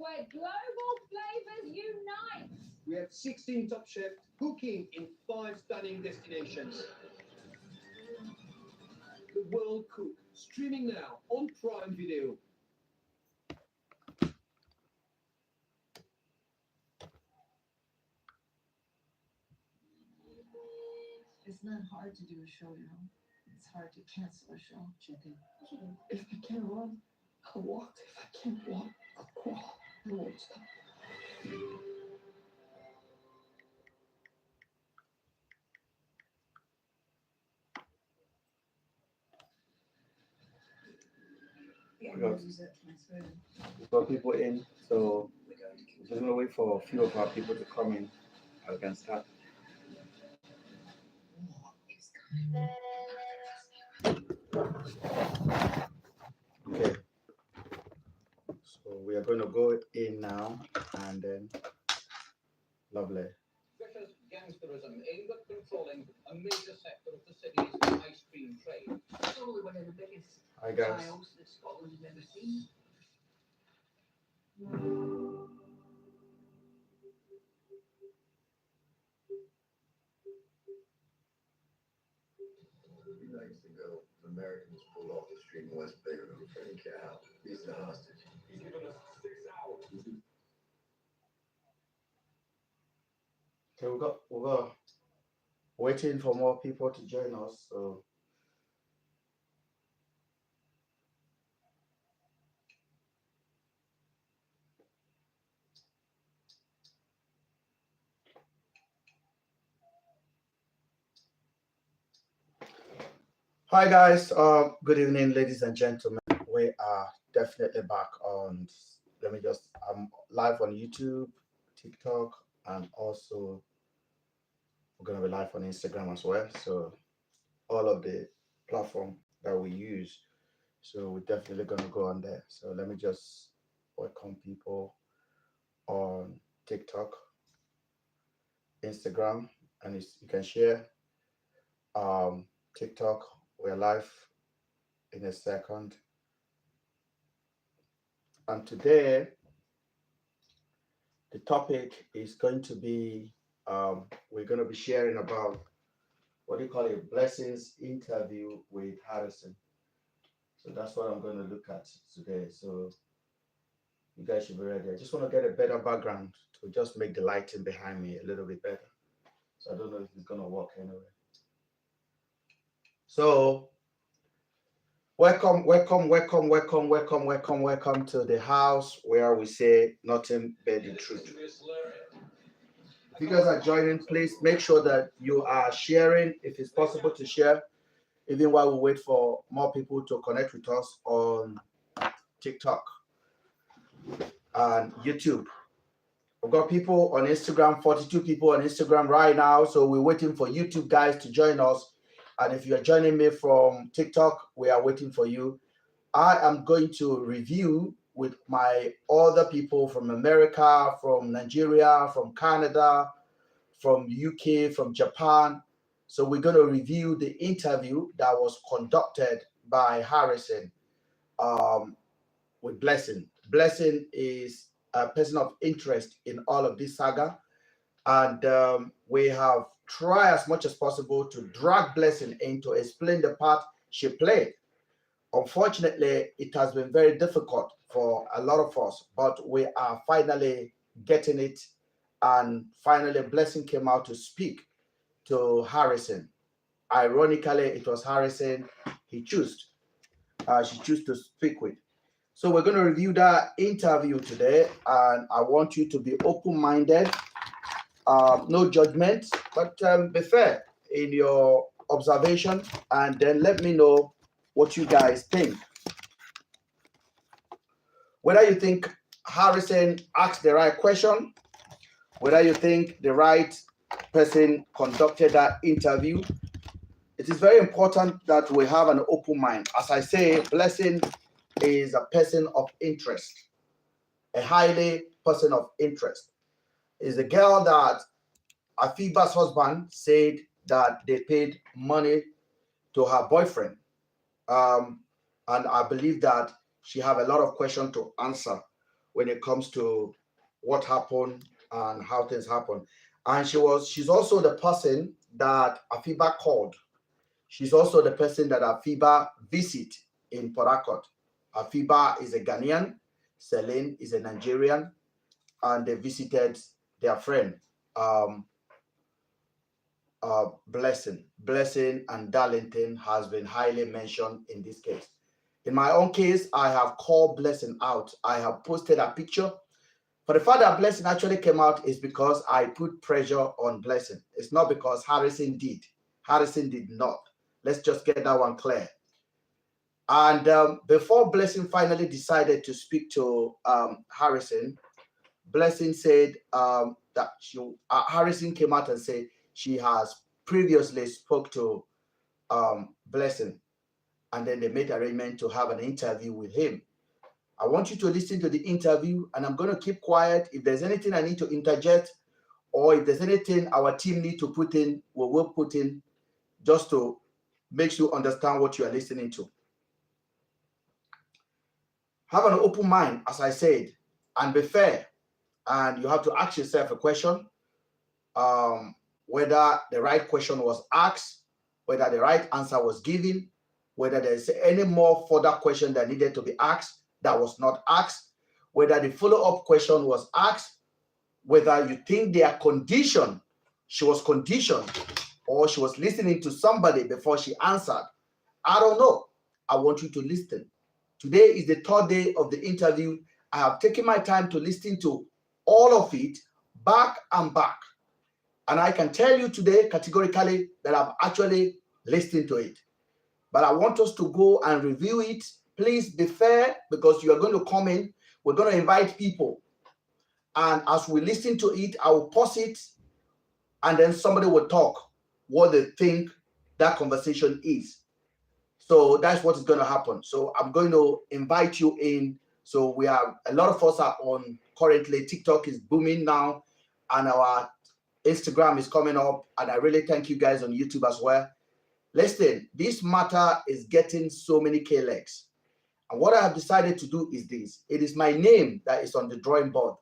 where global flavors unite. We have 16 top chefs cooking in 5 stunning destinations. The World Cook, streaming now on Prime Video. It's not hard to do a show, you know. It's hard to cancel a show. If I can run, I'll walk. If I can't walk, I'll crawl. I won't stop. We've got people in, so we're just gonna wait for a few of our people to come in. I can start. Okay, so we are going to go in now, and then lovely. Vicious gangsterism aimed at controlling a major sector of the city's ice cream trade. Probably one of the biggest Hi guys. trials that Scotland has ever seen. Nights ago, Americans pulled off the street in West Bayville. Freddie Cal, he's the hostage. He's given us 6 hours. Okay, we got waiting for more people to join us. So hi guys, good evening, ladies and gentlemen. We are definitely back on. I'm live on YouTube, TikTok, and also we're gonna be live on Instagram as well. So all of the platform that we use. So we're definitely gonna go on there. So let me just welcome people on TikTok, Instagram, and you can share. TikTok, we're live in a second. And today, the topic is going to be, we're going to be sharing about, what do you call it, Blessings interview with Harrison. So that's what I'm going to look at today. So you guys should be ready. I just want to get a better background to just make the lighting behind me a little bit better. So I don't know if it's going to work anyway. So welcome to the house where we say nothing but the truth. If you guys are joining, please make sure that you are sharing, if it's possible to share, even while we wait for more people to connect with us on TikTok and YouTube. We've got people on Instagram, 42 people on Instagram right now. So we're waiting for YouTube guys to join us. And if you're joining me from TikTok, we are waiting for you. I am going to review with my other people from America, from Nigeria, from Canada, from UK, from Japan. So we're going to review the interview that was conducted by Harrison with Blessing. Blessing is a person of interest in all of this saga. And we have tried as much as possible to drag Blessing in to explain the part she played. Unfortunately, it has been very difficult for a lot of us, but we are finally getting it. And finally, Blessing came out to speak to Harrison. Ironically, it was Harrison she chose to speak with. So we're going to review that interview today, and I want you to be open-minded. No judgment, but be fair in your observation, and then let me know what you guys think. Whether you think Harrison asked the right question, whether you think the right person conducted that interview, it is very important that we have an open mind. As I say, Blessing is a person of interest, a highly person of interest. Is a girl that Afiba's husband said that they paid money to her boyfriend. And I believe that she have a lot of questions to answer when it comes to what happened and how things happen. And she's also the person that Afiba called. She's also the person that Afiba visit in Port Harcourt. Afiba is a Ghanaian, Celine is a Nigerian, and they visited their friend, Blessing. Blessing and Darlington has been highly mentioned in this case. In my own case, I have called Blessing out. I have posted a picture. For the fact that Blessing actually came out is because I put pressure on Blessing. It's not because Harrison did. Harrison did not. Let's just get that one clear. And before Blessing finally decided to speak to Harrison, Blessing said that Harrison came out and said she has previously spoke to Blessing, and then they made arrangement to have an interview with him. I want you to listen to the interview, and I'm going to keep quiet. If there's anything I need to interject, or if there's anything our team need to put in, we will put in, just to make you understand what you are listening to. Have an open mind, as I said, and be fair. And you have to ask yourself a question, whether the right question was asked, whether the right answer was given, whether there's any more further question that needed to be asked that was not asked, whether the follow-up question was asked, whether you think they are conditioned, she was conditioned, or she was listening to somebody before she answered. I don't know. I want you to listen. Today is the third day of the interview. I have taken my time to listen to all of it back and back. And I can tell you today categorically that I've actually listened to it. But I want us to go and review it. Please be fair, because you are going to come in. We're going to invite people. And as we listen to it, I will pause it. And then somebody will talk what they think that conversation is. So that's what is going to happen. So I'm going to invite you in. So we have a lot of us are on currently. TikTok is booming now, and our Instagram is coming up. And I really thank you guys on YouTube as well. Listen, this matter is getting so many K-legs. And what I have decided to do is this. It is my name that is on the drawing board.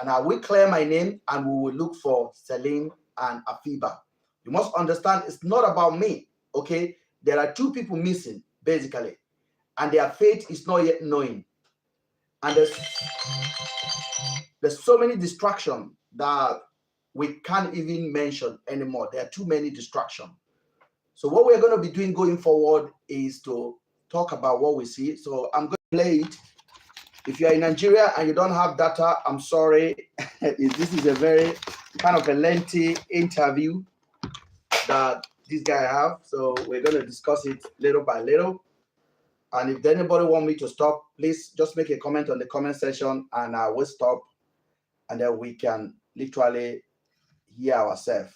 And I will clear my name, and we will look for Celine and Afiba. You must understand, it's not about me, okay? There are two people missing, basically. And their fate is not yet known. And there's so many distractions that we can't even mention anymore. There are too many distractions. So what we're going to be doing going forward is to talk about what we see. So I'm going to play it. If you're in Nigeria and you don't have data, I'm sorry. This is a very kind of a lengthy interview that this guy have. So we're going to discuss it little by little. And if anybody want me to stop, please just make a comment on the comment section and I will stop. And then we can literally hear ourselves.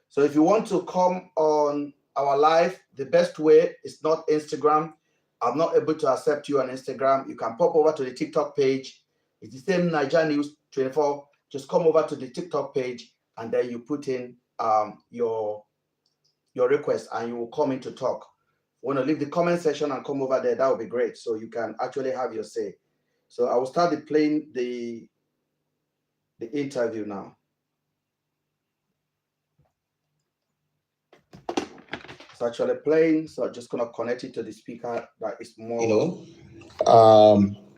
So if you want to come on our live, the best way is not Instagram. I'm not able to accept you on Instagram. You can pop over to the TikTok page. It's the same Niger News 24. Just come over to the TikTok page and then you put in your request and you will come in to talk. Want to leave the comment section and come over there, that would be great. So you can actually have your say. So I will start playing the interview now. It's actually playing, so I'm just gonna connect it to the speaker that is more.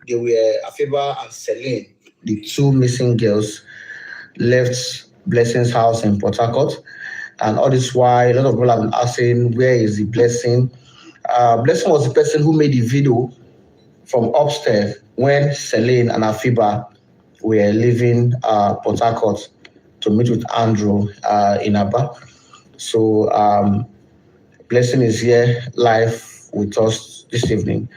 They were Afiba and Celine, the two missing girls, left Blessing's house in Port Harcourt. And all this while, a lot of people have been asking, where is the Blessing? Blessing was the person who made the video from upstairs when Celine and Afiba were leaving Port Harcourt to meet with Andrew in Aba. So Blessing is here live with us this evening.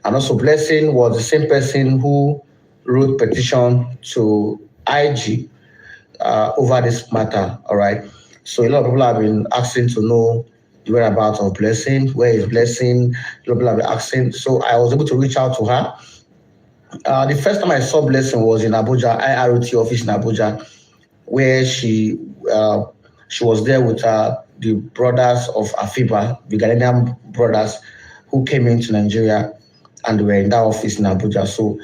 And also Blessing was the same person who wrote petition to IG over this matter, all right? So a lot of people have been asking to know the whereabouts of Blessing, where is Blessing? A lot of people have been asking. So I was able to reach out to her. The first time I saw Blessing was in Abuja, IROT office in Abuja, where she was there with the brothers of Afiba, the Ghanaian brothers who came into Nigeria and we're in that office in Abuja. So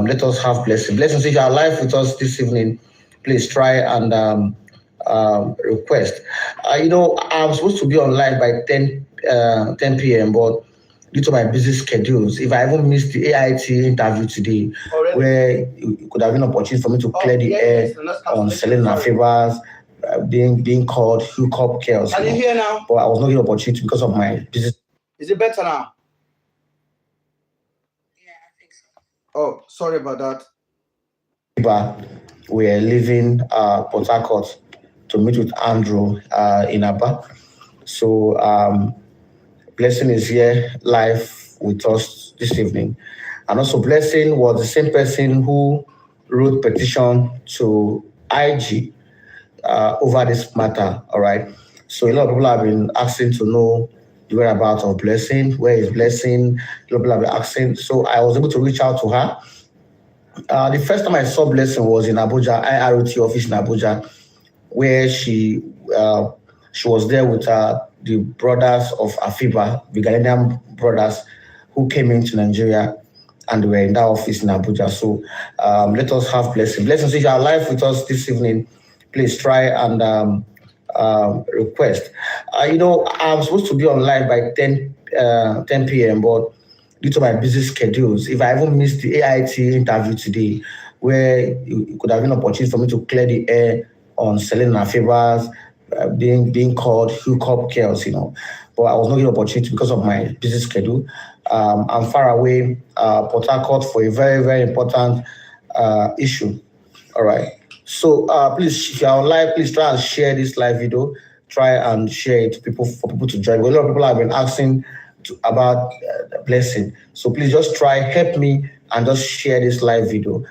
let us have blessing. Blessings, if you are live with us this evening, please try and request. I'm supposed to be on live by 10 p.m., but due to my busy schedules, if I even missed the AIT interview today, where it could have been an opportunity for me to clear the air on Selena Favors, being called hookup chaos. Can you hear now? But I was not given opportunity because of my busy. Is it better now? Yeah, I think so. Oh, sorry about that. We are leaving Port Harcourt to meet with Andrew in Aba. So Blessing is here live with us this evening. And also Blessing was the same person who wrote petition to IG over this matter, all right? So a lot of people have been asking to know the whereabouts of Blessing, where is Blessing? A lot of people have been asking. So I was able to reach out to her. The first time I saw Blessing was in Abuja, IROT office in Abuja, where she was there with the brothers of Afiba, the Ghanaian brothers who came into Nigeria, and were in that office in Abuja. So let us have Blessing. Blessings, if you are live with us this evening, please try and request. I'm supposed to be on live by 10 p.m., but due to my busy schedules, if I even missed the AIT interview today, where it could have been an opportunity for me to clear the air on Selena Favors, being called hookup chaos, but I was not given opportunity because of my busy schedule. I'm far away, Port Harcourt, for a very, very important issue. All right. So please, if you're on live, please try and share this live video. Try and share it for people to join. A lot of people have been asking about the Blessing. So please just try, help me, and just share this live video.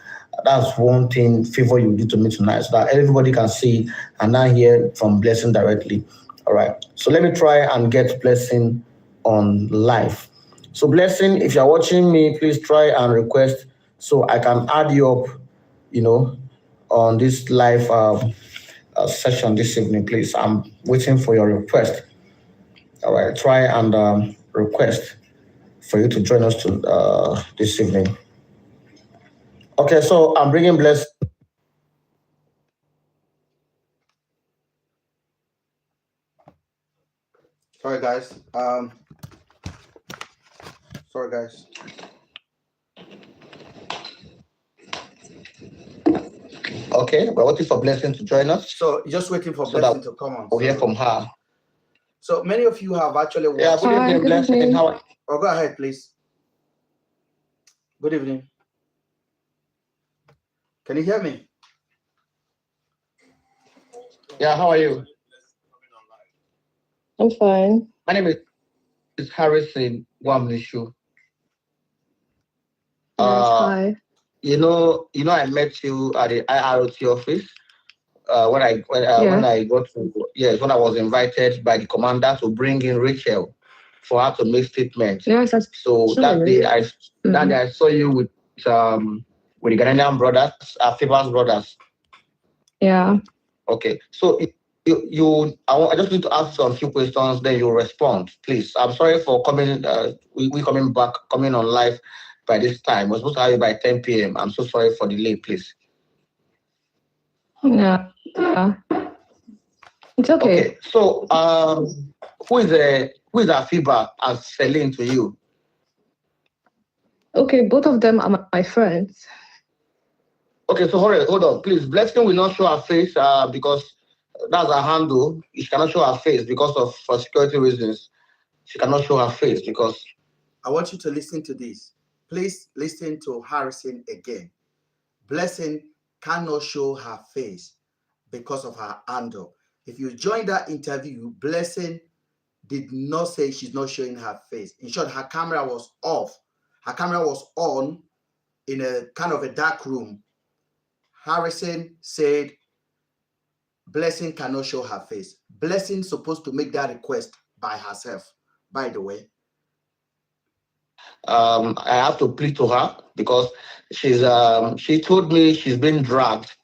That's one thing, favor you do to me tonight, so that everybody can see and now hear from Blessing directly. All right. So let me try and get Blessing on live. So Blessing, if you're watching me, please try and request so I can add you up, on this live session this evening, please. I'm waiting for your request. All right. Try and request for you to join us this evening. Okay, so I'm bringing Blessing. Sorry, guys. Sorry, guys. Okay, we're waiting for Blessing to join us. So just waiting for So Blessing that to come on. we'll hear from her. So many of you have actually watched. Yeah, good evening, Blessing. How are Oh, go ahead, please. Good evening. Can you hear me? Yeah, how are you? I'm fine. My name is Harrison Wamnishu. Hi. I met you at the IROT office when I was invited by the commander to bring in Rachel for her to make statements. Yes, that's so that day I saw you with the Ghanaian brothers, Favors brothers. Yeah. Okay, so I just need to ask you a few questions, then you respond, please. I'm sorry for coming. We coming on live by this time. We're supposed to have it by 10 p.m. I'm so sorry for the delay, please. Yeah. It's okay. Okay. So who is Afiba as Celine to you? Okay, both of them are my friends. Okay, so hold on, please. Blessing will not show her face because that's her handle. She cannot show her face for security reasons. She cannot show her face because. I want you to listen to this. Please listen to Harrison again. Blessing cannot show her face because of her handle. If you join that interview, Blessing did not say she's not showing her face. In short, her camera was off. Her camera was on in a kind of a dark room. Harrison said Blessing cannot show her face. Blessing supposed to make that request by herself, by the way. I have to plead to her because she told me she's been dragged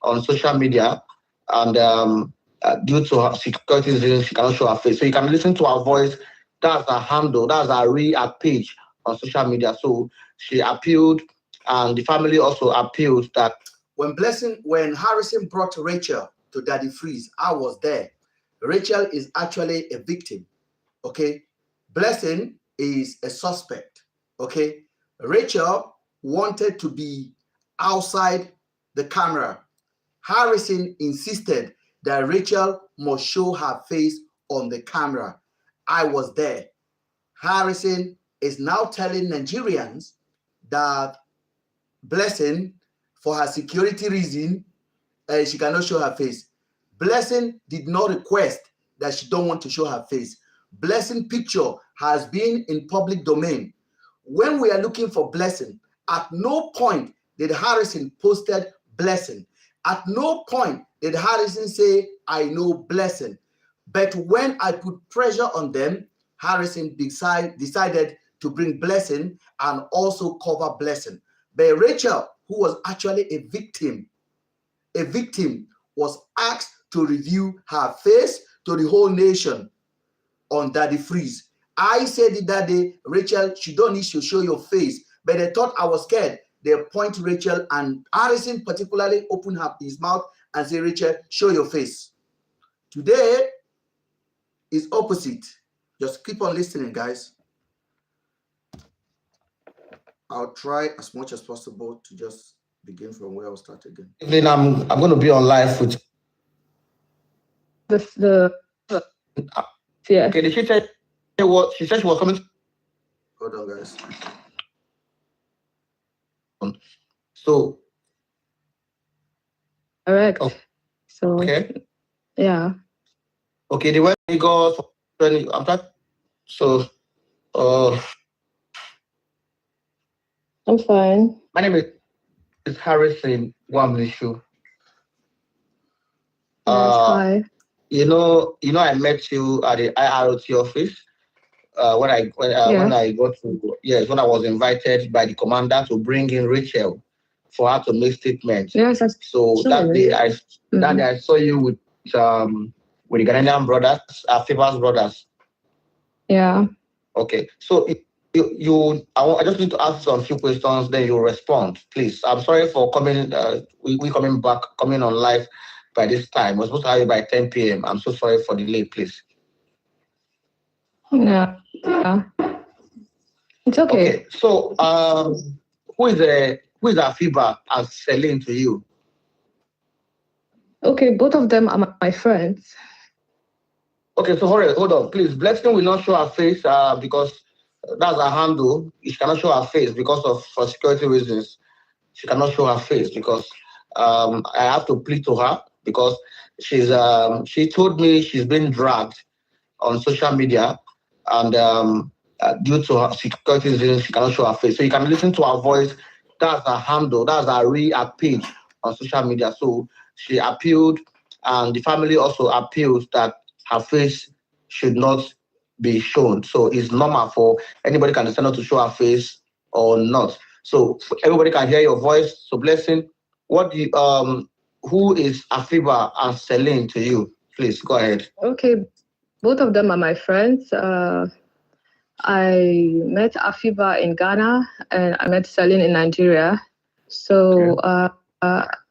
on social media and due to her security reasons, she cannot show her face. So you can listen to her voice. That's her handle. That's her page on social media. So she appealed, and the family also appealed that when Harrison brought Rachel to Daddy Freeze, I was there. Rachel is actually a victim. Okay, Blessing is a suspect. Okay, Rachel wanted to be outside the camera. Harrison insisted that Rachel must show her face on the camera. I was there. Harrison is now telling Nigerians that Blessing, for her security reason, she cannot show her face. Blessing did not request that she don't want to show her face. Blessing picture has been in public domain. When we are looking for Blessing, at no point did Harrison posted Blessing. At no point did Harrison say, I know Blessing. But when I put pressure on them, Harrison decided to bring Blessing and also cover Blessing. But Rachel, who was actually a victim, was asked to review her face to the whole nation on Daddy Freeze. I said it that day, Rachel, you don't need to show your face. But they thought I was scared. They point Rachel, and Harrison particularly opened up his mouth and said, Rachel, show your face. Today is opposite. Just keep on listening, guys. I'll try as much as possible to just begin from where I'll start again. Then I'm going to be on live with Yeah. Okay, did she say what she said she was coming? Hold on, guys. So Correct. Oh, So okay. yeah. Okay, they went to Lagos. I'm trying. So I'm fine. my name is Harrison Wamlishu. Yes, hi. You know, I met you at the IROT office when I got to when I was invited by the commander to bring in Rachel for her to make statements. Yes, So that day I saw you with the Ghanaian brothers, Favours brothers. Yeah. Okay, so I just need to ask some few questions, then you respond, please. I'm sorry for coming. We coming on live by this time. We're supposed to have you by 10 p.m. I'm so sorry for the late, please. Yeah. It's okay. Okay, so who is Afiba and Celine to you? Okay, both of them are my friends. Okay, so hold on, please. Blessing will not show her face because that's her handle. She cannot show her face for security reasons. She cannot show her face because I have to plead to her because she told me she's been dragged on social media and due to her security reasons, she cannot show her face. So you can listen to her voice. That's her handle. That's her page on social media. So she appealed, and the family also appealed that her face should not be shown. So it's normal for anybody can decide not to show her face or not. So everybody can hear your voice. So Blessing, who is Afiba and Celine to you? Please go ahead. Okay, both of them are my friends. I met Afiba in Ghana and I met Celine in Nigeria. So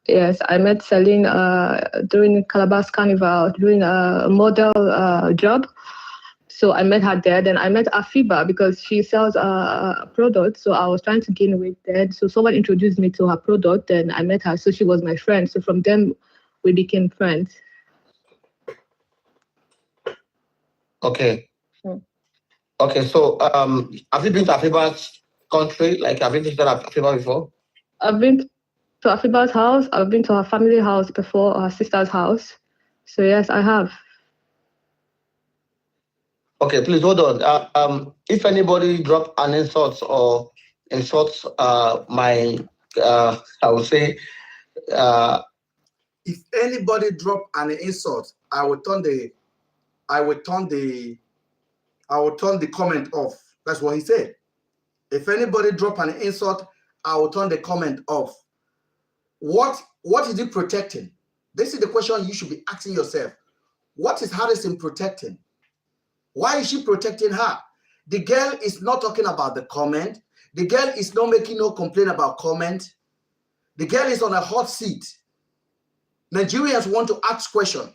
yes, I met Celine during Calabash Carnival, doing a model job. So I met her there. Then I met Afiba because she sells a product. So I was trying to gain weight there. So someone introduced me to her product and I met her. So she was my friend. So from them, we became friends. Okay. Okay, so have you been to Afiba's country? Like, have you visited Afiba before? I've been to Afiba's house. I've been to her family house before, her sister's house. So yes, I have. Okay, please hold on. If anybody drop an insult or insults I would say. If anybody drop an insult, I will turn the comment off. That's what he said. If anybody drop an insult, I will turn the comment off. What is he protecting? This is the question you should be asking yourself. What is Harrison protecting? Why is she protecting her? The girl is not talking about the comment. The girl is not making no complaint about comment. The girl is on a hot seat. Nigerians want to ask questions.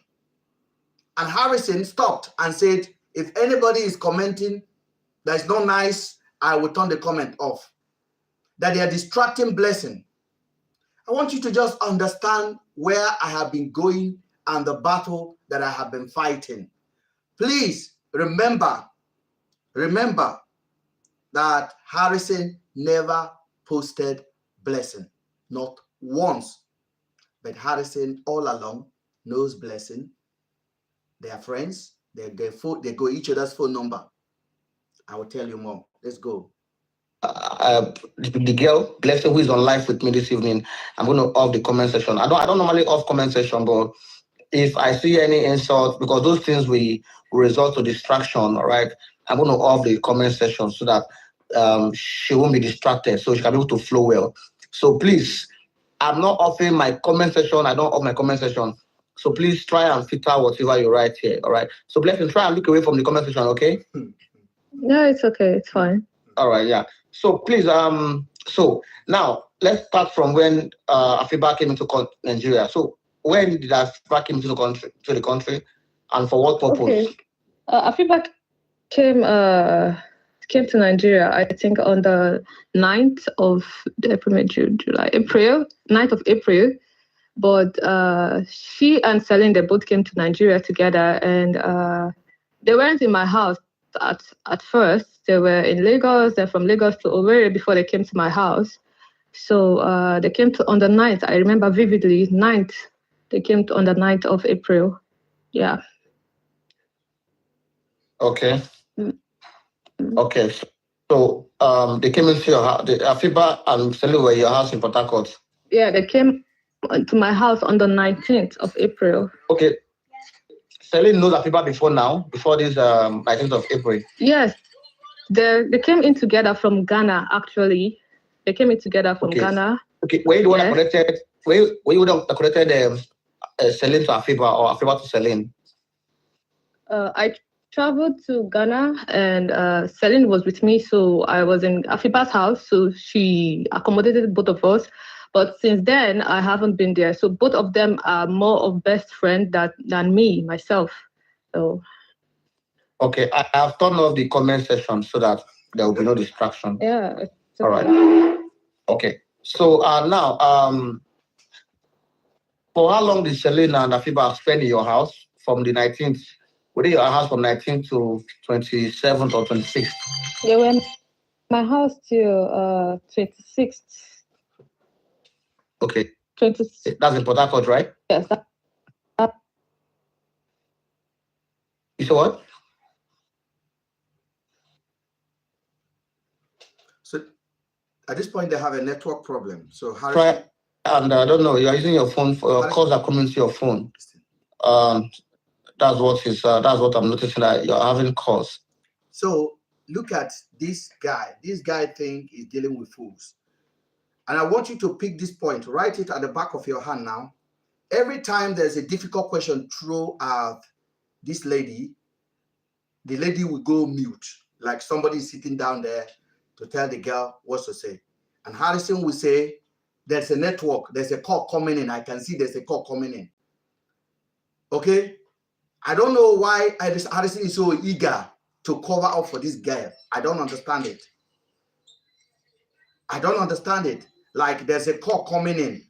And Harrison stopped and said, if anybody is commenting that is not nice, I will turn the comment off. That they are distracting Blessing. I want you to just understand where I have been going and the battle that I have been fighting. Please remember that Harrison never posted Blessing, not once. But Harrison all along knows Blessing. They are friends. They go each other's phone number. I will tell you more. Let's go. The girl Blessing, who is on live with me this evening, I'm going to off the comment section. I don't normally off comment section, but if I see any insult, because those things will result to distraction, all right, I'm going to off the comment section so that she won't be distracted, so she can be able to flow well. So please, I'm not offering my comment section. I don't off my comment section. So please try and filter whatever you write here, all right? So Blessing, try and look away from the comment section, okay? No, it's okay. It's fine. All right, yeah. So please, so now let's start from when Afiba came into Nigeria. So when did Afiba came into the country, and for what purpose? Okay. Afiba came to Nigeria, I think, on the 9th of April, 9th of April. But she and Celine, they both came to Nigeria together, and they weren't in my house at first. They were in Lagos. They're from Lagos to Owerri before they came to my house. So they came on the 9th. I remember vividly, 9th. They came on the 9th of April. Yeah. Okay. Okay. So they came into your house. Afiba and Celine were in your house in Port Harcourt. Yeah, they came to my house on the 19th of April. Okay. Celine knows Afiba before this 19th of April. Yes. They came in together from Ghana, actually. They came in together from Ghana. Okay. Were you the one that connected? Were you the one that connected Celine to Afiba or Afiba to Celine? I traveled to Ghana, and Celine was with me, so I was in Afiba's house, so she accommodated both of us. But since then, I haven't been there. So both of them are more of best friend than me, myself. So. Okay, I have turned off the comment section so that there will be no distraction. Yeah. Okay. All right. Okay. So now, for how long did Celine and Afiba spend in your house from the 19th? Were they your house from 19th to 27th or 26th? They were in my house till 26th. Okay. 26th. That's in Port Harcourt, right? Yes. You said what? So at this point, they have a network problem. So Harrison, try, and I don't know, you are using your phone for calls are coming to your phone. That's what I'm noticing, that you're having calls. So look at this guy. This guy think he's dealing with fools. And I want you to pick this point, write it at the back of your hand now. Every time there's a difficult question thrown at this lady, the lady will go mute, like somebody is sitting down there to tell the girl what to say. And Harrison will say, there's a network, there's a call coming in. I can see there's a call coming in. Okay? I don't know why Harrison is so eager to cover up for this girl. I don't understand it. I don't understand it. Like there's a call coming in.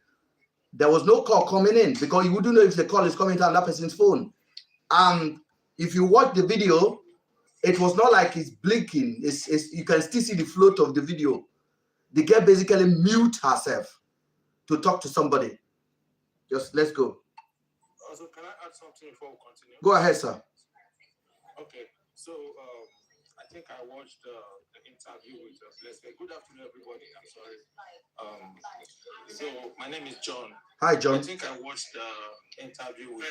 There was no call coming in because you wouldn't know if the call is coming to another person's phone. And if you watch the video, it was not like it's blinking. You can still see the float of the video. The girl basically mute herself to talk to somebody. Just let's go. Also, can I add something before we continue? Go ahead, sir. Okay, so I think I watched the interview with Blessing. Good afternoon, everybody. I'm sorry. So my name is John. Hi, John. I think I watched the interview with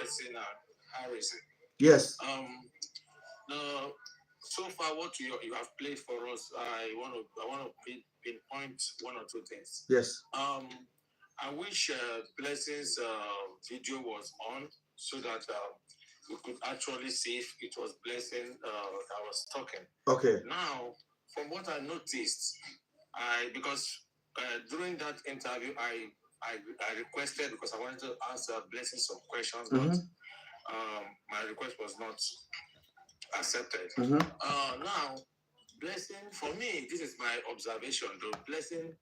Blessing and Harrison. Yes. So far, what you have played for us, I want to pinpoint one or two things. Yes. I wish Blessing's video was on so that we could actually see if it was Blessing that was talking. Okay. Now, from what I noticed, because during that interview, I requested, because I wanted to answer Blessing some questions, but my request was not accepted. Now, Blessing, for me, this is my observation, though, Blessing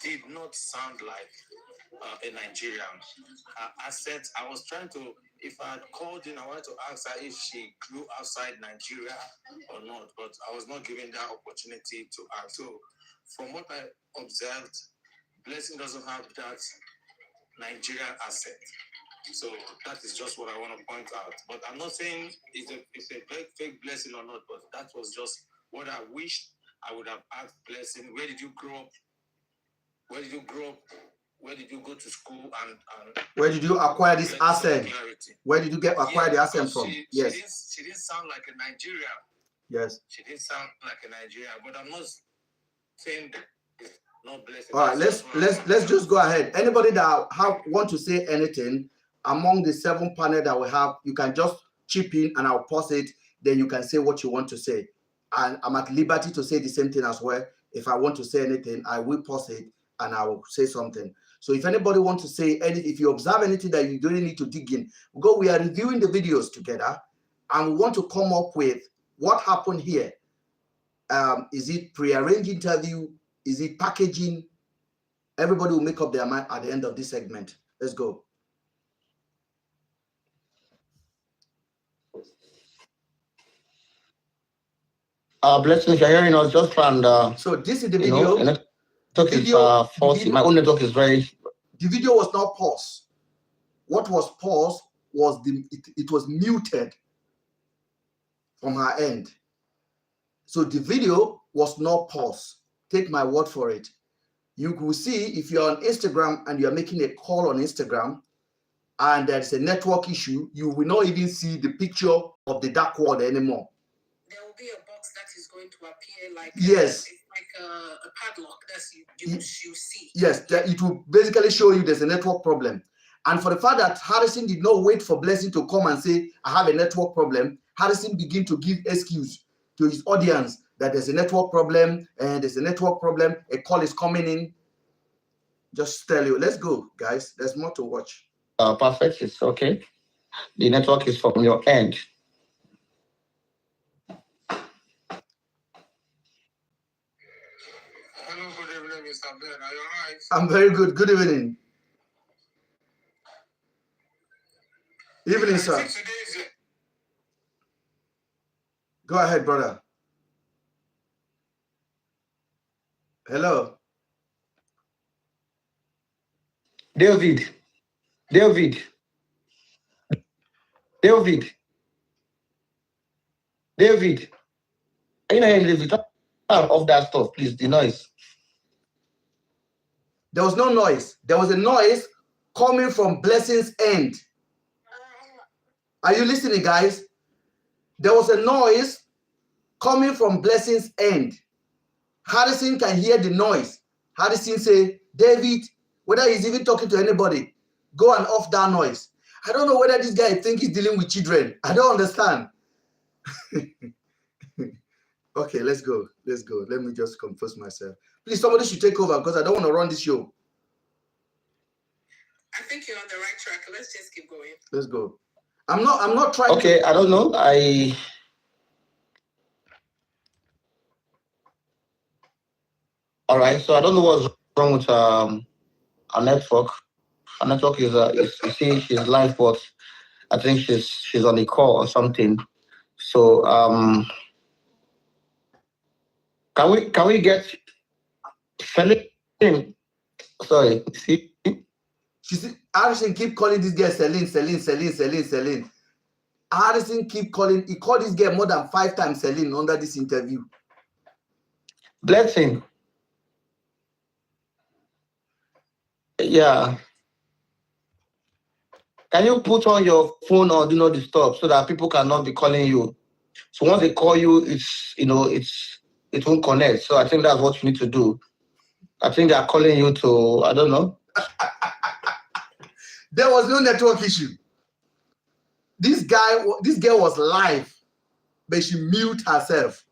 did not sound like a Nigerian. I was trying to, if I had called in, I wanted to ask her if she grew outside Nigeria or not, but I was not given that opportunity to ask. So, from what I observed, Blessing doesn't have that Nigerian accent. So that is just what I want to point out. But I'm not saying it's a fake Blessing or not, but that was just what I wished I would have asked Blessing. Where did you grow up? Where did you grow up? Where did you go to school? And where did you acquire this accent? Where did you acquire the accent from? Yes. She didn't sound like a Nigerian. Yes. She didn't sound like a Nigerian. But I'm not saying that it's not Blessing. All right, let's just go ahead. Anybody that want to say anything among the 7 panel that we have, you can just chip in and I'll pause it. Then you can say what you want to say. And I'm at liberty to say the same thing as well. If I want to say anything, I will pause it and I will say something. So if anybody wants to say anything, if you observe anything that you don't need to dig in, we are reviewing the videos together and we want to come up with what happened here. Is it pre-arranged interview? Is it packaging? Everybody will make up their mind at the end of this segment. Let's go. Blessing, if you're hearing us, just find. So this is the video. My own network is very. The video was not paused. What was paused was it was muted from her end. So the video was not paused. Take my word for it. You will see if you're on Instagram and you're making a call on Instagram and there's a network issue, you will not even see the picture of the dark word anymore. There will be a box that is going to appear like yes, it's like a padlock that you see. Yes, it will basically show you there's a network problem. And for the fact that Harrison did not wait for Blessing to come and say, I have a network problem, Harrison began to give excuse to his audience that there's a network problem and there's a network problem, a call is coming in. Just tell you, let's go, guys. There's more to watch. Perfect, it's okay. The network is from your end. Hello, good evening, Mr. Ben. Are you all right? I'm very good. Good evening. Evening, sir. Go ahead, brother. Hello. David. Are you not David? Off that stuff, please. The noise. There was no noise. There was a noise coming from Blessing's end. Are you listening, guys? There was a noise coming from Blessing's end. Harrison can hear the noise. Harrison say, David, whether he's even talking to anybody, go and off that noise. I don't know whether this guy thinks he's dealing with children. I don't understand. Okay, let's go. Let me just compose myself. Please, somebody should take over because I don't want to run this show. I think you're on the right track. Let's just keep going. Let's go. I'm not trying. Okay, I don't know. All right, so I don't know what's wrong with our network. Our network is you see, she's live, but I think she's on the call or something. So can we get Celine? Sorry, see. Harrison keep calling this girl Celine. Harrison keep calling. He called this girl more than 5 times Celine under this interview. Blessing. Yeah. Can you put on your phone or do not disturb so that people cannot be calling you? So once they call you, it won't connect. So I think that's what you need to do. I think they are calling you to, I don't know. There was no network issue. this girl was live, but she mute herself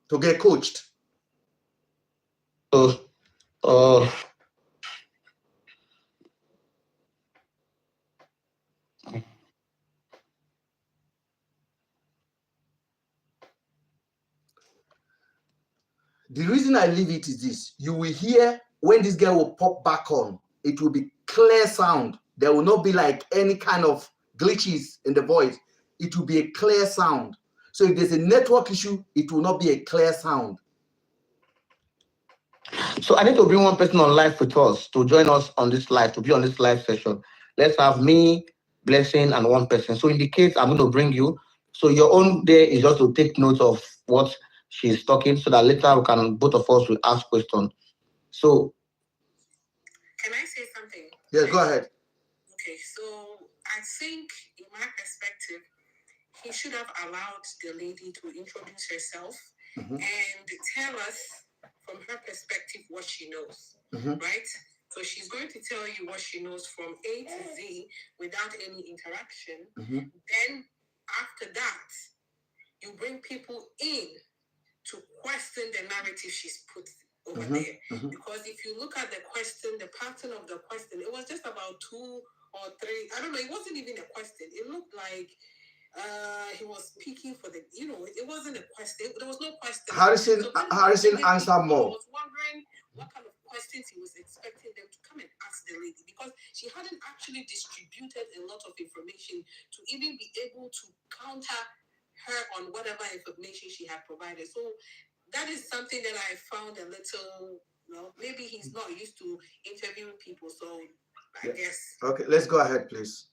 to get coached. The reason I leave it is this: you will hear when this girl will pop back on, it will be clear sound. There will not be like any kind of glitches in the voice. It will be a clear sound. So if there's a network issue, it will not be a clear sound. So I need to bring one person on live with us to join us on this live, to be on this live session. Let's have me, Blessing, and one person. So in the case, I'm going to bring you. So your own day is just to take note of what she's talking, so that later we can, both of us will ask questions. So Can I say something? Yes, go ahead. Okay, so I think, in my perspective, he should have allowed the lady to introduce herself and tell us from her perspective what she knows, right? So she's going to tell you what she knows from A to Z without any interaction. Then after that, you bring people in to question the narrative she's put over there. Because if you look at the question, the pattern of the question, it was just about 2 or 3. I don't know. It wasn't even a question. It looked like he was speaking for the, it wasn't a question. There was no question. Harrison answered more. I was wondering what kind of questions he was expecting them to come and ask the lady, because she hadn't actually distributed a lot of information to even be able to counter her on whatever information she had provided. So that is something that I found a little, maybe he's not used to interviewing people. So I guess. Okay, let's go ahead, please.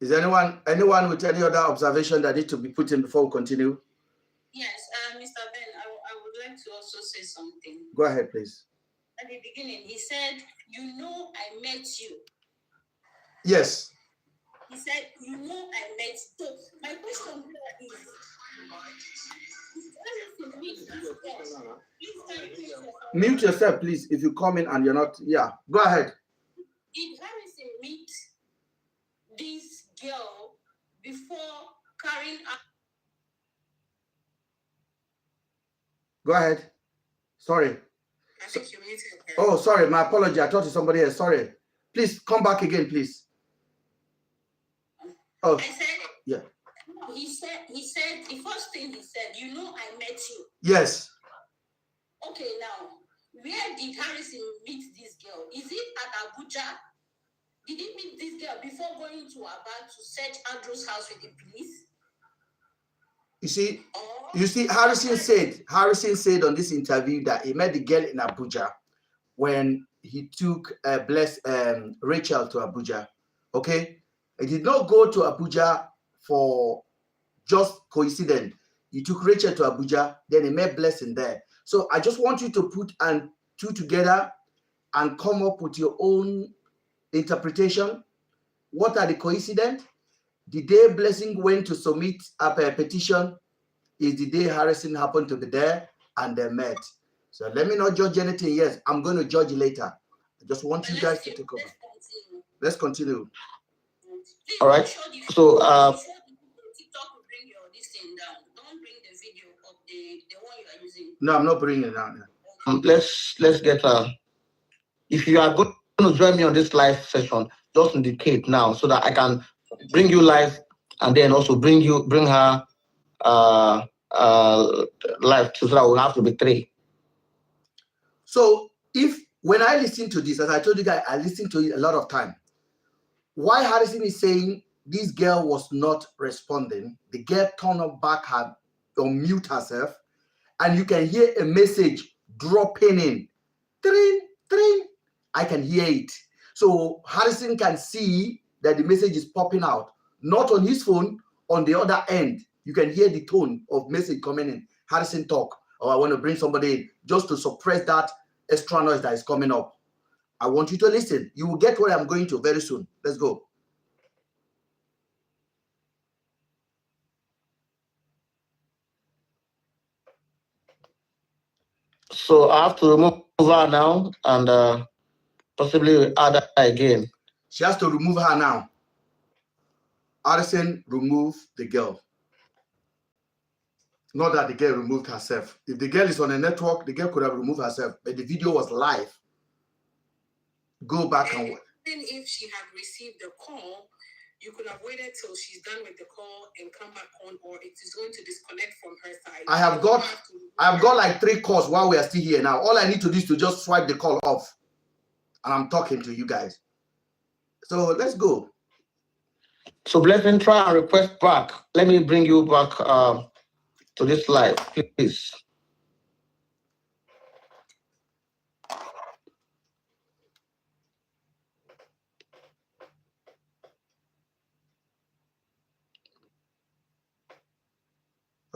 Is anyone with any other observation that needs to be put in before we continue? Yes, Mr. Ben, I would like to also say something. Go ahead, please. At the beginning, he said, I met you. Yes. He said, I met you. So my question here is, mute yourself, please, if you come in and you're not. Yeah, go ahead. Did Harrison meet this girl before carrying out? Go ahead. Sorry. I think you muted her. Oh, sorry. My apology. I thought it's somebody else. Sorry. Please come back again, please. Oh, I said, yeah. No, he said the first thing he said, I met you. Yes. Okay, now, where did Harrison meet this girl? Is it at Abuja? Did he meet this girl before going to Aba to search Andrew's house with the police? You see, Harrison said on this interview that he met the girl in Abuja when he took Rachel to Abuja. Okay, he did not go to Abuja for just coincidence. He took Rachel to Abuja, then he met Blessing there. So I just want you to put two together and come up with your own interpretation. What are the coincidences? The day Blessing went to submit a petition is the day Harrison happened to be there and they met. So let me not judge anything. Yes, I'm going to judge later. I just want you guys to take over. Let's continue. All right. So TikTok will bring your this thing down. Don't bring the video of the one you are using. No, I'm not bringing it down. Let's get if you are going to join me on this live session, just indicate now so that I can bring you live and then also bring her live too, so that we'll have to be 3. So when I listen to this, as I told you guys, I listen to it a lot of time. Why Harrison is saying this girl was not responding, the girl turned her back or mute herself, and you can hear a message dropping in. Tring, tring. I can hear it. So Harrison can see that the message is popping out, not on his phone, on the other end. You can hear the tone of message coming in. Harrison talk, or I want to bring somebody in, just to suppress that extra noise that is coming up. I want you to listen. You will get where I'm going to very soon. Let's go. So I have to remove her now and possibly add her again. She has to remove her now. Addison removed the girl. Not that the girl removed herself. If the girl is on a network, the girl could have removed herself, but the video was live. Go back and watch. Even if she had received the call, you could have waited till she's done with the call and come back on, or it is going to disconnect from her side. I have got like 3 calls while we are still here now. All I need to do is to just swipe the call off, and I'm talking to you guys. So let's go. So Blessing, try and request back. Let me bring you back to this live, please.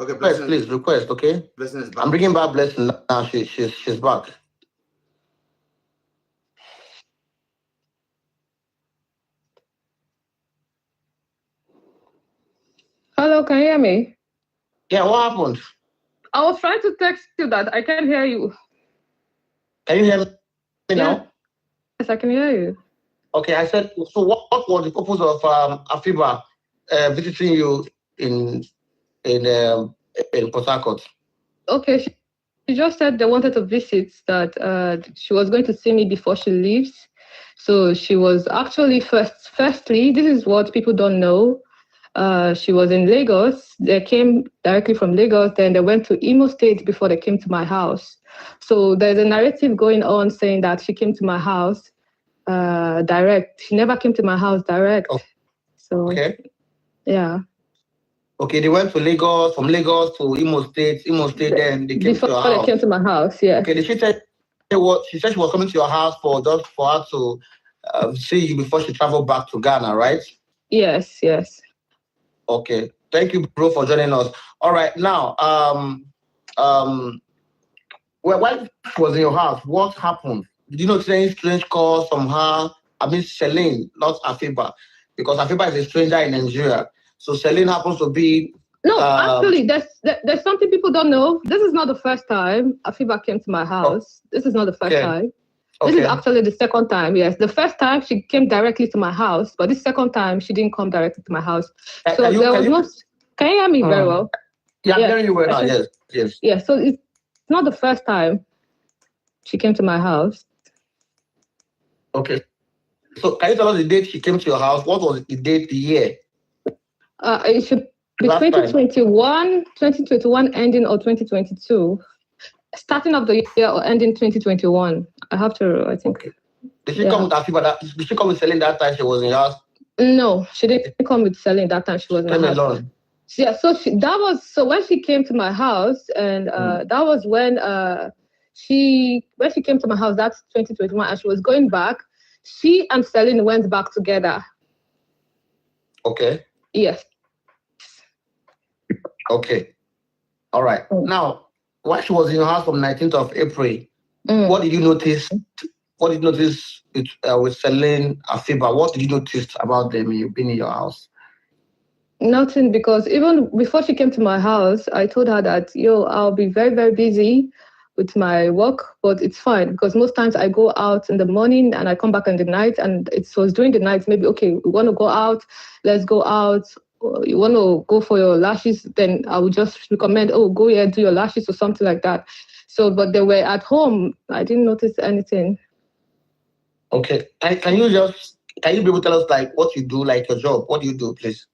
Okay, Blessing, please request. Okay, Blessing is back. I'm bringing back Blessing now. She's back. Hello, can you hear me? Yeah, what happened? I was trying to text you that I can't hear you. Can you hear me now? Yes, I can hear you. Okay, I said, so what was the purpose of Afiba visiting you in Port Harcourt? Okay, she just said they wanted to visit, that she was going to see me before she leaves. So she was actually firstly, this is what people don't know. She was in Lagos. They came directly from Lagos, then they went to Imo State before they came to my house. So there's a narrative going on saying that she came to my house direct. She never came to my house direct. Oh. So okay. Yeah. Okay, they went to Lagos, from Lagos to Imo State, then they came to your house. Before they came to my house, yeah. Okay, did she say what? She said she was coming to your house for her to see you before she traveled back to Ghana, right? Yes. Okay, thank you, bro, for joining us. All right, now, when she was in your house, what happened? Did you notice any strange calls from her? I mean, Celine, not Afiba, because Afiba is a stranger in Nigeria. So Celine happens to be. No, actually, there's something people don't know. This is not the first time Afiba came to my house. This is not the first time. This is actually the second time, yes. The first time she came directly to my house, but this second time she didn't come directly to my house. So can you hear me very well? Yeah, I'm hearing you well now, yes. Yeah, so it's not the first time she came to my house. Okay. So can you tell us the date she came to your house? What was the date, the year? It should be 2021 ending or 2022. Starting of the year or ending 2021. I have to, I think. Okay. Did she come with Afiba? Did she come with Celine that time she was in your house? No, she didn't come with Celine that time she was in my house. Alone. Yeah, so when she came to my house, and that was when she came to my house, that's 2021, and she was going back. She and Celine went back together. Okay. Yes. Okay. All right. Now, while she was in your house from 19th of April, what did you notice? What did you notice with Celine Afiba? What did you notice about them being in your house? Nothing, because even before she came to my house, I told her that, I'll be very, very busy with my work, but it's fine, because most times I go out in the morning and I come back in the night, and it was during the night, maybe, okay, we want to go out, let's go out. You want to go for your lashes, then I would just recommend, go here, do your lashes or something like that. So, but they were at home. I didn't notice anything. Okay. Can you be able to tell us, like, what you do, like your job? What do you do, please?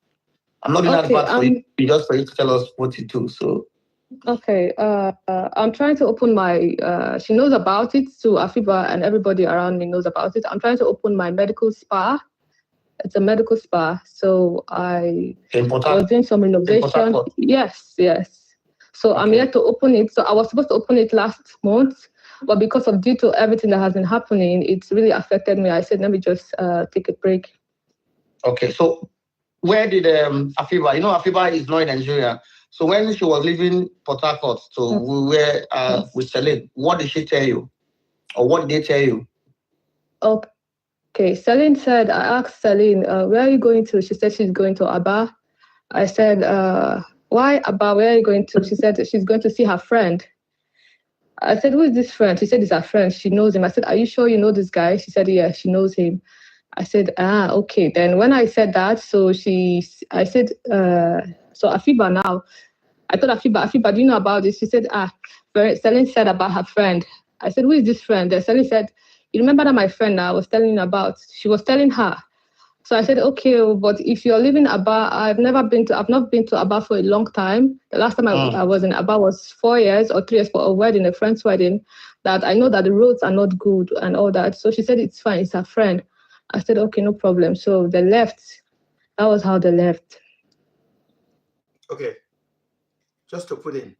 I'm not doing that part for you, just for you to tell us what you do. So. Okay. I'm trying to open my, she knows about it, so Afiba and everybody around me knows about it. I'm trying to open my medical spa. It's a medical spa, so I was doing some renovation. Yes. So I'm here to open it. So I was supposed to open it last month, but due to everything that has been happening, it's really affected me. I said, let me just take a break. Okay, so where did Afiba? Afiba is not in Nigeria. So when she was leaving Port Harcourt to where with Celine, what did she tell you, or what did they tell you? Okay, Celine said, I asked Celine, where are you going to? She said she's going to Aba. I said, why Aba? Where are you going to? She said she's going to see her friend. I said, who is this friend? She said, it's her friend. She knows him. I said, are you sure you know this guy? She said, yeah, she knows him. I said, okay. Then when I said that, so I said, so Afiba now, I told Afiba, do you know about this? She said, Celine said about her friend. I said, who is this friend? Then Celine said, you remember that my friend I was telling you about? She was telling her. So I said, okay, but if you're living Aba, I've not been to Aba for a long time. The last time I was in Aba was 4 years or 3 years for a wedding, a friend's wedding, that I know that the roads are not good and all that. So she said, it's fine, it's her friend. I said, okay, no problem. So they left. That was how they left. Okay. Just to put in,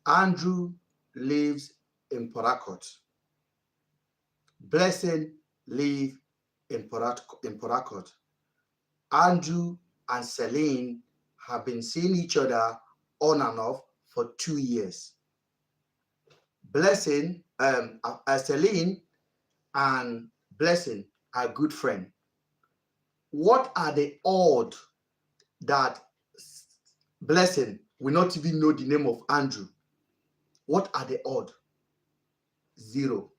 Andrew lives in Port Harcourt. Blessing live in Port Harcourt. Andrew and Celine have been seeing each other on and off for 2 years. Blessing, Celine and Blessing are good friends. What are the odds that Blessing will not even know the name of Andrew? What are the odds? 0.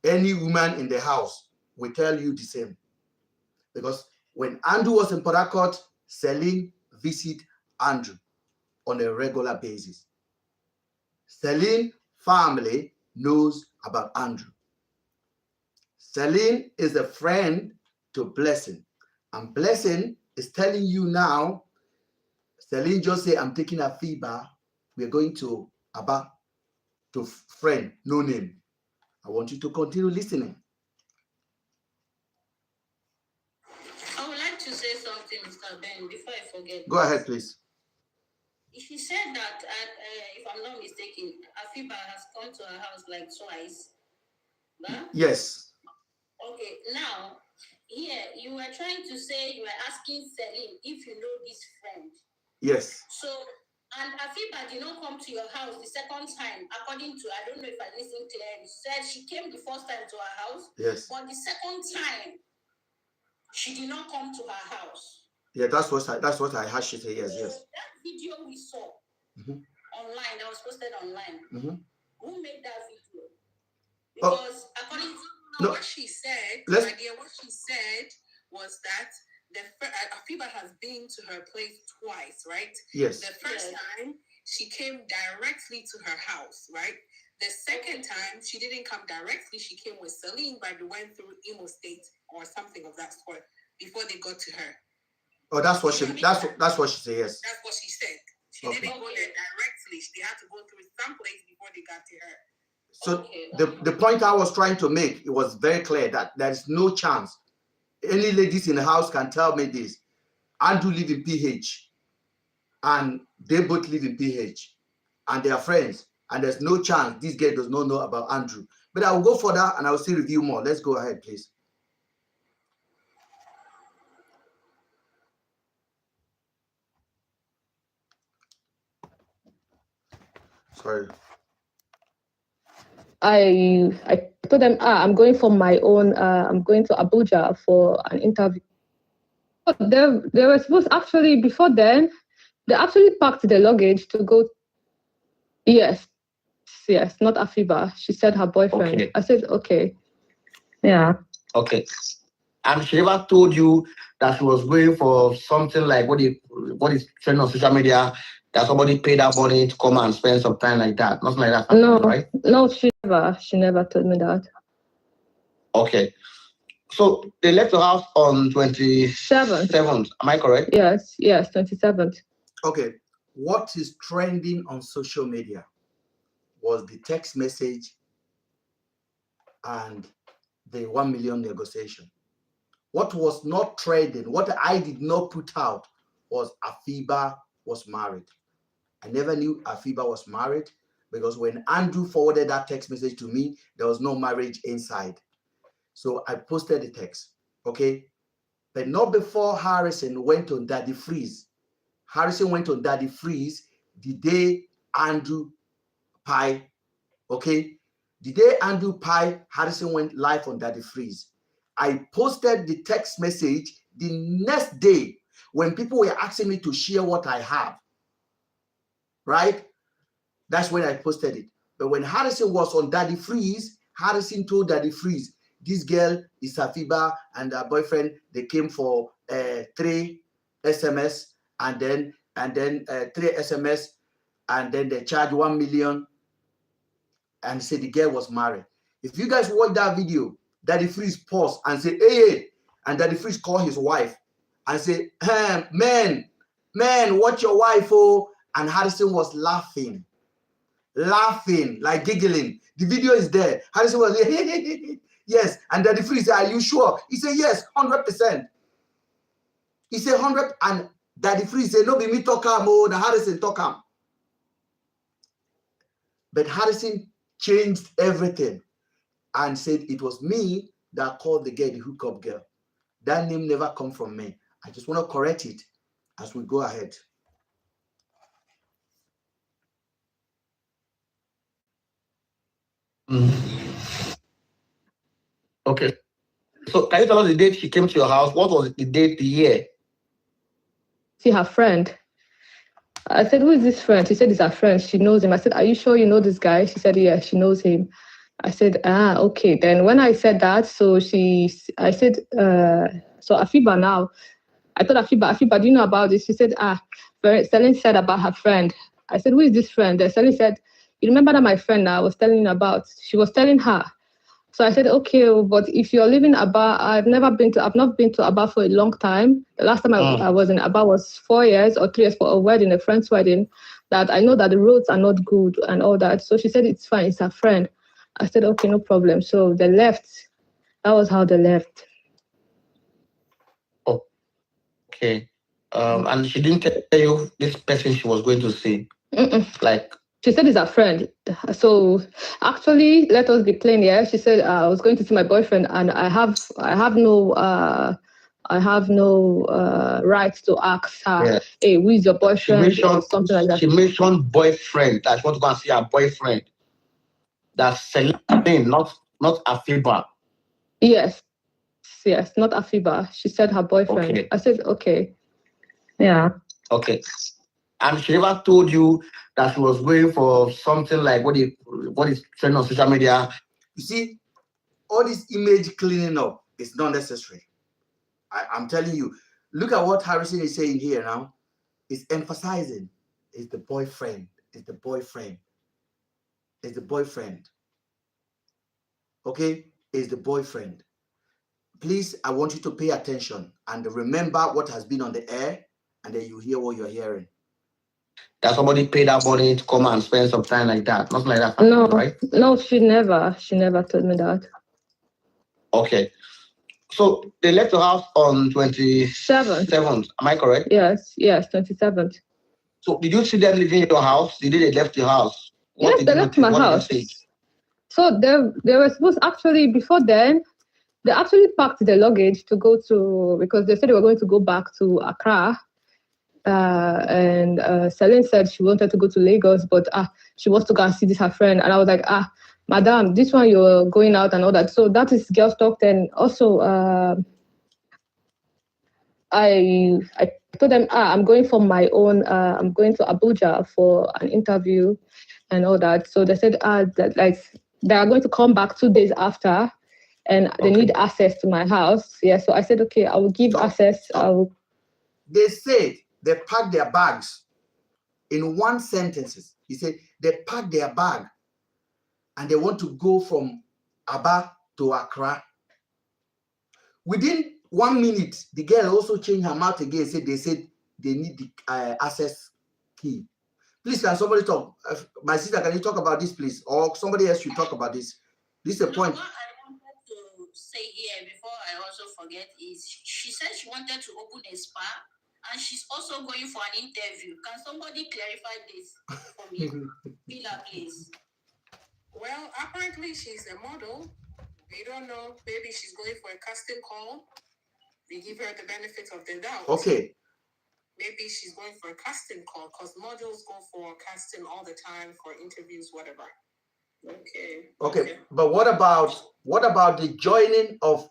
Any woman in the house will tell you the same. Because when Andrew was in Port Harcourt, Celine visited Andrew on a regular basis. Celine family knows about Andrew. Celine is a friend to Blessing. And Blessing is telling you now, Celine just say, I'm taking a fever. We're going to Aba, to friend, no name. I want you to continue listening. I would like to say something, Mr. Ben, before I forget. Go ahead, please. She said that, if I'm not mistaken, Afiba has come to her house like twice. Huh? Yes. Okay, now, here, you were trying to say, you were asking Celine if you know this friend. Yes. So, and Afiba did not come to your house the second time, according to, I don't know if I listened clearly. She said she came the first time to her house. Yes. But the second time, she did not come to her house. Yeah, that's what I heard she say. Yes, yes. That video we saw online, that was posted online. Who made that video? Because according to what she said, what she said was that Afiba has been to her place twice, right? Yes. The first time she came directly to her house, right? The second time she didn't come directly; she came with Celine, but they went through Imo State or something of that sort before they got to her. Oh, that's what she said. Yes. That's what she said. She didn't go there directly. They had to go through some place before they got to her. So the point I was trying to make, it was very clear that there is no chance any ladies in the house can tell me this. Andrew live in PH, and they both live in PH, and they are friends, and there's no chance this girl does not know about Andrew. But I will go further and I will still review more. Let's go ahead, please. Sorry. I told them, I'm going for my own, I'm going to Abuja for an interview. They were supposed, actually, before then, they actually packed the luggage to go. Yes, not Afiba. She said her boyfriend. Okay. I said, okay. Yeah. Okay. And she never told you that she was going for something like what is trending on social media, that somebody paid her money to come and spend some time like that. Nothing like that. No, right? No, she never told me that. Okay. So they left the house on 27th. Am I correct? Yes, 27th. Okay. What is trending on social media was the text message and the 1 million negotiation. What was not trending, what I did not put out, was Afiba was married. I never knew Afiba was married because when Andrew forwarded that text message to me, there was no marriage inside. So I posted the text, okay? But not before Harrison went on Daddy Freeze. Harrison went on Daddy Freeze the day Andrew Pie, okay? The day Andrew Pie, Harrison went live on Daddy Freeze. I posted the text message the next day when people were asking me to share what I have, right? That's when I posted it. But when Harrison was on Daddy Freeze, Harrison told Daddy Freeze, this girl is Safiba and her boyfriend, they came for 3 SMS and then 3 SMS and then they charge 1 million and say the girl was married. If you guys watch that video, Daddy Freeze pause and say, hey, and Daddy Freeze call his wife and say, hey, man, watch your wife, oh. And Harrison was laughing, like giggling. The video is there. Harrison was yes. And Daddy Freeze said, are you sure? He said, yes, 100%. He said 100, and Daddy Freeze said, no, be me talk him, oh, the Harrison talk him. But Harrison changed everything and said it was me that called the girl the hookup girl. That name never come from me. I just want to correct it as we go ahead. Okay. So can you tell us the date she came to your house? What was the date, the year? See her friend. I said, who is this friend? She said, it's her friend. She knows him. I said, are you sure you know this guy? She said, yeah, she knows him. I said, okay. Then when I said that, so I said, so Afiba now, I told Afiba, do you know about this? She said, Celine said about her friend. I said, who is this friend? Then Celine said, you remember that my friend I was telling you about? She was telling her. So I said, okay, but if you're living Aba, I've not been to Aba for a long time. The last time I was in Aba was 4 years or 3 years for a wedding, a friend's wedding, that I know that the roads are not good and all that. So she said, it's fine, it's her friend. I said, okay, no problem. So they left. That was how they left. Oh, okay. And she didn't tell you this person she was going to see? Like, she said it's her friend. So actually, let us be plain here. She said I was going to see my boyfriend, and I have no right to ask her, hey, who is your boyfriend? Or something like that. She mentioned boyfriend. That she wants to go and see her boyfriend. That's Celine, not Afiba. Yes, not Afiba. She said her boyfriend. Okay. I said okay. Yeah. Okay. And she never told you that she was going for something like what is trending on social media. You see, all this image cleaning up is not necessary. I'm telling you. Look at what Harrison is saying here now. It's emphasizing. It's the boyfriend. It's the boyfriend. It's the boyfriend. Okay? It's the boyfriend. Please, I want you to pay attention and remember what has been on the air, and then you hear what you're hearing. That somebody paid that money to come and spend some time like that. Nothing like that. No, right? No, she never told me that. Okay. So they left the house on 27th. Am I correct? Yes, 27th. So did you see them leaving your house? Did they left the house? Yes, they left my house. So they were supposed, actually, before then, they actually packed their luggage to go to, because they said they were going to go back to Accra. And Celine said she wanted to go to Lagos, but she wants to go and see this her friend. And I was like, madam, this one you're going out and all that. So that is girls talk. And also, I told them, I'm going for my own. I'm going to Abuja for an interview and all that. So they said that like they are going to come back 2 days after, and they need access to my house. Yeah. So I said, okay, I will give access. They said they packed their bags in one sentence. He said they packed their bag and they want to go from Aba to Accra. Within 1 minute, the girl also changed her mouth again. They said they need the access key. Please, can somebody talk? My sister, can you talk about this, please? Or somebody else should talk about this. This is a point. What I wanted to say here before I also forget is she said she wanted to open a spa and she's also going for an interview. Can somebody clarify this for me? Pila, please. Well, apparently she's a model. We don't know. Maybe she's going for a casting call. We give her the benefit of the doubt. Okay. Maybe she's going for a casting call because models go for casting all the time for interviews, whatever. Okay. But what about the joining of?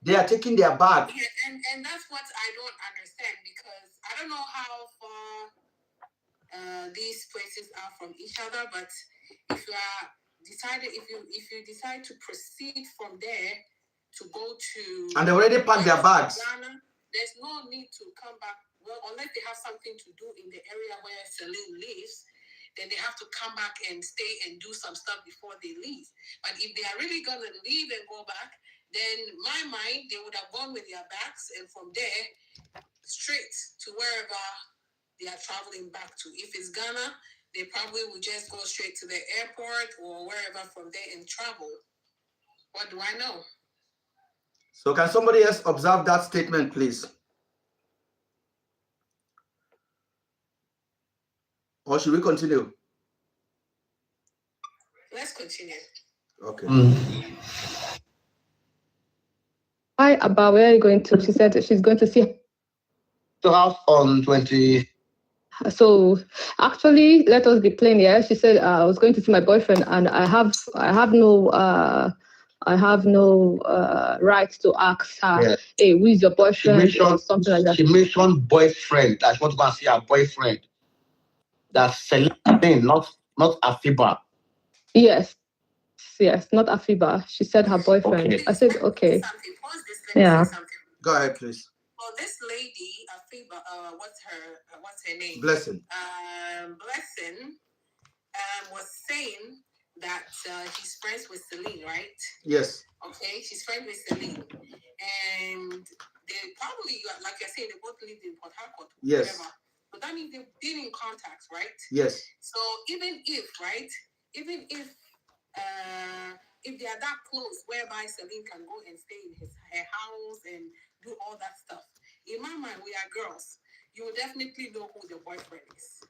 They are taking their bag. Yeah, and that's what I don't understand, because I don't know how far these places are from each other, but if you decide to proceed from there, to go to. And they already packed their bags. Ghana, there's no need to come back. Well, unless they have something to do in the area where Celine lives, then they have to come back and stay and do some stuff before they leave. But if they are really going to leave and go back, then my mind, they would have gone with their bags and from there, straight to wherever they are traveling back to. If it's Ghana, they probably will just go straight to the airport or wherever from there and travel. What do I know? So can somebody else observe that statement, please? Or should we continue? Let's continue. Okay. Why about where are you going to? She said that she's going to see. The house on 20. So actually, let us be plain here. She said I was going to see my boyfriend, and I have no right to ask her, Yeah. hey, who is your boyfriend? She Or mentioned, something like that. she mentioned boyfriend. That she wants to go and see her boyfriend. That's Celine, not Afiba. Yes, not Afiba. She said her boyfriend. Okay. I said okay. Something. Pause this. Let me Yeah. say something. Go ahead, please. Well, this lady, Afiba, what's her name? Blessing. Blessing, was saying that she's friends with Celine, right? Yes. Okay, she's friends with Celine, and they probably, like I said, they both live in Port Harcourt. Yes. Whatever. But that means they've been in contact, right? Yes. So even if they are that close, whereby Celine can go and stay in her house and do all that stuff, in my mind, we are girls. You will definitely know who the boyfriend is.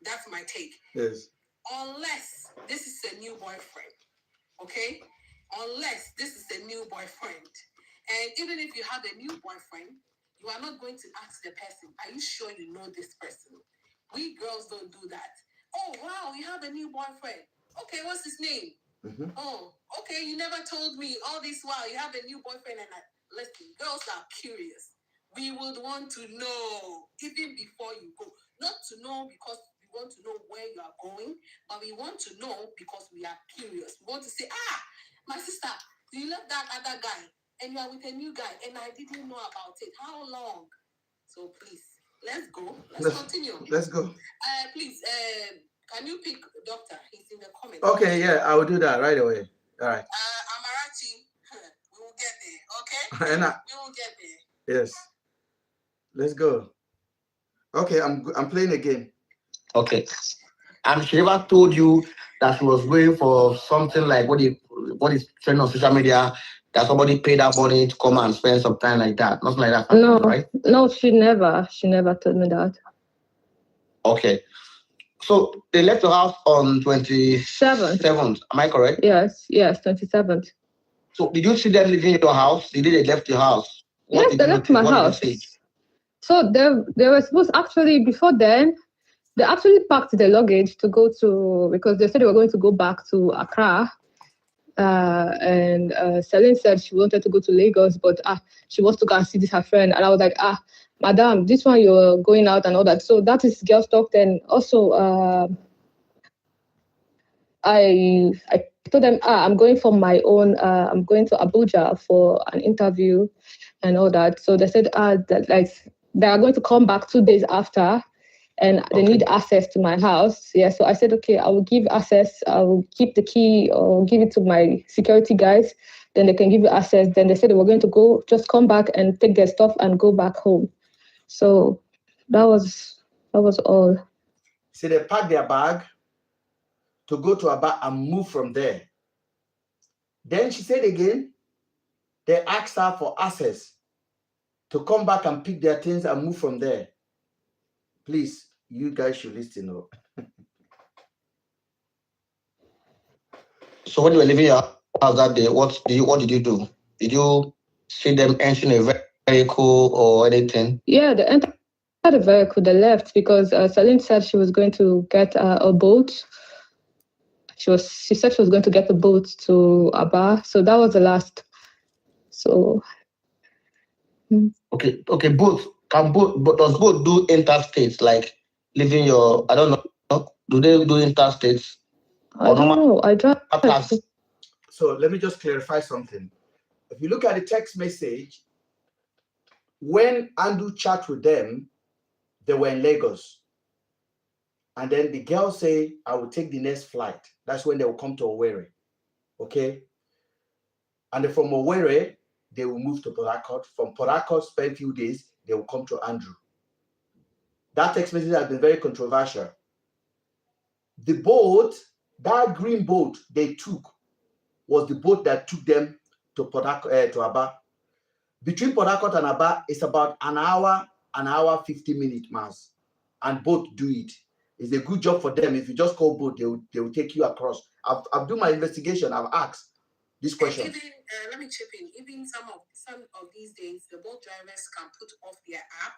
That's my take. Yes. Unless this is a new boyfriend, okay? Unless this is a new boyfriend, and even if you have a new boyfriend, you are not going to ask the person, are you sure you know this person? We girls don't do that. Oh, wow, you have a new boyfriend. Okay, what's his name? Mm-hmm. Oh, okay, you never told me all this while you have a new boyfriend. And listen, girls are curious. We would want to know even before you go. Not to know because we want to know where you are going, but we want to know because we are curious. We want to say, my sister, you left that other guy and you are with a new guy and I didn't know about it. How long? So please, let's go. Let's continue. Let's go. Please, can you pick Doctor? He's in the comments. Okay, yeah, I will do that right away. All right. Amarachi, we will get there, okay? And We will get there. yes. Let's go. Okay, I'm playing a game. Okay. And she never told you that she was going for something like what is trending on social media, that somebody paid that money to come and spend some time like that. Nothing like that. No, right? No, she never told me that. Okay. So they left the house on 27th. Am I correct? Yes, 27th. So did you see them leaving your house? Did they left your house? Yes, they left my house. So they were supposed, actually before then, they actually packed their luggage to go to, because they said they were going to go back to Accra. And Celine said she wanted to go to Lagos, but she wants to go and see this her friend. And I was like, madam, this one you're going out and all that. So that is girls talk. Then also, I told them, I'm going for my own, I'm going to Abuja for an interview and all that. So they said that like they are going to come back 2 days after, and they need access to my house. Yeah, so I said, okay, I will give access. I will keep the key or give it to my security guys. Then they can give you access. Then they said they were going to just come back and take their stuff and go back home. So that was all. See, they packed their bag to go to Aba and move from there. Then she said again, they asked her for access to come back and pick their things and move from there. Please, you guys should listen up. So when you were leaving your house that day, what did you do? Did you see them entering a vehicle or anything? Yeah, they entered the vehicle. They left because Celine said she was going to get a boat. She said she was going to get a boat to Aba. So that was the last. So. Okay. Boat. Does boat do interstates, like leaving your? I don't know. Do they do interstates? I don't know. I drive. So let me just clarify something. if you look at the text message, when Andrew chat with them, they were in Lagos. And then the girl say, I will take the next flight. That's when they will come to Owerri. Okay? And then from Owerri, they will move to Port Harcourt. From Port Harcourt, spend a few days, they will come to Andrew. That text message has been very controversial. The boat, that green boat they took, was the boat that took them to to Aba. Between Port Harcourt and Aba, it's about an hour 50-minute miles. And both do it. It's a good job for them. If you just call boat, they will take you across. I've done my investigation. I've asked this question. Even, let me chip in. Even some of these days, the boat drivers can put off their app.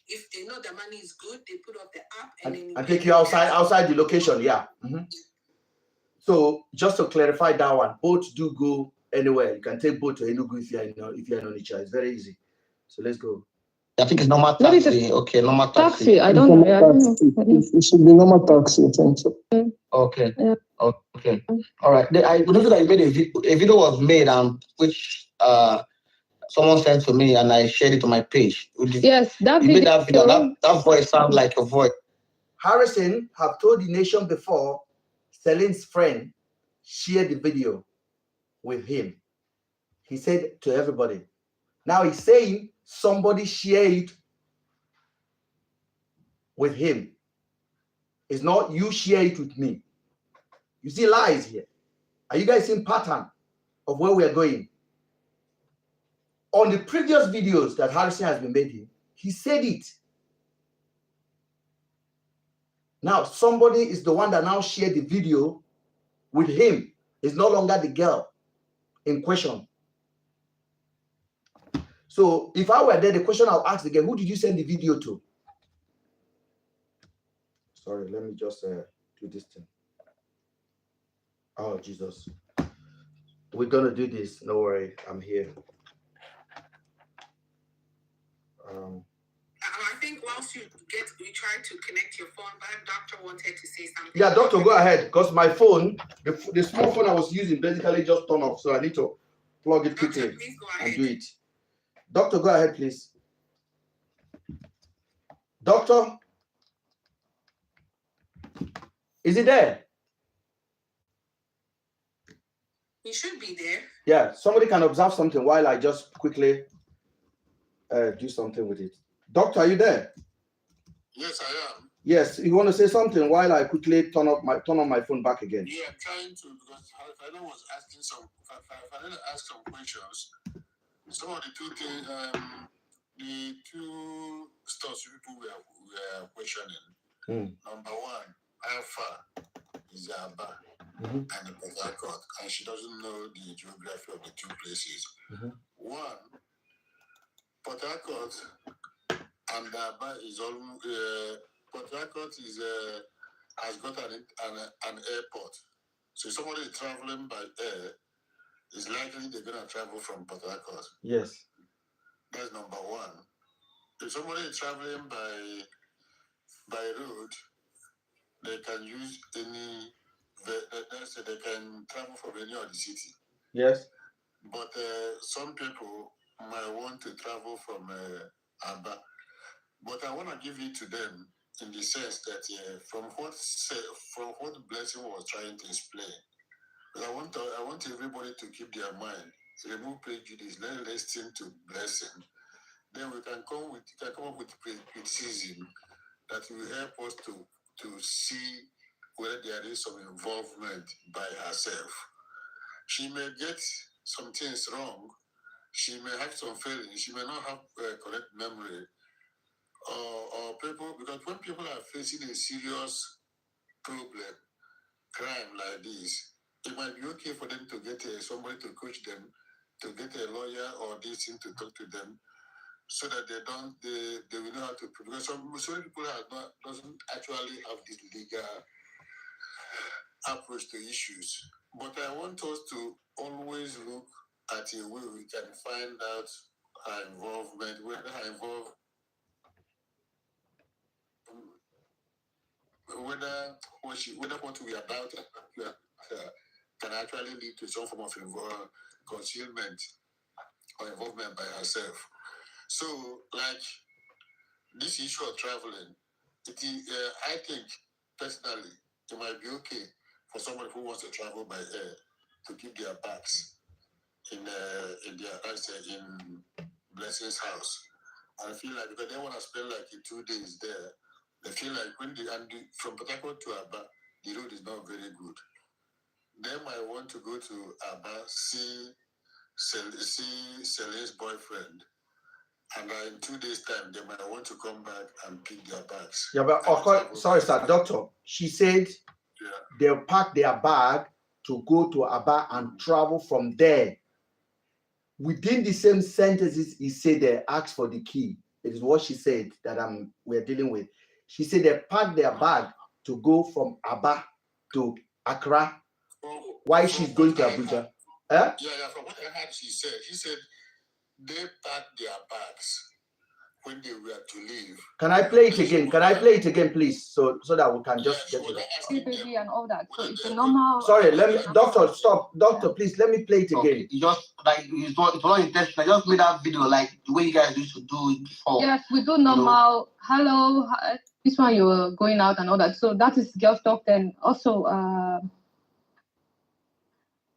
If they know the money is good, they put off the app and take you outside the location. Yeah. Mm-hmm. So just to clarify that one, boats do go anywhere. You can take boat to Enugu if you're in Onitsha. It's very easy. So let's go. I think it's normal taxi. Okay, normal taxi. I don't know. It should be normal taxi, I think so. Okay. Yeah. Okay. All right. I noticed that you made a video was made which someone sent to me and I shared it to my page. Yes, that you video. Made that video. That voice sounds like your voice. Harrison have told the nation before Celine's friend shared the video with him. He said to everybody. Now he's saying somebody shared it with him. It's not you share it with me. You see lies here. Are you guys seeing pattern of where we are going? On the previous videos that Harrison has been making, he said it. Now somebody is the one that now shared the video with him. It's no longer the girl in question. So if I were there, the question I'll ask again, who did you send the video to? Sorry, let me just do this thing. Oh, Jesus. We're going to do this. No worry, I'm here. I think once you try to connect your phone, but doctor wanted to say something. Yeah, doctor, go ahead. Because my phone, the small phone I was using basically just turned off. So I need to plug it quickly and do it. Doctor, go ahead, please. Doctor? Is he there? He should be there. Yeah, somebody can observe something while I just quickly do something with it. Doctor, are you there? Yes, I am. Yes, you want to say something while I quickly turn on my phone back again? Yeah, I'm trying to, because Fernando was asking Fernando asked some questions. Some of the two things, the two stores people were questioning. Number one, how far is Aba and Port Harcourt? And she doesn't know the geography of the two places. One, Port Harcourt and Aba is almost, Port Harcourt has got an airport. So if somebody is traveling by air, it's likely they're going to travel from Port Harcourt. Yes. That's number one. If somebody is traveling by road, they can use any, they can travel from any other city. Yes. But some people might want to travel from Aba. But I want to give it to them in the sense that from what Blessing was trying to explain, I want everybody to keep their mind, remove prejudice, let listen to Blessing. Then we can come up with criticism that will help us to see whether there is some involvement by herself. She may get some things wrong. She may have some feelings. She may not have correct memory. Or people, because when people are facing a serious problem, crime like this, it might be okay for them to get somebody to coach them, to get a lawyer or this thing to talk to them, so that they will know how to. Because some people doesn't actually have this legal approach to issues. But I want us to always look at a way we can find out her involvement, whether her involvement. Whether what we are about can actually lead to some form of concealment. or involvement by herself. So, like this issue of traveling, I think personally it might be okay for somebody who wants to travel by air to keep their bags in Blessing's house. I feel like because they want to spend like 2 days there, they feel like from Port Harcourt to Aba, the road is not very good. They might want to go to Aba, see Celine's boyfriend, and in 2 days' time, they might want to come back and pick their bags. Yeah, but sorry, sir, doctor. She said they'll pack their bag to go to Aba and travel from there. Within the same sentences, he said they asked for the key. It is what she said that we're dealing with. She said they packed their bag to go from Aba to Accra. Why she's going to Abuja? Yeah, from what I heard, she said they packed their bags when they were to leave. Can I play it again? Can I play it again, please? So that we can just get it. Baby and all that. So it's a normal. Sorry, let me, doctor, stop. Doctor, please let me play it again. You just like it's not intentional. I just made that video like the way you guys used to do it before. Yes, we do normal. Hello, hi, this one you were going out and all that. So that is girls talk. Then also,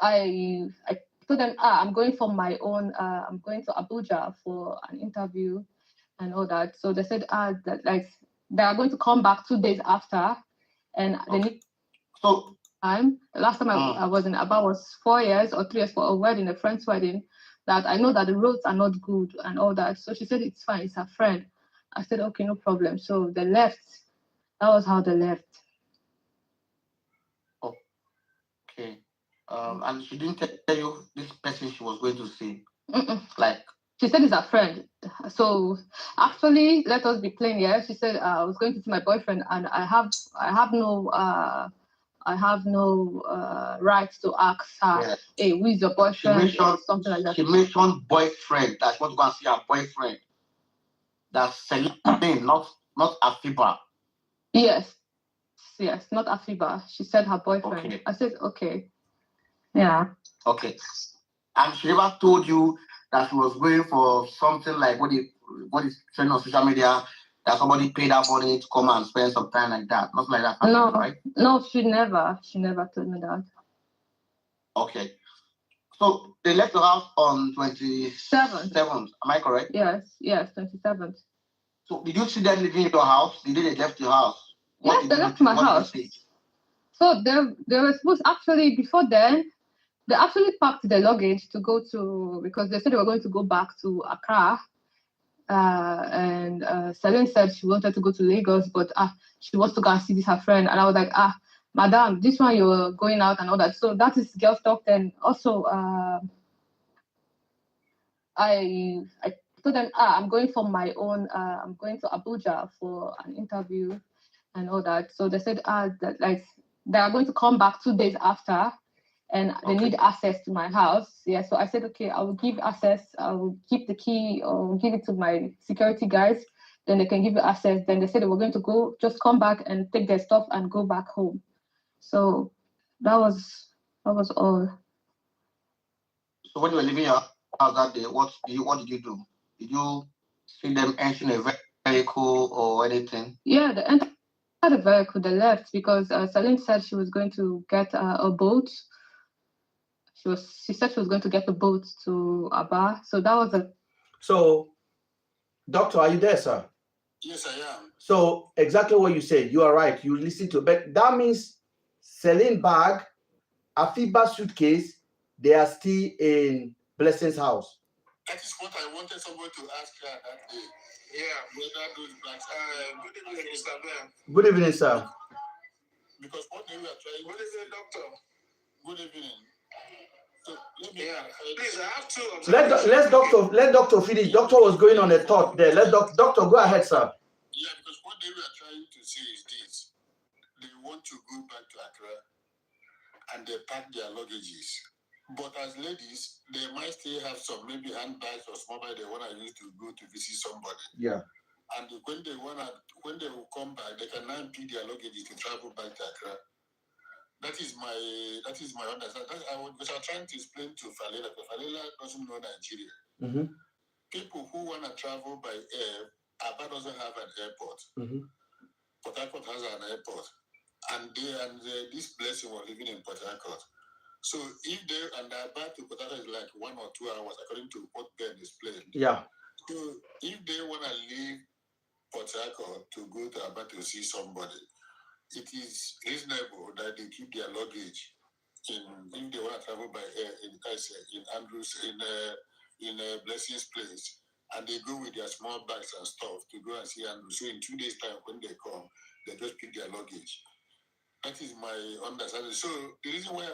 I told them, I'm going for my own. I'm going to Abuja for an interview and all that. So they said, that like they are going to come back 2 days after, and they need time. The last time I was in Aba was 4 years or 3 years for a wedding, a friend's wedding. That I know that the roads are not good and all that. So she said it's fine. It's her friend. I said okay, no problem. So they left. That was how they left. Okay. And she didn't tell you this person she was going to see. Like she said it's a friend. So actually, let us be plain here. She said I was going to see my boyfriend, and I have no right to ask her, hey, who is your boyfriend? Or something like that. She mentioned boyfriend. That's what you want to see her boyfriend. That's Celine, not Afiba. Yes, not Afiba. She said her boyfriend. Okay. I said okay. Yeah. Okay. And she never told you that she was going for something like what is trending on social media, that somebody paid her money to come and spend some time like that. Nothing like that. No, right? No, she never told me that. Okay. So they left the house on 27th. Am I correct? Yes, 27th. So did you see them leaving your house? Did they left your house? Yes, they left my house. So they were supposed, actually before then, they actually packed their luggage to go to, because they said they were going to go back to Accra. And Celine said she wanted to go to Lagos, but she wants to go and see this her friend. And I was like, madam, this one you're going out and all that. So that is girls talk. And also, I told them, I'm going for my own. I'm going to Abuja for an interview and all that. So they said, that like they are going to come back 2 days after, and they need access to my house. Yeah, so I said, okay, I will give access. I will keep the key or give it to my security guys. Then they can give you access. Then they said they were going to just come back and take their stuff and go back home. So that was all. So when you were leaving your house that day, what did you do? Did you see them entering a vehicle or anything? Yeah, they entered the vehicle. They left because Celine said she was going to get a boat. She said she was going to get a boat to Aba. So that was a. So, doctor, are you there, sir? Yes, I am. So exactly what you said. You are right. You listen to, but that means Celine bag, Afiba suitcase, they are still in Blessing's house. That is what I wanted someone to ask her that day. Yeah, whether those bags. Good evening, Mr. Ben. Good evening, sir. Because what they were trying. Good evening, doctor. Good evening. So please, I have to. Let doctor finish. Doctor was going on a thought there. Let doctor go ahead, sir. Yeah, because what they were trying to say is this: they want to go back to Accra, and they pack their luggages. But as ladies, they might still have some maybe handbags or small bag they want to use to go to visit somebody. Yeah. And when they will come back, they can now pick their luggages to travel back to Accra. That is my understanding. Because I'm trying to explain to Falela, because Falela doesn't know Nigeria. Mm-hmm. People who want to travel by air, Aba doesn't have an airport. Mm-hmm. Port Harcourt has an airport, and this blessing was living in Port Harcourt. So if they and Aba to Port Harcourt is like 1 or 2 hours, according to what Ben explained. Yeah. So if they want to leave Port Harcourt to go to Aba to see somebody, it is reasonable that they keep their luggage if they want to travel by air in Andrews in Blessing's place, and they go with their small bags and stuff to go and see Andrews. So in 2 days' time, when they come, they just pick their luggage. That is my understanding. So the reason why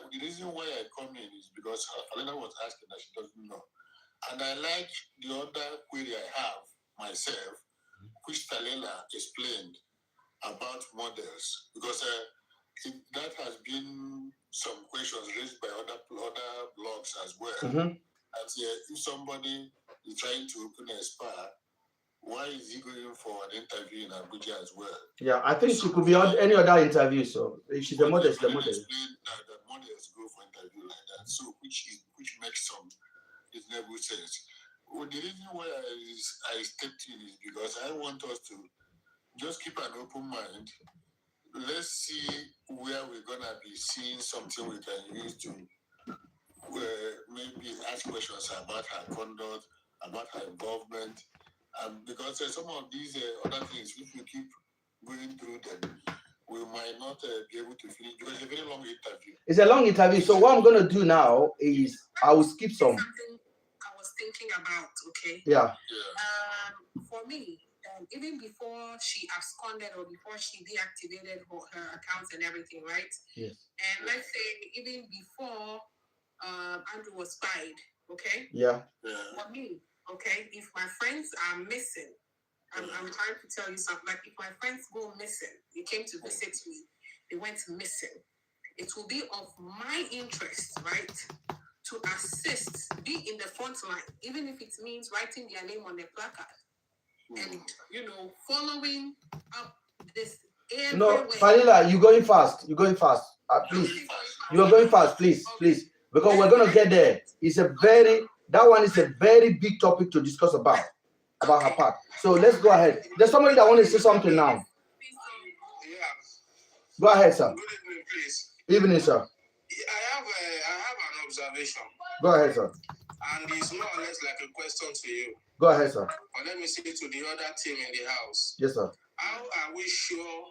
I come in is because Alena was asking that she doesn't know, and I like the other query I have myself, which Talela explained about models, because that has been some questions raised by other blogs as well. Mm-hmm. And if somebody is trying to open a spa, why is he going for an interview in Abuja as well? Yeah, I think she could be on any other interview. So if she's a model, she's a model. That models go for interview like that, so which makes some reasonable sense. Well, the reason why I stepped in is because I want us to just keep an open mind. Let's see where we're gonna be seeing something we can use to maybe ask questions about her conduct, about her involvement, because some of these other things, if we keep going through them, we might not be able to finish, because it's a very long interview. It's a long interview. So what I'm gonna do now is I will skip some. Something I was thinking about. Okay. Yeah. For me, even before she absconded or before she deactivated her accounts and everything, right? Yes. And let's say even before Andrew was spied, okay? Yeah. For me, okay, if my friends are missing, I'm trying to tell you something. Like if my friends go missing, they came to visit me, they went missing. It will be of my interest, right, to assist, be in the front line, even if it means writing their name on the placard. And following up this everywhere. No, Falila, you're going fast. You're going fast. Please, you are going fast. Please, because we're gonna get there. That one is a very big topic to discuss about her part. So let's go ahead. There's somebody that wants to say something now. Yeah. Go ahead, sir. Good evening, please. Evening, sir. I have an observation. Go ahead, sir. And it's more or less like a question to you. Go ahead, sir. But let me say to the other team in the house. Yes, sir. How are we sure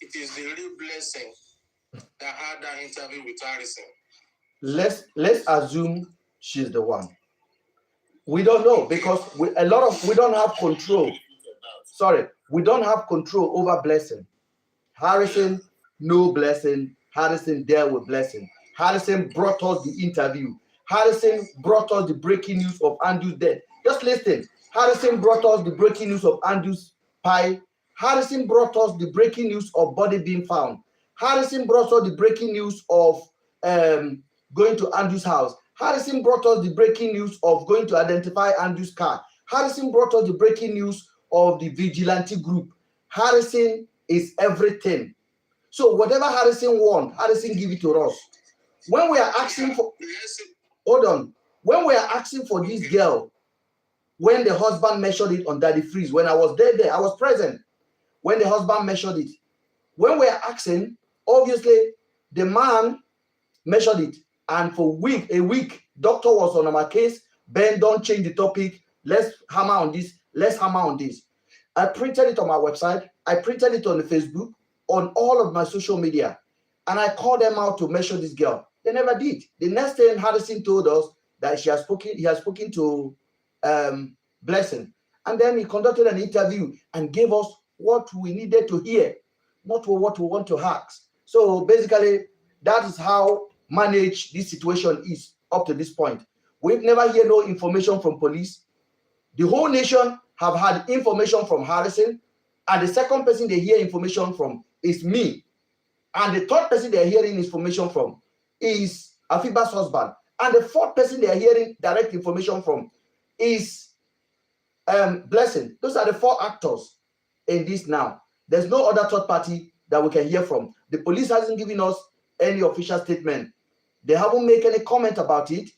it is the real blessing that had that interview with Harrison? Let's assume she's the one. We don't know because we don't have control. Sorry, we don't have control over Blessing. Harrison, no Blessing. Harrison dealt with Blessing. Harrison brought us the interview. Harrison brought us the breaking news of Andrew's death. Just listen. Harrison brought us the breaking news of Andrew's pie. Harrison brought us the breaking news of body being found. Harrison brought us the breaking news of going to Andrew's house. Harrison brought us the breaking news of going to identify Andrew's car. Harrison brought us the breaking news of the vigilante group. Harrison is everything. So whatever Harrison wants, Harrison give it to us. When we are asking for, hold on. When we are asking for this girl, when the husband measured it on Daddy Freeze, when I was there, I was present. When the husband measured it, when we are asking, obviously the man measured it, and for a week, doctor was on our case. Ben, don't change the topic. Let's hammer on this. Let's hammer on this. I printed it on my website. I printed it on the Facebook, on all of my social media, and I called them out to measure this girl. They never did. The next thing Harrison told us that he has spoken to Blessing, and then he conducted an interview and gave us what we needed to hear, not what we want to ask. So basically, that is how managed this situation is up to this point. We've never heard no information from police. The whole nation have had information from Harrison, and the second person they hear information from is me, and the third person they're hearing information from is Afiba's husband, and the fourth person they're hearing direct information from is Blessing. Those are the four actors in this now. There's no other third party that we can hear from. The police hasn't given us any official statement. They haven't made any comment about it.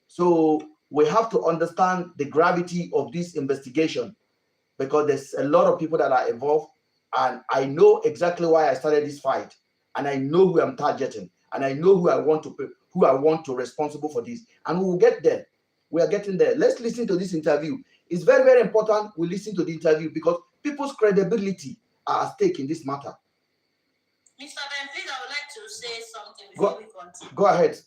So we have to understand the gravity of this investigation, because there's a lot of people that are involved, and I know exactly why I started this fight, and I know who I'm targeting, and I know who I want to responsible for this, and we will get there. We are getting there. Let's listen to this interview. It's very, very important we listen to the interview, because people's credibility are at stake in this matter. Mr. Ben, please, I would like to say something before we continue. Go ahead.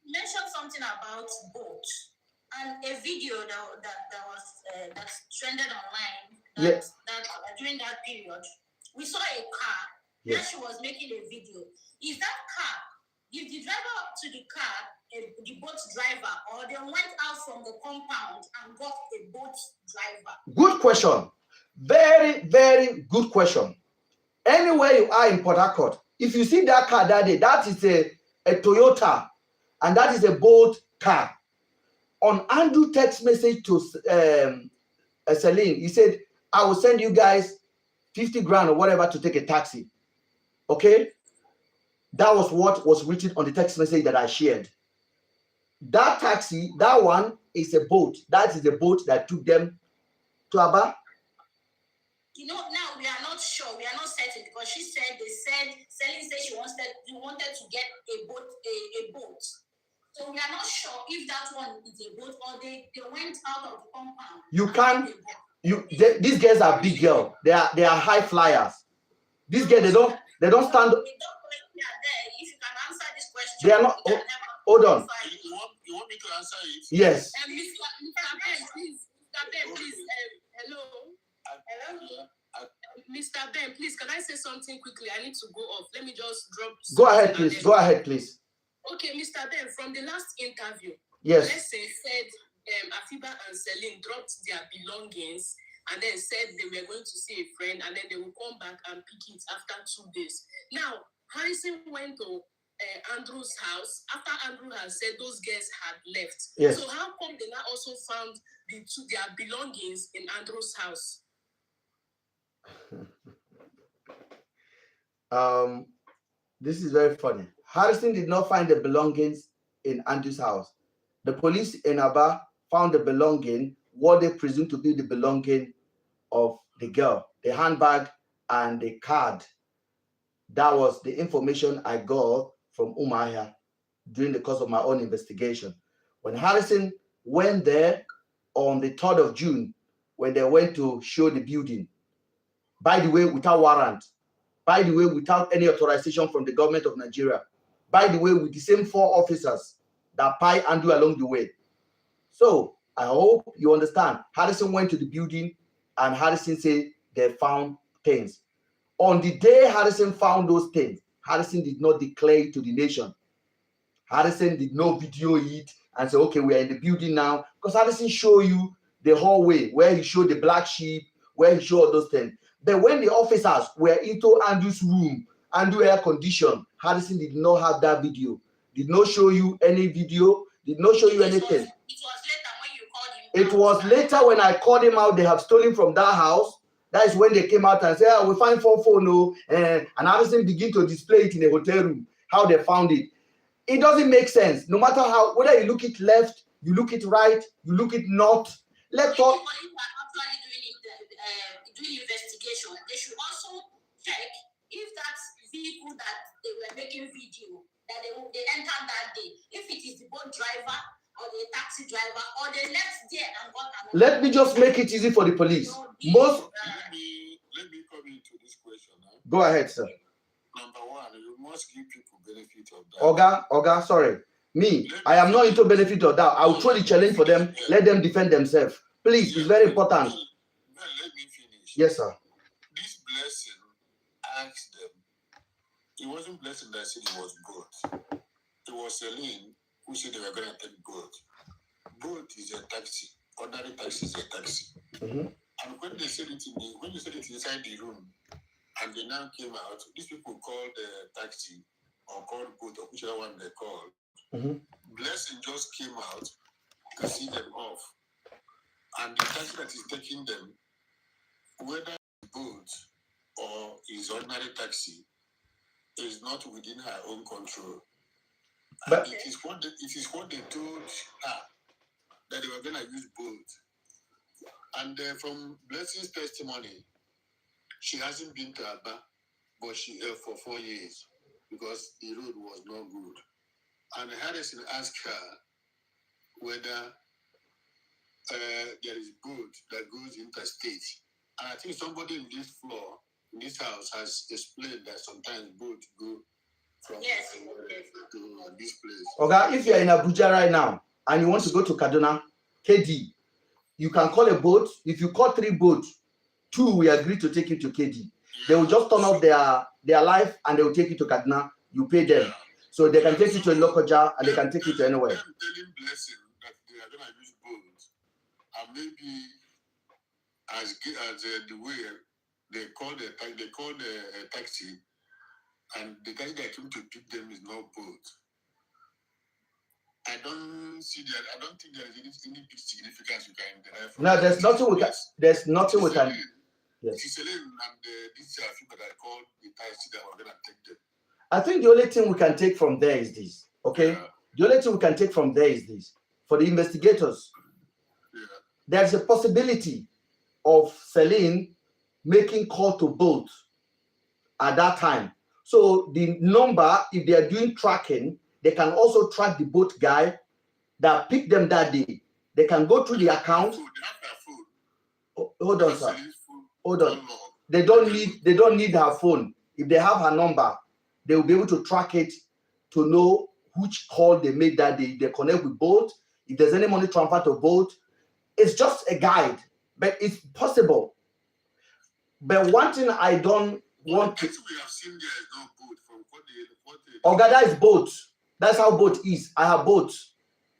You mentioned something about boats and a video that's trended online during that period. We saw a car that she was making a video. Is that car, if the driver to the car, the boat driver, or they went out from the compound and got a boat driver? Good question. Very, very good question. Anywhere you are in Port Harcourt, if you see that car that day, that is a Toyota, and that is a boat car. On Andrew text message to Celine, he said, I will send you guys 50 grand or whatever to take a taxi. Okay? That was what was written on the text message that I shared. That taxi, that one is a boat. That is the boat that took them to Aba. You know, now we are not sure, we are not certain, because Celine said she wanted to get a boat. So we are not sure if that one is a boat or they went out of the compound. You can't. These girls are big girls. They are high flyers. These girls, they don't stand. If you can answer this question, They are not. Hold on. You want me to answer it? Yes. Mr. Ben, please. Hello. Mr. Ben, please, can I say something quickly? I need to go off. Let me just drop. Go ahead, please. Go ahead, please. Okay, Mr. Ben, from the last interview, yes, Blessing said Afiba and Celine dropped their belongings and then said they were going to see a friend and then they will come back and pick it after 2 days. Now, Harrison went to Andrew's house after Andrew had said those girls had left. Yes. So how come they now also found their belongings in Andrew's house? This is very funny. Harrison did not find the belongings in Andrew's house. The police in Aba found the belonging, what they presume to be the belonging of the girl, the handbag and the card. That was the information I got from Umahia during the course of my own investigation. When Harrison went there on the 3rd of June, when they went to show the building, by the way, without warrant, by the way, without any authorization from the government of Nigeria, by the way, with the same 4 officers that pie Andrew along the way. So I hope you understand. Harrison went to the building and Harrison said they found things. On the day Harrison found those things, Harrison did not declare it to the nation. Harrison did not video it and say, okay, we are in the building now. Because Harrison showed you the hallway where he showed the black sheep, where he showed all those things. But when the officers were into Andrew's room, Andrew air condition, Harrison did not have that video. Did not show you any video, did not show you anything. It was later when you called him. It was later when I called him out, they have stolen from that house. That is when they came out and said, oh, we find 4 phones, and Harrison began to display it in a hotel room, how they found it. It doesn't make sense. No matter how, whether you look it left, you look it right, you look it north. Let's talk. Doing investigation, they should also check if that vehicle that they were making video that they entered that day, if it is the boat driver or the taxi driver or they left there and got another. Let me just make it easy for the police. Let me come into this question now. Go ahead, sir. Number one, you must give people benefit of doubt. Oga, sorry. Me, I am not into benefit of doubt. I will throw the challenge for them. Let them defend themselves. Please, it's very important. Let me finish. Yes, sir. This Blessing asked them. It wasn't Blessing that said it was goat. It was Celine who said they were going to take goat. Goat is a taxi. Ordinary taxi is a taxi. Mm-hmm. And when they said it when you said it inside the room, and they now came out, these people called the taxi or called goat or whichever one they called. Mm-hmm. Blessing just came out to see them off. And the taxi that is taking them, whether it's boat or is ordinary taxi, is not within her own control. But It is what they told her that they were going to use both. And from Blessing's testimony, she hasn't been to Aba, but she for 4 years because the road was not good. And Harrison asked her whether there is boat that goes interstate. And I think somebody in this floor, in this house, has explained that sometimes boats go from to this place. okay, if you're in Abuja right now and you want to go to Kaduna, KD, you can call a boat. If you call 3 boats, 2 will agree to take you to KD. They will just turn off their life and they will take you to Kaduna. You pay them. So they can take you to a Lokoja and they can take you to anywhere. I'm telling Blessing that they are going to use boats. And maybe as the way they called a taxi, and the taxi that came to pick them is not boat. I don't think there is any big significance you can derive from No, that. there's nothing we can. There's nothing we can. Yes. It is Celine and this people that called the taxi that were going to take them. I think the only thing we can take from there is this. Okay, the only thing we can take from there is this. For the investigators, there's a possibility of Celine making call to both at that time. So the number, if they are doing tracking, they can also track the boat guy that picked them that day. They can go through the account. Hold on, sir. Hold on. They don't need her phone. If they have her number, they will be able to track it to know which call they made that day. They connect with both. If there's any money transfer to both, it's just a guide, but it's possible. But one thing I don't want to. We have seen there is no boat from what Okay, that is boat. That's how boat is. I have boat.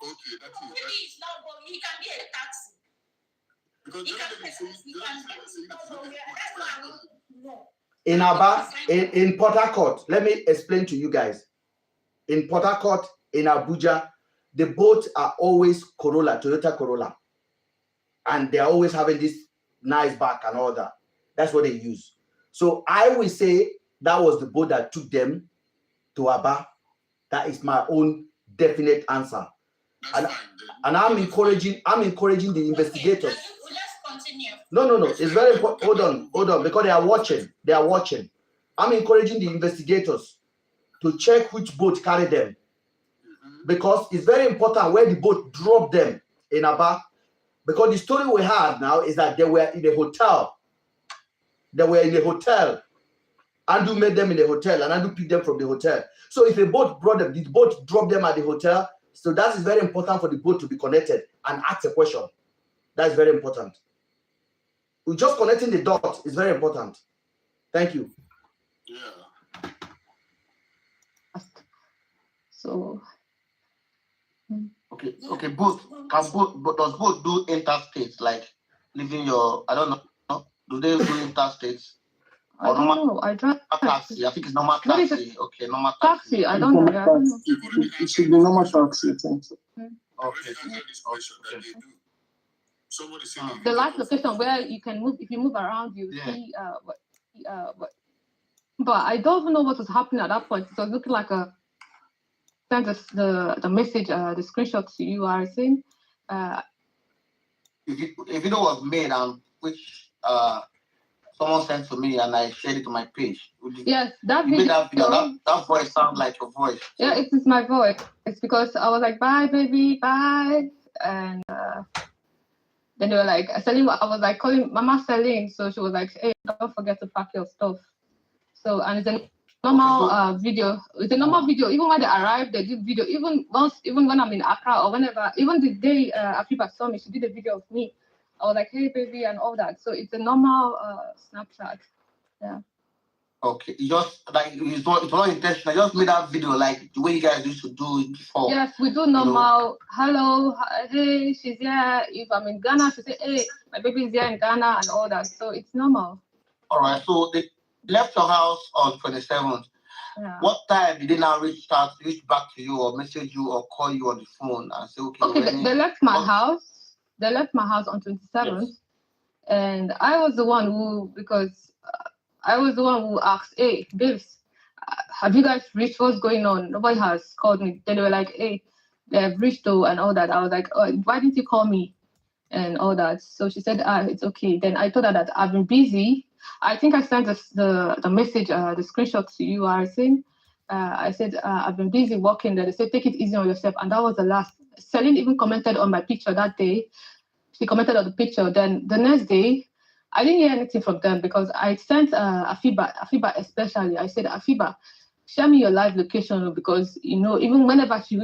Okay, that is. Maybe it's not boat. He can be a taxi. Because in Aba, in Port Harcourt, let me explain to you guys. In Port Harcourt, in Abuja, the boats are always Corolla, Toyota Corolla. And they're always having this nice back and all that. That's what they use. So I will say that was the boat that took them to Aba. That is my own definite answer. And I'm encouraging the investigators. Let's continue. No. It's very important. Hold on, because they are watching. I'm encouraging the investigators to check which boat carried them. Because it's very important where the boat dropped them in Aba. Because the story we had now is that they were in a hotel. Andu made them in the hotel and Andu picked them from the hotel. So if a boat brought them, the boat dropped them at the hotel. So that is very important for the boat to be connected and ask a question. That is very important. We're just connecting the dots is very important. Thank you. Yeah. So. Okay. Both does both do interstate, like leaving your, I don't know, do they do interstates? I don't know. I drive taxi. I think it's normal taxi. Okay, normal taxi. I don't know. It should be normal taxi, I think so. Okay. The live location where you can move. If you move around, you see what. But I don't even know what was happening at that point. It was looking like a. Sent the message, the screenshot to you. Are saying. If video was made and which someone sent to me and I shared it to my page. Yes, that video. That voice sounds like your voice. Yeah, it is my voice. It's because I was like, "Bye, baby, bye," and then they were like, Celine. I was like calling Mama Celine, so she was like, "Hey, don't forget to pack your stuff." So and it's a normal video. It's a normal video. Even when they arrived, they did video. Even when I'm in Accra or whenever. Even the day Afiba saw me, she did a video of me. I was like, "Hey, baby," and all that. So it's a normal Snapchat. Yeah. Okay. It just like it's not intentional. I just made that video like the way you guys used to do it before. Yes, we do normal. Hello, hey, she's here. If I'm in Ghana, she say, "Hey, my baby's here in Ghana," and all that. So it's normal. All right. So they left your house on 27th. Yeah. What time did they now reach back to you or message you or call you on the phone and say, "Okay"? Okay, they left my house. They left my house on 27th, yes. And I was the one who, because I was the one who asked, "Hey, babes, have you guys reached? What's going on? Nobody has called me. Then they were like, hey, they have reached though, and all that. I was like, oh, why didn't you call me? And all that. So she said, it's okay. Then I told her that I've been busy. I think I sent the message, the screenshot to you, Harrison. I said, I've been busy working there. They said, take it easy on yourself. And that was the last. Celine even commented on my picture that day. She commented on the picture. Then the next day, I didn't hear anything from them because I sent Afiba especially. I said, Afiba, share me your live location because, even whenever she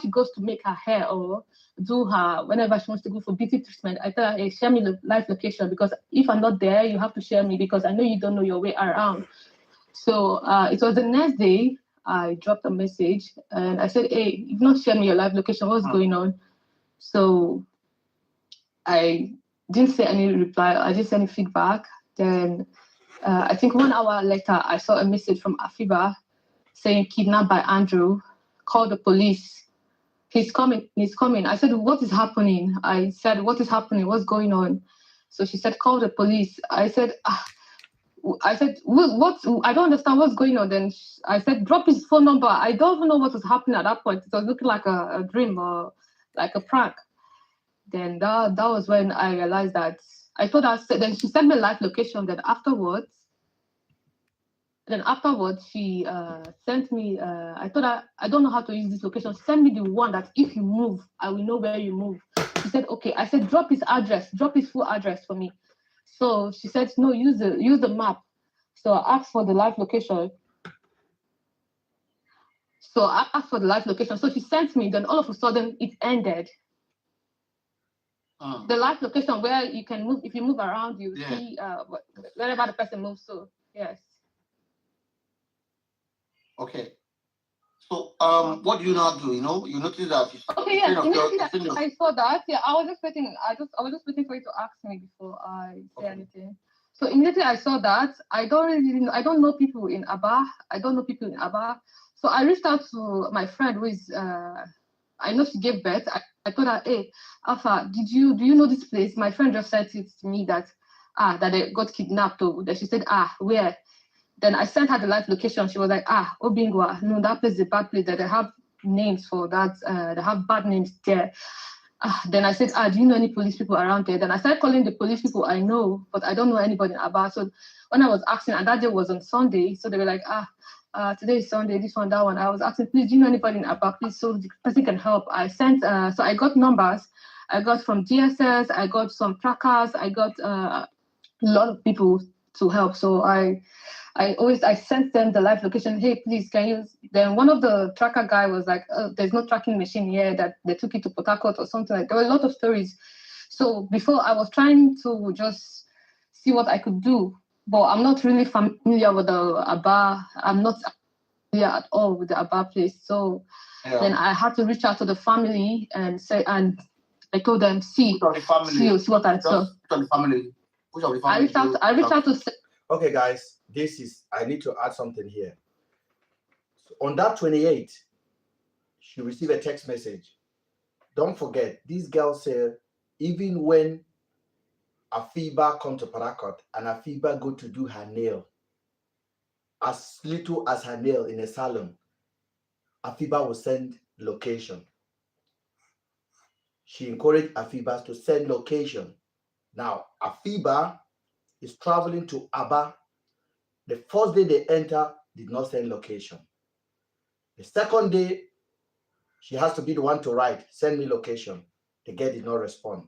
goes to make her hair or do her, whenever she wants to go for beauty treatment, I tell her, hey, share me the live location because if I'm not there, you have to share me because I know you don't know your way around. So it was the next day I dropped a message and I said, hey, you've not shared me your live location, what's going on? So I didn't say any reply, I didn't say any feedback. Then I think 1 hour later, I saw a message from Afiba saying kidnapped by Andrew, call the police. He's coming. I said, what is happening? I said, what is happening? What's going on? So she said, call the police. I said, what? I don't understand what's going on. Then I said, drop his phone number. I don't even know what was happening at that point. It was looking like a dream or like a prank. Then that was when I realized that I told her, then she sent me a live location. Then afterwards, she sent me, I told her, I don't know how to use this location. Send me the one that if you move, I will know where you move. She said, okay. I said, drop his full address for me. So she said, no, use the map. So I asked for the live location. So she sent me, then all of a sudden it ended. The live location where you can move, if you move around, you see wherever the person moves. So, yes. Okay. So, what do you now do? You notice that. Okay, yes. I saw that. Yeah, I was just waiting. I was just waiting for you to ask me before I say anything. So immediately I saw that. I don't know people in Aba. So I reached out to my friend who is. I know she gave birth. I told her, hey, Alpha, do you know this place? My friend just said it to me that they got kidnapped. Then she said, where? Then I sent her the live location. She was like, Obingwa. No, that place is a bad place. That they have names for that. They have bad names there. Then I said, do you know any police people around there? Then I started calling the police people I know, but I don't know anybody in Aba. So when I was asking, and that day was on Sunday, so they were like, today is Sunday, this one, that one. I was asking, please, do you know anybody in Aba? Please, so the person can help. I sent, so I got numbers. I got from GSS, I got some trackers, I got a lot of people to help. So I sent them the live location. Hey, please, can you? Then one of the tracker guy was like, there's no tracking machine here, that they took it to Port Harcourt or something like that. There were a lot of stories. So before I was trying to just see what I could do, but I'm not really familiar with the Aba. I'm not familiar at all with the Aba place. So then I had to reach out to the family and say, and I told them, see what I saw. I reached out to. Okay, guys, I need to add something here. So on that 28th, she received a text message. Don't forget, this girl said, even when Afiba come to Port Harcourt and Afiba go to do her nail, as little as her nail in a salon, Afiba will send location. She encouraged Afiba to send location. Now, Afiba is traveling to Aba. The first day they enter, did not send location. The second day, she has to be the one to write, send me location. The girl did not respond.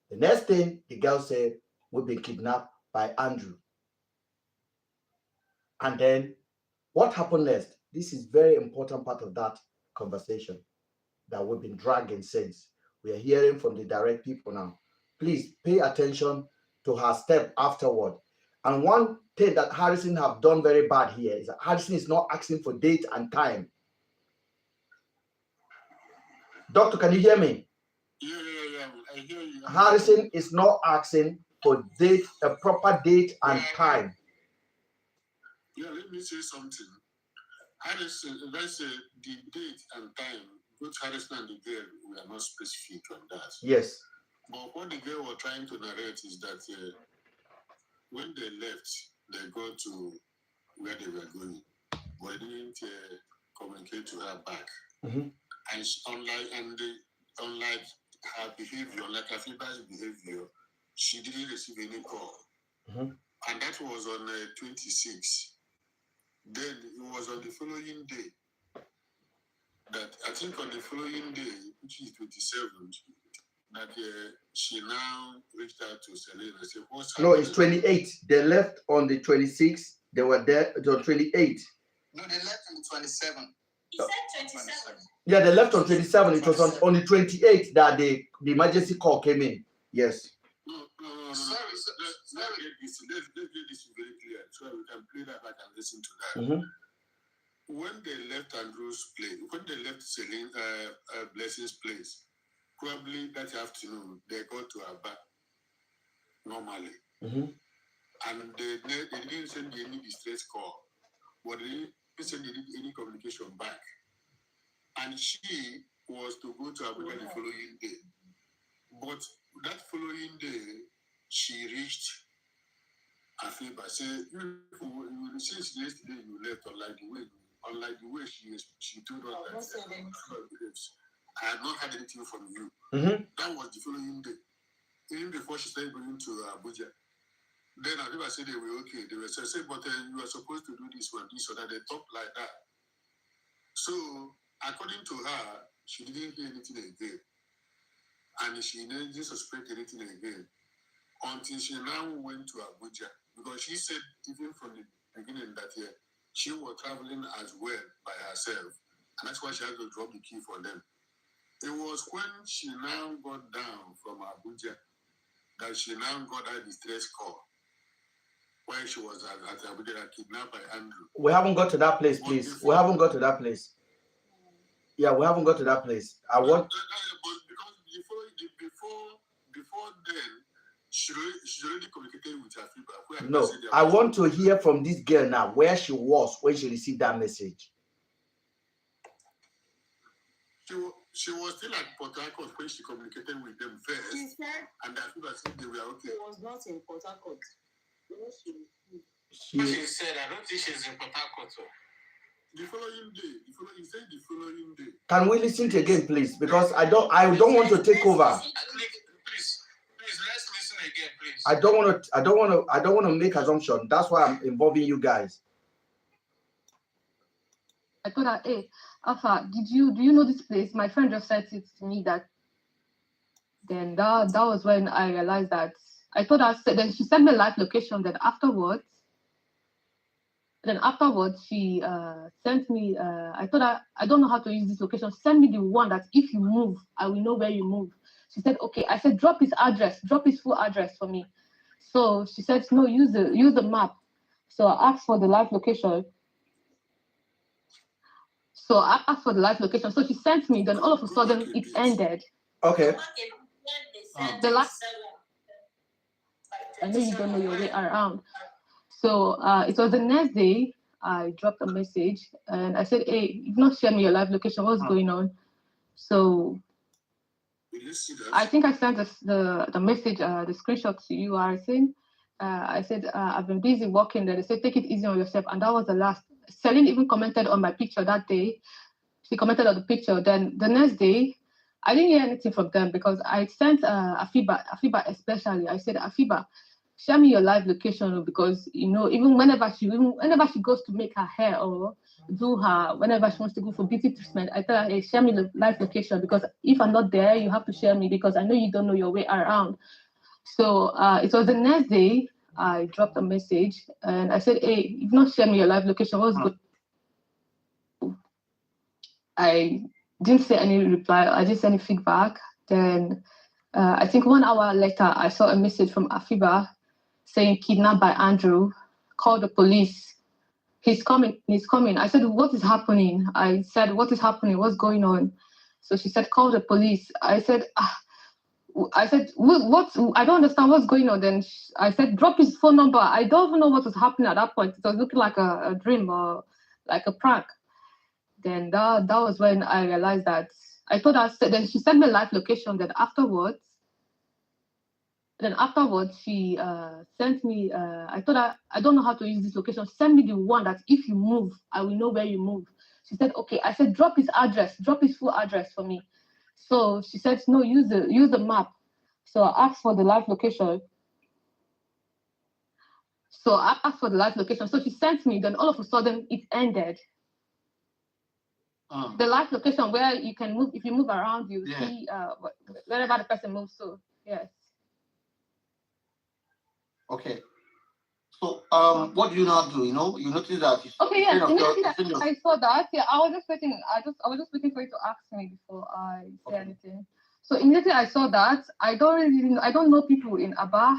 The next thing, the girl said, we've been kidnapped by Andrew. And then what happened next? This is very important part of that conversation that we've been dragging since. We are hearing from the direct people now. Please pay attention to her step afterward. And one thing that Harrison have done very bad here is that Harrison is not asking for date and time. Doctor, can you hear me? Yeah, I hear you. Harrison is not asking for a proper date and time. Yeah, let me say something. Harrison, let's say the date and time, both Harrison and the girl, we are not specific on that. Yes. But what the girl was trying to narrate is that when they left, they go to where they were going. but I didn't communicate to her back. Mhm. And unlike her behavior, like Afiba's behavior, she didn't receive any call. Mhm. And that was on 26. Then it was on the following day that I think on the following day, which is 27th, that she now reached out to Celine and said, "What's No, happening?" it's 28. They left on the 26th. They were there on 28. No, they left on the 27th. He said 27. Yeah, they left on 27. It was on the 28th that the emergency call came in. Yes. No. Sorry, Let's get this very clear so we can play that back and listen to that. Mhm. When they left Andrew's place, when they left Celine Blessing's place, probably that afternoon they got to Aba normally. Mhm. And they didn't send any distress call, but they didn't send any communication back. And she was to go to Abuja the following day. But that following day, she reached Afiba. Said, since yesterday you left, unlike the way she told us that I had not heard anything from you. Mhm. That was the following day. Even before she started going to Abuja. Then Afiba said they were okay. They were saying, but you are supposed to do this one, this or that. They talked like that. So, according to her, she didn't hear anything again. And she didn't suspect anything again until she now went to Abuja. Because she said, even from the beginning, that she was traveling as well by herself. And that's why she had to drop the key for them. It was when she now got down from Abuja that she now got that distress call. While she was at Abuja, kidnapped by Andrew. We haven't got to that place, please. We haven't got to that place. Yeah, we haven't got to that place. I want. But because before then, she already communicated with Afiba. No, I want to hear from this girl now where she was when she received that message. She was still at Port Harcourt when she communicated with them first. She said, and Afiba said they were okay. She was not in Port Harcourt. She said, I don't think she's in Port Harcourt. The following day, he said the following day. Can we listen to again, please? Because I don't want to take over. Please, let's listen again, please. I don't want to make assumption. That's why I'm involving you guys. I told her, hey, Alpha, do you know this place? My friend just sent it to me that. Then that was when I realized that. I told her, then she sent me a live location. Then afterwards, she sent me, I told her, I don't know how to use this location. Send me the one that if you move, I will know where you move. She said, okay. I said, drop his full address for me. So she said, no, use the map. So I asked for the live location. So she sent me, then all of a sudden it ended. Okay. The last, I know you don't know your way around. So it was the next day, I dropped a message and I said, hey, you've not shared me your live location, what's going on? So I think I sent the message, the screenshot to you, Arison. I said, I've been busy working there. They said, take it easy on yourself. And that was the last. Celine even commented on my picture that day. She commented on the picture. Then the next day, I didn't hear anything from them because I sent Afiba especially. I said, Afiba, share me your live location because, even whenever she goes to make her hair or do her, whenever she wants to go for beauty treatment, I tell her, hey, share me the live location because if I'm not there, you have to share me because I know you don't know your way around. So it was the next day, I dropped a message and I said, hey, you've not shared me your live location, what's good? I didn't say any reply, I didn't say any feedback. Then I think 1 hour later, I saw a message from Afiba saying kidnapped by Andrew, call the police. He's coming. I said, what is happening? I said, what is happening? What's going on? So she said, call the police. I said, what? I don't understand what's going on. Then I said, drop his phone number. I don't even know what was happening at that point. It was looking like a dream or like a prank. Then that was when I realized that I told her, then she sent me a live location. Then afterwards, Then afterwards, she sent me, I told her, I don't know how to use this location. She sent me the one that if you move, I will know where you move. She said, okay. I said, drop his address, drop his full address for me. So she said, no, use the map. So I asked for the live location. So she sent me, then all of a sudden it ended. The live location where you can move, if you move around, you see wherever the person moves. So, yes. Okay. So, what do you now do? You know, you notice that. Okay, yes. I saw that. Yeah, I was just waiting. I was just waiting for you to ask me before I say anything. So immediately I saw that. I don't know people in Aba.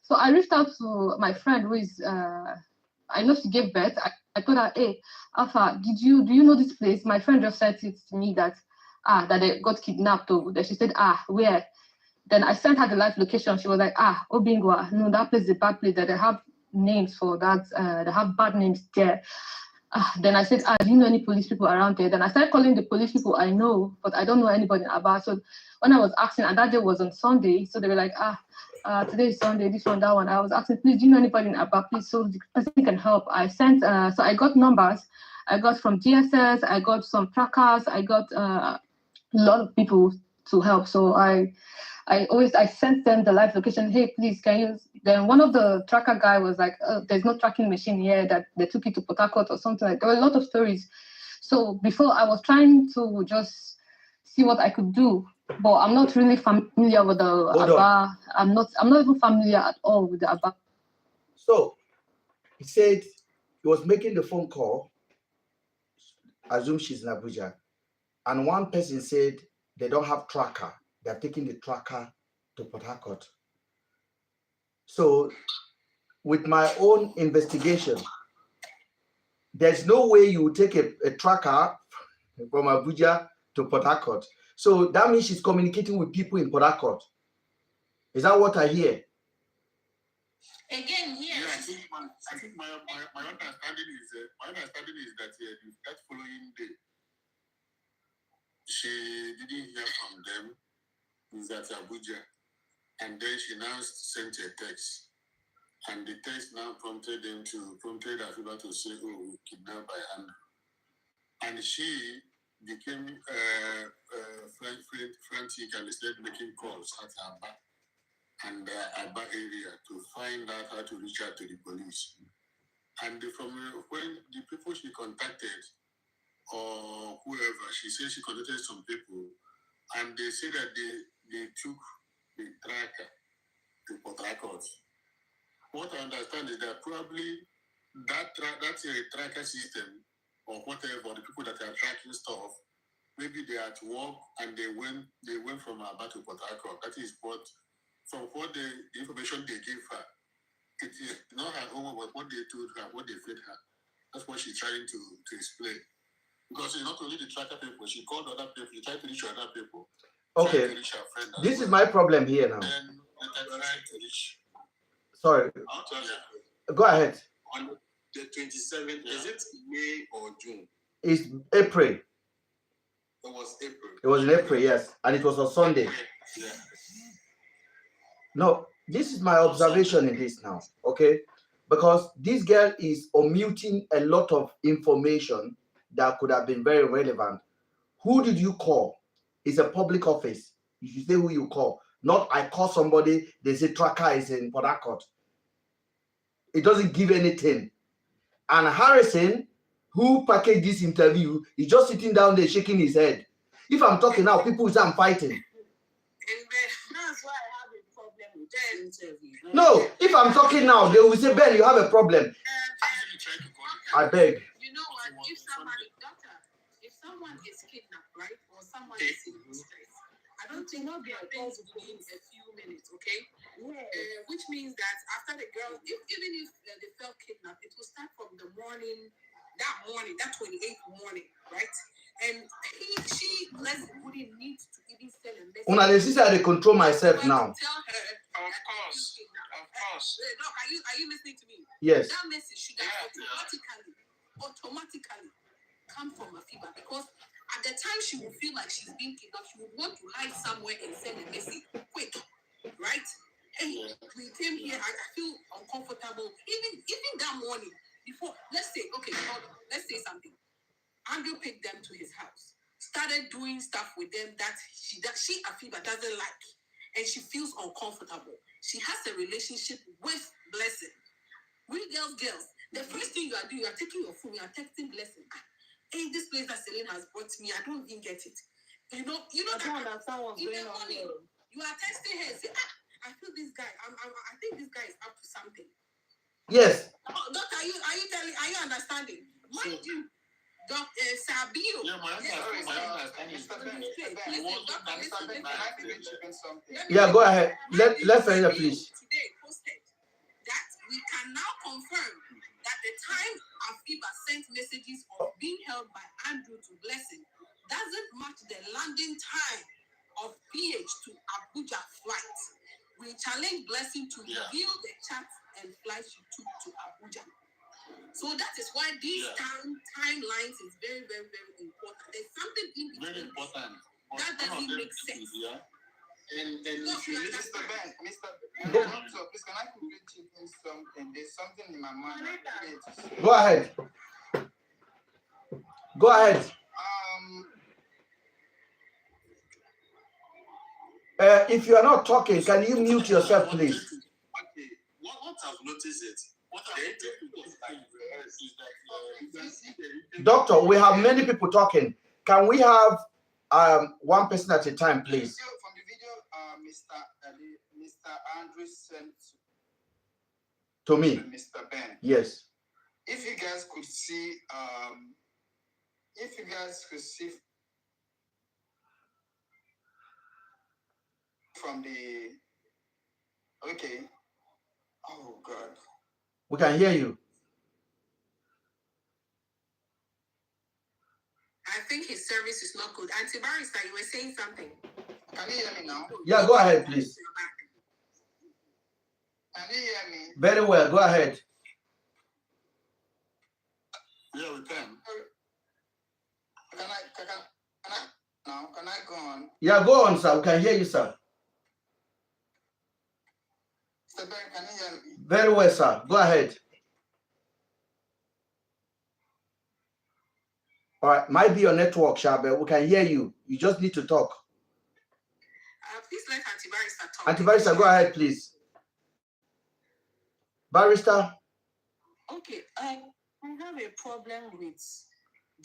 So I reached out to my friend who is. I know she gave birth. I told her, hey, Alpha, do you know this place? My friend just said it to me that they got kidnapped. Then she said, where? Then I sent her the live location. She was like, Obingwa. No, that place is a bad place. That they have names for that. They have bad names there. Then I said, do you know any police people around there? Then I started calling the police people I know, but I don't know anybody in Aba. So when I was asking, and that day was on Sunday, so they were like, today is Sunday, this one, that one. I was asking, please, do you know anybody in Aba, please, so the person can help. I sent, so I got numbers. I got from GSS, I got some trackers, I got a lot of people to help. So I sent them the live location. Hey, please, can you? Then one of the tracker guy was like, there's no tracking machine here, that they took it to Port Harcourt or something like that. There were a lot of stories. So before I was trying to just see what I could do, but I'm not really familiar with the Aba. I'm not even familiar at all with the Aba. So he said he was making the phone call. I assume she's in Abuja. And one person said they don't have tracker. They're taking the tracker to Port Harcourt. So with my own investigation, there's no way you would take a tracker from Abuja to Port Harcourt. So that means she's communicating with people in Port Harcourt. Is that what I hear? Again, yes. Yeah, I think my understanding is that that following day, she didn't hear from them. Is at Abuja, and then she now sent a text, and the text now prompted Afiba to say, "Oh, we kidnapped by hand," and she became frantic and started making calls at Aba and Aba area to find out how to reach out to the police. And from when the people she contacted or whoever, she said she contacted some people, and they said that they took the tracker to Port Harcourt. What I understand is that probably that's a tracker system or whatever, the people that are tracking stuff, maybe they are at work and they went from Aba to Port Harcourt. That is what, from what the information they gave her, it is not her own, but what they told her, what they fed her. That's what she's trying to explain. Because it's not only the tracker people, she called other people, she tried to reach other people. Okay, this is my problem here now. Sorry, go ahead. On the 27th, is it May or June? It's April. It was April. It was in April, yes, and it was on Sunday. Yeah. No, this is my observation in this now, okay? Because this girl is omitting a lot of information that could have been very relevant. Who did you call? It's a public office. You should say who you call. Not I call somebody, they say tracker is in Port Harcourt. It doesn't give anything. And Harrison, who packaged this interview, is just sitting down there shaking his head. If I'm talking now, people will say I'm fighting. That's why I have a problem with that interview. No, if I'm talking now, they will say, Ben, you have a problem. I beg. You know what? If someone is kidnapped, right, or someone is in distress, I don't think they are going to be in a few minutes, okay? Which means that after the girl, even if they felt kidnapped, it will start from the morning, that 28th morning, right? And she wouldn't need to even send a message. Una, this is how they control myself now. Tell her, of course. Look, are you listening to me? Yes. That message should have automatically come from Afiba, because at the time she will feel like she's being kidnapped, she would want to hide somewhere and send a message quick, we came here, I feel uncomfortable. Even that morning, before, let's say, okay, hold on, let's say something. Andrew picked them to his house, started doing stuff with them that she Afiba doesn't like, and she feels uncomfortable. She has a relationship with Blessing. We girls, the first thing you are doing, you are taking your phone, you are texting Blessing. Hey, this place that Celine has brought me, I don't even get it. You know I don't understand what's in going the on morning, here. you are texting her, say, I feel this guy. I think this guy is up to something. Yes. Doctor, are you understanding? Mind you, Dr. Sabio. Yeah, my understanding. Yeah, go ahead. Let's finish, please. Today posted that we can now confirm that the time Afiba sent messages of being held by Andrew to Blessing doesn't match the landing time of PH to Abuja flight. We challenge Blessing to reveal the chat and flight she took to Abuja. So that is why these timelines is very, very, very important. There's something in between. Very important. That doesn't make sense. Yeah. And if you Mr. Ben, so please can I quickly chip in something? There's something in my mind. Go ahead. Go ahead. If you are not talking, can you mute yourself, please? Okay. What I've noticed is what I Doctor, we have many people talking. Can we have one person at a time, please? From the video, Mr. Andrew sent To me. Mr. Ben. Yes. If you guys could see, from the, okay, oh God. We can hear you. I think his service is not good. Auntie Barrister, you were saying something. Can you hear me now? Yeah, go ahead, please. Can you hear me? Very well, go ahead. Yeah, we can. Can I go on? Yeah, go on, sir. We can hear you, sir. Mr. Ben, can you hear me? Very well, sir. Go ahead. All right, might be your network, Shabe. We can hear you. You just need to talk. Please let Auntie Barrister talk. Auntie Barrister, go ahead, please. Barrister. Okay, I have a problem with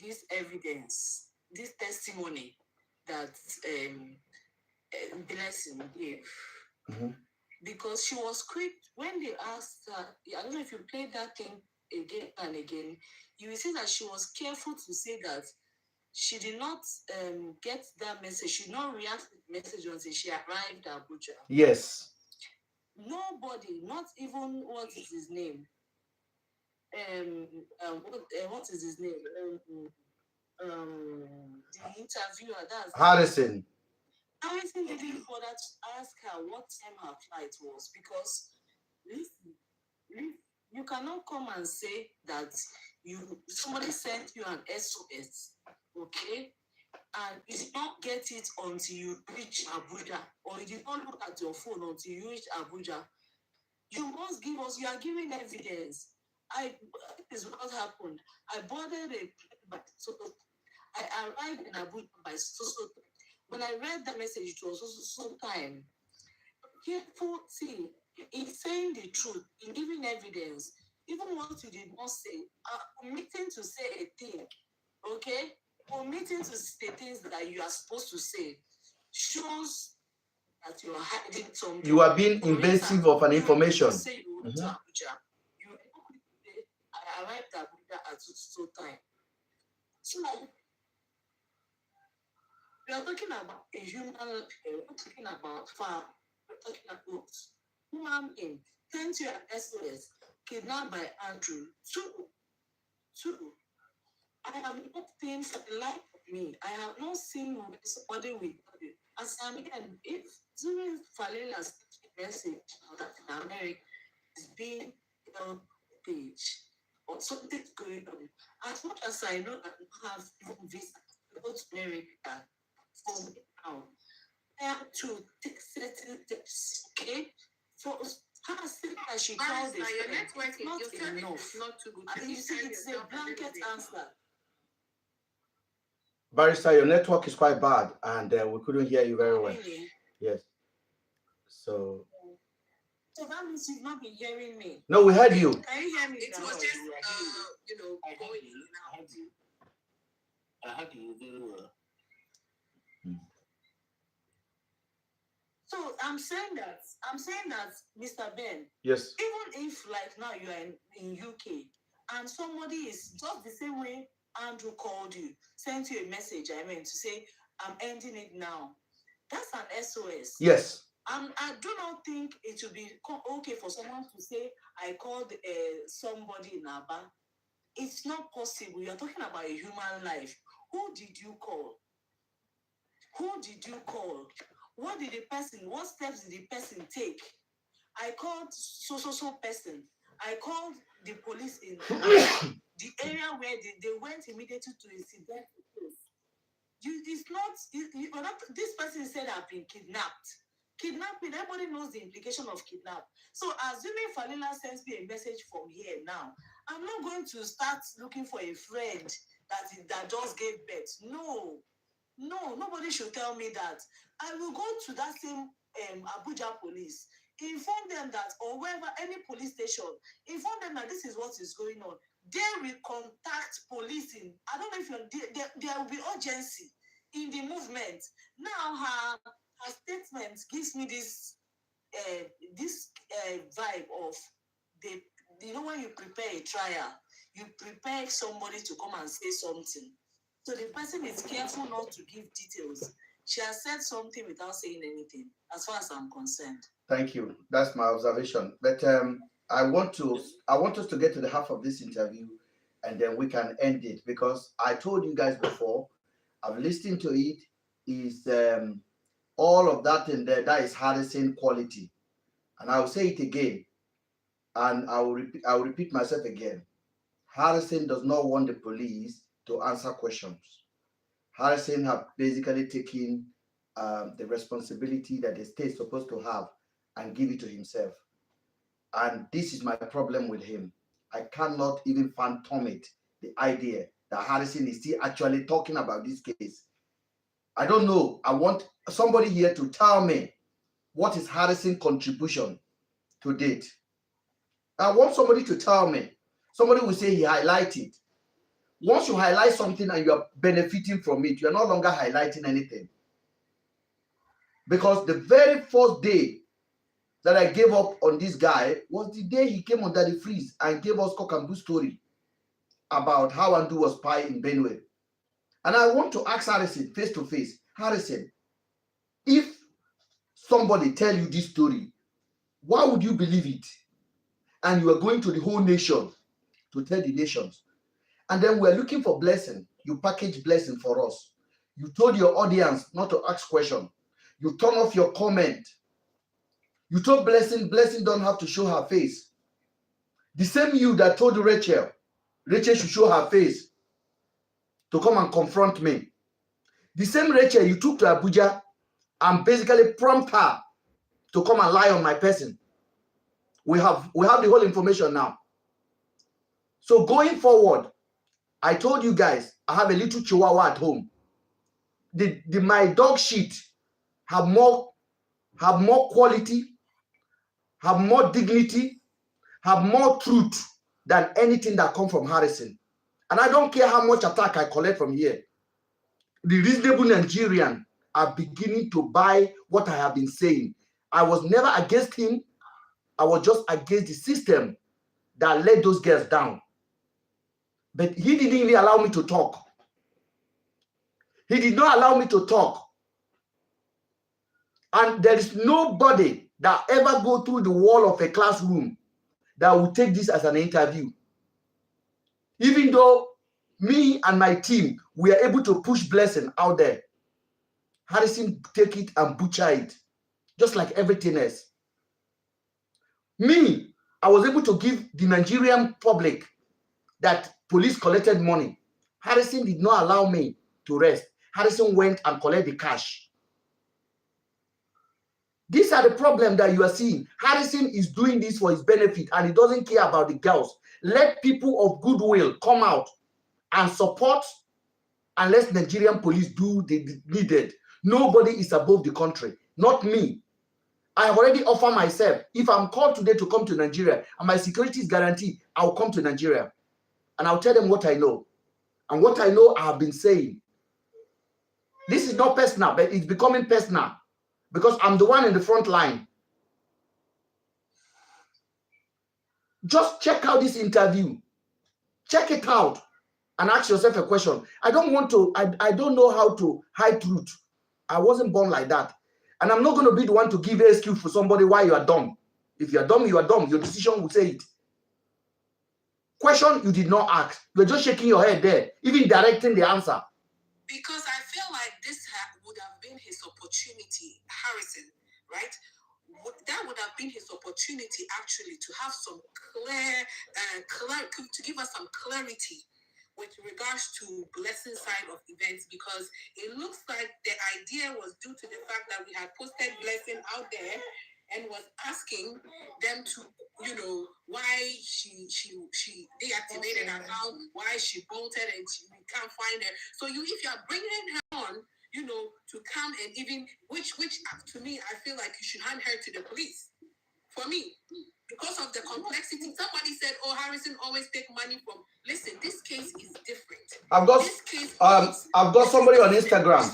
this evidence, this testimony that Blessing gave. Mm-hmm. Because she was quick when they asked her, I don't know if you played that thing again and again, you will see that she was careful to say that she did not get that message. She did not react to the message until she arrived at Abuja. Yes. Nobody, not even what is his name? What is his name? The interviewer, that's Harrison. Harrison didn't bother to ask her what time her flight was, because listen, you cannot come and say that somebody sent you an SOS, okay, and you did not get it until you reach Abuja, or you did not look at your phone until you reach Abuja. You must give us. You are giving evidence. This is what happened. I boarded a plane by I arrived in Abuja by so. When I read the message, it was also time. Careful, see, in saying the truth, in giving evidence, even what you did not say, omitting to say a thing, okay? Omitting to say things that you are supposed to say shows that you are hiding something. You are being invasive of an information. Say you went to Abuja. I arrived at Abuja at so time. So, we are talking about a human, we're talking about farm, we're talking about human being, sent you an SOS, kidnapped by Andrew. Two. I have not seen for the life of me. I have not seen somebody with it. As I'm again, if during Falela's message that in America is being on the page or something's going on, as much as I know that you have even visa to go to America, for now, I have to take certain steps, okay? For she called a Barrister, your friend. network It's is not your service enough. is not too good. I think you see, it's a blanket answer. Barrister, your network is quite bad, and we couldn't hear you very well. Really? Yes. So that means you've not been hearing me. no, we heard you. Can you hear me It now? was just, going I heard you very well. So I'm saying that, Mr. Ben, Yes. even if like now you are in UK and somebody is just the same way Andrew called you, sent you a message, to say, I'm ending it now. That's an SOS. Yes. I do not think it would be okay for someone to say, I called somebody in Aba. It's not possible. You're talking about a human life. Who did you call? Who did you call? What steps did the person take? I called so person. I called the police in the area where they went immediately to incident the place. This person said I've been kidnapped. Kidnapping, everybody knows the implication of kidnap. So assuming Falila sends me a message from here now, I'm not going to start looking for a friend that just gave birth. No, nobody should tell me that. I will go to that same Abuja police, inform them that, or wherever, any police station, inform them that this is what is going on. They will contact policing. I don't know if there will be urgency in the movement. Now her statement gives me this vibe of when you prepare a trial, you prepare somebody to come and say something. So the person is careful not to give details. She has said something without saying anything, as far as I'm concerned. Thank you. That's my observation. But I want us to get to the half of this interview, and then we can end it, because I told you guys before, I've listened to it. Is all of that in there, that is harassing quality. And I will say it again, and I will repeat myself again. Harrison does not want the police to answer questions. Harrison have basically taken the responsibility that the state is supposed to have and give it to himself. And this is my problem with him. I cannot even fathom it, the idea that Harrison is still actually talking about this case. I don't know. I want somebody here to tell me what is Harrison's contribution to date. I want somebody to tell me. Somebody will say he highlighted. Once you highlight something and you are benefiting from it, you are no longer highlighting anything. Because the very first day that I gave up on this guy was the day he came under the freeze and gave us cock and bull story about how Andu was spy in Benue. And I want to ask Harrison face to face, Harrison, if somebody tell you this story, why would you believe it? And you are going to the whole nation to tell the nations. And then we're looking for blessing. You package blessing for us. You told your audience not to ask questions. You turn off your comment. You told Blessing don't have to show her face. The same you that told Rachel should show her face to come and confront me. The same Rachel you took to Abuja and basically prompt her to come and lie on my person. We have the whole information now. So going forward, I told you guys, I have a little chihuahua at home. My dog shit have more quality, have more dignity, have more truth than anything that comes from Harrison. And I don't care how much attack I collect from here. The reasonable Nigerian are beginning to buy what I have been saying. I was never against him. I was just against the system that let those girls down. But he didn't even allow me to talk. He did not allow me to talk. And there is nobody that ever go through the wall of a classroom that will take this as an interview. Even though me and my team, we are able to push Blessing out there, Harrison take it and butcher it, just like everything else. Me, I was able to give the Nigerian public that police collected money. Harrison did not allow me to rest. Harrison went and collected the cash. These are the problems that you are seeing. Harrison is doing this for his benefit and he doesn't care about the girls. Let people of goodwill come out and support and let Nigerian police do the needed. Nobody is above the country, not me. I have already offered myself. If I'm called today to come to Nigeria and my security is guaranteed, I'll come to Nigeria and I'll tell them what I know. And what I know, I have been saying. This is not personal, but it's becoming personal because I'm the one in the front line. Just check out this interview. Check it out and ask yourself a question. I don't know how to hide truth. I wasn't born like that. And I'm not going to be the one to give an excuse for somebody why you are dumb. If you are dumb, you are dumb. Your decision will say it. Question you did not ask. You're just shaking your head there, even directing the answer. Because I feel like this would have been his opportunity, Harrison, right? That would have been his opportunity actually to have some to give us some clarity with regards to Blessing side of events, because it looks like the idea was due to the fact that we had posted Blessing out there and was asking them to, why she deactivated her account, why she bolted and we can't find her. So if you are bringing her on, to come and even, which to me, I feel like you should hand her to the police. For me, because of the complexity. Somebody said, "Oh, Harrison always take money from." Listen, this case is different. I've got somebody on Instagram.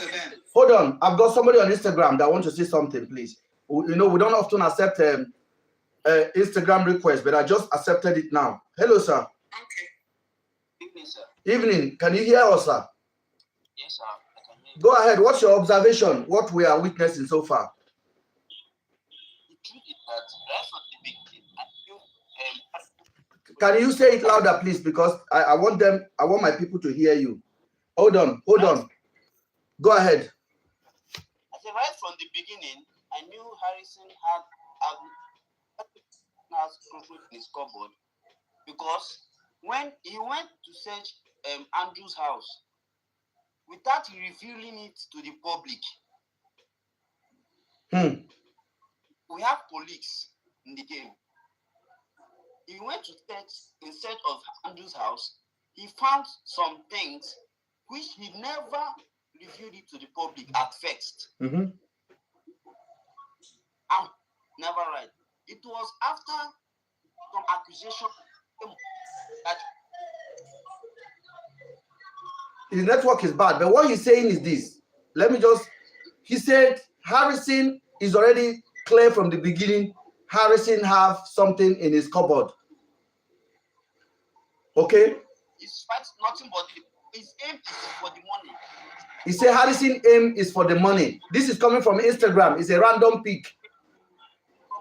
Hold on, I've got somebody on Instagram that wants to say something, please. We don't often accept Instagram requests, but I just accepted it now. Hello, sir. Okay. Evening, sir. Evening. Can you hear us, sir? Yes, sir. I can hear you. Go ahead. What's your observation? What we are witnessing so far? The truth is that right from the beginning, Can you say it louder, please? Because I want my people to hear you. Hold on. Go ahead. I said right from the beginning, I knew Harrison had cockroach in his cupboard, because when he went to search Andrew's house, without revealing it to the public, we have police in the game. He went to in search of Andrew's house. He found some things which he never revealed it to the public at first. I'm never right. It was after some accusation that his network is bad, but what he's saying is this. He said Harrison is already clear from the beginning. Harrison have something in his cupboard. Okay? His fight nothing but his aim is for the money. He said Harrison aim is for the money. This is coming from Instagram. It's a random pic.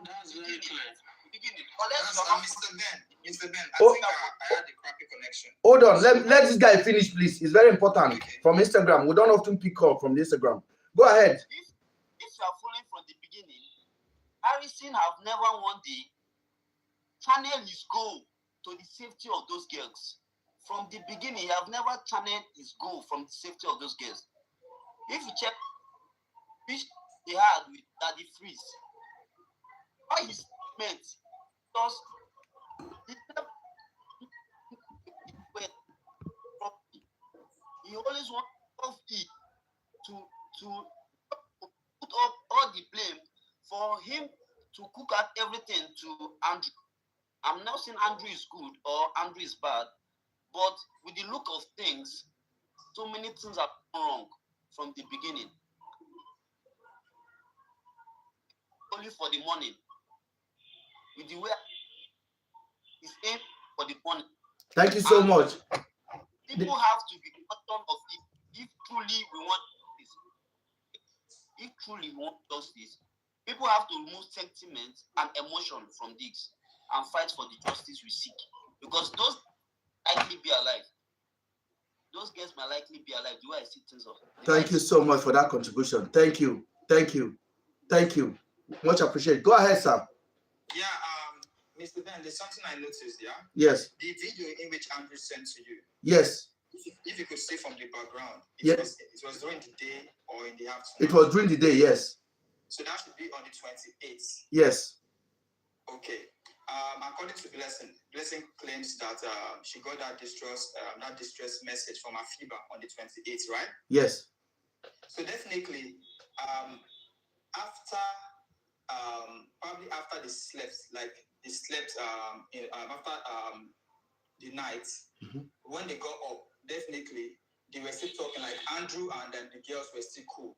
That's very clear. Mr. Ben, I Oh. think I had a crappy connection. Hold on. Let this guy finish, please. It's very important. Okay. From Instagram. We don't often pick up from the Instagram. Go ahead. If you are following from the beginning, Harrison have never won the channel his goal to the safety of those girls. From the beginning, he have never channeled his goal from the safety of those girls. If you check which he had with Daddy Freeze, all his mates, because he always wants to put up all the blame for him to cook out everything to Andrew. I'm not saying Andrew is good or Andrew is bad, but with the look of things, so many things are wrong from the beginning. Only for the money. With the way it's aimed for the money. Thank you so much. People have to be bottom of it if truly we want this. If truly we want justice, people have to remove sentiment and emotion from this and fight for the justice we seek. Because those likely be alive. Those girls might likely be alive. The way I see things of. Thank you so much for that contribution. Thank you. Much appreciated. Go ahead, sir. Yeah, Mr. Ben, there's something I noticed, yeah? Yes. The video in which Andrew sent to you. Yes. If you could see from the background, it was during the day or in the afternoon? It was during the day, yes. So that should be on the 28th. Yes. Okay. According to Blessing claims that she got that distress message from Afiba on the 28th, right? Yes. So definitely, probably after they slept, after the night, when they got up, definitely they were still talking, like Andrew and then the girls were still cool.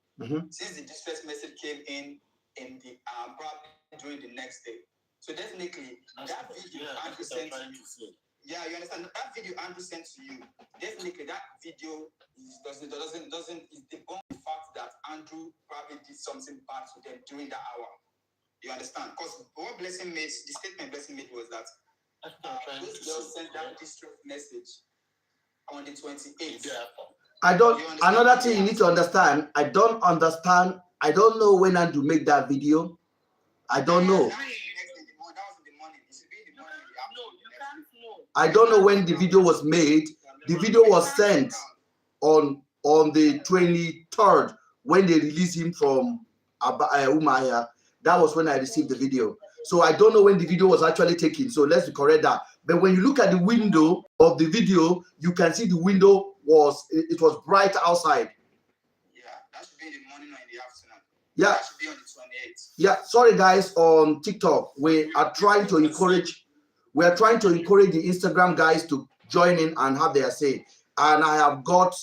Since the distress message came in the probably during the next day. So definitely that video Andrew sent to you. Yeah, you understand that video Andrew sent to you. Definitely that video doesn't debunk the fact that Andrew probably did something bad to them during that hour. You understand? Because what the statement Blessing made was that those girls sent that distress message on the 28th. Another thing you need to understand, I don't know when Andrew make that video. I don't know. I don't know when the video was made. The video was sent on the 23rd when they released him from Umuahia. That was when I received the video. So I don't know when the video was actually taken. So let's correct that. But when you look at the window of the video, you can see the window was bright outside. Yeah, that should be in the morning or in the afternoon. Yeah. That should be on the 28th. Yeah, sorry guys, on TikTok, we are trying to encourage the Instagram guys to join in and have their say. And I have got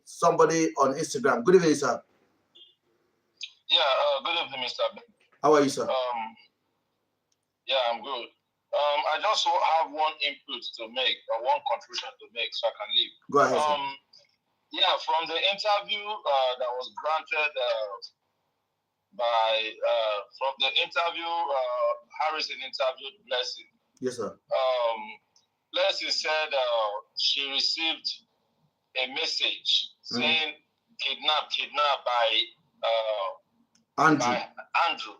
somebody on Instagram. Good evening, sir. Yeah, good evening, Mr. Ben. How are you, sir? Yeah, I'm good. I just have one input to make, or one contribution to make, so I can leave. Go ahead, sir. Yeah, from the interview that was granted from the interview, Harrison interviewed Blessing. Yes, sir. Blessing said she received a message saying kidnapped by Andrew.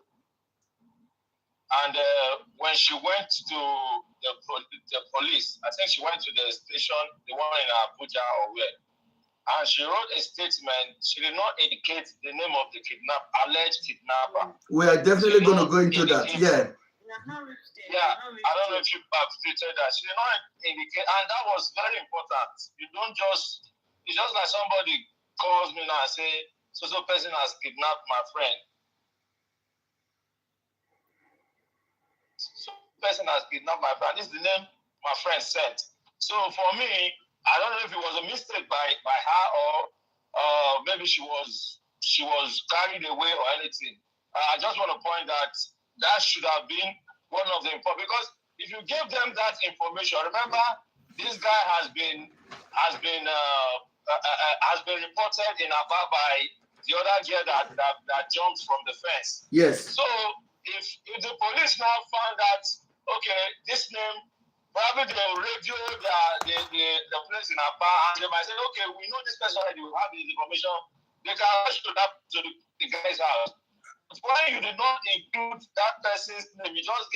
And when she went to the police, I think she went to the station, the one in Abuja or where, and she wrote a statement. She did not indicate the name of the alleged kidnapper. We are definitely going to go into that. Yeah. Yeah, I don't know if you have stated that. She did not indicate, and that was very important. It's just like somebody calls me now and say, so person has kidnapped my friend. So person has kidnapped my friend. This is the name my friend sent. So for me, I don't know if it was a mistake by her or maybe she was carried away or anything. I just want to point that should have been one of the important, because if you give them that information, remember this guy has been reported in Aba by the other girl that jumped from the fence. Yes. So if the police now found that, okay, this name, probably they will radio the place in Aba, and they might say, okay, we know this person already, we have the information, they can rush to the guy's house. Why you did not include that person's name? You just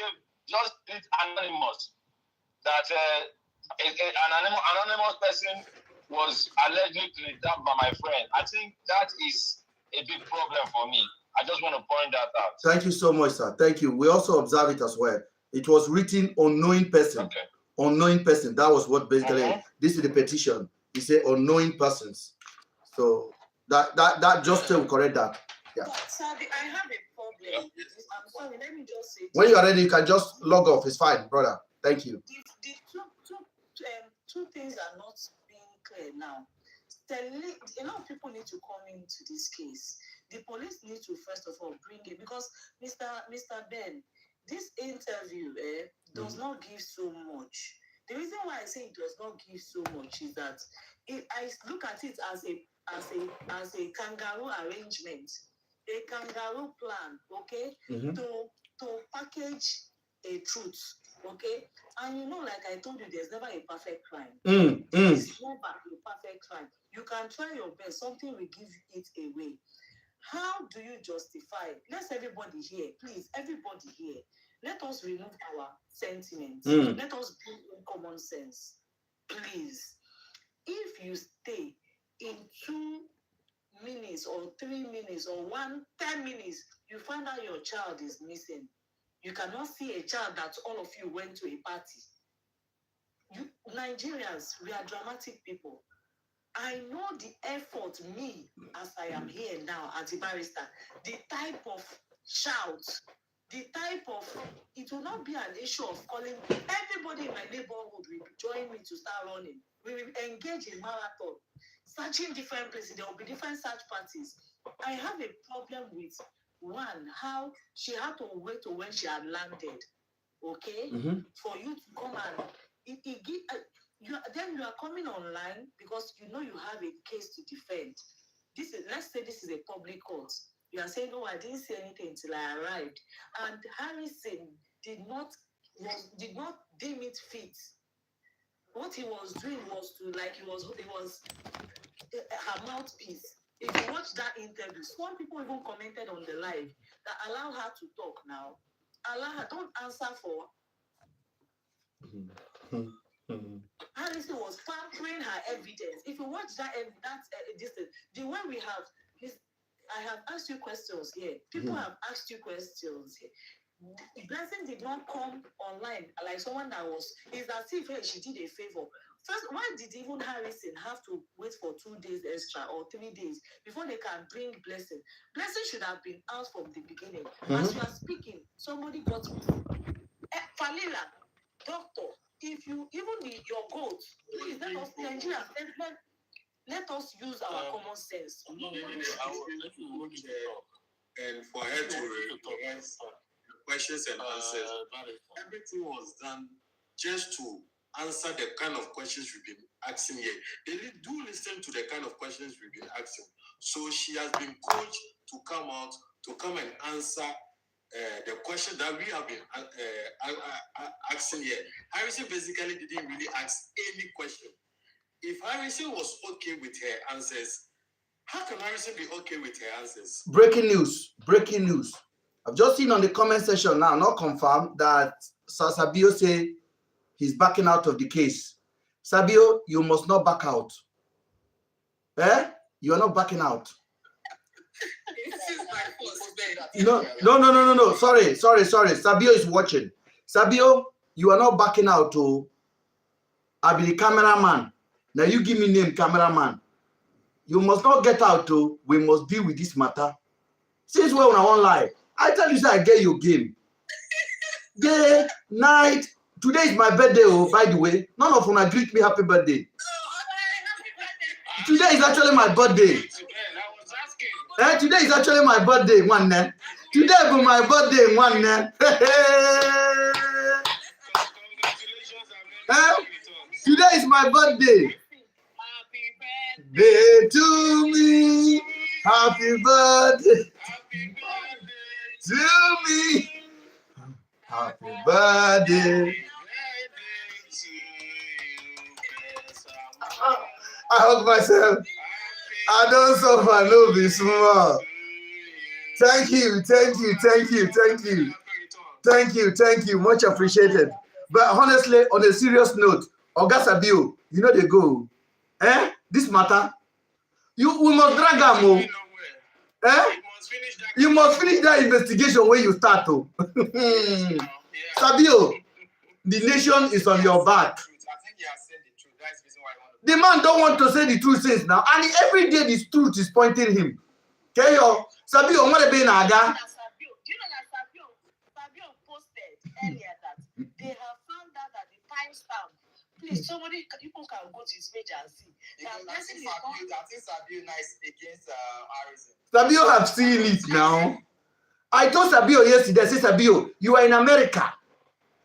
did anonymous. That an anonymous person was allegedly kidnapped by my friend. I think that is a big problem for me. I just want to point that out. Thank you so much, sir. Thank you. We also observe it as well. It was written unknowing person. Okay. Unknowing person. That was what basically this is the petition. It said unknowing persons. So that just will correct that. Yeah. Sorry, I have a problem. I'm sorry, let me just say. When you are ready, you can just log off. It's fine, brother. Thank you. The two things are not being clear now. A lot of people need to come into this case. The police need to first of all bring it, because Mr. Ben, this interview does not give so much. The reason why I say it does not give so much is that I look at it as a kangaroo arrangement. A kangaroo plan, okay, to package a truth, okay, and like I told you, there's never a perfect crime. It's never a perfect crime. You can try your best. Something will give it away. How do you justify? Let's everybody here, please, everybody here. Let us remove our sentiments. Let us bring in common sense, please. If you stay in 2 minutes or 3 minutes or 10 minutes, you find out your child is missing. You cannot see a child that all of you went to a party. You Nigerians, we are dramatic people. I know the effort, me, as I am here now as a barrister, the type of shout, the type of, it will not be an issue of calling, everybody in my neighborhood will join me to start running. We will engage in marathon, searching different places. There will be different search parties. I have a problem with one, how she had to wait till when she had landed, okay, for you to come and then you are coming online because you know you have a case to defend. This is, let's say this is a public court. You are saying, no, I didn't say anything until I arrived. And Harrison did not deem it fit. What he was doing was to, like, it was her mouthpiece. If you watch that interview, some people even commented on the live that allow her to talk now. Allow her, don't answer for. Harrison was pampering her evidence. If you watch that, the way we have this, I have asked you questions here. People have asked you questions here. Blessing did not come online like someone that was. It's as if she did a favor. First, why did even Harrison have to wait for 2 days extra or 3 days before they can bring Blessing? Blessing should have been out from the beginning. As you are speaking, somebody got me. Falila, doctor, if you even need your goat, please let us Nigerians let us use our common sense. And for her to provide questions and answers, everything was done just to answer the kind of questions we've been asking here. They do listen to the kind of questions we've been asking. So she has been coached to come out, to come and answer the question that we have been asking here. Harrison basically didn't really ask any question. If Harrison was okay with her answers, how can Harrison be okay with her answers? Breaking news. Breaking news. I've just seen on the comment section now, not confirmed, that Sabio say he's backing out of the case. Sabio, you must not back out. You are not backing out. No. Sorry. Sabio is watching. Sabio, you are not backing out to. I'll be the cameraman. Now you give me name cameraman. You must not get out to. We must deal with this matter. Since when I won't lie, I tell you, sir, I get your game. Day, night. Today is my birthday, oh, by the way. None of them greet me happy birthday. Today is actually my birthday. Today is actually my birthday, one day. Today is my birthday, one day. Today is my birthday. Day to me. Happy birthday. To me. Happy birthday. I hug myself. I don't suffer, no be small. Thank you. Much appreciated. But honestly, on a serious note, Oga Sabio, you know they go. This matter, we must drag them. You must finish that investigation when you start to. Sabio, the nation is on your back. The man don't want to say the truth since now, and every day the truth is pointing him. Okay, yo, Sabio, what be naga? Do you know that Sabio posted earlier that they have found out that the timestamp. Please, people can go to his page and see. I think Sabio nice against Harrison. Sabio have seen it now. I told Sabio yesterday, I said, Sabio, you are in America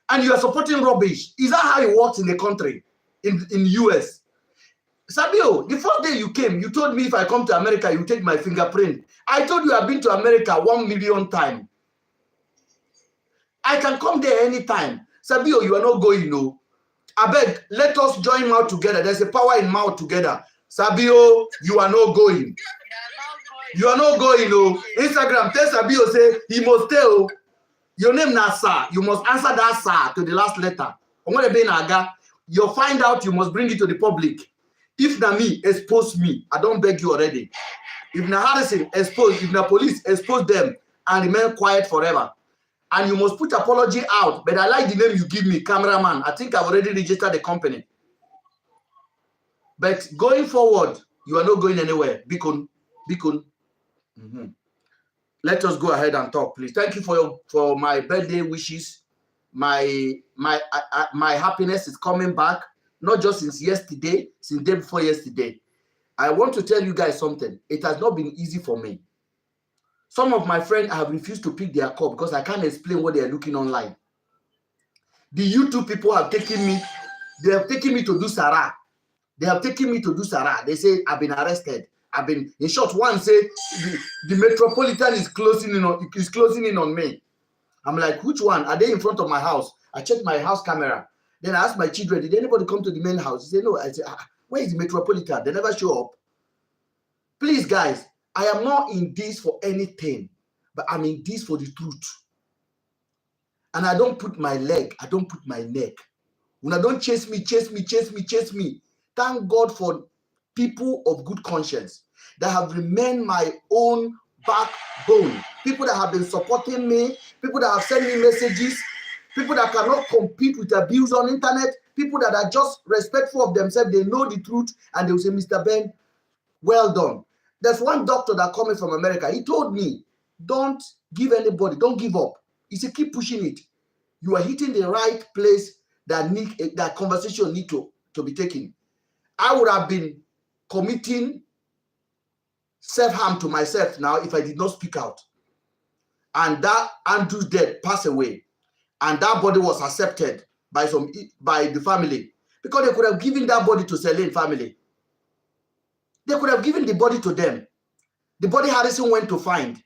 and you are supporting rubbish. Is that how it works in the country, in the US? Sabio, the first day you came, you told me if I come to America, you take my fingerprint. I told you I've been to America 1 million times. I can come there anytime. Sabio, you are not going, no. I beg, let us join mouth together. There's a power in mouth together. Sabio, you are not going. You are not going, no. Instagram, tell Sabio, say, he must tell. Your name na sir. You must answer that sir to the last letter. You'll find out, you must bring it to the public. If na me, expose me. I don't beg you already. If na Harrison, expose. If na police, expose them. and remain quiet forever. And you must put apology out. But I like the name you give me, cameraman. I think I've already registered the company. But going forward, you are not going anywhere. Bikun. Let us go ahead and talk, please. Thank you for my birthday wishes. My happiness is coming back, not just since yesterday, since day before yesterday. I want to tell you guys something. It has not been easy for me. Some of my friends have refused to pick their call because I can't explain what they are looking online. The YouTube people have taken me. They have taken me to do Sarah. They have taken me to do Sarah. They say I've been arrested. I've been, in short, one say the Metropolitan is closing in on me. I'm like, which one? Are they in front of my house? I checked my house camera. Then I asked my children, did anybody come to the main house? They said, no. I said, where is the Metropolitan? They never show up. Please, guys, I am not in this for anything, but I'm in this for the truth. And I don't put my leg, I don't put my neck. When I don't chase me. Thank God for people of good conscience that have remained my own backbone. People that have been supporting me, people that have sent me messages, people that cannot compete with abuse on internet, people that are just respectful of themselves. They know the truth and they will say, Mr. Ben, well done. There's one doctor that coming from America. He told me, don't give anybody, don't give up. He said, keep pushing it. You are hitting the right place that conversation need to be taken. I would have been committing self-harm to myself now if I did not speak out. And that Andrew's death passed away. And that body was accepted by the family. Because they could have given that body to Celine family. They could have given the body to them. The body Harrison went to find.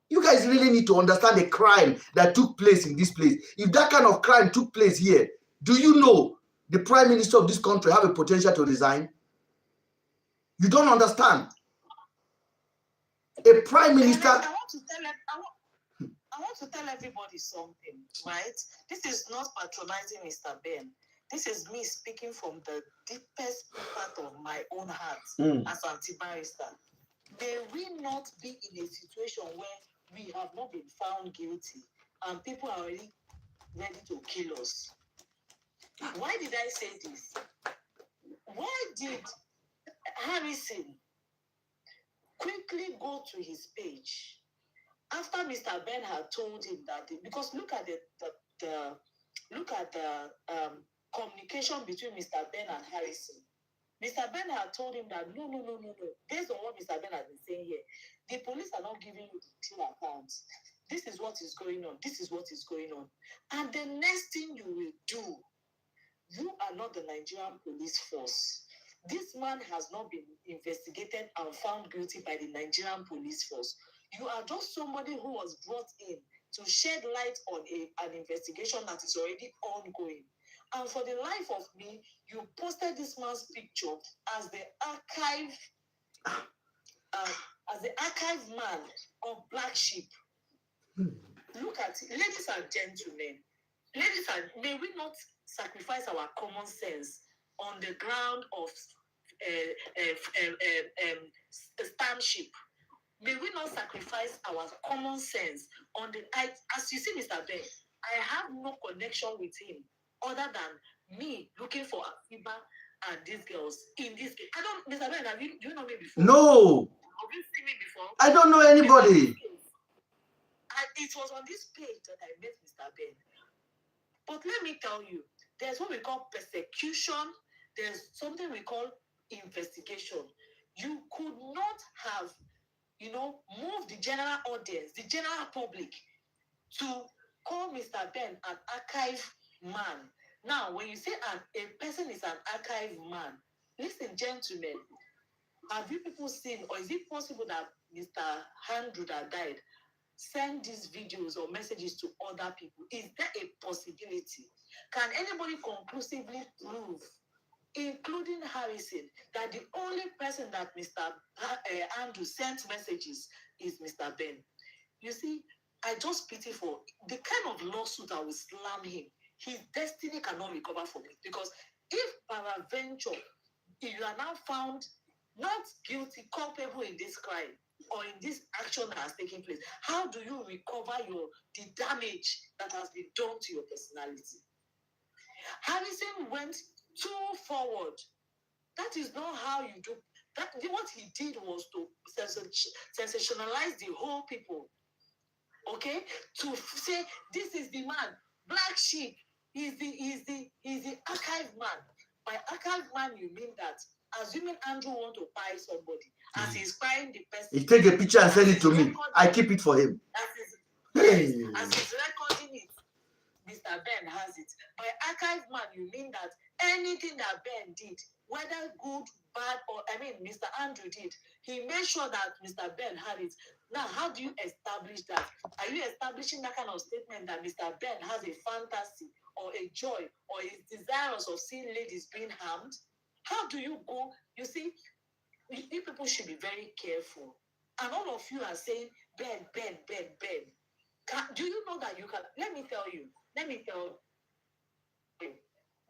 You guys really need to understand the crime that took place in this place. If that kind of crime took place here, do you know the prime minister of this country have a potential to resign? You don't understand. A prime minister... I want to tell everybody something, right? This is not patronizing Mr. Ben. This is me speaking from the deepest part of my own heart as anti-barrister. May we not be in a situation where we have not been found guilty and people are already ready to kill us. Why did I say this? Why did Harrison quickly go to his page after Mr. Ben had told him that? Because look at the communication between Mr. Ben and Harrison. Mr. Ben had told him that no. Based on what Mr. Ben has been saying here, the police are not giving you the true accounts. This is what is going on. This is what is going on. And the next thing you will do, you are not the Nigerian police force. This man has not been investigated and found guilty by the Nigerian police force. You are just somebody who was brought in to shed light on an investigation that is already ongoing. And for the life of me, you posted this man's picture as the archive man of Black Sheep. Look at it, ladies and gentlemen. May we not sacrifice our common sense on the ground of stanship. May we not sacrifice our common sense on as you see, Mr. Ben, I have no connection with him other than me looking for Afiba and these girls in this case. Mr. Ben, do you know me before? No. Have you seen me before? I don't know anybody. It was on this page that I met Mr. Ben. But let me tell you, there's what we call persecution. There's something we call investigation. You could not have, moved the general audience, the general public, to call Mr. Ben an archive man. Now, when you say a person is an archive man, listen, gentlemen, have you people seen, or is it possible that Mr. Andrew that died send these videos or messages to other people? Is there a possibility? Can anybody conclusively prove, including Harrison, that the only person that Mr. Andrew sent messages is Mr. Ben? You see, I just pity for the kind of lawsuit that will slam him. His destiny cannot recover from it. Because if peradventure, if you are now found not guilty, culpable in this crime, or in this action that has taken place, how do you recover the damage that has been done to your personality? Harrison went too forward. That is not how you do. What he did was to sensationalize the whole people. Okay, to say this is the man, black sheep. He's the archive man. By archive man, you mean that assuming Andrew want to buy somebody, as he's buying the person, he take a picture and send it to me. I keep it for him. As he's recording it, Mr. Ben has it. By archive man, you mean that anything that Ben did, whether good, bad, or Mr. Andrew did, he made sure that Mr. Ben had it. Now, how do you establish that? Are you establishing that kind of statement that Mr. Ben has a fantasy or a joy or is desirous of seeing ladies being harmed? How do you go? You see, you people should be very careful. And all of you are saying, Ben. Do you know that you can? Let me tell you.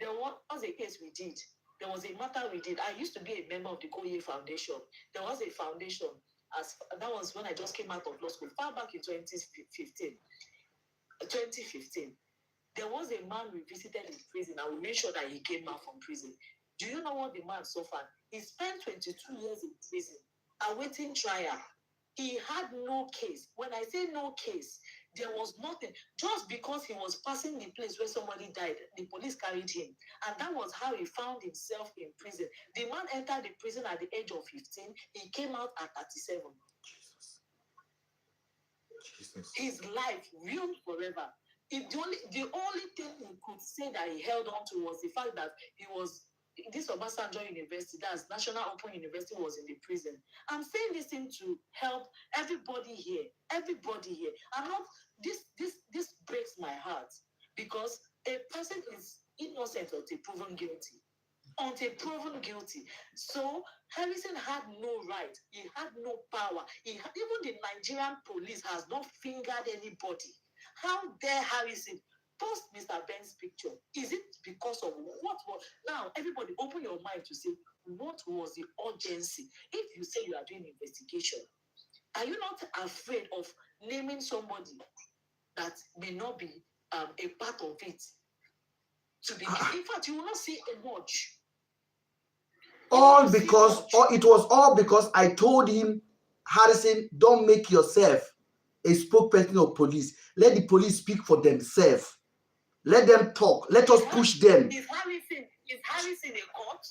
There was a case we did. There was a matter we did. I used to be a member of the Koye Foundation. There was a foundation. That was when I just came out of law school, far back in 2015. There was a man we visited in prison, and we made sure that he came out from prison. Do you know what the man suffered? He spent 22 years in prison, awaiting trial. He had no case. When I say no case, there was nothing. Just because he was passing the place where somebody died, the police carried him. And that was how he found himself in prison. The man entered the prison at the age of 15. He came out at 37. Jesus. His life ruined forever. The only thing he could say that he held on to was the fact that this Obasanjo University, that's National Open University, was in the prison. I'm saying this thing to help everybody here. I'm not, this breaks my heart, because a person is innocent until proven guilty. So Harrison had no right. He had no power. Even the Nigerian police has not fingered anybody. How dare Harrison post Mr. Ben's picture? Is it because of what was? Now, everybody, open your mind to say, what was the urgency? If you say you are doing investigation, are you not afraid of naming somebody that may not be a part of it? In fact, you will not see a much. It was all because I told him, Harrison, don't make yourself a spokesperson of police. Let the police speak for themselves. Let them talk. Let us push them. Is Harrison a court?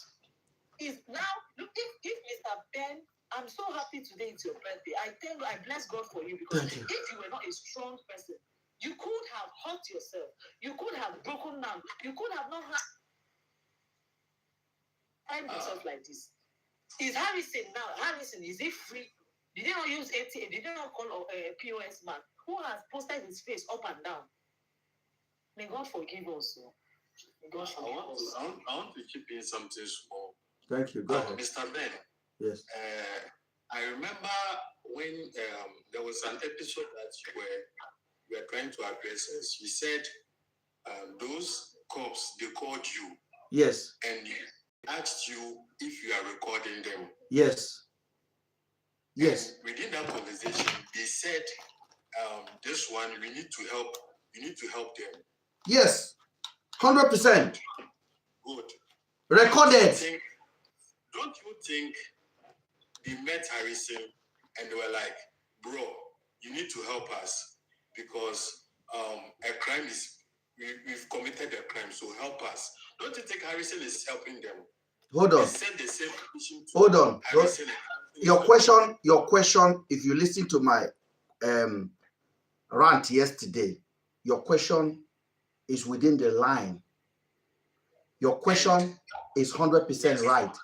Look, if Mr. Ben, I'm so happy today it's your birthday. I bless God for you, because if you were not a strong person, you could have hurt yourself. You could have broken down. You could have not had yourself like this. Is Harrison now? Harrison, is he free? Did they not use ATM? Did they not call a POS man who has posted his face up and down? May God forgive us. I want to chip in something small. Thank you. Go ahead. Mr. Ben. Yes. I remember when there was an episode that you were trying to address us. You said those cops, they called you. Yes. And asked you if you are recording them. Yes. Yes. And within that conversation, they said, this one, we need to help. You need to help them. Yes. 100%. Good. Recorded. Don't you think they met Harrison and they were like, bro, you need to help us because a crime is, we've committed a crime, so help us. Don't you think Harrison is helping them? Hold on. They said the same position to Hold on. Harrison. Your question, if you listen to my rant yesterday, your question is within the line. Your question is 100% right.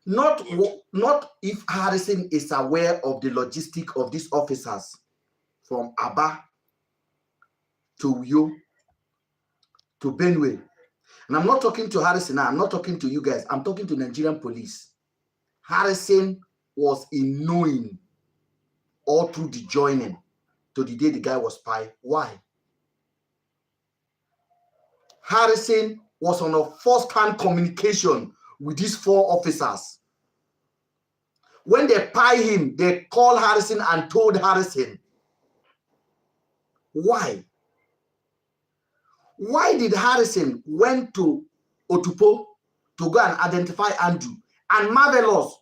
Not if Harrison is aware of the logistic of these officers from Aba to Uyo to Benue. And I'm not talking to Harrison now. I'm not talking to you guys. I'm talking to Nigerian police. Harrison was in knowing all through the joining to the day the guy was spy. Why? Harrison was on a first-hand communication with these four officers. when they pie him, they call Harrison and told Harrison. Why? Why did Harrison went to Otupo to go and identify Andrew, and Marvelous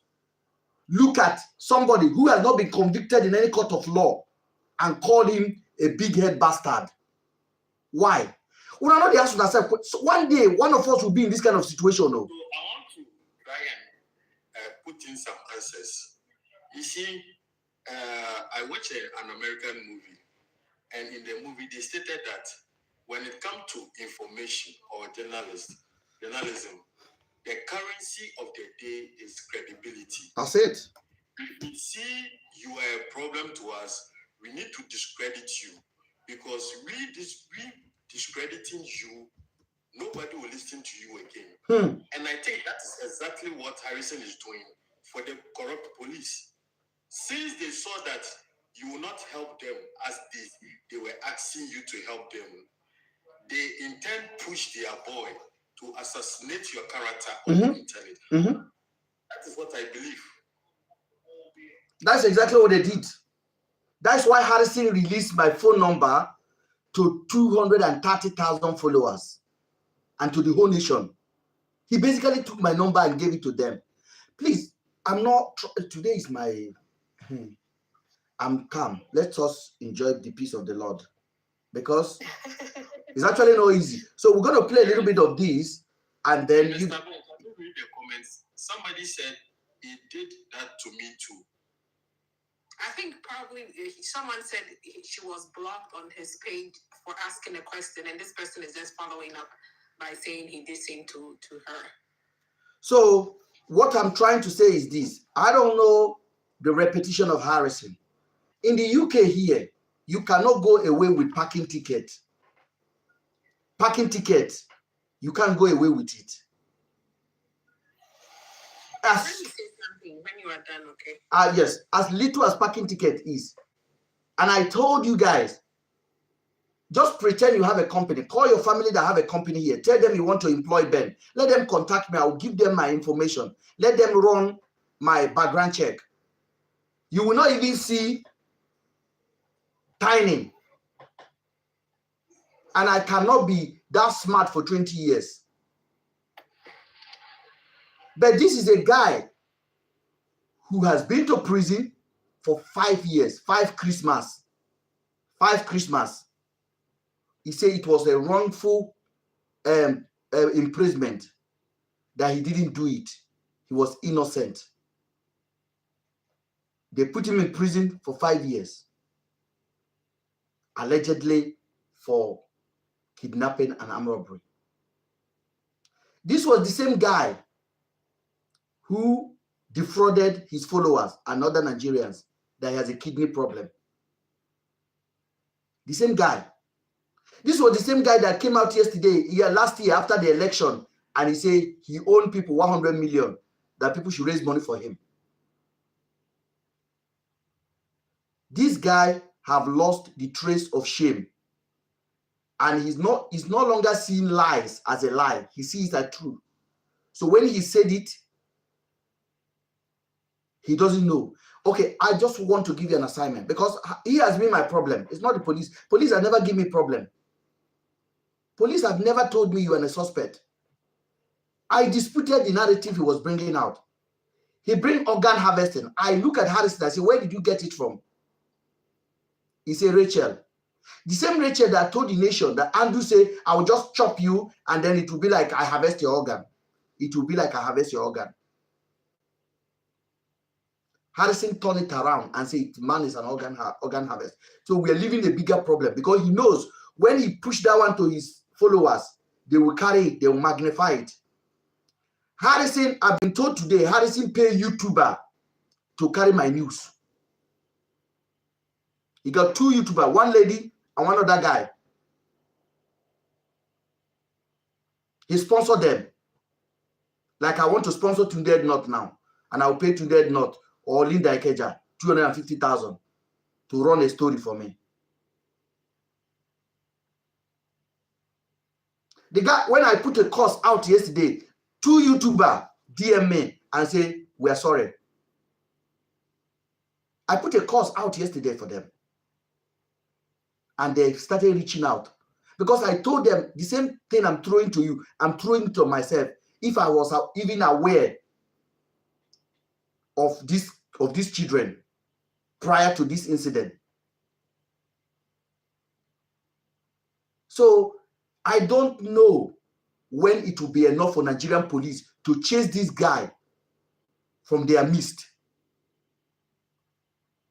look at somebody who has not been convicted in any court of law and call him a big head bastard? Why? We are not the answer ourselves. So one day, one of us will be in this kind of situation. No? So I want to try and put in some answers. You see, I watched an American movie, and in the movie they stated that when it comes to information or journalism, the currency of the day is credibility. That's it. If we see you are a problem to us, we need to discredit you, because we discrediting you, nobody will listen to you again. And I think that is exactly what Harrison is doing for the corrupt police. Since they saw that you will not help them as they were asking you to help them, they intend push their boy to assassinate your character on the internet. That is what I believe. That's exactly what they did. That's why Harrison released my phone number to 230,000 followers and to the whole nation. He basically took my number and gave it to them. Please, I'm not, today is my, I'm calm. Let us enjoy the peace of the Lord, because it's actually not easy. So we're going to play a little bit of this, and then you... Read the comments. Somebody said he did that to me too. I think probably someone said she was blocked on his page for asking a question, and this person is just following up by saying he did same to her. So what I'm trying to say is this. I don't know the repetition of Harrison. In the UK here, you cannot go away with parking ticket. Parking ticket, you can't go away with it. Let me say something when you are done, okay? Yes, as little as parking ticket is. And I told you guys, just pretend you have a company. Call your family that have a company here. Tell them you want to employ Ben. Let them contact me. I'll give them my information. Let them run my background check. You will not even see Tiny. And I cannot be that smart for 20 years. But this is a guy who has been to prison for 5 years, 5 Christmas. 5 Christmas. He said it was a wrongful imprisonment, that he didn't do it. He was innocent. They put him in prison for 5 years, allegedly for kidnapping and armed robbery. This was the same guy who defrauded his followers and other Nigerians that he has a kidney problem. The same guy. This was the same guy that came out last year after the election, and he said he owed people 100 million, that people should raise money for him. This guy have lost the trace of shame, and he's no longer seeing lies as a lie. He sees it as true. So when he said it, he doesn't know. Okay, I just want to give you an assignment, because he has been my problem. It's not the police. Police have never given me problem. Police have never told me you are a suspect. I disputed the narrative he was bringing out. He bring organ harvesting. I look at Harrison, I say, where did you get it from? He said, Rachel. The same Rachel that told the nation that Andrew said, I will just chop you and then it will be like I harvest your organ. It will be like I harvest your organ. Harrison turned it around and said, man is an organ harvest. So we are living a bigger problem, because he knows when he pushed that one to his followers, they will carry it, they will magnify it. Harrison, I've been told today, Harrison paid YouTuber to carry my news. He got 2 YouTubers, one lady and one other guy. He sponsored them. Like I want to sponsor Tunde Not now, and I'll pay Tunde Not or Linda Ikeja 250,000 to run a story for me. The guy, when I put a course out yesterday, 2 YouTubers DM me and say, we are sorry. I put a course out yesterday for them. And they started reaching out. Because I told them the same thing I'm throwing to you, I'm throwing to myself. If I was even aware of these children prior to this incident. So I don't know when it will be enough for Nigerian police to chase this guy from their midst.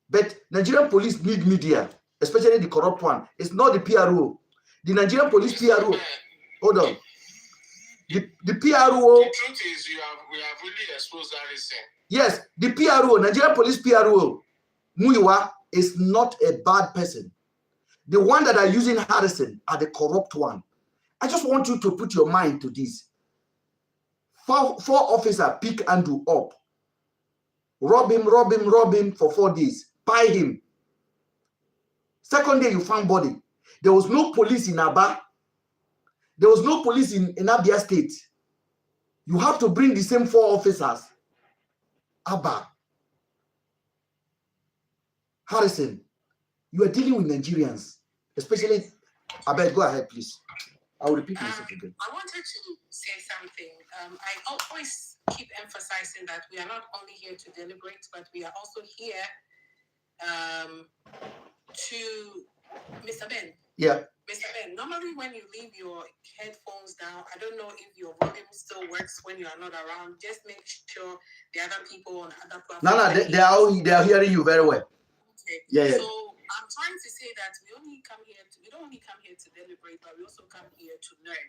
But Nigerian police need media, especially the corrupt one. It's not the PRO. The Nigerian police PRO. Hold on. The PRO. The truth is, we have really exposed Harrison. Yes, the PRO, Nigerian police PRO, Muyiwa, is not a bad person. The one that are using Harrison are the corrupt one. I just want you to put your mind to this. Four officers pick Andrew up. Rob him for 4 days. Buy him. Second day, you found body. There was no police in Aba. There was no police in Abia State. You have to bring the same 4 officers. Abba. Harrison, you are dealing with Nigerians, especially. Abba, go ahead, please. I will repeat myself again. I wanted to say something. I always keep emphasizing that we are not only here to deliberate, but we are also here to Mr. Ben. Yeah. Mr. Ben, normally when you leave your headphones down, I don't know if your volume still works when you are not around. Just make sure the other people on other platforms. No, they are hearing you very well. Okay. Yeah. So I'm trying to say that we don't only come here to deliberate, but we also come here to learn.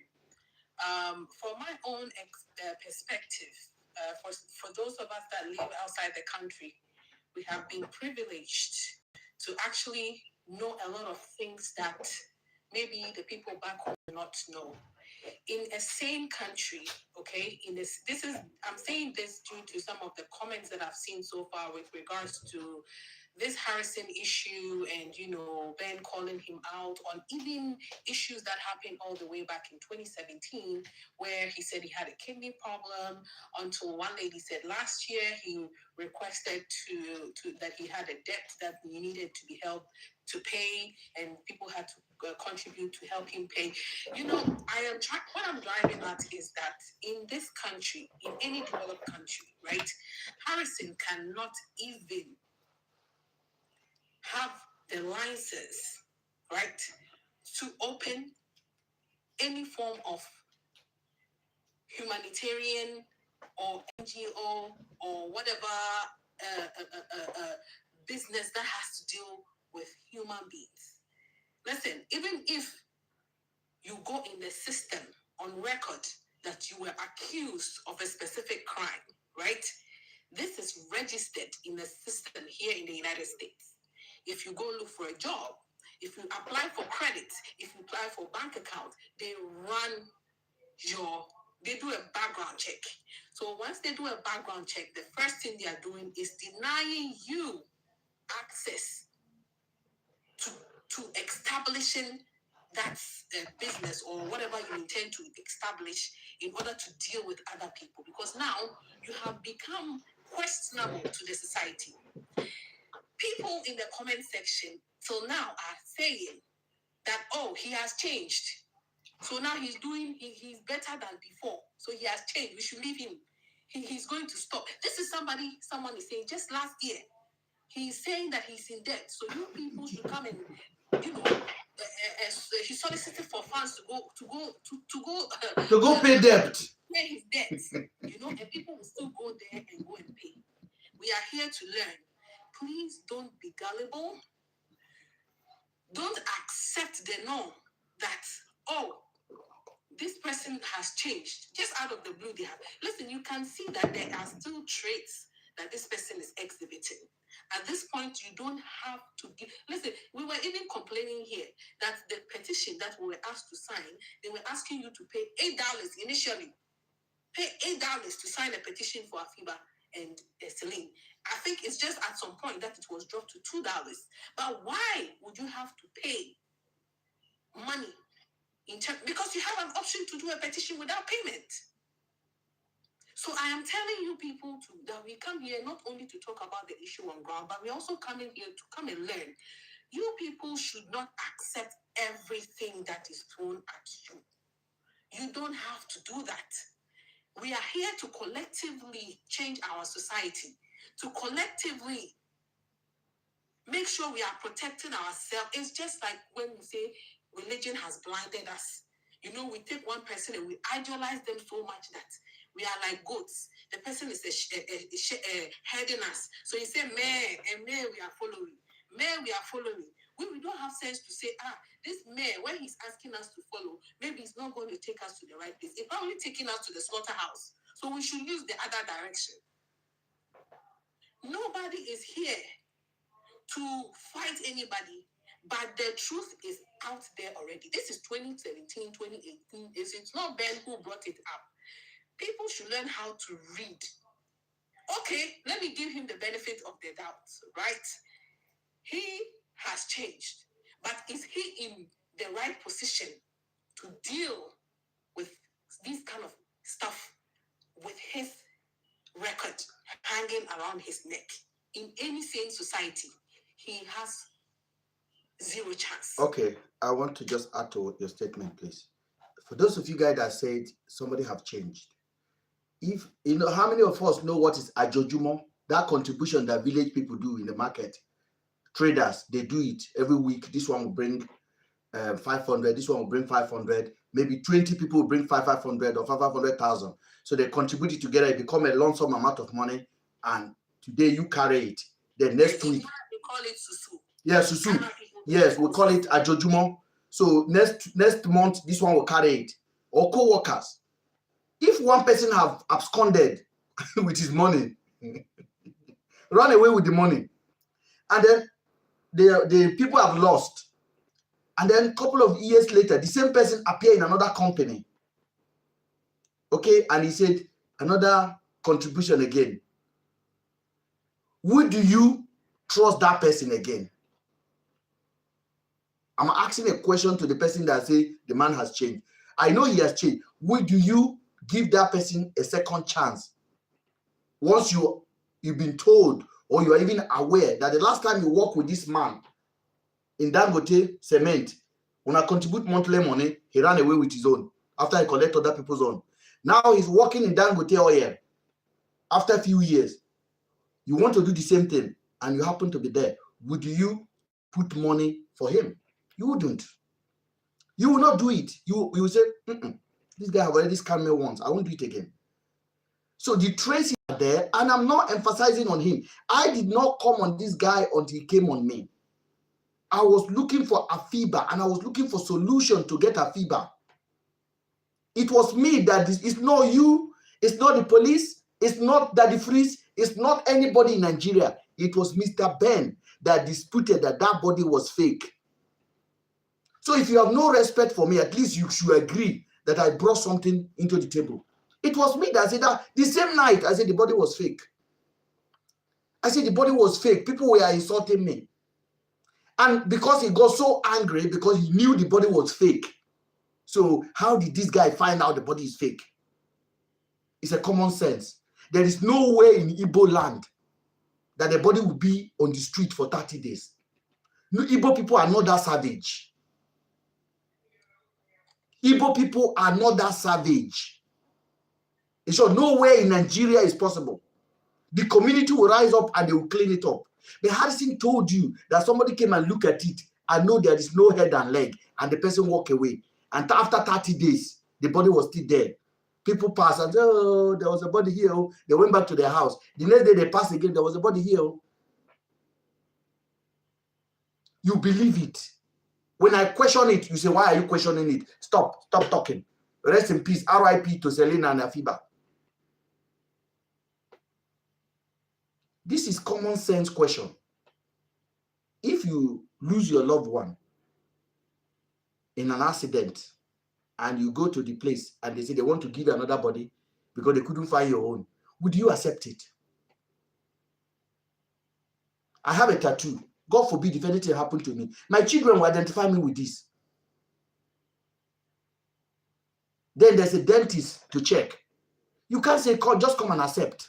From my own perspective, for those of us that live outside the country, we have been privileged to actually know a lot of things that maybe the people back home do not know. In a same country, okay, I'm saying this due to some of the comments that I've seen so far with regards to this Harrison issue and, Ben calling him out on even issues that happened all the way back in 2017, where he said he had a kidney problem, until one lady said last year he requested that he had a debt that he needed to be helped to pay, and people had to contribute to help him pay. What I'm driving at is that in this country, in any developed country, right, Harrison cannot even have the license, right, to open any form of humanitarian or NGO or whatever business that has to deal with human beings. Listen, even if you go in the system on record that you were accused of a specific crime, right, this is registered in the system here in the United States. If you go look for a job, if you apply for credit, if you apply for bank account, they do a background check. So once they do a background check, the first thing they are doing is denying you access to establishing that business or whatever you intend to establish in order to deal with other people. Because now you have become questionable to the society. People in the comment section till now are saying that, he has changed. So now he's better than before. So he has changed. We should leave him. He's going to stop. This is someone is saying just last year. He's saying that he's in debt. So you people should come and, he solicited for funds to go pay debt. Pay his debts. And people will still go there and go and pay. We are here to learn. Please don't be gullible. Don't accept the norm that, this person has changed. Just out of the blue, they have. Listen, you can see that there are still traits that this person is exhibiting. At this point, you don't have to give. Listen, we were even complaining here that the petition that we were asked to sign, they were asking you to pay $8 initially. Pay $8 to sign a petition for Afiba and Celine. I think it's just at some point that it was dropped to $2. But why would you have to pay money? Because you have an option to do a petition without payment. So I am telling you people that we come here not only to talk about the issue on ground, but we also come in here to come and learn. You people should not accept everything that is thrown at you. You don't have to do that. We are here to collectively change our society, to collectively make sure we are protecting ourselves. It's just like when we say religion has blinded us. You know, we take one person and we idolize them so much that we are like goats. The person is heading us. So you say, Meh, and Meh, we are following. Meh, we are following. We don't have sense to say, this Meh, when he's asking us to follow, maybe he's not going to take us to the right place. It's probably taking us to the slaughterhouse. So we should use the other direction. Nobody is here to fight anybody, but the truth is out there already. This is 2017, 2018. It's not Ben who brought it up. People should learn how to read. Okay, let me give him the benefit of the doubt, right? He has changed, but is he in the right position to deal with this kind of stuff with his record hanging around his neck? In any sane society, he has zero chance. Okay, I want to just add to your statement, please. For those of you guys that said somebody have changed, if you know, how many of us know what is ajojumo, that contribution that village people do in the market? Traders, they do it every week. This one will bring 500, this one will bring 500, maybe 20 people will bring 500 or 500,000. So they contribute it together, it become a lump sum amount of money, and today you carry it. Then next week, we call it susu. Yeah, susu. Yes, we call it ajojumo. So next month, this one will carry it. Or co-workers. If one person have absconded with his money, run away with the money, and then the people have lost, and then a couple of years later, the same person appear in another company. Okay, and he said another contribution again. Would you trust that person again? I'm asking a question to the person that say the man has changed. I know he has changed. Would you give that person a second chance? Once you've been told or you are even aware that the last time you worked with this man in Dangote Cement, when I contribute monthly money, he ran away with his own after he collected other people's own. Now he's working in Dangote Oil. After a few years, you want to do the same thing and you happen to be there. Would you put money for him? You wouldn't. You will not do it. You will say, this guy have already scammed me once. I won't do it again. So the trace is there, and I'm not emphasizing on him. I did not come on this guy until he came on me. I was looking for Afiba, and I was looking for solution to get Afiba. It was me that it's not you, it's not the police, it's not Daddy Freeze, it's not anybody in Nigeria. It was Mr. Ben that disputed that body was fake. So if you have no respect for me, at least you should agree that I brought something into the table. It was me that said that the same night I said the body was fake. I said the body was fake. People were insulting me. And because he got so angry because he knew the body was fake. So how did this guy find out the body is fake? It's a common sense. There is no way in Igbo land that the body will be on the street for 30 days. No, Igbo people are not that savage. Igbo people are not that savage. So no way in Nigeria is possible. The community will rise up and they will clean it up. But Harrison told you that somebody came and looked at it and know there is no head and leg, and the person walked away. And after 30 days, the body was still there. People pass and say, oh, there was a body here. They went back to their house. The next day they pass again, there was a body here. You believe it. When I question it, you say, why are you questioning it? Stop talking. Rest in peace. RIP to Selena and Afiba. This is common sense question. If you lose your loved one in an accident and you go to the place and they say they want to give you another body because they couldn't find your own, would you accept it? I have a tattoo. God forbid if anything happened to me. My children will identify me with this. Then there's a dentist to check. You can't say, just come and accept.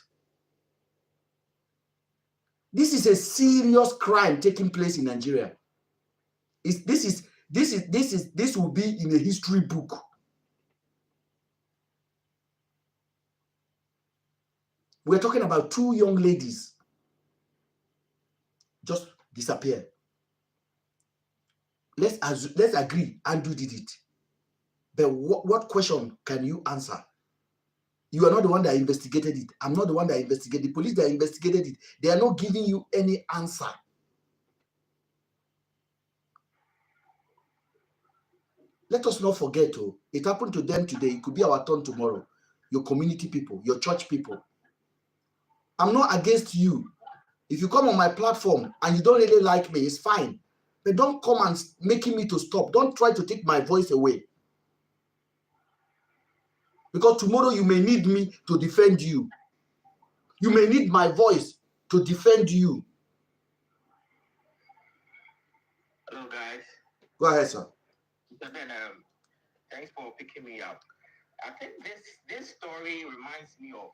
This is a serious crime taking place in Nigeria. This will be in a history book. We're talking about 2 young ladies just disappeared. Let's agree Andrew did it. But what question can you answer? You are not the one that investigated it. I'm not the one that investigated it. The police that investigated it, they are not giving you any answer. Let us not forget, it happened to them today. It could be our turn tomorrow. Your community people, your church people. I'm not against you. If you come on my platform and you don't really like me, it's fine. But don't come and making me to stop. Don't try to take my voice away. Because tomorrow you may need me to defend you. You may need my voice to defend you. Hello, guys. Go ahead, sir. So then, thanks for picking me up. I think this story reminds me of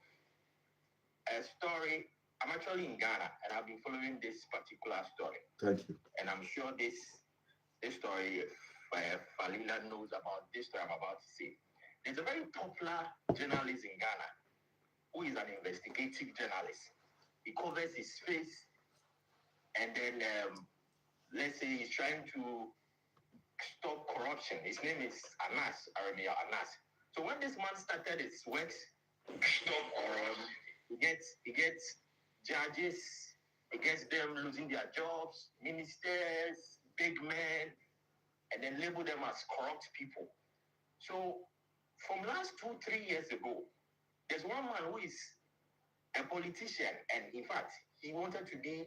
a story. I'm actually in Ghana, and I've been following this particular story. Thank you. And I'm sure this story, Falila knows about this story I'm about to say. There's a very popular journalist in Ghana who is an investigative journalist. He covers his face, and then let's say he's trying to stop corruption. His name is Anas, Aramia Anas. So when this man started his work, stop corruption, he gets judges, he gets them losing their jobs, ministers, big men, and then label them as corrupt people. So from last 2-3 years ago, there's one man who is a politician, and in fact, he wanted to be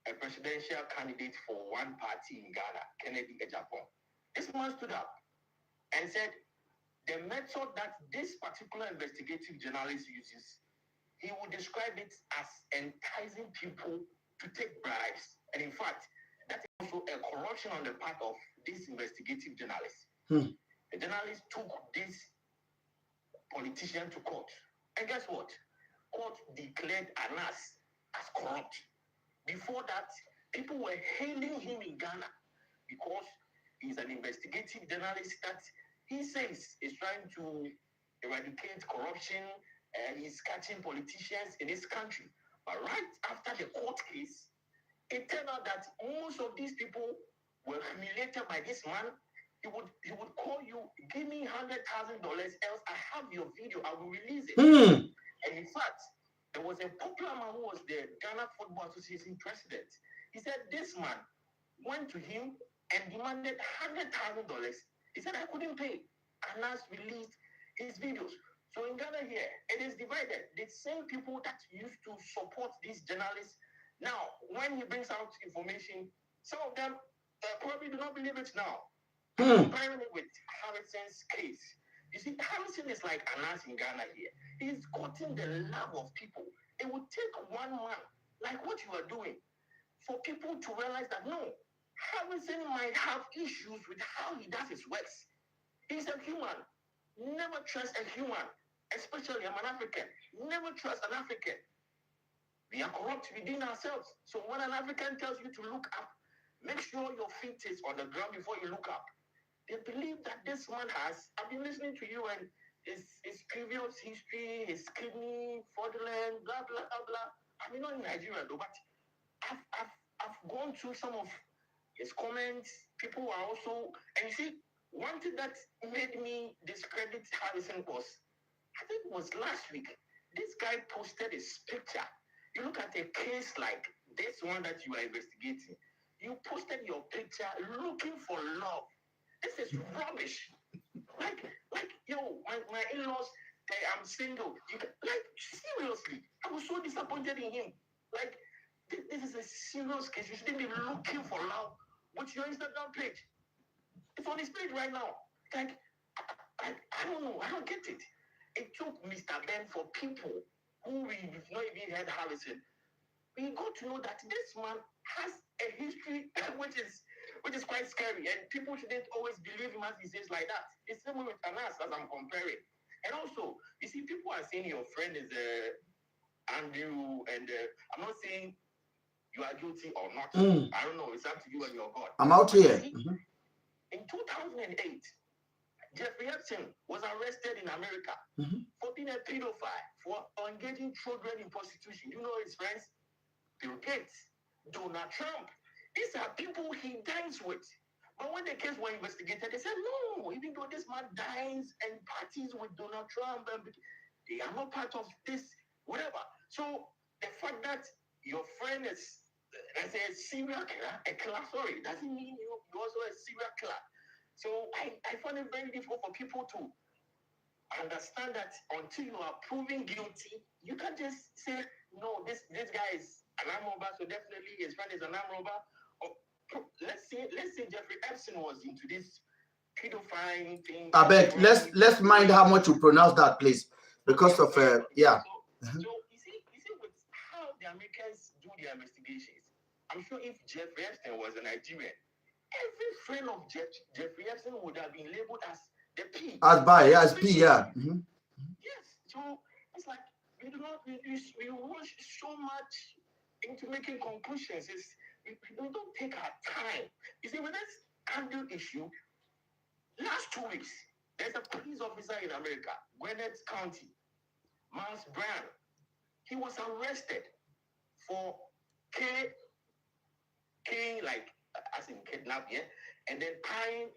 a presidential candidate for one party in Ghana, Kennedy Ejapon. This man stood up and said the method that this particular investigative journalist uses, he would describe it as enticing people to take bribes. And in fact, that is also a corruption on the part of this investigative journalist. The journalist took this politician to court. And guess what? Court declared Anas as corrupt. Before that, people were hailing him in Ghana because he's an investigative journalist that he says is trying to eradicate corruption. He's catching politicians in this country. But right after the court case, it turned out that most of these people were humiliated by this man. He would call you, give me $100,000, else I have your video, I will release it. And in fact, there was a popular man who was the Ghana Football Association president. He said this man went to him and demanded $100,000. He said, I couldn't pay. Anas released his videos. So in Ghana here, it is divided. The same people that used to support these journalists, now, when he brings out information, some of them probably do not believe it now. Comparing it with Harrison's case. You see, Harrison is like Anas in Ghana here. He's gotten the love of people. It would take one man, like what you are doing, for people to realize that no, Harrison might have issues with how he does his works. He's a human. Never trust a human, especially I'm an African. Never trust an African. We are corrupt within ourselves. So when an African tells you to look up, make sure your feet is on the ground before you look up. They believe that this man has, I've been listening to you and his previous history, his kidney, fraudulent, blah, blah, blah, blah. I mean, not in Nigeria though, but I've gone through some of his comments. People are also, and you see, one thing that made me discredit Harrison was, I think it was last week, this guy posted his picture. You look at a case like this one that you are investigating, you posted your picture looking for love. This is rubbish. Like, yo, my in-laws, I'm single. Seriously, I was so disappointed in him. Like, this is a serious case. You shouldn't be looking for love with your Instagram page. It's on his page right now. Like, I don't know. I don't get it. It took Mr. Ben for people who we've not even heard Harrison. We got to know that this man has a history which is quite scary, and people shouldn't always believe him as he says like that. It's the same way with Anas as I'm comparing. And also, you see, people are saying your friend is Andrew, and I'm not saying you are guilty or not. I don't know. It's up to you and your God. I'm out here. In 2008, Jeffrey Epstein was arrested in America for being a pedophile, for engaging children in prostitution. You know his friends? Bill Gates, Donald Trump. These are people he dines with. But when the case was investigated, they said, no, even though this man dines and parties with Donald Trump, they are not part of this, whatever. So the fact that your friend is as a serial killer, doesn't mean you're also a serial killer. So I find it very difficult for people to understand that until you are proven guilty, you can't just say, no, this guy is an armed robber, so definitely his friend is an armed robber. Or, let's say Jeffrey Epstein was into this pedophile thing. I beg, let's mind how much you pronounce that, please, because of yeah. So you see with how the Americans do their investigations. I'm sure if Jeffrey Epstein was a Nigerian, every friend of Jeffrey Epstein would have been labeled as the P. As P, yeah. Yes. So it's like we rush so much into making conclusions. We don't take our time. You see, with this Andrew issue, last 2 weeks, there's a police officer in America, Gwinnett County, Miles Brown. He was arrested for like as in kidnapping, yeah? And then tying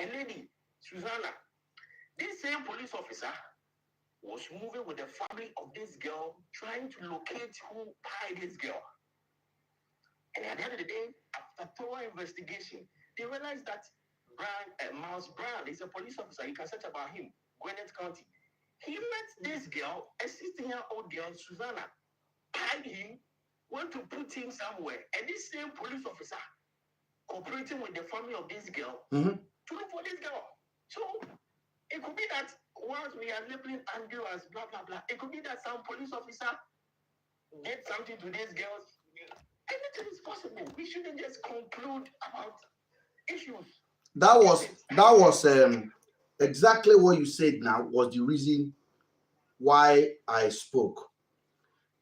a lady, Susanna. This same police officer was moving with the family of this girl, trying to locate who tied this girl. And at the end of the day, after thorough investigation, they realized that Miles Brown is a police officer. You can search about him, Gwinnett County. He met this girl, a 16-year-old girl, Susanna, tied him, went to put him somewhere. And this same police officer cooperating with the family of this girl to look for this girl. So it could be that once we are labeling Andrew as blah, blah, blah, it could be that some police officer did something to these girls. Anything is possible. We shouldn't just conclude about issues. That was exactly what you said now was the reason why I spoke.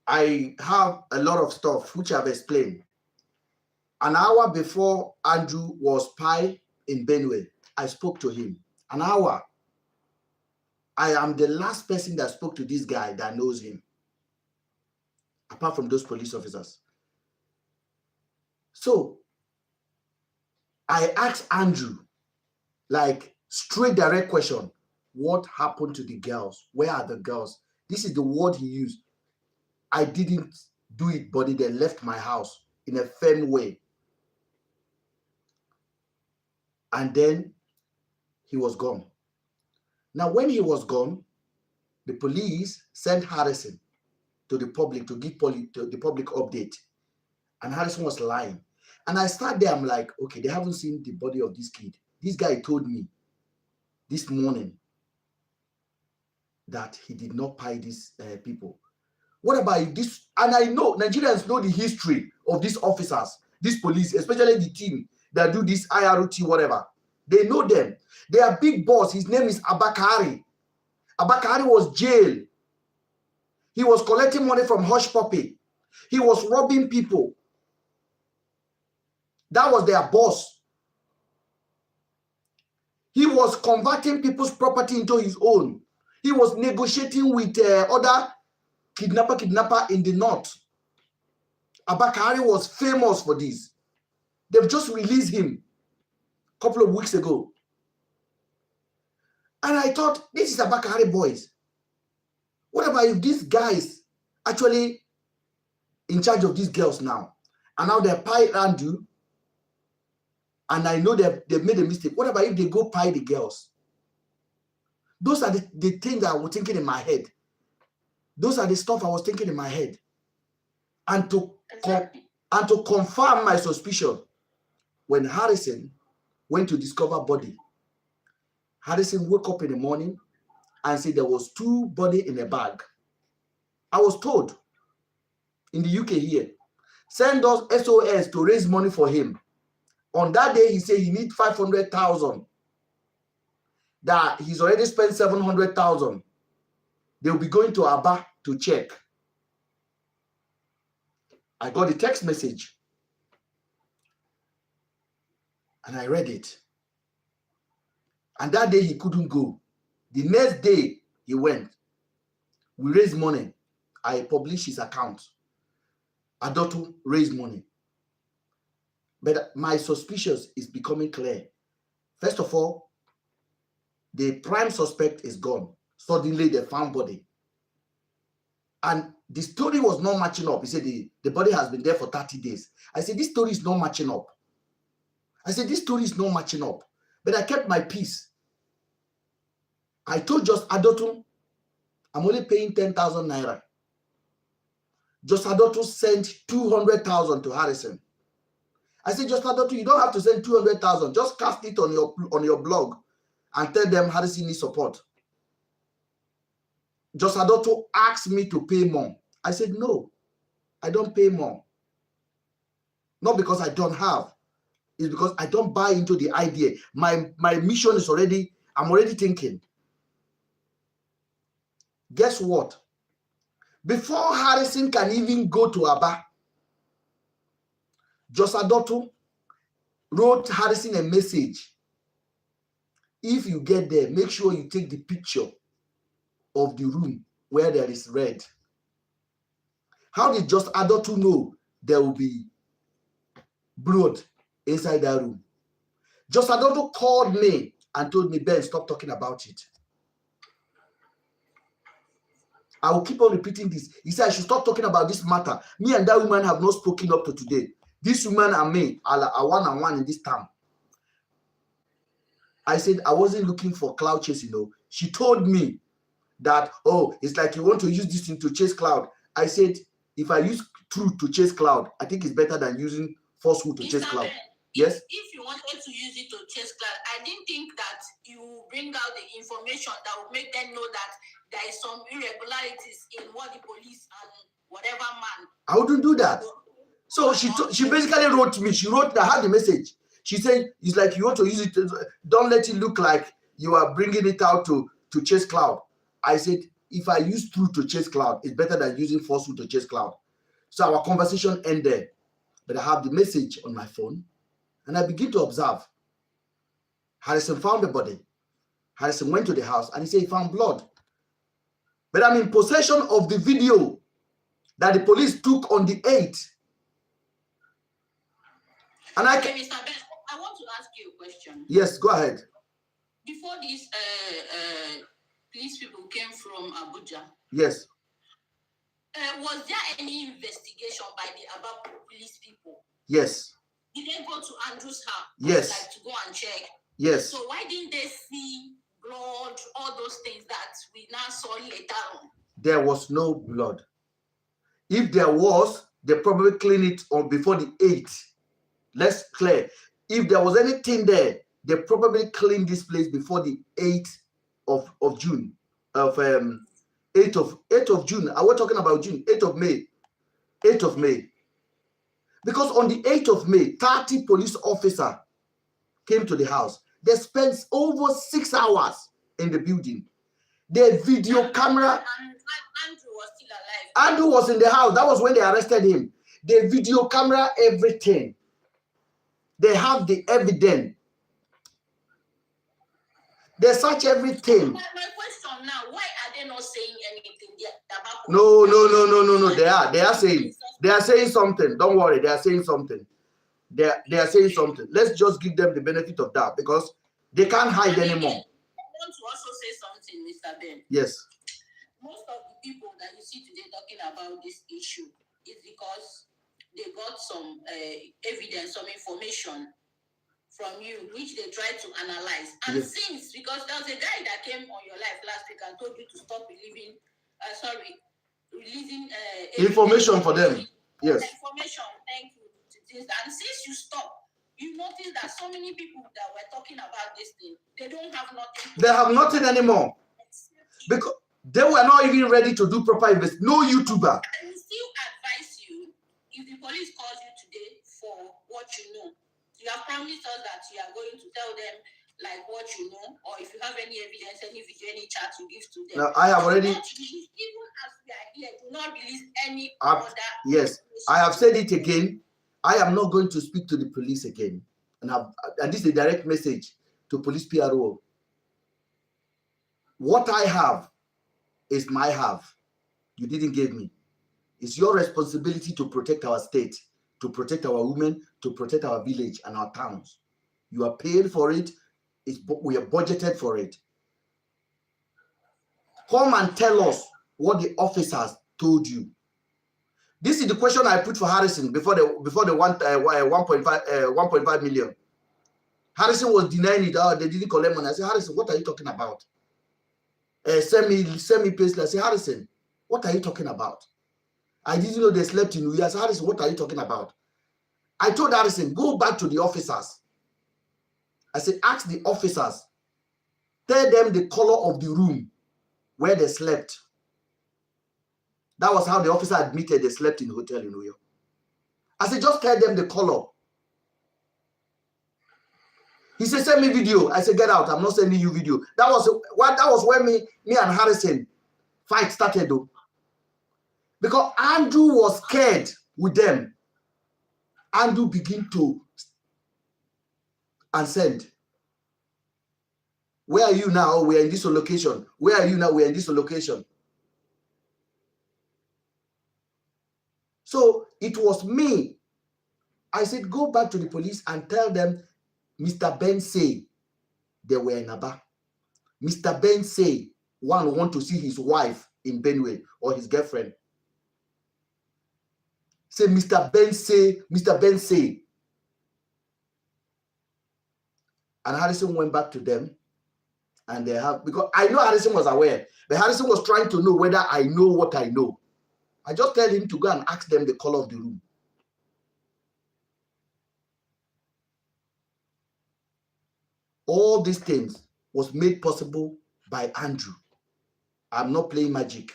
I have a lot of stuff which I've explained. An hour before Andrew was spy in Benue, I spoke to him. An hour. I am the last person that spoke to this guy that knows him, apart from those police officers. So I asked Andrew, like, straight direct question, what happened to the girls? Where are the girls? This is the word he used. I didn't do it, but they left my house in a firm way. And then he was gone. Now, when he was gone, the police sent Harrison to the public to give the public update. And Harrison was lying. And I sat there, I'm like, okay, they haven't seen the body of this kid. This guy told me this morning that he did not pay these people. What about this? And I know Nigerians know the history of these officers, these police, especially the team that do this IROT, whatever. They know them. They are big boss. His name is Abakari. Abakari was jailed. He was collecting money from Hush Puppy. He was robbing people. That was their boss. He was converting people's property into his own. He was negotiating with other kidnapper in the north. Abakari was famous for this. They've just released him a couple of weeks ago. And I thought, this is Abakari boys. What about if these guys actually in charge of these girls now? And now they're pie Andrew. And I know they've made a mistake. What about if they go pie the girls? Those are the things that I was thinking in my head. Those are the stuff I was thinking in my head. And to confirm my suspicion, when Harrison went to discover body, Harrison woke up in the morning and said there was 2 bodies in a bag. I was told in the UK here, send us SOS to raise money for him. On that day, he said he needs 500,000. That he's already spent 700,000. they'll be going to Aba to check. I got the text message and I read it. And that day he couldn't go. The next day he went. We raised money. I published his account. Adotu raised money. But my suspicion is becoming clear. First of all, the prime suspect is gone. Suddenly they found body. And the story was not matching up. He said the body has been there for 30 days. I said, this story is not matching up. I said, this story is not matching up. But I kept my peace. I told Just Adotu, I'm only paying 10,000 naira. Just Adotu sent 200,000 to Harrison. I said, Just Adotu, you don't have to send 200,000. Just cast it on your blog and tell them Harrison needs support. Just Adotu asked me to pay more. I said, no, I don't pay more. Not because I don't have. It's because I don't buy into the idea. My mission is already, I'm already thinking. Guess what? Before Harrison can even go to Aba, Just Adotu wrote Harrison a message. If you get there, make sure you take the picture of the room where there is red. How did Just Adotu know there will be blood inside that room? Just Adotu called me and told me, Ben, stop talking about it. I will keep on repeating this. He said I should stop talking about this matter. Me and that woman have not spoken up to today. This woman and me are one-on-one in this town. I said I wasn't looking for cloud chasing. No. She told me that, oh, it's like you want to use this thing to chase cloud. I said, if I use truth to chase cloud, I think it's better than using falsehood to chase cloud. Yes? If you wanted to use it to chase cloud, I didn't think that you will bring out the information that will make them know that there is some irregularities in what the police and whatever man. I wouldn't do that. So she basically wrote me. She wrote, I had the message. She said, it's like you want to use it. Don't let it look like you are bringing it out to chase cloud. I said, if I use truth to chase cloud, it's better than using falsehood to chase cloud. So our conversation ended. But I have the message on my phone. And I begin to observe. Harrison found the body. Harrison went to the house and he said he found blood. But I'm in possession of the video that the police took on the 8th. And okay, Mr. Ben, I want to ask you a question. Yes, go ahead. Before these police people came from Abuja. Yes. Was there any investigation by the Aba police people? Yes. Did they go to Andrew's house? Yes. Like to go and check? Yes. So why didn't they see blood, all those things that we now saw later on? There was no blood. If there was, they probably cleaned it on before the 8th. Let's clear. If there was anything there, they probably cleaned this place before the 8th of June. 8th of June. I was talking about June. 8th of May. 8th of May. Because on the 8th of May, 30 police officers came to the house. They spent over 6 hours in the building. The video camera. Andrew was still alive. Andrew was in the house. That was when they arrested him. The video camera, everything. They have the evidence. They search everything. My question now, why are they not saying anything? No. They are saying something. Don't worry, they are saying something. They are saying something. Let's just give them the benefit of that because they can't hide anymore. I want to also say something, Mr. Ben. Yes. Most of the people that you see today talking about this issue is because they got some evidence, some information from you, which they try to analyze. And yes. Since, because there was a guy that came on your life last week and told you to stop releasing information for them. Yes. Information, thank you. And since you stop, you notice that so many people that were talking about this thing, they don't have nothing. They have nothing anymore. Because they were not even ready to do proper investigation. No YouTuber. I will still advise you, if the police calls you today for what you know, you have promised us that you are going to tell them like what you know, or if you have any evidence, any video, any chat to give to them. Now, I have already. Even as we are here, do not release any Yes, I have said it again. I am not going to speak to the police again. And this is a direct message to police PRO. What I have is my have. You didn't give me. It's your responsibility to protect our state, to protect our women, to protect our village and our towns. You are paid for it. We are budgeted for it. Come and tell us what the officers told you. This is the question I put for Harrison before the 1.5 million. Harrison was denying it. Oh, they didn't collect money. I said, Harrison, what are you talking about? Send me payslip. I said, Harrison, what are you talking about? I didn't know they slept in New Year. I said, Harrison, what are you talking about? I told Harrison, go back to the officers. I said, ask the officers. Tell them the color of the room where they slept. That was how the officer admitted they slept in the hotel in New York. I said, just tell them the color. He said, send me video. I said, get out. I'm not sending you video. That was when me and Harrison fight started though. Because Andrew was scared with them. Andrew began to and send. Where are you now? We are in this location. Where are you now? We are in this location. So it was me. I said, go back to the police and tell them Mr. Ben say they were in Aba. Mr. Ben say one want to see his wife in Benue or his girlfriend. Say Mr. Ben say, Mr. Ben say. And Harrison went back to them and they have, because I know Harrison was aware, but Harrison was trying to know whether I know what I know. I just tell him to go and ask them the color of the room. All these things was made possible by Andrew. I'm not playing magic.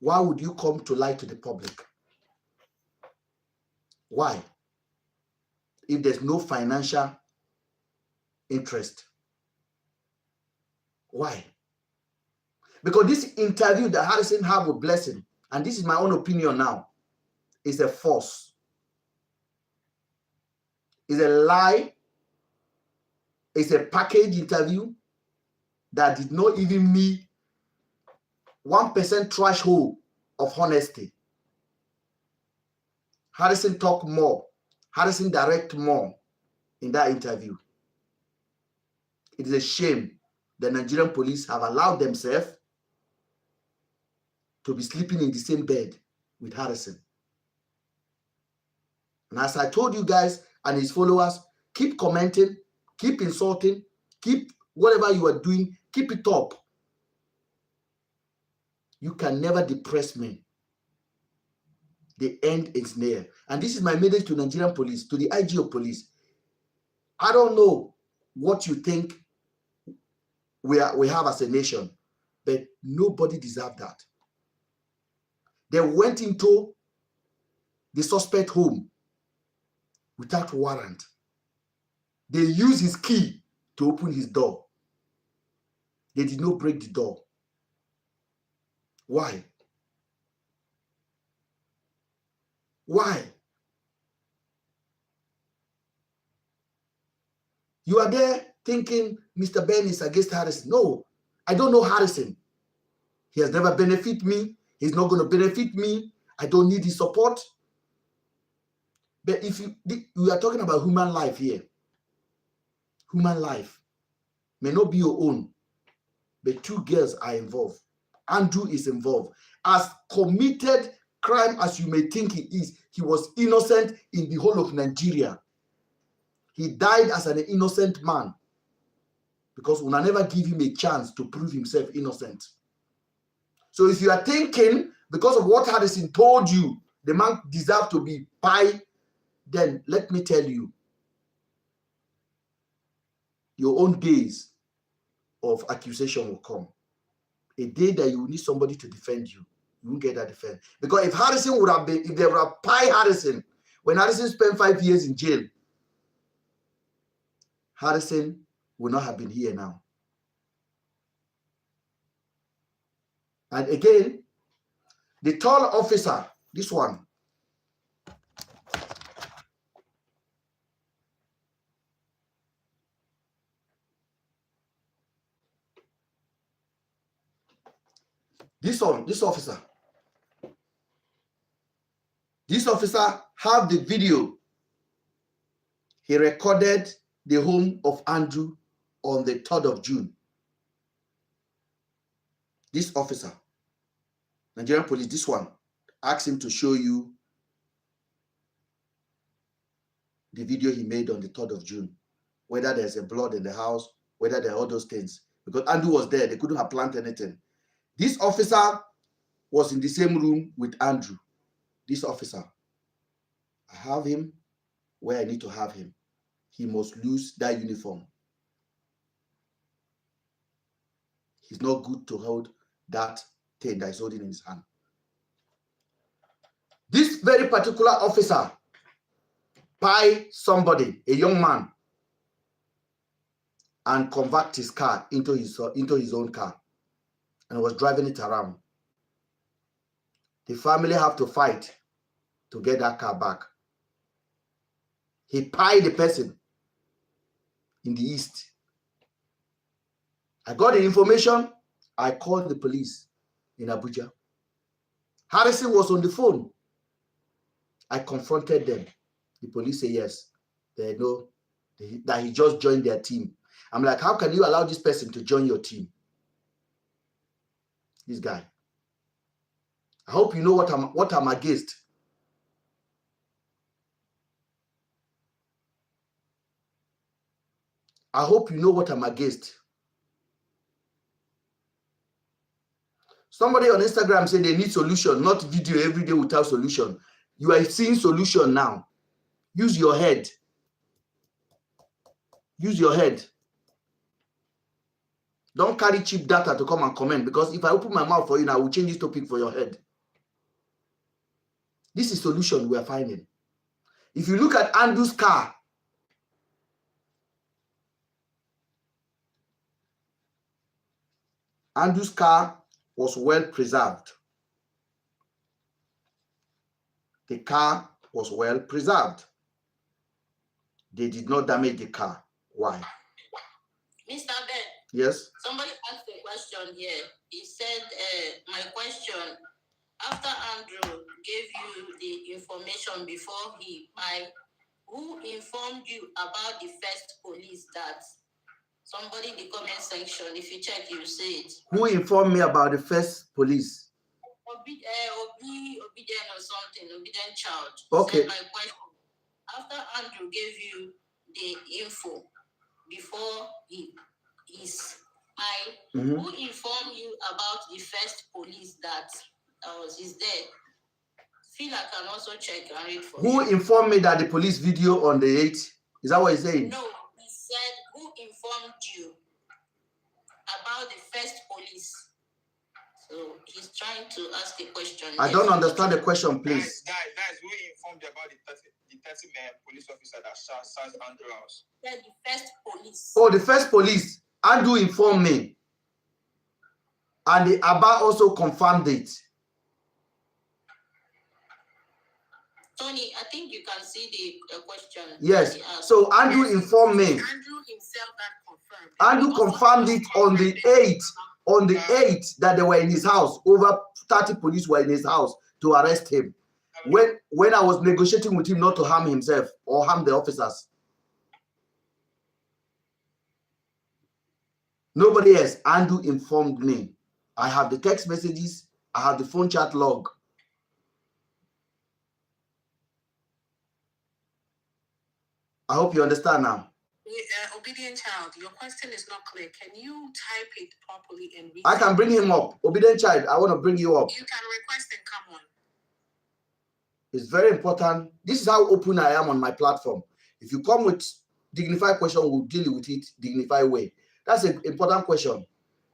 Why would you come to lie to the public? Why? If there's no financial interest. Why? Because this interview that Harrison had with Blessing, and this is my own opinion now, is a farce. It's a lie. It's a package interview that did not even meet 1% threshold of honesty. Harrison talked more. Harrison directed more in that interview. It is a shame the Nigerian police have allowed themselves to be sleeping in the same bed with Harrison. And as I told you guys and his followers, keep commenting, keep insulting, keep whatever you are doing, keep it up. You can never depress me. The end is near. And this is my message to Nigerian police, to the IG of police. I don't know what you think we have as a nation, but nobody deserves that. They went into the suspect home without warrant. They used his key to open his door. They did not break the door. Why? Why? You are there thinking Mr. Ben is against Harrison. No, I don't know Harrison. He has never benefited me. He's not going to benefit me. I don't need his support. But if we are talking about human life here. Human life may not be your own, but two girls are involved. Andrew is involved. As committed crime as you may think he is, he was innocent in the whole of Nigeria. He died as an innocent man because we will never give him a chance to prove himself innocent. So if you are thinking, because of what Harrison told you, the man deserves to be pie, then let me tell you, your own days of accusation will come. A day that you will need somebody to defend you. You won't get that defense. Because if Harrison would have been, if they would have pie Harrison, when Harrison spent 5 years in jail, Harrison would not have been here now. And again, the tall officer, this one, this officer have the video. He recorded the home of Andrew on the 3rd of June. This officer, Nigerian police, this one, asked him to show you the video he made on the 3rd of June, whether there's a blood in the house, whether there are all those things. Because Andrew was there, they couldn't have planted anything. This officer was in the same room with Andrew. This officer, I have him where I need to have him. He must lose that uniform. He's not good to hold that thing that he's holding in his hand. This very particular officer buy somebody, a young man, and convert his car into his own car, and was driving it around. The family have to fight to get that car back. He pied the person in the east. I got the information. I called the police in Abuja. Harrison was on the phone. I confronted them. The police say yes. They know that he just joined their team. I'm like, how can you allow this person to join your team? This guy. I hope you know what I'm against. I hope you know what I'm against. Somebody on Instagram said they need solution, not video every day without solution. You are seeing solution now. Use your head. Use your head. Don't carry cheap data to come and comment, because if I open my mouth for you now, I will change this topic for your head. This is solution we are finding. If you look at Andrew's car, Andrew's car was well preserved. The car was well preserved. They did not damage the car. Why? Mr. Ben. Yes. Somebody asked a question here. He said, my question, after Andrew gave you the information before he died, who informed you about the first police that somebody in the comment section, if you check, you see it. Who informed me about the first police? Obedient or something, obedient child. Okay. Said my question, after Andrew gave you the info before his who informed you about the first police that is there? Feel I can also check and read for Who you. informed me that the police video on the 8th? Is that what he's saying? No, he said, who informed you about the first police? So he's trying to ask a question. I don't understand the question, please. Guys, who informed you about the 30 police officer that searched Andrew house? Said the first police. Oh, the first police. Andrew informed me. And the Abba also confirmed it. Tony, I think you can see the question. Yes. So Andrew informed me. Andrew himself that confirmed. Andrew confirmed it on the 8th. On the 8th that they were in his house. Over 30 police were in his house to arrest him. When I was negotiating with him not to harm himself or harm the officers. Nobody else. Andrew informed me. I have the text messages. I have the phone chat log. I hope you understand now. Obedient child, your question is not clear. Can you type it properly and read I can bring him up. Obedient child, I want to bring you up. You can request and come on. It's very important. This is how open I am on my platform. If you come with dignified question, we'll deal with it dignified way. That's an important question.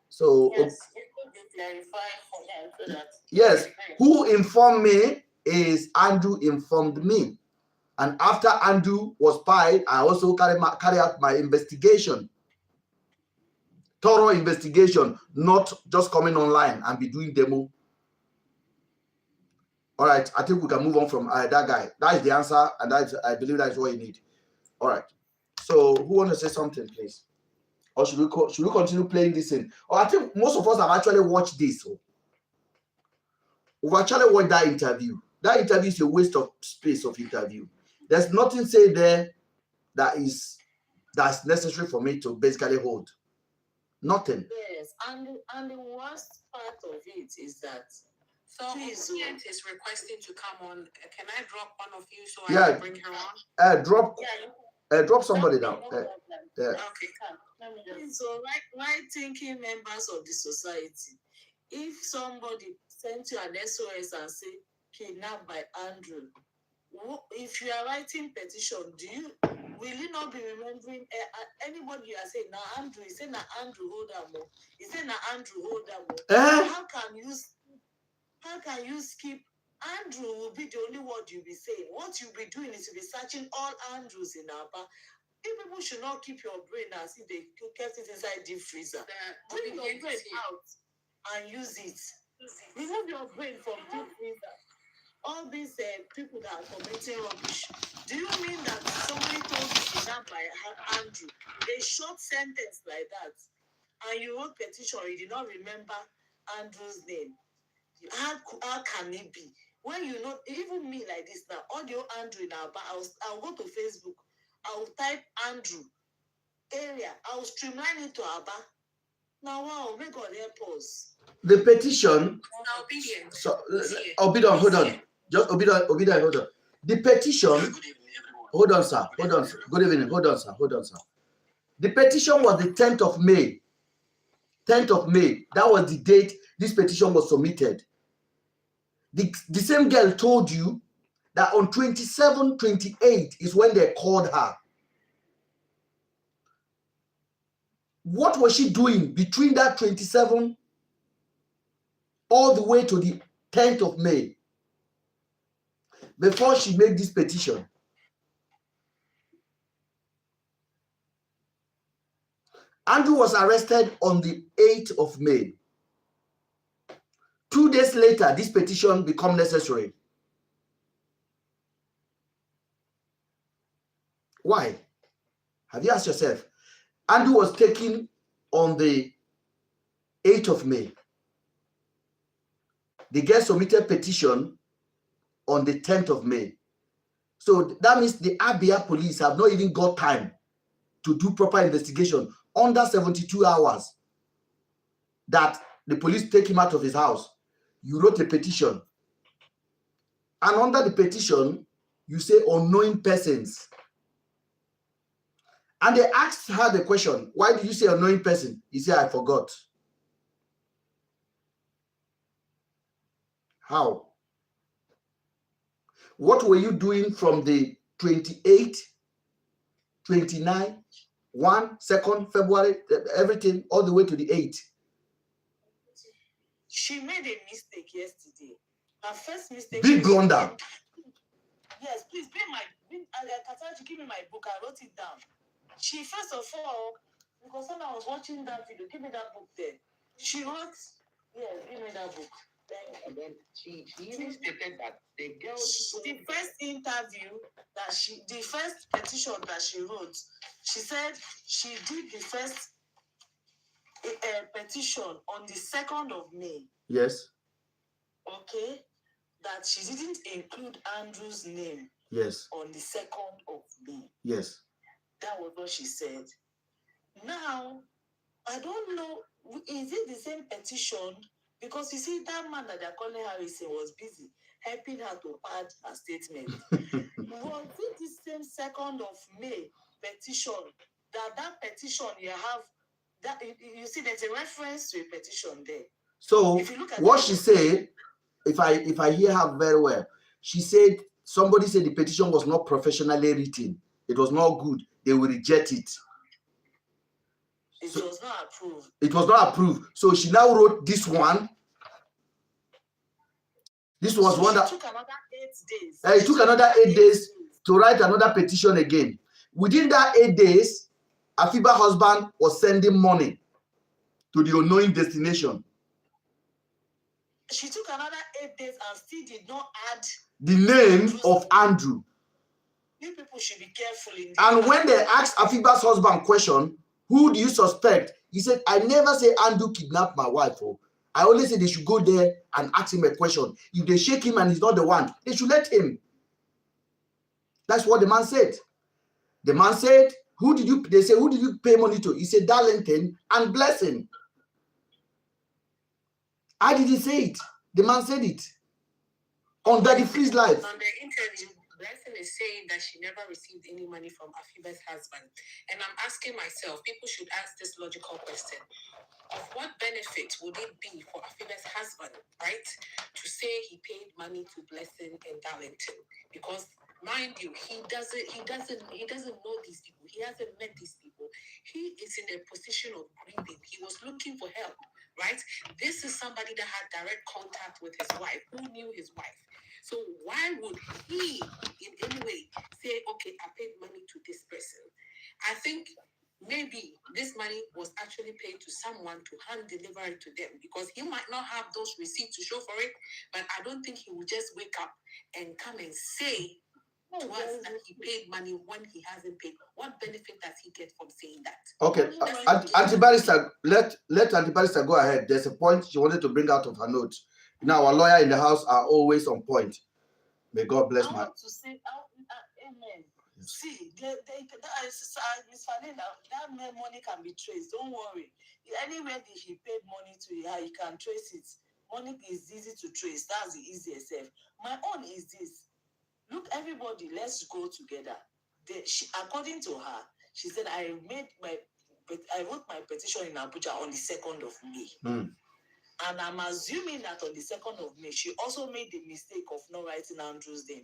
So yes, it could be clarified for them so that yes, who informed me is Andrew informed me. And after Andrew was fired, I also carry out my investigation. Thorough investigation, not just coming online and be doing demo. All right, I think we can move on from that guy. That is the answer, and I believe that is what you need. All right. So, who wants to say something, please? Or should we continue playing this in? Or I think most of us have actually watched this. So we've actually watched that interview. That interview is a waste of space of interview. There's nothing said there that's necessary for me to basically hold. Nothing. Yes, and the worst part of it is that Obedient is requesting to come on. Can I drop one of you so Yeah. I can bring her on? Drop somebody down. Okay, come. So right thinking members of the society, if somebody sent you an SOS and say kidnapped by Andrew, if you are writing petition, will you not be remembering anybody you are saying now Andrew? He said now Andrew hold on. He said now Andrew hold on. How can you skip? Andrew will be the only word you'll be saying. What you'll be doing is you'll be searching all Andrews in Aba. You people should not keep your brain as if they kept it inside the freezer. Bring your brain out and use it. Remove your brain from deep freezer. All these people that are committing rubbish. Do you mean that somebody told you kidnapped by Andrew? A short sentence like that, and you wrote petition, you did not remember Andrew's name. How can it be? When you know, even me like this now, audio Andrew in Aba, I'll go to Facebook, I'll type Andrew area, I'll streamline it to Aba. Now, wow, may God help us. The petition. Obedient. So, Obedient, hold on. Just Obedient, hold on. The petition. Hold on, sir. Hold on, sir. Good evening. Hold on, sir. The petition was the 10th of May. 10th of May. That was the date this petition was submitted. The same girl told you that on 27, 28 is when they called her. What was she doing between that 27 all the way to the 10th of May before she made this petition? Andrew was arrested on the 8th of May. 2 days later, this petition became necessary. Why? Have you asked yourself? Andrew was taken on the 8th of May. The girl submitted petition on the 10th of May. So that means the Abia police have not even got time to do proper investigation under 72 hours that the police take him out of his house. You wrote a petition. And under the petition, you say unknowing persons. And they asked her the question, why did you say unknowing person? He said, I forgot. How? What were you doing from the 28th, 29th, 1, 2nd February, everything, all the way to the 8th? She made a mistake yesterday. Her first mistake. Big blunder. Yes, please give me my book. I wrote it down. She first of all, because when I was watching that video, give me that book there. She wrote, yes, give me that book. And then she even stated that the girl. The first interview that the first petition that she wrote, she said she did the first petition on the 2nd of May. Yes. Okay. That she didn't include Andrew's name. Yes. On the 2nd of May. Yes. That was what she said. Now, I don't know, is it the same petition? Because you see, that man that they're calling Harrison was busy helping her to pad her statement. Was it the same 2nd of May petition? That petition you have, that you see there's a reference to a petition there. So what she said, if I hear her very well, she said somebody said the petition was not professionally written. It was not good. They will reject it. It was not approved. It was not approved. So she now wrote this one. This was one that took another 8 days. It took another 8 days to write another petition again. Within that 8 days, Afiba's husband was sending money to the unknown destination. She took another 8 days and still did not add the name of Andrew. You people should be careful in this. And when they asked Afiba's husband question, who do you suspect? He said, I never say Andrew kidnapped my wife. Oh. I only say they should go there and ask him a question. If they shake him and he's not the one, they should let him. That's what the man said. The man said, they say, who did you pay money to? He said, Darlington and Blessing. I didn't say it. The man said it. On Daddy Free's life. On the interview, Blessing is saying that she never received any money from Afiba's husband. And I'm asking myself, people should ask this logical question. Of what benefit would it be for Afiba's husband, right, to say he paid money to Blessing and Darlington? Because mind you, he doesn't know these people. He hasn't met these people. He is in a position of grieving. He was looking for help, right? This is somebody that had direct contact with his wife, who knew his wife. So why would he in any way say, okay, I paid money to this person? I think maybe this money was actually paid to someone to hand deliver it to them, because he might not have those receipts to show for it, but I don't think he will just wake up and come and say to us that he paid money when he hasn't paid. What benefit does he get from saying that? Okay, Auntie Barrister, let Auntie Barrister go ahead. There's a point she wanted to bring out of her notes. Now, our lawyer in the house are always on point. May God bless my... to say, amen. See, Miss Fanina, that money can be traced. Don't worry. Anywhere that he paid money to her, you can trace it. Money is easy to trace. That's the easiest step. My own is this. Look, everybody, let's go together. According to her, she said, I wrote my petition in Abuja on the 2nd of May. And I'm assuming that on the 2nd of May, she also made the mistake of not writing Andrew's name.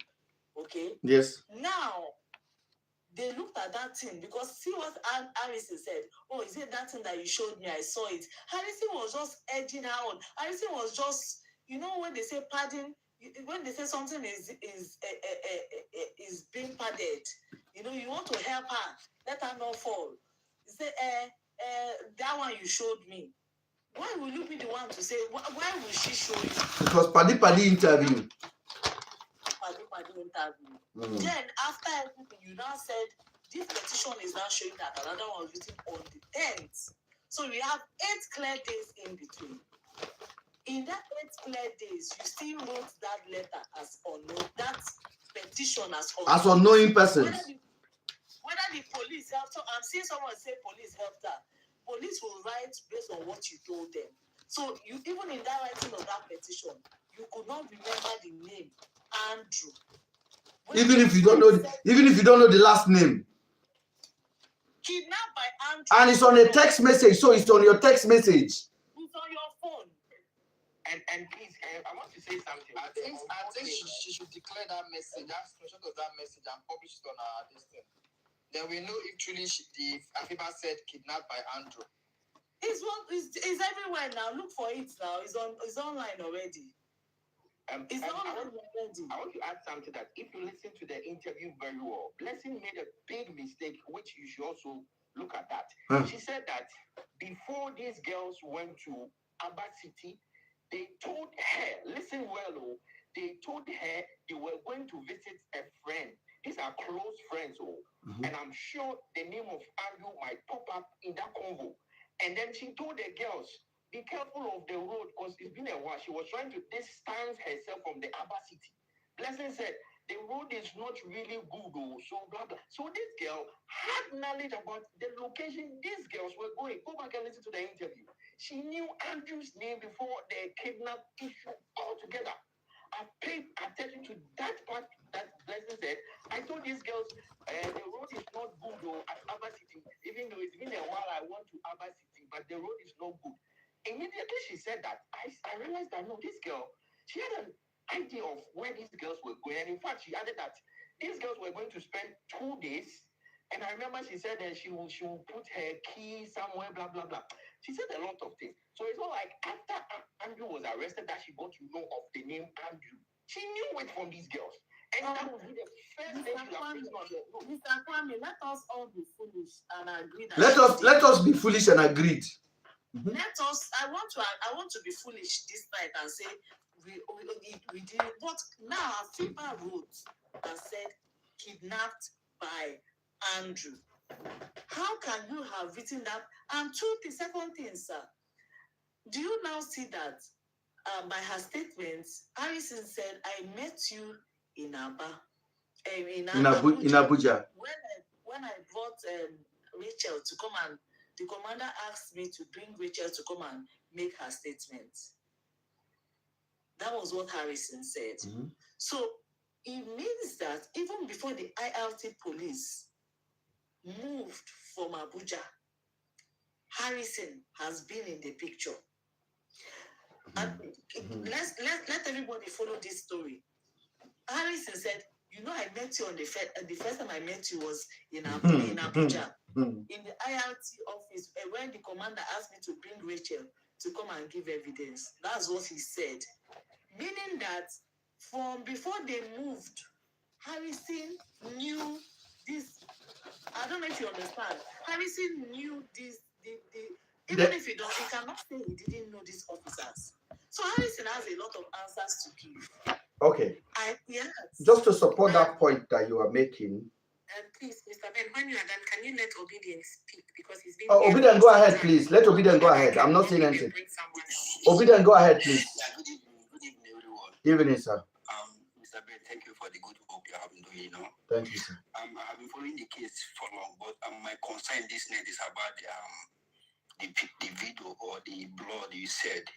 Okay? Yes. Now, they looked at that thing, because see what Harrison said. Oh, is it that thing that you showed me? I saw it. Harrison was just edging her on. Harrison was just, you know, when they say padding, when they say something is being padded, you know, you want to help her, let her not fall. You say, that one you showed me. Why will you be the one to say, why will she show you? Because Paddy interview. Then after everything, you now said this petition is now showing that another one was written on the 10th. So we have 8 clear days in between. In that 8 clear days, you still wrote that letter as unknown, that petition as unknown. As unknowing persons. Whether the police helped her, I'm seeing someone say police helped her. Police will write based on what you told them. So you, even in that writing of that petition, you could not remember the name Andrew. Even if you don't know the last name. Kidnapped by Andrew. And it's on a text message, so it's on your text message. It's on your phone. And please, I want to say something. I think she should declare that message, that screenshot of that message, and publish it on our listing. Then we know if truly the Afiba said kidnapped by Andrew. It's everywhere now. Look for it now. It's online already. It's online already. I want to add something that if you listen to the interview very well, Blessing made a big mistake, which you should also look at that. She said that before these girls went to Aba City, they told her, listen well, they told her they were going to visit a friend. These are close friends, and I'm sure the name of Andrew might pop up in that convo. And then she told the girls, be careful of the road, because it's been a while. She was trying to distance herself from the Aba City. Blessing said, the road is not really good, so blah, blah. So this girl had knowledge about the location these girls were going. Go back and listen to the interview. She knew Andrew's name before the kidnap issue altogether. I paid attention to that part that Blessing said. I told these girls, the road is not good at Aba City, even though it's been a while I went to Aba City, but the road is not good. Immediately she said that, I realized that, no, this girl, she had an idea of where these girls were going. And in fact, she added that these girls were going to spend 2 days. And I remember she said that she will put her key somewhere, blah, blah, blah. She said a lot of things. So it's not like after Andrew was arrested that she got to know of the name Andrew. She knew it from these girls. And that will be the first thing you are putting on your road. Mr. Kwame, let us all be foolish and agree that Let us be foolish and agreed. Let us. I want to be foolish this night and say we did it. But now FIBA wrote and said kidnapped by Andrew. How can you have written that? And the second thing, sir, do you now see that by her statements, Harrison said, "I met you in Aba, in Abuja. When I brought Rachel to come and the commander asked me to bring Rachel to come and make her statement." That was what Harrison said. So it means that even before the IRT police moved from Abuja, Harrison has been in the picture. And let everybody follow this story. Harrison said, "You know, I met you on the first time I met you was in Abuja, in the IRT office, when the commander asked me to bring Rachel to come and give evidence." That's what he said. Meaning that from before they moved, Harrison knew this. I don't know if you understand. Harrison knew this. Even if he cannot say he didn't know these officers. So Harrison has a lot of answers to give. Okay. Yes. Just to support that point that you are making. Please, Mr. Ben, when you are done, can you let Obedient speak? Because he's been. Obedient, go ahead, please. Let Obedient go ahead. I'm not saying anything. Obedient, go ahead, please. Good evening, everyone. Evening, sir. Mr. Ben, thank you for the good work you have been doing. Thank you, sir. I've been following the case for long, but my concern this night is about the video or the blood you said,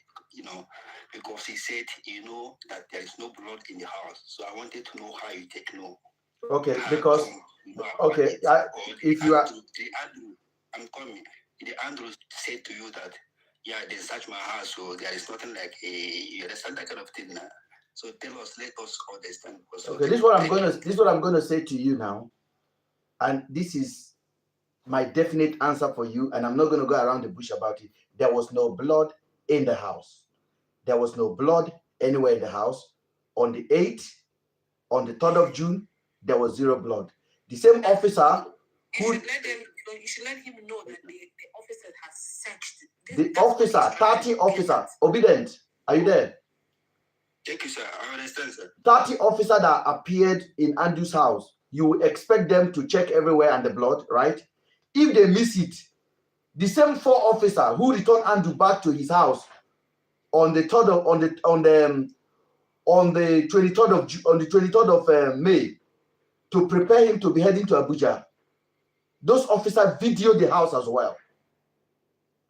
because he said, that there is no blood in the house. So I wanted to know how you take no. Okay, because, okay, if you are. I'm coming. The Andrew said to you that, yeah, they searched my house, so there is nothing like you understand that kind of thing now. So let us understand. Okay, this is what I'm gonna say to you now, and this is my definite answer for you, and I'm not gonna go around the bush about it. There was no blood in the house. There was no blood anywhere in the house. On the 8th, on the 3rd of June, there was zero blood. The same officer who you should let him know that the officer has searched. The officer, 30 officer, Obedient, are you there? Thank you, sir. I understand, sir. 30 officer that appeared in Andrew's house, you expect them to check everywhere and the blood, right? If they miss it, the same 4 officer who returned Andrew back to his house on the 23rd of May to prepare him to be heading to Abuja, those officers videoed the house as well.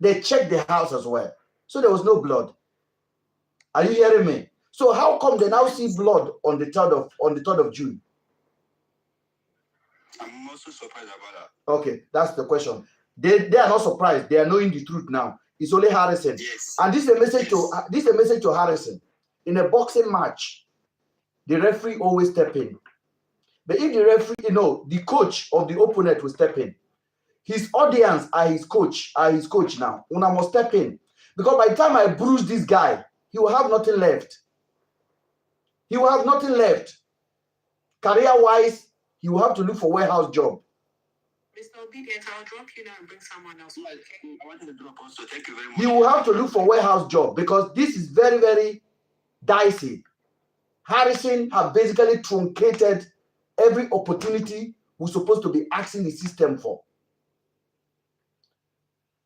They checked the house as well. So there was no blood. Are you hearing me? So how come they now see blood on the 3rd of June? I'm also surprised about that. Okay, that's the question. They are not surprised. They are knowing the truth now. It's only Harrison. Yes. And this is a message to Harrison. In a boxing match, the referee always step in. But if the referee, the coach of the opponent will step in. His audience are his coach now. Una must step in. Because by the time I bruise this guy, he will have nothing left. He will have nothing left. Career-wise, he will have to look for warehouse job. Mr. Obedient, I'll drop you now and bring someone else. Okay? I wanted to drop also. Thank you very much. He will have to look for warehouse job because this is very, very dicey. Harrison have basically truncated every opportunity we're supposed to be asking the system for.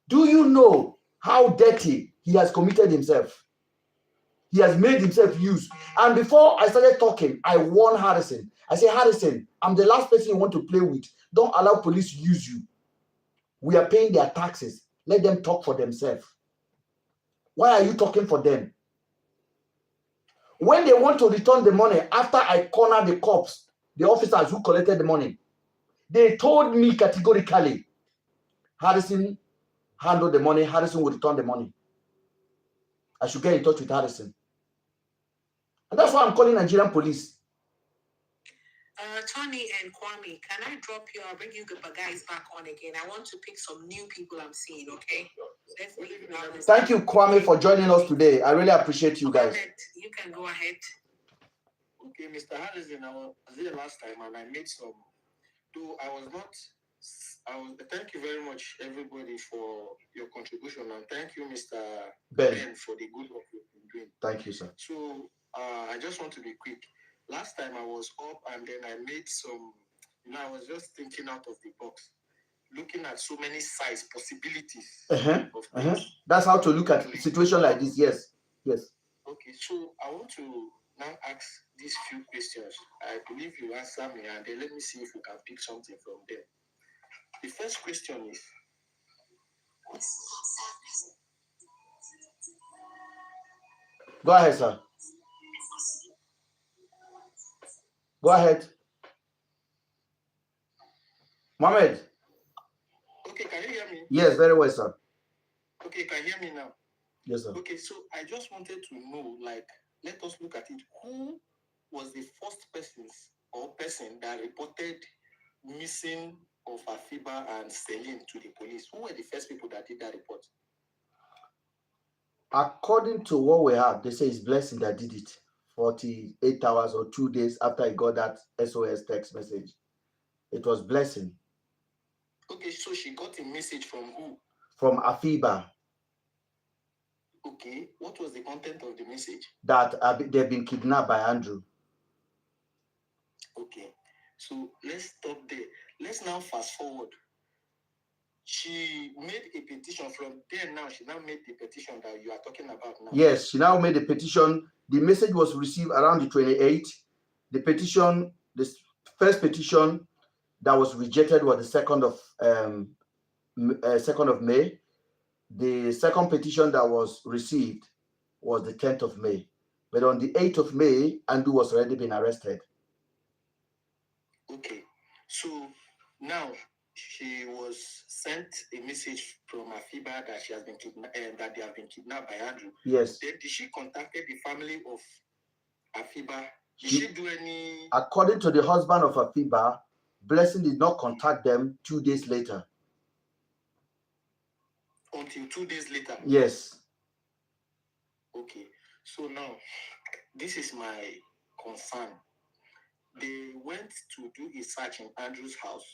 Do you know how dirty he has committed himself? He has made himself use. And before I started talking, I warned Harrison. I said, Harrison, I'm the last person you want to play with. Don't allow police to use you. We are paying their taxes. Let them talk for themselves. Why are you talking for them? When they want to return the money, after I cornered the cops, the officers who collected the money, they told me categorically, Harrison handled the money, Harrison will return the money. I should get in touch with Harrison. And that's why I'm calling Nigerian police. Tony and Kwame, can I drop you? I'll bring you guys back on again. I want to pick some new people I'm seeing, okay? Let's leave it on this. Thank you, Kwame, for joining us today. I really appreciate you guys. You can go ahead. Okay, Mr. Harrison, I was there last time and I made some. Though I was not. Thank you very much, everybody, for your contribution, and thank you, Mr. Ben, for the good work you've been doing. Thank you, sir. So I just want to be quick. Last time I was up and then I made some. I was just thinking out of the box, looking at so many size possibilities. Of things. That's how to look at a situation like this. Yes. Yes. Okay, so I want to now ask these few questions. I believe you answer me, and then let me see if we can pick something from them. The first question is, go ahead, sir. Go ahead. Mohammed. Okay, can you hear me? Yes, very well, sir. Okay, can you hear me now? Yes, sir. Okay, so I just wanted to know, like, let us look at it. Who was the first person that reported missing of Afiba and Celine to the police? Who were the first people that did that report? According to what we have, they say it's Blessing that did it 48 hours or 2 days after he got that SOS text message. It was Blessing. Okay, so she got a message from who? From Afiba. Okay, what was the content of the message? That they've been kidnapped by Andrew. Okay, so let's stop there. Let's now fast forward. She made a petition from there now. She now made the petition that you are talking about now. Yes, she now made a petition. The message was received around the 28th. The petition, the first petition that was rejected was the 2nd of May. The second petition that was received was the 10th of May. But on the 8th of May, Andrew was already been arrested. Okay, so now she was sent a message from Afiba that she has been that they have been kidnapped by Andrew. Yes. Then did she contact the family of Afiba? Did she do any? According to the husband of Afiba, Blessing did not contact them 2 days later. Until 2 days later? Yes. Okay, so now this is my concern. They went to do a search in Andrew's house.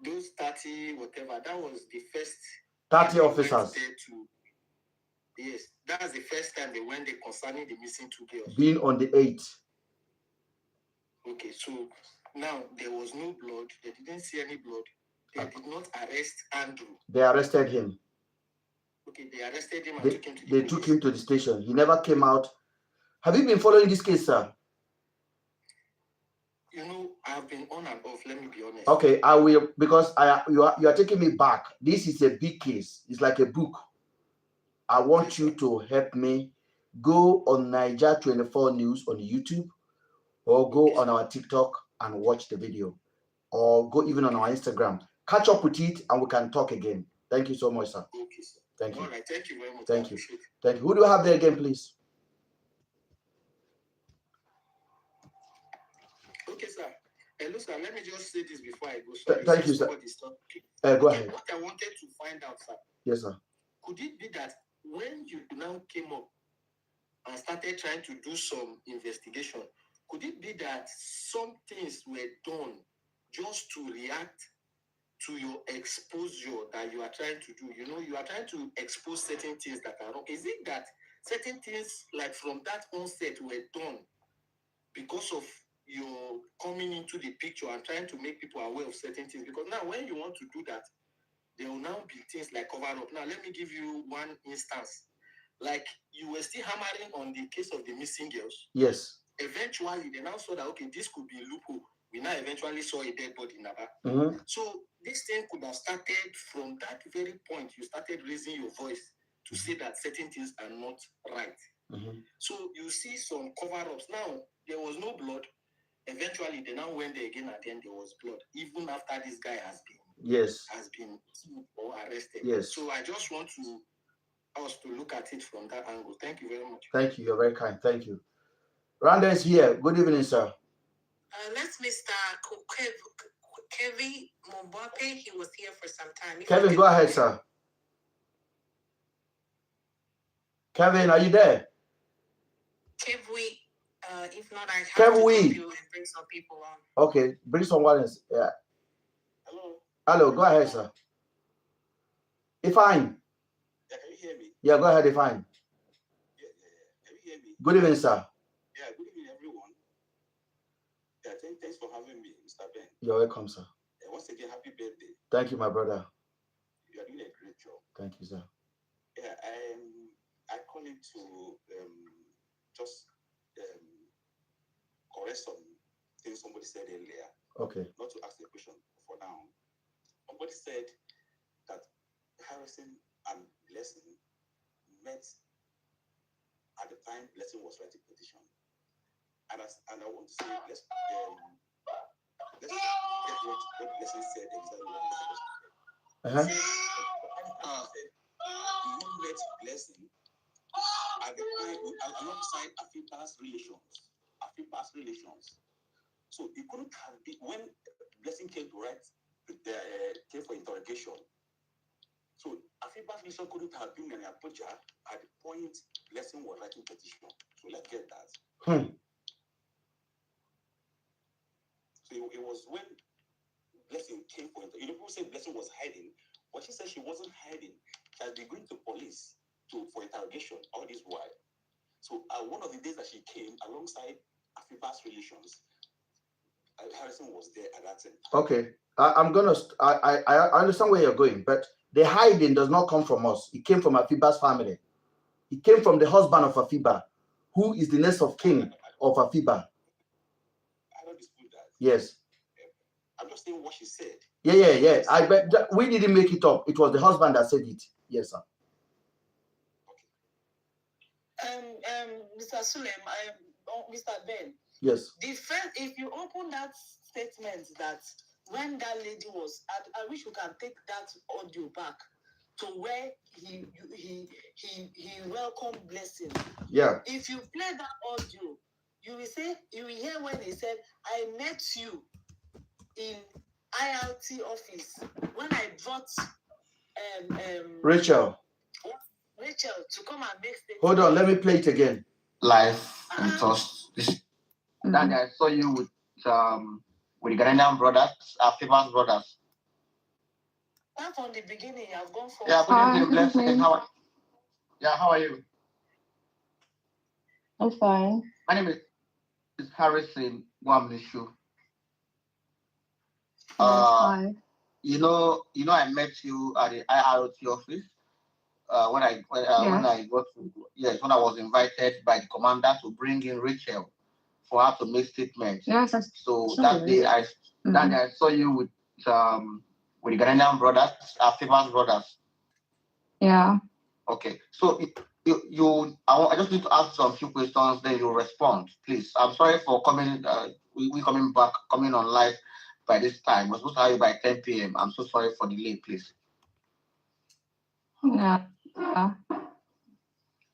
Those 30 whatever, that was the first 30 officers. Yes, that was the first time they went there concerning the missing 2 girls. Being on the 8th. Okay, so now there was no blood. They didn't see any blood. They did not arrest Andrew. They arrested him. Okay, they arrested him and took him to the police. Took him to the station. He never came out. Have you been following this case, sir? I've been on and off. Let me be honest. Okay, I will, because you are taking me back. This is a big case. It's like a book. I want you to help me. Go on Niger 24 News on YouTube, or go on our TikTok and watch the video, or go even on our Instagram. Catch up with it and we can talk again. Thank you so much, sir. Okay, sir. Thank you. All right, thank you very much. Thank you. Thank you. Who do you have there again, please? Okay, sir. Hello, sir. Let me just say this before I go. Thank you, sir. Go ahead. What I wanted to find out, sir. Yes, sir. Could it be that when you now came up and started trying to do some investigation, could it be that some things were done just to react to your exposure that you are trying to do? You are trying to expose certain things that are wrong. Is it that certain things, like from that onset, were done because of your coming into the picture and trying to make people aware of certain things? Because now when you want to do that, there will now be things like cover up. Now let me give you one instance. Like, you were still hammering on the case of the missing girls. Yes. Eventually they now saw that, okay, this could be a loophole. We now eventually saw a dead body in Aba. So this thing could have started from that very point. You started raising your voice to say that certain things are not right. So you see some cover-ups. Now there was no blood. Eventually they now went there again, and then there was blood, even after this guy has been killed or arrested. Yes. So I just want us to look at it from that angle. Thank you very much. Thank you. You're very kind. Thank you. Randa is here. Good evening, sir. Let's Mr. Kevin Mobake. He was here for some time. Kevin, go ahead, sir. Kevin, are you there? Kevin If not, I have Can to we? drop you and bring some people on. Okay, bring someone else. Yeah. Hello. Hello, go ahead, sir. Ifine. Yeah, can you hear me? Yeah, go ahead, Ifine. Yeah. Can you hear me? Good evening, sir. Yeah, good evening, everyone. Yeah, thanks for having me, Mr. Ben. You're welcome, sir. Yeah, once again, happy birthday. Thank you, my brother. You are doing a great job. Thank you, sir. Yeah, I call it to just correct some things somebody said earlier. Okay. Not to ask the question for now. Somebody said that Harrison and Blessing met at the time Blessing was writing petition. And I want to say, let's get what Blessing said exactly what Blessing said. You met Blessing at the time alongside Afiba's relations. So it couldn't have been when Blessing came to write, came for interrogation. So Afiba's relation couldn't have been an Abuja at the point Blessing was writing petition. So let's get that. So it was when Blessing came for interrogation. People say Blessing was hiding, but she said she wasn't hiding. She had been going to police for interrogation all this while. So one of the days that she came alongside Afiba's relations, Harrison was there at that time. Okay, I understand where you're going, but the hiding does not come from us. It came from Afiba's family. It came from the husband of Afiba, who is the next of kin of Afiba. I don't dispute that. Yes. I'm just saying what she said. Yeah. I bet we didn't make it up. It was the husband that said it. Yes, sir. Mr. Sulem, Mr. Ben. Yes. The first, if you open that statement that when that lady was, I wish you can take that audio back to where he welcomed Blessing. Yeah. If you play that audio, you will hear when he said, "I met you in ILT office when I brought Rachel to come and make statements." Hold on, let me play it again. Life and trust. That I saw you with the Ghanaian brothers, Afiba's brothers. Not from the beginning, I've gone for. Yeah, how are you? I'm fine. My name is Harrison Wamnishu. Hi. You know, I met you at the IRT office when I was invited by the commander to bring in Rachel for her to make statements. Yes. So that day I saw you with the Ghanaian brothers, Afiba's brothers. Yeah. Okay. So I just need to ask some few questions, then you respond, please. I'm sorry for coming. We coming on live by this time. We're supposed to have you by 10 p.m. I'm so sorry for the delay, please. Yeah.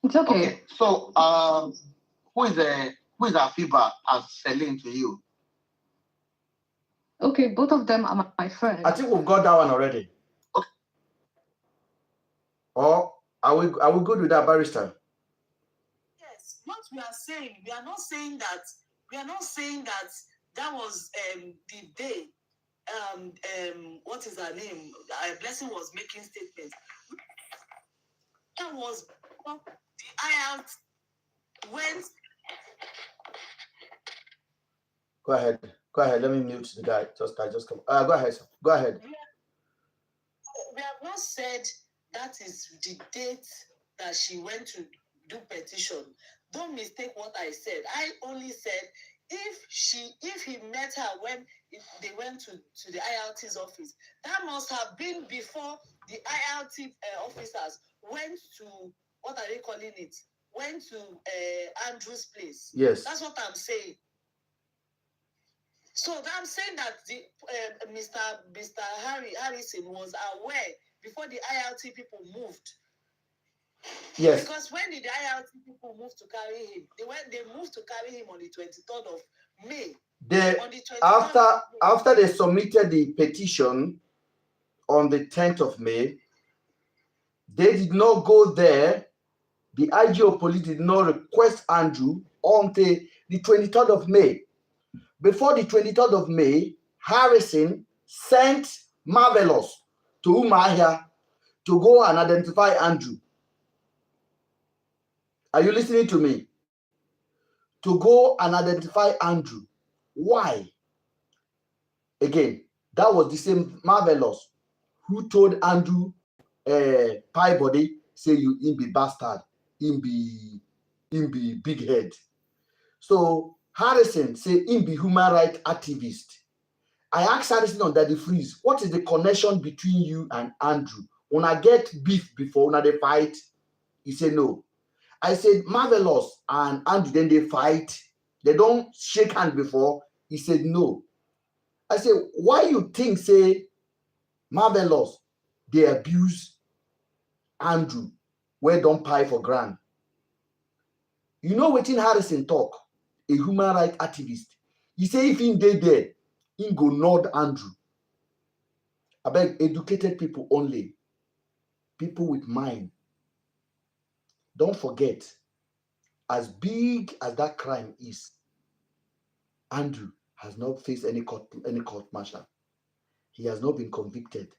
It's okay. Okay. So who is Afiba and Celine to you? Okay, both of them are my friends. I think we've got that one already. Okay. Or are we good with that, barrister? Yes, what we are saying, we are not saying that that was the day what is her name? Blessing was making statements. That was the IRT went. Go ahead. Let me mute the guy. Just come. Go ahead, sir. Go ahead. We have not said that is the date that she went to do petition. Don't mistake what I said. I only said if he met her when they went to the IRT's office, that must have been before the IRT officers went to, what are they calling it? Went to Andrew's place. Yes. That's what I'm saying. So I'm saying that the Mr. Harrison was aware before the IRT people moved. Yes. Because when did the IRT people move to carry him? They moved to carry him on the 23rd of May. After they submitted the petition on the 10th of May, they did not go there. The IGO police did not request Andrew until the 23rd of May. Before the 23rd of May, Harrison sent Marvelous to Umuahia to go and identify Andrew. Are you listening to me? To go and identify Andrew. Why? Again, that was the same Marvelous who told Andrew Pie Body, say you in be bastard, in be big head. So Harrison say in be human rights activist. I asked Harrison on Daddy Freeze, what is the connection between you and Andrew? When I get beef before when they fight, he said no. I said Marvelous and Andrew, then they fight. They don't shake hands before. He said no. I said, why you think say Marvelous they abuse Andrew where don't pie for grand? You know what in Harrison talk, a human rights activist. He say if him there, he go nod Andrew. I beg educated people only. People with mind. Don't forget, as big as that crime is, Andrew has not faced any court martial. He has not been convicted.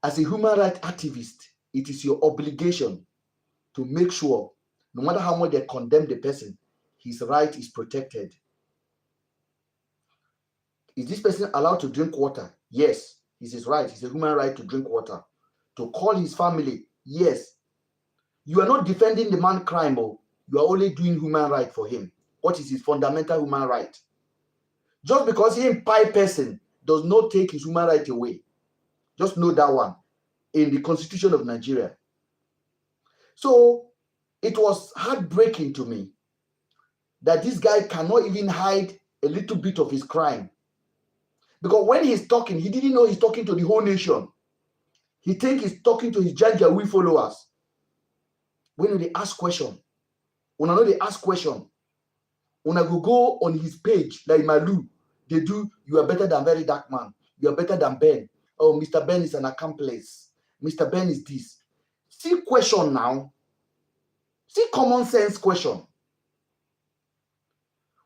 As a human rights activist, it is your obligation to make sure, no matter how much they condemn the person, his right is protected. Is this person allowed to drink water? Yes, it's his right. It's a human right to drink water. To call his family? Yes. You are not defending the man crime, oh. You are only doing human right for him. What is his fundamental human right? Just because he is a pie person does not take his human right away. Just know that one in the Constitution of Nigeria. So it was heartbreaking to me that this guy cannot even hide a little bit of his crime. Because when he's talking, he didn't know he's talking to the whole nation. He thinks he's talking to his Janjaweed followers. When they ask question, when I know they ask question, when I go on his page, like Malu, they do, you are better than Very Dark Man. You are better than Ben. Oh, Mr. Ben is an accomplice. Mr. Ben is this. See question now. See common sense question.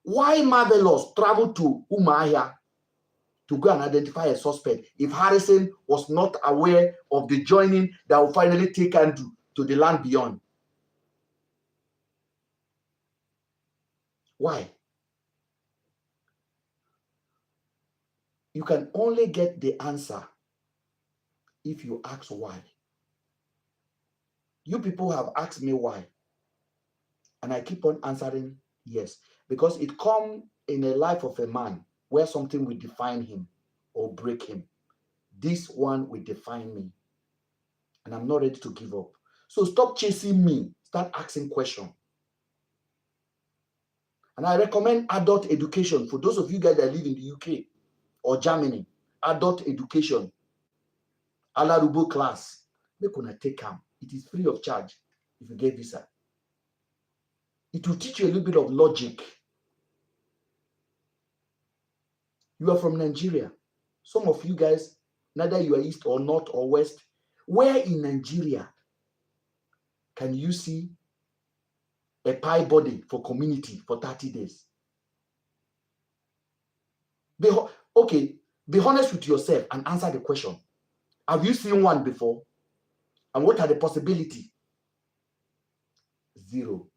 Why Marvelous traveled to Umuahia to go and identify a suspect if Harrison was not aware of the joining that will finally take Andrew to the land beyond? Why? You can only get the answer if you ask why. You people have asked me why. And I keep on answering yes. Because it comes in a life of a man where something will define him or break him. This one will define me. And I'm not ready to give up. So stop chasing me. Start asking questions. And I recommend adult education for those of you guys that live in the UK or Germany. Adult education. Alarubo class. Make una take them. It is free of charge if you get visa. It will teach you a little bit of logic. You are from Nigeria. Some of you guys, neither you are east or north or west. Where in Nigeria can you see a pie body for community for 30 days? Be honest with yourself and answer the question. Have you seen one before? And what are the possibilities? Zero.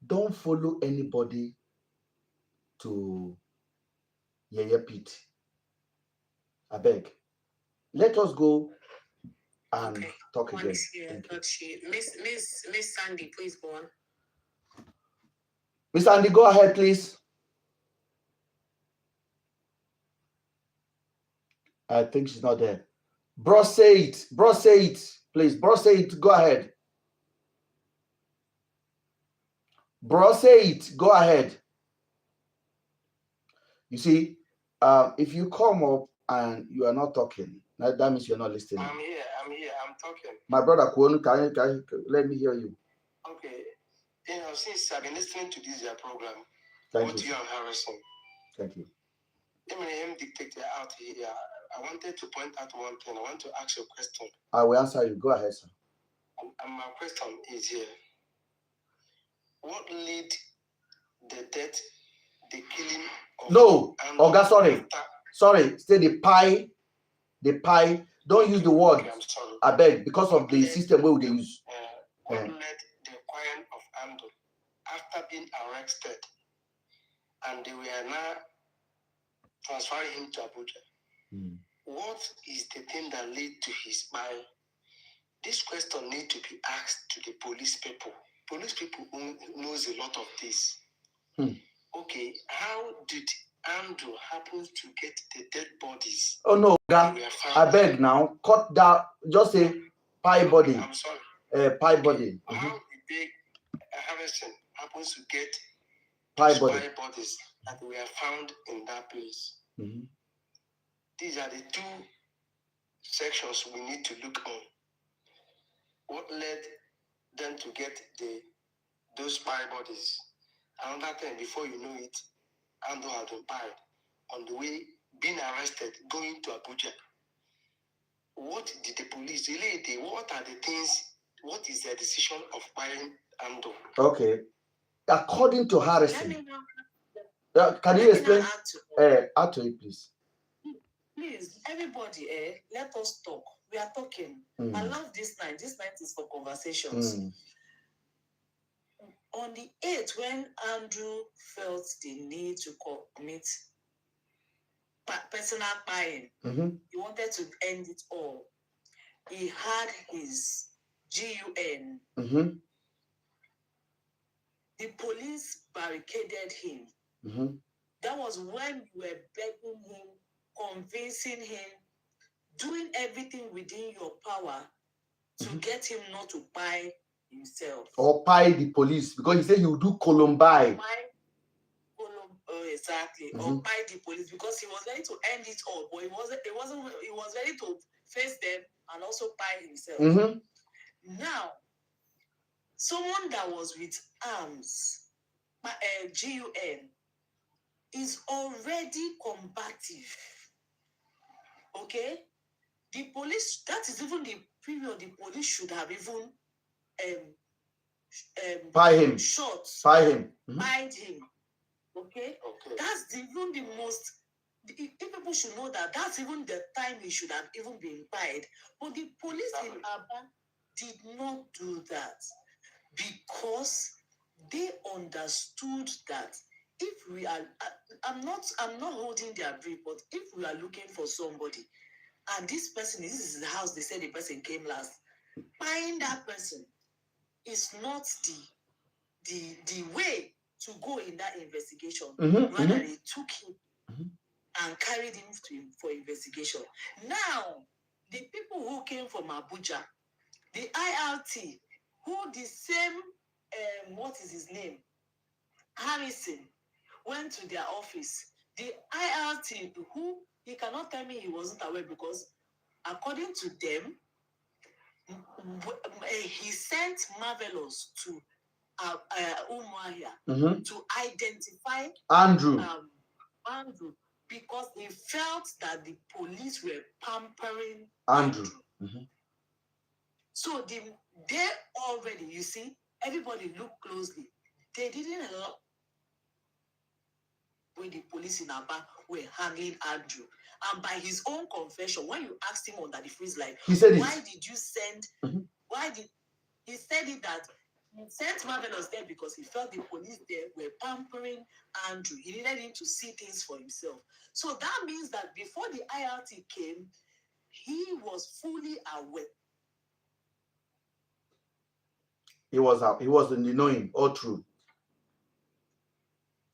Don't follow anybody to Yeye Pit. I beg. Let us go and talk again. Miss Sandy, please go on. Miss Sandy, go ahead, please. I think she's not there. Bro, say it. Bro, say it. Please, bro, say it. Go ahead. Bro, say it. Go ahead. You see, if you come up and you are not talking, that means you're not listening. I'm here, I'm talking. My brother, can you let me hear you? Okay. Since I've been listening to this program, Thank both you. you and Harrison, Thank you. M&M dictator out here, I wanted to point out one thing. I want to ask you a question. I will answer you. Go ahead, sir. And my question is here. what led the death, the killing of No, Andrew Oga, sorry, say the pie. Don't use the word. Okay, I'm sorry. I beg, because of the system where they use. What led the killing of Andrew after being arrested, and they were now transferring him to Abuja? What is the thing that led to his spying? This question needs to be asked to the police people. Police people who knows a lot of this. Okay, how did Andrew happen to get the dead bodies? Oh no, I beg now. Cut that. Just say pie body. I'm sorry. Pie body. How did Harrison happens to get Pie body. bodies that were found in that place? These are the two sections we need to look on. What led them to get those spy bodies? Another thing, before you know it, Andrew had been pied on the way, being arrested, going to Abuja. What did the police really do? What are the things? What is their decision of buying Andrew? Okay. According to Harrison, can you explain? Add to it, please. Please, everybody, let us talk. We are talking. I love this night. This night is for conversations. On the 8th, when Andrew felt the need to commit personal buying, he wanted to end it all. He had his GUN. The police barricaded him. That was when we were begging him, convincing him, doing everything within your power to get him not to buy himself. Or pie the police, because he said he would do Columbine. Exactly. Or buy the police, because he was ready to end it all, but he was ready to face them and also buy himself. Now, someone that was with arms, GUN, is already combative. Okay? The police, that is even the period the police should have even buy him. Shots. Buy him. Bind him. Okay? That's even the most. People should know that that's even the time he should have even been pied. But the police in Aba did not do that because they understood that if we are, I'm not holding their brief, but if we are looking for somebody, and this person, this is the house they said the person came last, buying that person is not the way to go in that investigation. Rather, they took him and carried him for investigation. Now, the people who came from Abuja, the IRT, who the same, what is his name? Harrison, went to their office. The IRT, who he cannot tell me he wasn't aware, because according to them, he sent Marvelous to Umuahia to identify Andrew, because he felt that the police were pampering Andrew. So they already, you see, everybody look closely. They didn't allow when the police in Aba were handling Andrew. And by his own confession, when you asked him under the freeze line, he said why did you send, he said it that he sent Marvelous there because he felt the police there were pampering Andrew. He needed him to see things for himself. So that means that before the IRT came, he was fully aware. He was in the knowing, all true.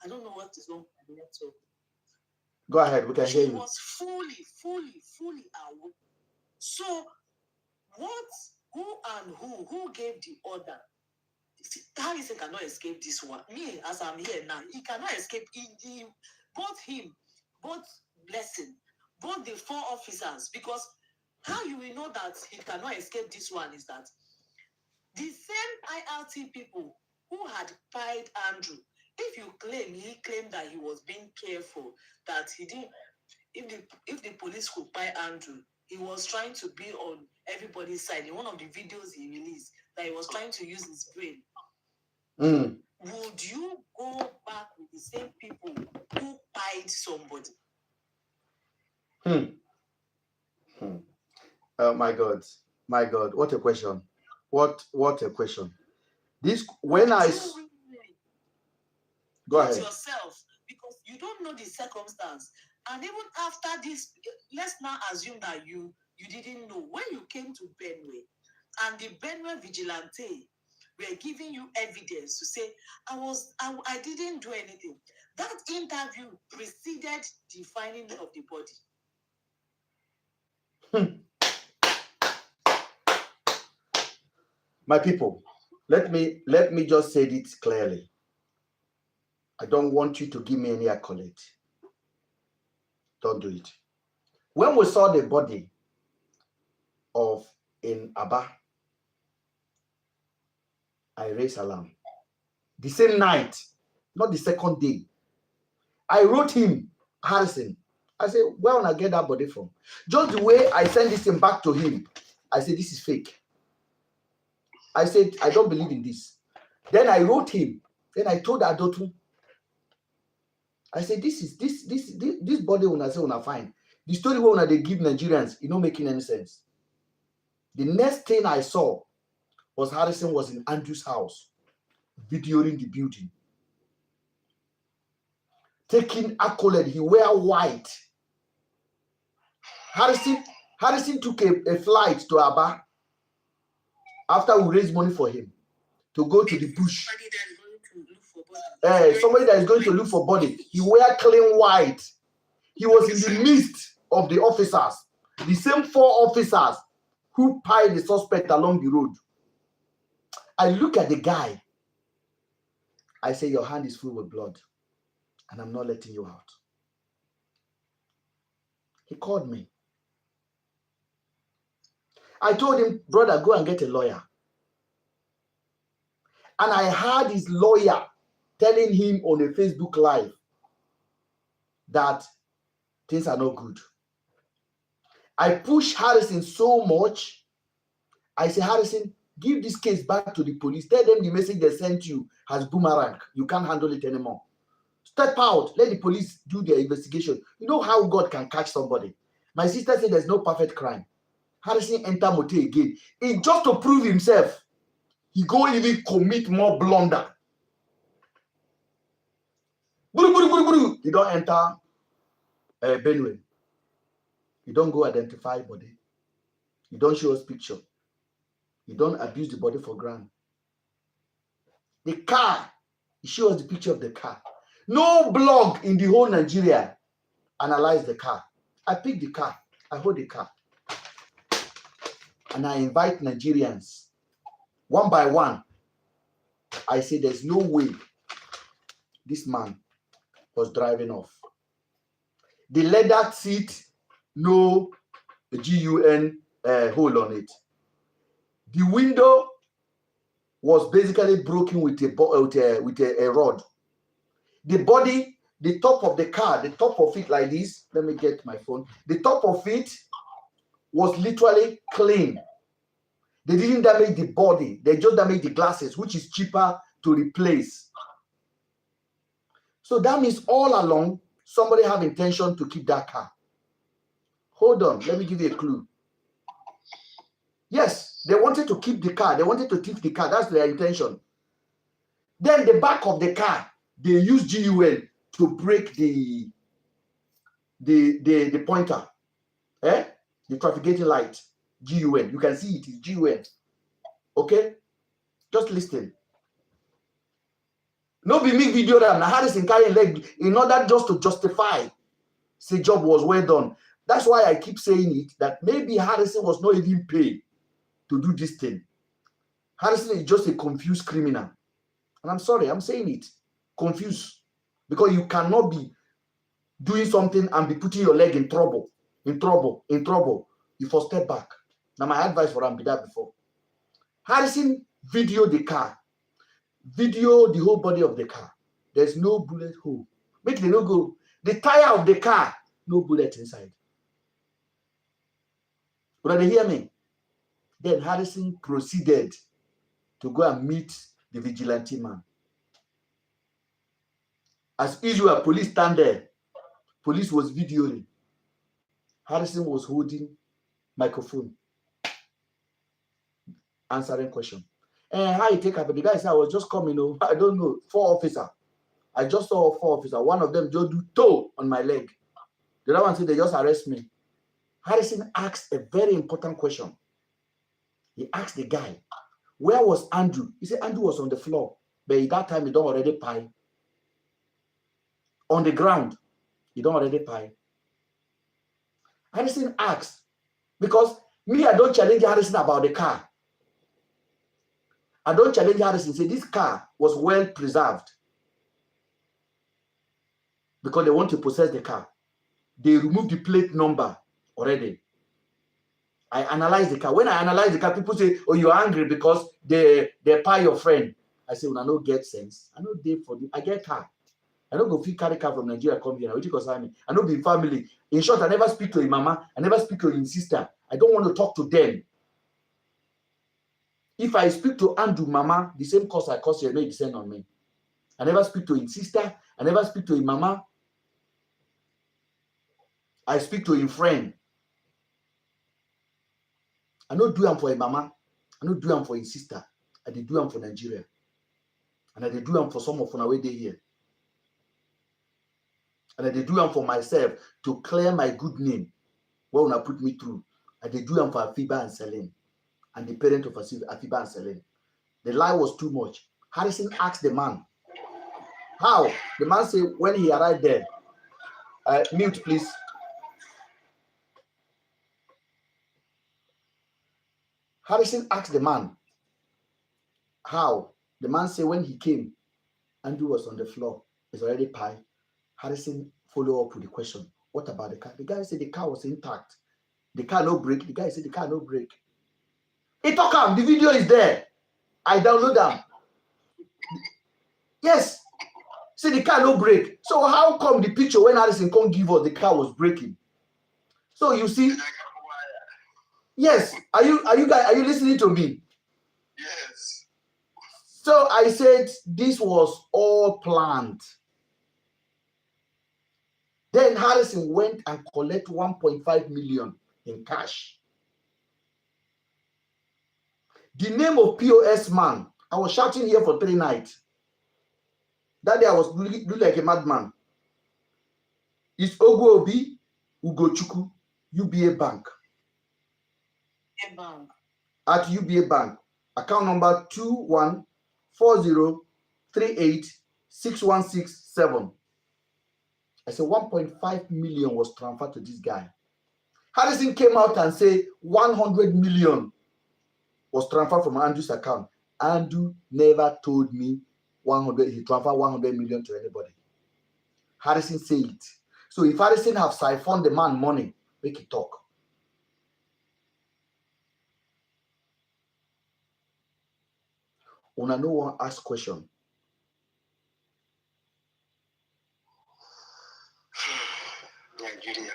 I don't know what is wrong with the network. Go ahead, we can hear you. He was fully aware. So who gave the order? Harrison cannot escape this one. Me, as I'm here now, he cannot escape. Both Blessing, both the 4 officers, because how you will know that he cannot escape this one is that the same IRT people who had pied Andrew, if you claim, he claimed that he was being careful, that he didn't, if the police could pie Andrew, he was trying to be on everybody's side. In one of the videos he released, that he was trying to use his brain. would you go back with the same people who pied somebody? My God, what a question! What a question! This when I go ahead yourself, because you don't know the circumstance, and even after this, let's now assume that you didn't know when you came to Benue, and the Benue vigilante were giving you evidence to say I didn't do anything. That interview preceded the finding of the body. My people, let me just say it clearly. I don't want you to give me any accolade. Don't do it. When we saw the body of in Aba, I raised alarm. The same night, not the second day, I wrote him, Harrison. I said, where will I get that body from? Just the way I sent this thing back to him, I said, this is fake. I said, I don't believe in this. Then I wrote him. Then I told Adotu, I said, this body when I say when I find. The story when they give Nigerians, not making any sense. The next thing I saw was Harrison was in Andrew's house, videoing the building. Taking accolade, he wear white. Harrison took a flight to Aba after we raised money for him to go to the bush. Somebody that is going to look for body. He wear clean white. He was in the midst of the officers, the same 4 officers who pied the suspect along the road. I look at the guy. I say, your hand is full with blood, and I'm not letting you out. He called me. I told him, brother, go and get a lawyer. And I heard his lawyer telling him on a Facebook Live that things are not good. I pushed Harrison so much. I said, Harrison, give this case back to the police. Tell them the message they sent you has boomerang. You can't handle it anymore. Step out. Let the police do their investigation. You know how God can catch somebody. My sister said there's no perfect crime. Harrison enter motel again. It's just to prove himself. He go even commit more blunder. He don't enter Benue. He don't go identify body. He don't show us picture. He don't abuse the body for granted. The car, he shows the picture of the car. No blog in the whole Nigeria analyze the car. I pick the car. I hold the car. And I invite Nigerians, one by one. I say there's no way this man was driving off. The leather seat, no GUN hole on it. The window was basically broken with a rod. The body, the top of the car, the top of it like this. Let me get my phone. The top of it was literally clean. They didn't damage the body. They just damaged the glasses, which is cheaper to replace. So that means all along, somebody have intention to keep that car. Hold on, let me give you a clue. Yes, they wanted to keep the car. They wanted to thief the car. That's their intention. Then the back of the car, they used GUN to break the pointer. The trafficating light. GUN. You can see it is GUN. Okay? Just listen. No be me video that now Harrison carrying leg in order just to justify say job was well done. That's why I keep saying it, that maybe Harrison was not even paid to do this thing. Harrison is just a confused criminal. And I'm sorry, I'm saying it. Confused. Because you cannot be doing something and be putting your leg in trouble. In trouble. You first step back. Now my advice for him be that before. Harrison video the car. Video the whole body of the car. There's no bullet hole. Make the no go. The tire of the car, no bullet inside. But they hear me? Then Harrison proceeded to go and meet the vigilante man. As usual, police stand there. Police was videoing. Harrison was holding microphone, answering question. And how you take up? The guy said, I was just coming, I don't know, 4 officers. I just saw 4 officers. One of them just do toe on my leg. The other one said, they just arrest me. Harrison asked a very important question. He asked the guy, where was Andrew? He said, Andrew was on the floor. But at that time, he don't already pie. On the ground, he don't already pie. Harrison asked, because me, I don't challenge Harrison about the car. I don't challenge Harrison. Say this car was well preserved because they want to possess the car. They removed the plate number already. I analyze the car. When I analyze the car, people say, "Oh, you're angry because they pay your friend." I say, "When I don't get sense, I don't date for them. I get car. I don't go fit carry car from Nigeria come here. Which concern me. I don't be family. In short, I never speak to your mama. I never speak to your sister. I don't want to talk to them. If I speak to Andrew mama, the same course I cost you, may descend on me. I never speak to his sister. I never speak to his mama. I speak to his friend. I don't do them for his mama. I don't do them for his sister. I do them for Nigeria. And I do them for some of them away there here. And I do them for myself to clear my good name. What will I put me through? I do them for Afiba and Celine. And the parent of Afiba and Celine. The lie was too much. Harrison asked the man, how? The man said, when he arrived there, mute please. Harrison asked the man, how? The man said, when he came, Andrew was on the floor. It's already pie. Harrison followed up with the question, what about the car? The guy said the car was intact. The car no break. The guy said the car no break. It took him. The video is there. I download them. Yes. See, the car no break. So how come the picture when Harrison can't give us the car was breaking? So you see. Yes. Are you listening to me? Yes. So I said this was all planned. Then Harrison went and collected 1.5 million in cash. The name of POS man, I was shouting here for 3 nights. That day I was looking like a madman. It's Oguobi Ugochukwu, UBA Bank. At UBA Bank. Account number 2140386167. I said 1.5 million was transferred to this guy. Harrison came out and said 100 million was transferred from Andrew's account. Andrew never told me 100. He transferred 100 million to anybody. Harrison said it. So if Harrison have siphoned the man money, make it talk. Una no one ask question. Nigeria.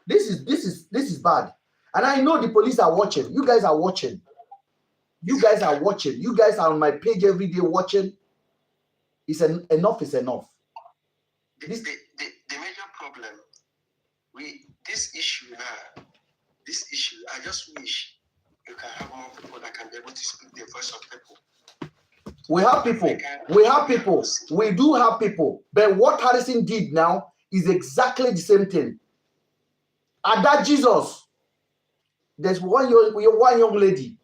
This is bad. And I know the police are watching. You guys are watching. You guys are watching. You guys are on my page every day watching. Enough is enough. The major problem, this issue, I just wish you can have more people that can be able to speak the voice of people. We have people. We have people. We do have people. But what Harrison did now is exactly the same thing. At that Jesus, there's one young lady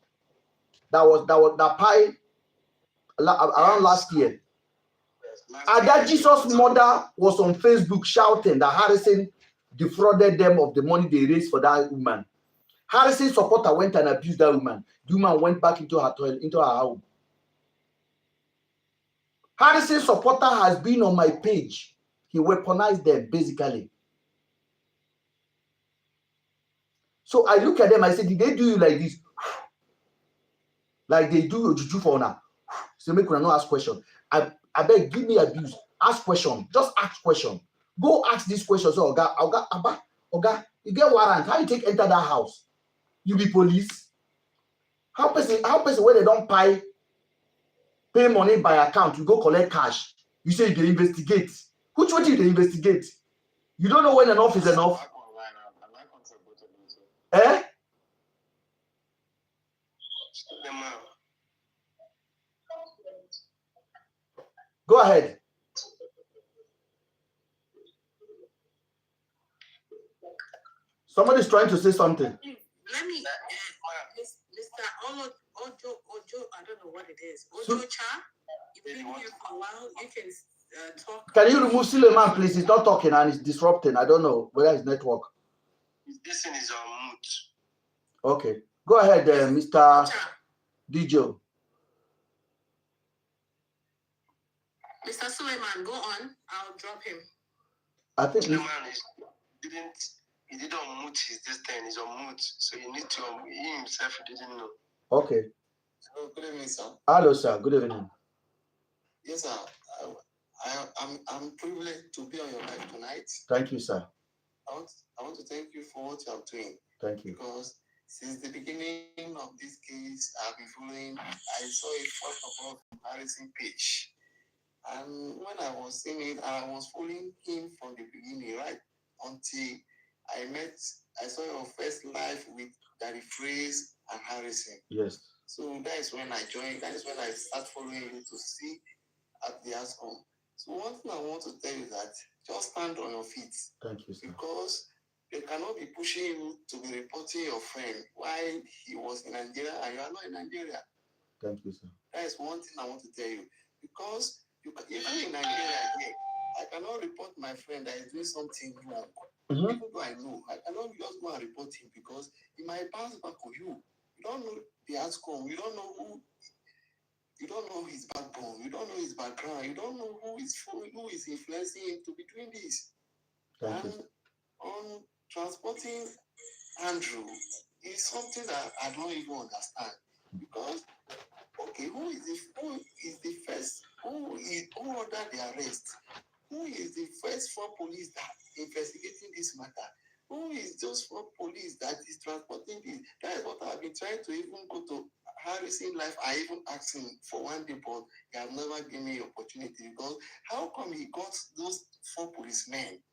that pie around last year. At that Jesus' mother was on Facebook shouting that Harrison defrauded them of the money they raised for that woman. Harrison's supporter went and abused that woman. The woman went back into her toilet, into her home. Harrison's supporter has been on my page. He weaponized them, basically. So I look at them, I say, did they do you like this? Like they do juju for now. So make una no ask question. I beg, give me abuse. Ask question. Just ask question. Go ask this question. So Oga, you get warrant. How you take enter that house? You be police? How person when they don't pay money by account, you go collect cash. You say they investigate. Which one did they investigate? You don't know when enough is enough. Eh? Go ahead. Somebody's trying to say something. Let me, Mr. Ojo, I don't know what it is. Ojo Cha, you've been here for a while. You can talk. Can you remove Suleiman, please? He's not talking and it's disrupting. I don't know whether his network. This thing is on mute. Okay. Go ahead, Mr. Dijo. Mr. Suleiman, go on. I'll drop him. I think Suleiman he didn't unmute his this thing. He's on mute. So you need to he himself didn't know. Okay. Hello, good evening, sir. Hello, sir. Good evening. Yes, sir. I'm privileged to be on your live tonight. Thank you, sir. I want to thank you for what you are doing. Thank you. Because since the beginning of this case, I've been following. I saw it first of all from Harrison page, and when I was seeing it, I was following him from the beginning, right until I saw your first live with Daddy Freeze and Harrison. Yes. So that is when I joined. That is when I started following you to see at the outcome. So one thing I want to tell you that just stand on your feet. Thank you, sir. Because they cannot be pushing you to be reporting your friend while he was in Nigeria and you are not in Nigeria. Thank you, sir. That is one thing I want to tell you. Because even in Nigeria here, I cannot report my friend that is doing something wrong. Even though I know, I cannot just go and report him because he might bounce back on you. You don't know the outcome. You don't know who. You don't know his backbone. You don't know his background. You don't know who is influencing him to be doing this. Thank and you. On transporting Andrew is something that I don't even understand. Because who ordered the arrest? Who is the first 4 police that investigating this matter? Who is those 4 police that is transporting this? That is what I've been trying to even go to Harrison life. I even asked him for one day, but he has never given me opportunity. Because how come he got those 4 policemen?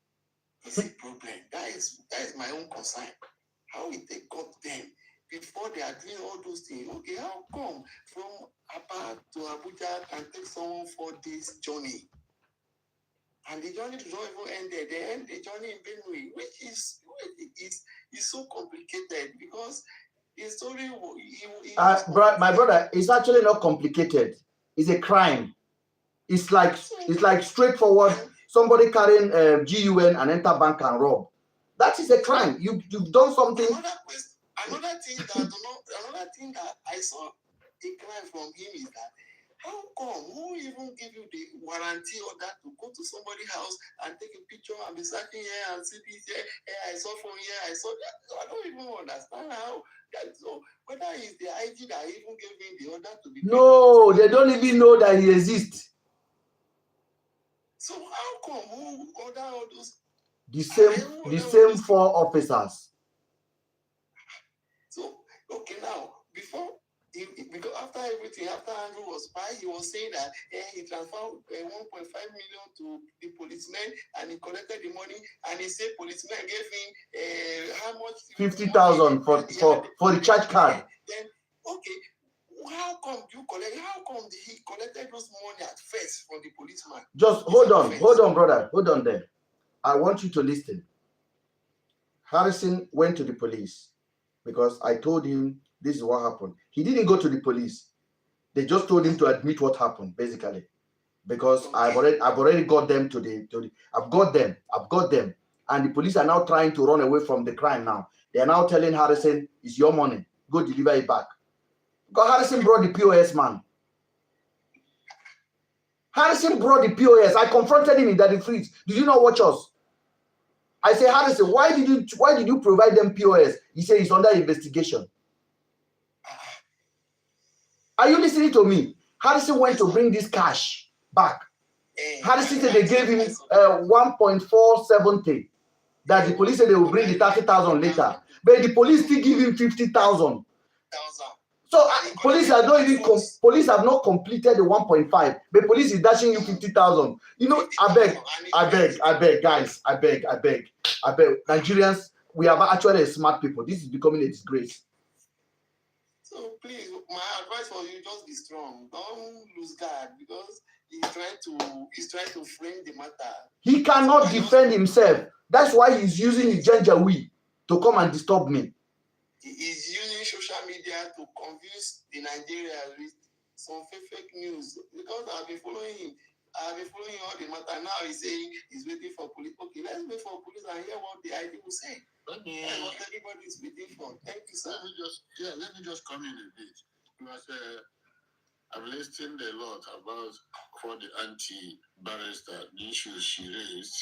Is a problem. That is my own concern. How they got them before they are doing all those things? Okay, how come from Apa to Abuja can take someone 4 days journey? And the journey does not even end there. They end the journey in Benue, which is so complicated because the story. My brother, it's actually not complicated. It's a crime. It's like straightforward. Somebody carrying GUN and enter bank and rob. That is a crime. You've done something. Another thing that I saw a crime from him is that how come? Who even give you the warranty or that to go to somebody's house and take a picture and be searching here and see this here? Hey, I saw from here, I saw that. So I don't even understand how that. So whether it's the IG that even gave him the order to be. No, they don't even know that he exists. So how come? Who order all those? The same 4 officers. So okay, now because after everything, after Andrew was by, he was saying that he transferred 1.5 million to the policemen and he collected the money and he said policemen gave him how much? 50,000 for the charge card. Then how come he collected those money at first from the policeman? Just hold on, brother. Hold on there. I want you to listen. Harrison went to the police because I told him this is what happened. He didn't go to the police. They just told him to admit what happened, basically. Because I've already got them I've got them. And the police are now trying to run away from the crime now. They are now telling Harrison, it's your money. Go deliver it back. Because Harrison brought the POS, man. Harrison brought the POS. I confronted him in Daddy Freeze. Did you not watch us? I say, Harrison, why did you provide them POS? He said it's under investigation. Are you listening to me? Harrison went to bring this cash back. Harrison said they gave him 1.470. That the police said they will bring the 30,000 later. But the police still give him 50,000. So So police are not even police have not completed the 1.5. But police is dashing you 50,000. You know, I beg, guys, I beg. Nigerians, we are actually smart people. This is becoming a disgrace. So please, my advice for you: just be strong. Don't lose guard because he's trying to frame the matter. He cannot defend himself. That's why he's using the Janjaweed to come and disturb me. He is using social media to confuse the Nigerians with some fake news. Because I've been following him. I've been following all the matter. Now he's saying he's waiting for police. Okay, let's wait for police and hear what the ID will say. That's what everybody is waiting for. Thank you, sir. Let me just come in a bit. Because I've listened a lot about for the anti-barrister, the issues she raised,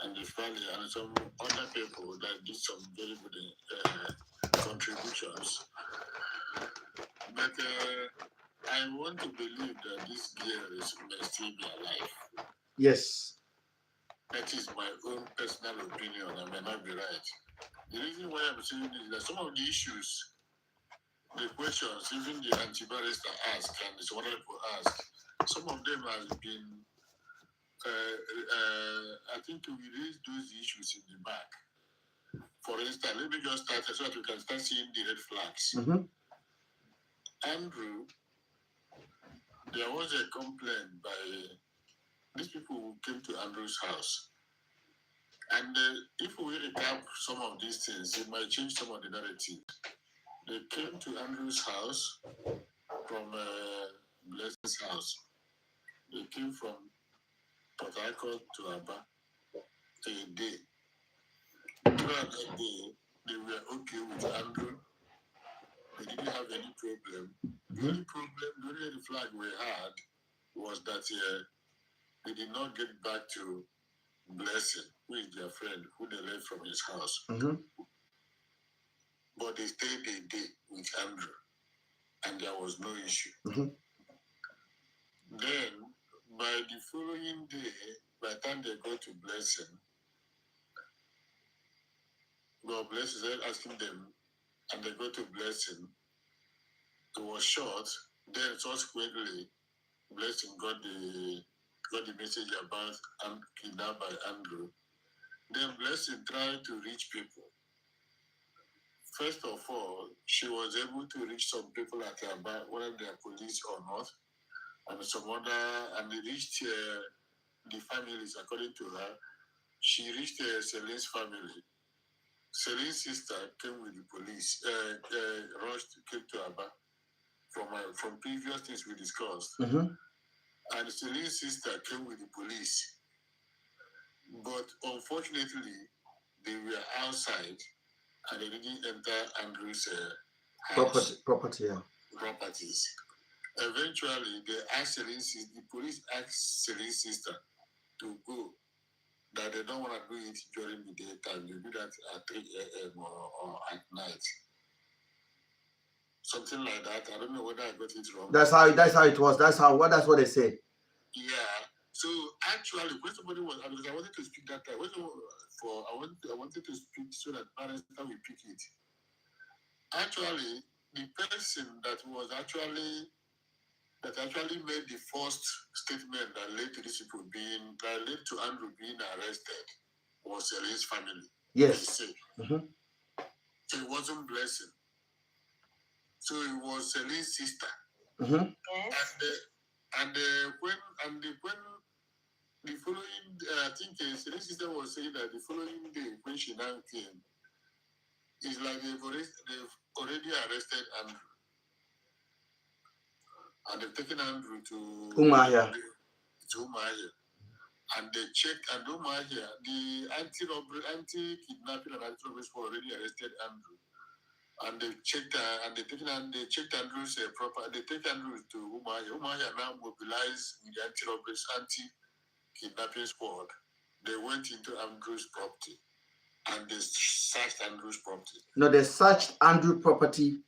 and the family, and some other people that did some very good contributions. But I want to believe that this girl may still be alive. Yes. That is my own personal opinion. I may not be right. The reason why I'm saying this is that some of the issues, the questions, even the anti-barrister ask and some other people ask, some of them has been, I think we raise those issues in the back. For instance, let me just start so that we can start seeing the red flags. Andrew, there was a complaint by these people who came to Andrew's house. And if we recap some of these things, it might change some of the narrative. They came to Andrew's house from Blessing's house. They came from Port Harcourt to Aba a day. Throughout that day, they were okay with Andrew. They didn't have any problem. The only flag we had was that they did not get back to Blessing, who is their friend, who they left from his house. But they stayed a day with Andrew, and there was no issue. Then, by the following day, by the time they got to Blessing, God bless started asking them, and they got to Blessing. It was short. Then subsequently, Blessing got the message about kidnapped by Andrew. Then Blessing tried to reach people. First of all, she was able to reach some people at Aba, whether they are police or not, and some other, and they reached the families according to her. She reached Celine's family. Celine's sister came with the police, came to Aba from previous things we discussed. And Celine's sister came with the police. But unfortunately, they were outside and they didn't enter Andrew's house. Properties. Eventually, they asked the police asked Celine's sister to go, that they don't want to do it during the daytime. They do that at 3 a.m. or at night. Something like that. I don't know whether I got it wrong. That's how it was. That's what they say. Yeah. So actually, when somebody was, because I wanted to speak that time. I wanted to speak so that parents will pick it. Actually, the person that actually made the first statement that led to these people led to Andrew being arrested was Celine's family. Yes. So it wasn't Blessing. So it was Celine's sister. And when the following, I think Celine's sister was saying that the following day when she now came, it's like they've already arrested Andrew. And they've taken Andrew to Umuahia. And they checked, and Umuahia, the anti-kidnapping and anti-robbery were already arrested Andrew. And they checked, they checked Andrew's property. They take Andrew to Umuahia. Umuahia now mobilized the anti-robbery, anti-kidnapping squad. They went into Andrew's property, and they searched Andrew's property. No, they searched Andrew's property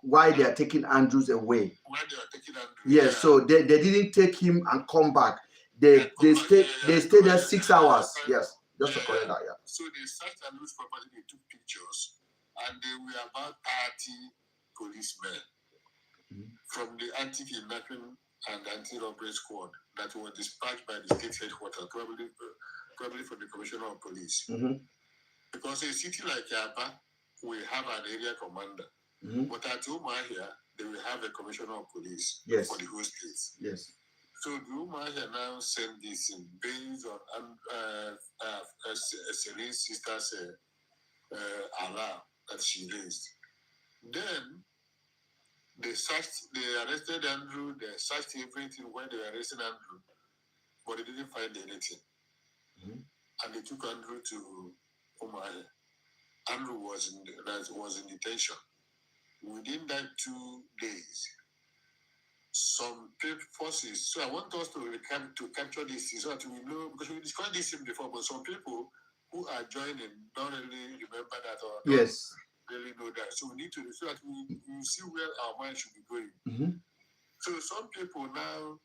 while they are taking Andrews away. While they are taking Andrew. Yes, so they didn't take him and come back. They stayed there 6 hours. Yes, just to correct that. Yeah. So they searched Andrew's property. They took pictures, and they were about policemen from the anti-kidnapping and anti-robbery squad that were dispatched by the state headquarters, probably from the Commissioner of Police. Because a city like Yaba, we have an area commander. But at Umahia, they will have a Commissioner of Police for the whole state. Yes. So the Umahia now send this in based on Celine's sister's alarm that she raised. Then they arrested Andrew, they searched everything when they were arresting Andrew, but they didn't find anything. And they took Andrew to Umahia. Andrew was in detention. Within that 2 days, some forces. So I want us to capture this so that we know, because we discussed this before, but some people who are joining don't really remember that or don't really know that. So we need to, so that we see where our mind should be going. So some people now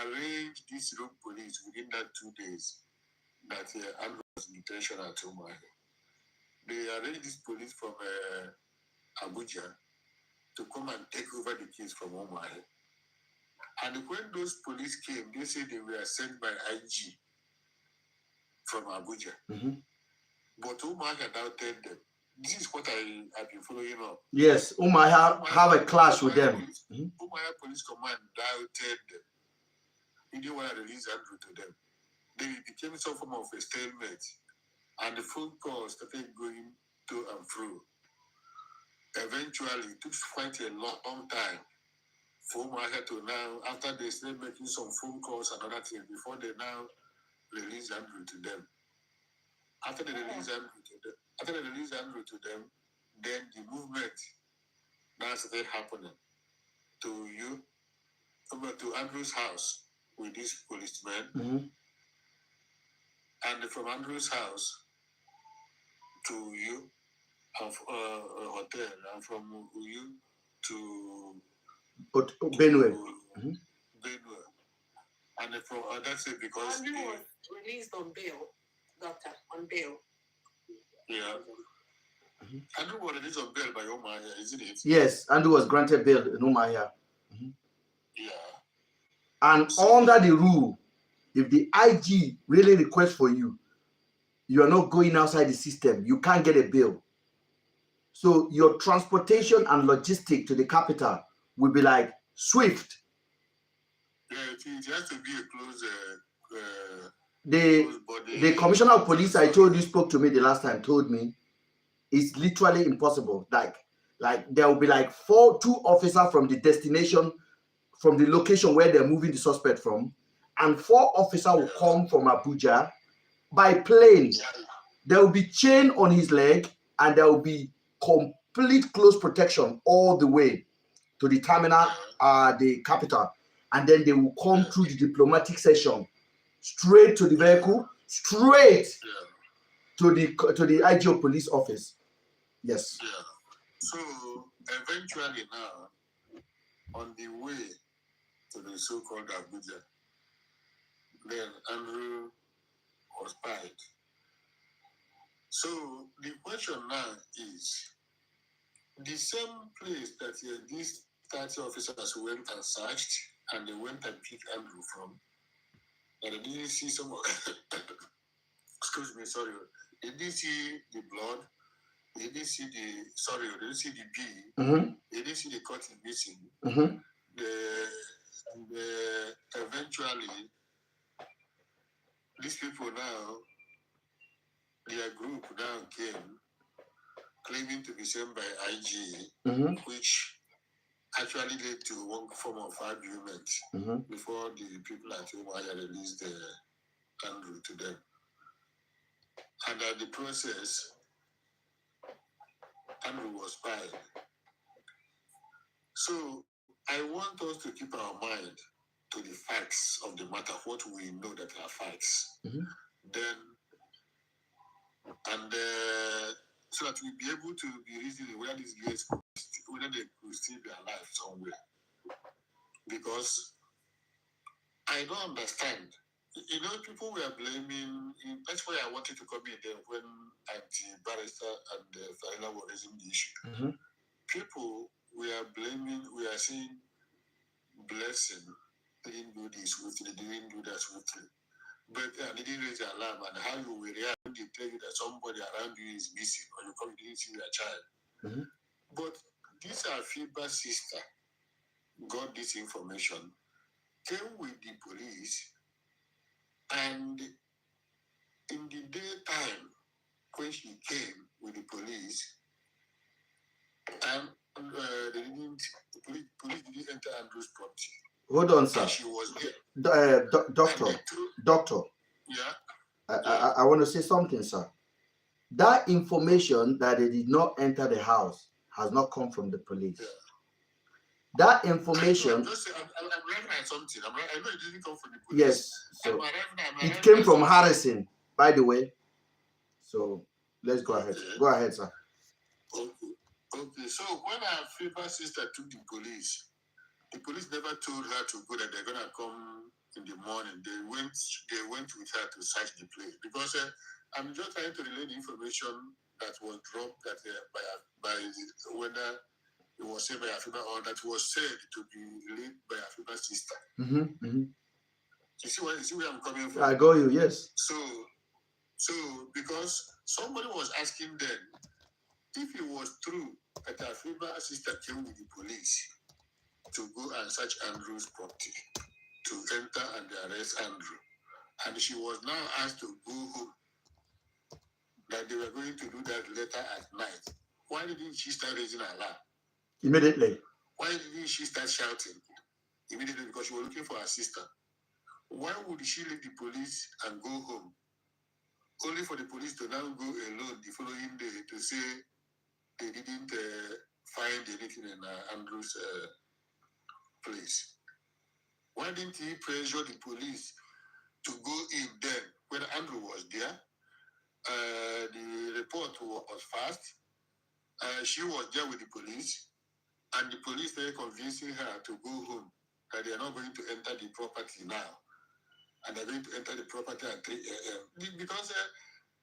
arrange this rogue police within that 2 days that Andrew was in detention at Umahia. They arranged this police from Abuja to come and take over the case from Umahia. And when those police came, they said they were sent by IG from Abuja. But Umahia doubted them. This is what I have been following up. Yes, Umahia have a clash with them. Umahia Police Command doubted them. He didn't want to release Andrew to them. They became some form of a stalemate. And the phone calls started going to and fro. Eventually, it took quite a long time for Umahia to now, after they started making some phone calls and other things, before they now release Andrew to them. After they release Andrew to them, then the movement now started happening to Andrew's house with this policeman. And from Andrew's house to you, a hotel, and from you to Benue. Benue. And from that's it because Andrew was released on bail, doctor, on bail. Yeah. Andrew was released on bail by Umahia, isn't it? Yes, Andrew was granted bail in Umahia. Yeah. And under the rule, if the IG really requests for you, you are not going outside the system, you can't get a bail. So your transportation and logistic to the capital will be like swift. Yeah, it has to be a close The commissioner of police I told you spoke to me the last time told me it's literally impossible. Like there will be like 2 officers from the destination, from the location where they're moving the suspect from, and 4 officers will come from Abuja by plane. There will be chain on his leg, and there will be complete close protection all the way to the terminal, the capital, and then they will come through the diplomatic session straight to the vehicle, straight to the IGO police office. Yes. Yeah. So eventually now, on the way to the so-called Abuja, then Andrew was spied. So the question now is, the same place that these 30 officers went and searched, and they went and picked Andrew from, and they didn't see some excuse me, sorry, they didn't see the blood, they didn't see they didn't see the bee, they didn't see the cotton missing. Eventually, these people now, their group now came claiming to be sent by IG, which actually led to one form of argument before the people at Umahia released Andrew to them. And at the process, Andrew was spied. So I want us to keep our mind to the facts of the matter, what we know that are facts. Then, and so that we'll be able to be reasoning whether these guys whether they could still be alive somewhere. Because I don't understand. You know, people were blaming, that's why I wanted to come in there when Auntie Barrister and Faila were raising the issue. People we are saying Blessing didn't do this swiftly, didn't do that swiftly. But they didn't raise the alarm, and how you will react when they tell you that somebody around you is missing or you come, you didn't see your child. But this Afiba's sister got this information, came with the police, and in the daytime, when she came with the police, and the police didn't enter Andrew's property. Hold on, sir. And she was there. Doctor. Yeah. I want to say something, sir. That information that they did not enter the house has not come from the police. Yeah. That information. I'm arriving at something. I know it didn't come from the police. Yes. So it came from Harrison, by the way. So let's go ahead. Go ahead, sir. Okay. So when our favorite sister took the police never told her to go, that they're gonna come in the morning. They went with her to search the place, because I'm just trying to relay the information that was dropped that by whether it was said by Afiba or that was said to be relayed by Afiba's sister. You see where I'm coming from? I got you. Yes. So because somebody was asking them if it was true that Afiba's sister came with the police to go and search Andrew's property, to enter and arrest Andrew, and she was now asked to go home, that they were going to do that later at night. Why didn't she start raising an alarm? Immediately. Why didn't she start shouting? Immediately, because she was looking for her sister. Why would she leave the police and go home, only for the police to now go alone the following day to say they didn't find anything in Andrew's place? Why didn't he pressure the police to go in then when Andrew was there? The report was fast. She was there with the police, and the police started convincing her to go home, that they are not going to enter the property now, and they're going to enter the property at 3 a.m. Because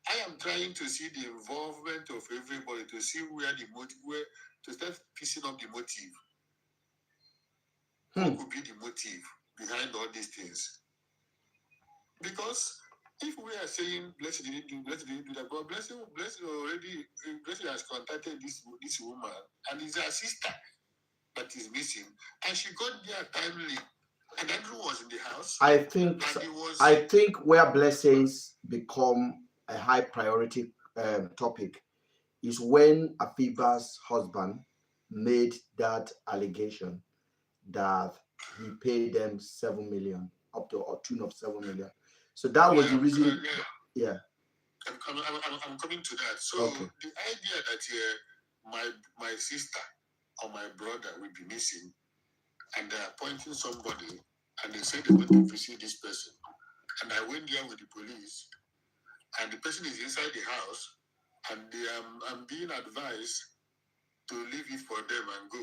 I am trying to see the involvement of everybody, to see where the motive, to start piecing up the motive. What could be the motive behind all these things? Because if we are saying Blessing didn't do that, but Blessing has contacted this woman, and it's her sister that is missing, and she got there timely, and Andrew was in the house. I think where blessings become a high priority topic is when Afiba's husband made that allegation that he paid them 7 million, up to a tune of 7 million. So that was the reason. Yeah. I'm coming to that. So the idea that my sister or my brother will be missing, and they're appointing somebody, and they say they want to visit this person, and I went there with the police, and the person is inside the house, and I'm being advised to leave it for them and go,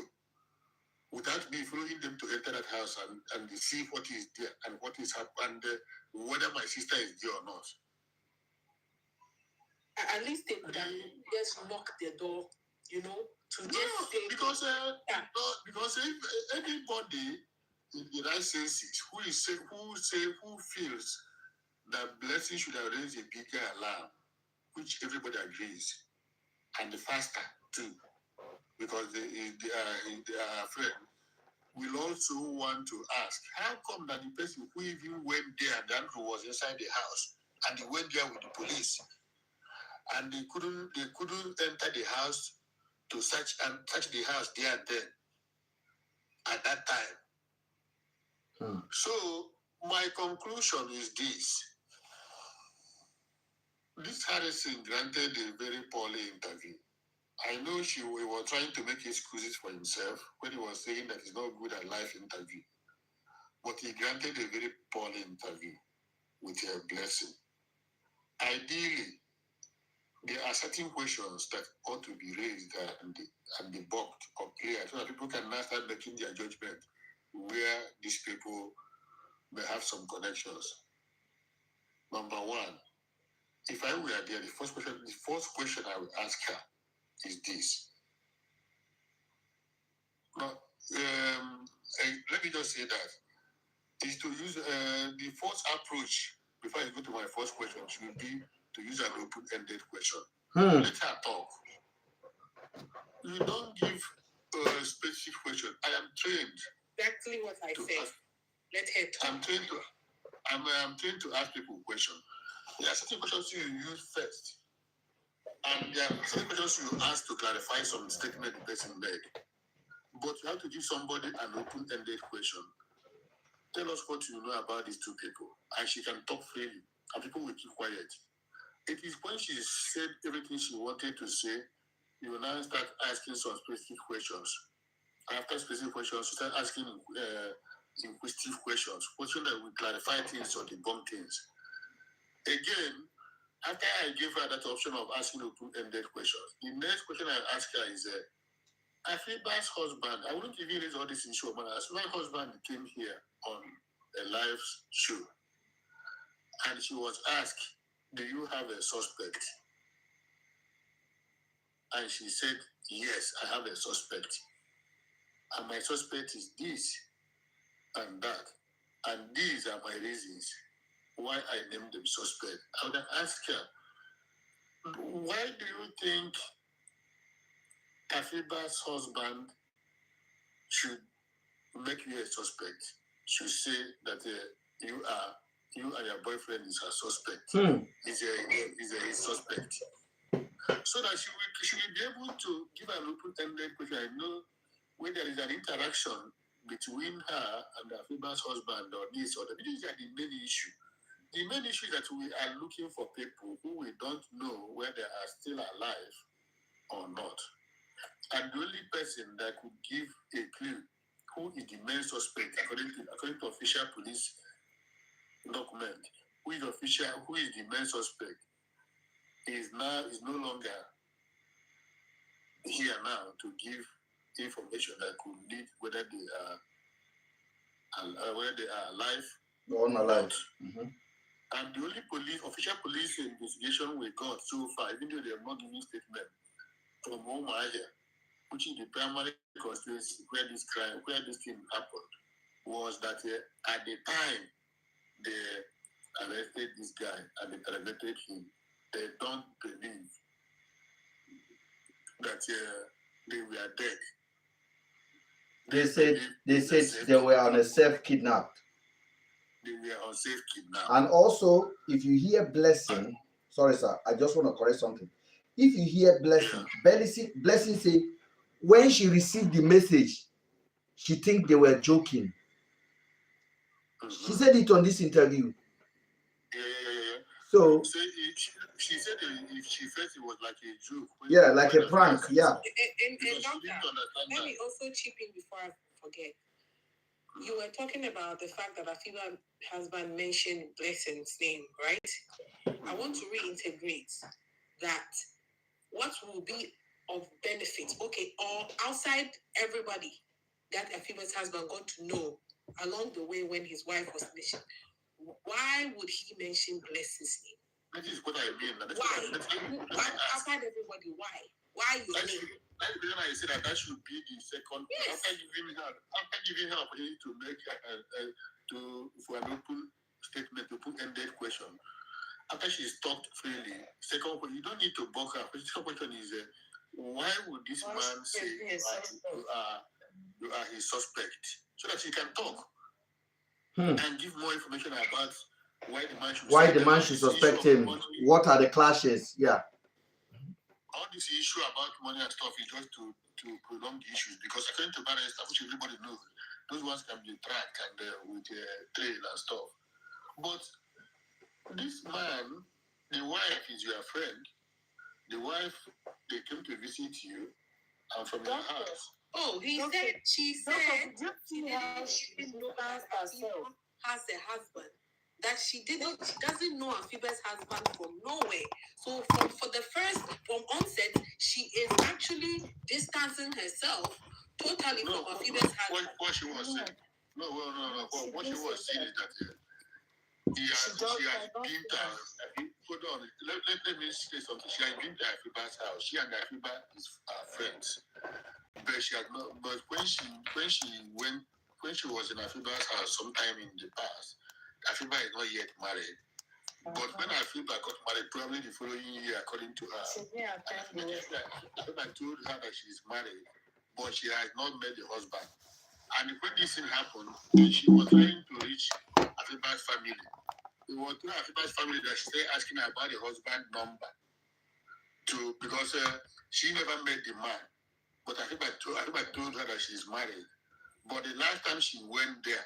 without me following them to enter that house and see what is there and what is happening, and whether my sister is there or not. At least they could have just knocked the door, to just say. Because if anybody in the right senses who feels that Blessing should have raised a bigger alarm, which everybody agrees, and the faster too, because they are afraid, will also want to ask, how come that the person who even went there, and Andrew was inside the house, and he went there with the police, and they couldn't enter the house to search the house there and then at that time. So my conclusion is this. This Harrison granted a very poorly interview. I know he was trying to make excuses for himself when he was saying that he's not good at live interview. But he granted a very poorly interview with a Blessing. Ideally, there are certain questions that ought to be raised and debunked or clear, so that people can now start making their judgment where these people may have some connections. Number one, if I were there, the first question I would ask her is this. But let me just say that is to use the first approach before I go to my first question should be to use an open-ended question. Let her talk. You don't give a specific question. I am trained. Exactly what I said. Let her talk. I'm trained to ask people questions. There are certain questions you use first, and there are certain questions you ask to clarify some statement the person made. But you have to give somebody an open-ended question. Tell us what you know about these two people, and she can talk freely, and people will keep quiet. It is when she said everything she wanted to say, you will now start asking some specific questions. After specific questions, you start asking inquisitive questions that will clarify things or debunk things. Again, after I gave her that option of asking open-ended questions, the next question I ask her is, Afiba's husband, I wouldn't even raise all this issue, but Afiba's husband came here on a live show, and she was asked, do you have a suspect? And she said, yes, I have a suspect. And my suspect is this and that. And these are my reasons why I named them suspect. I would ask her, why do you think Afiba's husband should make you a suspect? Should say that you and your boyfriend is a suspect. Is a suspect. So that she will be able to give an open-ended question. I know when there is an interaction between her and Afiba's husband or this or that. These are the main issue. The main issue is that we are looking for people who we don't know whether they are still alive or not. And the only person that could give a clue who is the main suspect according to official police document, who is the main suspect, is no longer here now to give information that could lead whether they are alive or not alive. And the only official police investigation we got so far, even though they have not given statement from Omahia, which is the primary constituency where this thing happened, was that at the time they arrested this guy and they terminated him, they don't believe that they were dead. They said they were on a self-kidnapped. They were on self-kidnapped. And also, if you hear Blessing, sorry sir, I just want to correct something. If you hear Blessing, Blessing say when she received the message, she think they were joking. She said it on this interview. Yeah. So she said if she felt it was like a joke. Yeah, like a prank. Yeah. And doctor, let me also chip in before I forget. You were talking about the fact that Afiba's husband mentioned Blessing's name, right? I want to reintegrate that what will be of benefit, okay, or outside everybody that Afiba's husband got to know along the way when his wife was mentioned. Why would he mention Blessing's name? That is what I mean. Why? Outside everybody, why? Why you name? That's the reason I said that should be the second. Yes. After giving her opportunity to make for an open statement, open-ended question. After she's talked freely, second question, you don't need to block her. The second question is, why would this man say you are his suspect? So that she can talk and give more information about why the man should suspect him. What are the clashes? Yeah. All this issue about money and stuff is just to prolong the issues, because according to barrister, which everybody knows, those ones can be tracked and with trail and stuff. But this man, the wife is your friend. The wife, they came to visit you and from your house. Oh, she said she didn't know that herself has a husband. That she doesn't know Afiba's husband from nowhere. So from onset, she is actually distancing herself totally from Afiba's husband. What she was saying, no. What she was saying is that she has been to, hold on, let me say something. She has been to Afiba's house. She and Afiba is friends. but she had not. But when she was in Afiba's house sometime in the past, Afiba is not yet married. But when Afiba got married, probably the following year, according to her, Afiba told her that she is married, but she has not met the husband. And when this thing happened, she was trying to reach Afiba's family. It was through Afiba's family that she started asking her about the husband number, because she never met the man. But Afiba told her that she is married. But the last time she went there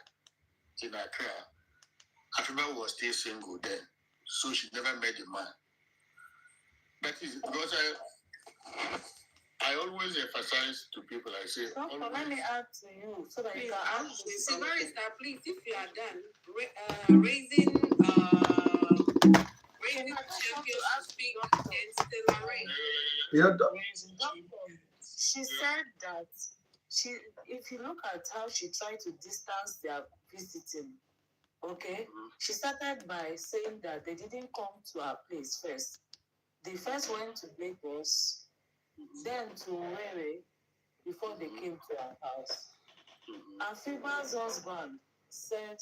in Accra, Afiba was still single then. So she never met the man. That is because I always emphasize to people, I say, let me add to you so that you can ask me. So, Barrister, please, if you are done, raising champions to speak against Stella Ray. She said that if you look at how she tried to distance their visiting, okay, she started by saying that they didn't come to her place first. They first went to Lagos, then to Owerri before they came to her house. Afiba's husband said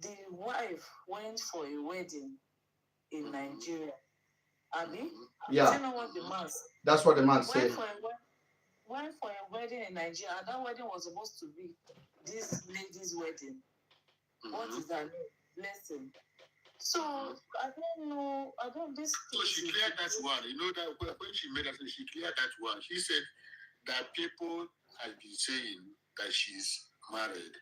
the wife went for a wedding in Nigeria. Abi? Yeah. Do you know what the man said? That's what the man said. Went for a wedding in Nigeria, and that wedding was supposed to be this lady's wedding. What is her name? Blessing. So I don't know. This. So she cleared that one. You know that when she made that, she cleared that one. She said that people have been saying that she's married,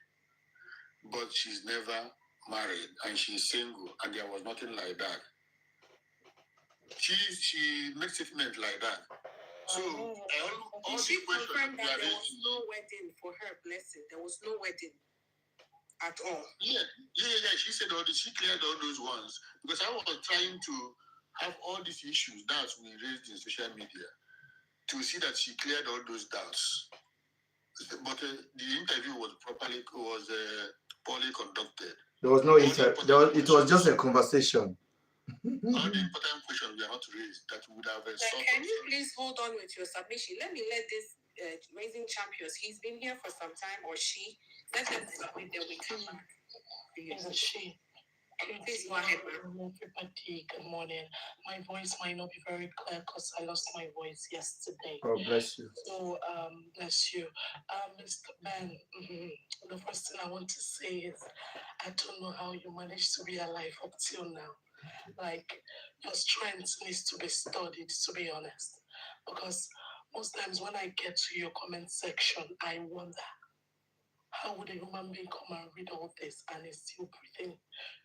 but she's never married and she's single, and there was nothing like that. She made statement like that. So all she the questions confirmed that there was raising, no wedding for her, Blessing. There was no wedding at all. Yeah. She said all this. She cleared all those ones because I was trying to have all these issues that we raised in social media to see that she cleared all those doubts. But the interview was poorly conducted. There was no interview. It was just a conversation. All the important questions we are not raised that would have solved. Can you please hold on with your submission? Let this Raising Champions. He's been here for some time, or she. Let them submit their way. Come back. It's a she. Please go ahead, ma'am. Everybody, good morning. My voice might not be very clear because I lost my voice yesterday. God bless you. So, bless you. Mr. Ben, the first thing I want to say is I don't know how you managed to be alive up till now. Like, your strength needs to be studied, to be honest. Because most times when I get to your comment section, I wonder, how would a human being come and read all this and is still breathing?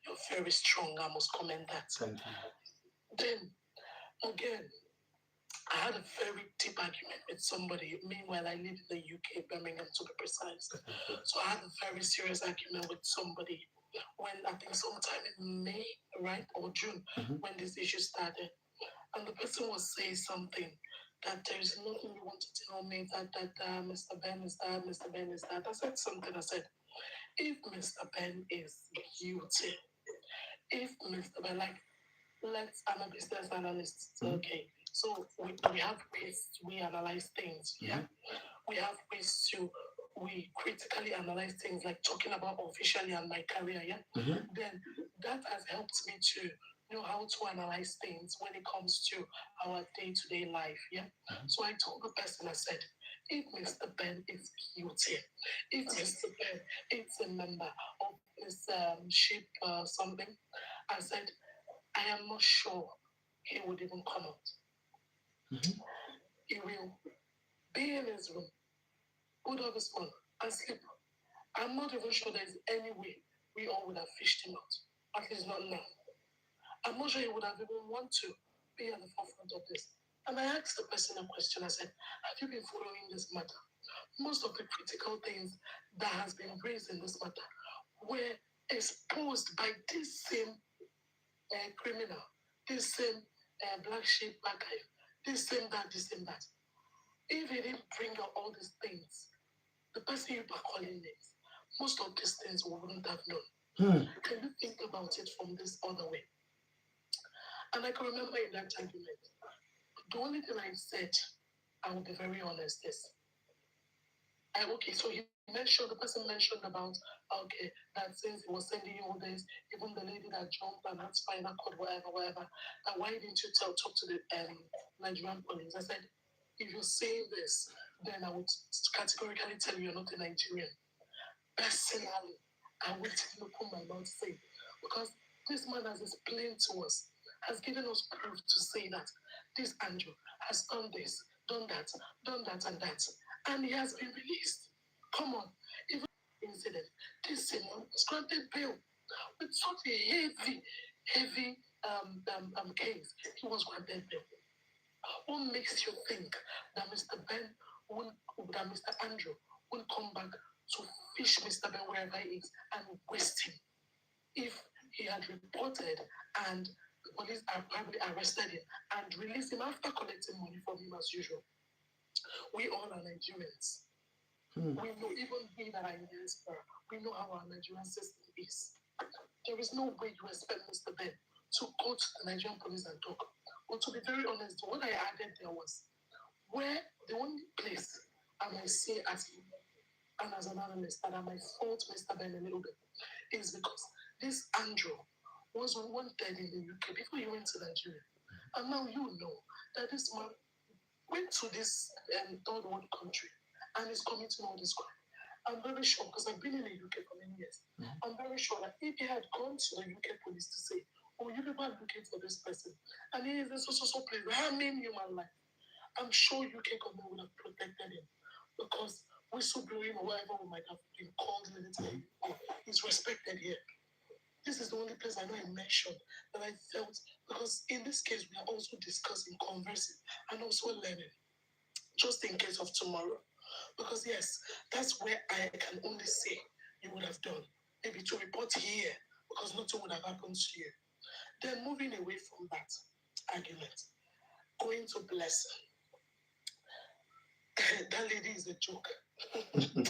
You're very strong, I must comment that. Thank you. Then, again, I had a very deep argument with somebody. Meanwhile, I live in the UK, Birmingham to be precise. So I had a very serious argument with somebody when I think sometime in May, right, or June, when this issue started. And the person was saying something that there is nothing you want to tell me that Mr. Ben is that, Mr. Ben is that. I said something, I said, if Mr. Ben is guilty, if Mr. Ben, I'm a business analyst, okay. So we have ways we analyze things, yeah? We have ways we critically analyze things, like talking about officially and my career, yeah? Then that has helped me to know how to analyze things when it comes to our day-to-day life, yeah? So I told the person, I said, if Mr. Ben is guilty, if Mr. Ben is a member of this ship something, I said, I am not sure he would even come out. He will be in his room, put up his phone and sleep. I'm not even sure there's any way we all would have fished him out, at least not now. I'm not sure he would have even want to be at the forefront of this. And I asked the person a question. I said, have you been following this matter? Most of the critical things that has been raised in this matter were exposed by this same criminal, this same black sheep archive, this same that. If he didn't bring out all these things, the person you are calling names, most of these things we wouldn't have known. Can you think about it from this other way? And I can remember in that argument, the only thing I said, I will be very honest, is Okay, so the person mentioned about, okay, that since he was sending you all this, even the lady that jumped and had spinal cord, whatever, and why didn't you talk to the Nigerian police? I said, if you're saying this, then I would categorically tell you you're not a Nigerian. Personally, I will open my mouth to say, because this man has explained to us, has given us proof to say that this Andrew has done this, done that, and that. And he has been released. Come on. Even incident, this same one was granted bail with such a heavy case. He was granted bail. What makes you think that Mr. Andrew will come back to fish Mr. Ben wherever he is and waste him? If he had reported and the police are probably arrested him and released him after collecting money from him as usual. We all are Nigerians. We know, even we that are in diaspora, we know how our Nigerian system is. There is no way you expect Mr. Ben to go to the Nigerian police and talk. But to be very honest, what I added there was where the only place I might say as an analyst that I might fault Mr. Ben a little bit is because this Andrew was wanted in the UK before he went to Nigeria. And now you know that this man went to this third world country and is committing all this crime. I'm very sure, because I've been in the UK for many years, I'm very sure that if he had gone to the UK police to say, oh, you people are looking for this person, and he is in so place harming human life, I'm sure UK government would have protected him, because whistleblowing or whatever we might have been called military, he's respected here. This is the only place I know I mentioned that I felt, because in this case we are also discussing, conversing, and also learning, just in case of tomorrow. Because yes, that's where I can only say you would have done. Maybe to report here, because nothing would have happened to you. Then moving away from that argument, going to Blessing. That lady is a joke.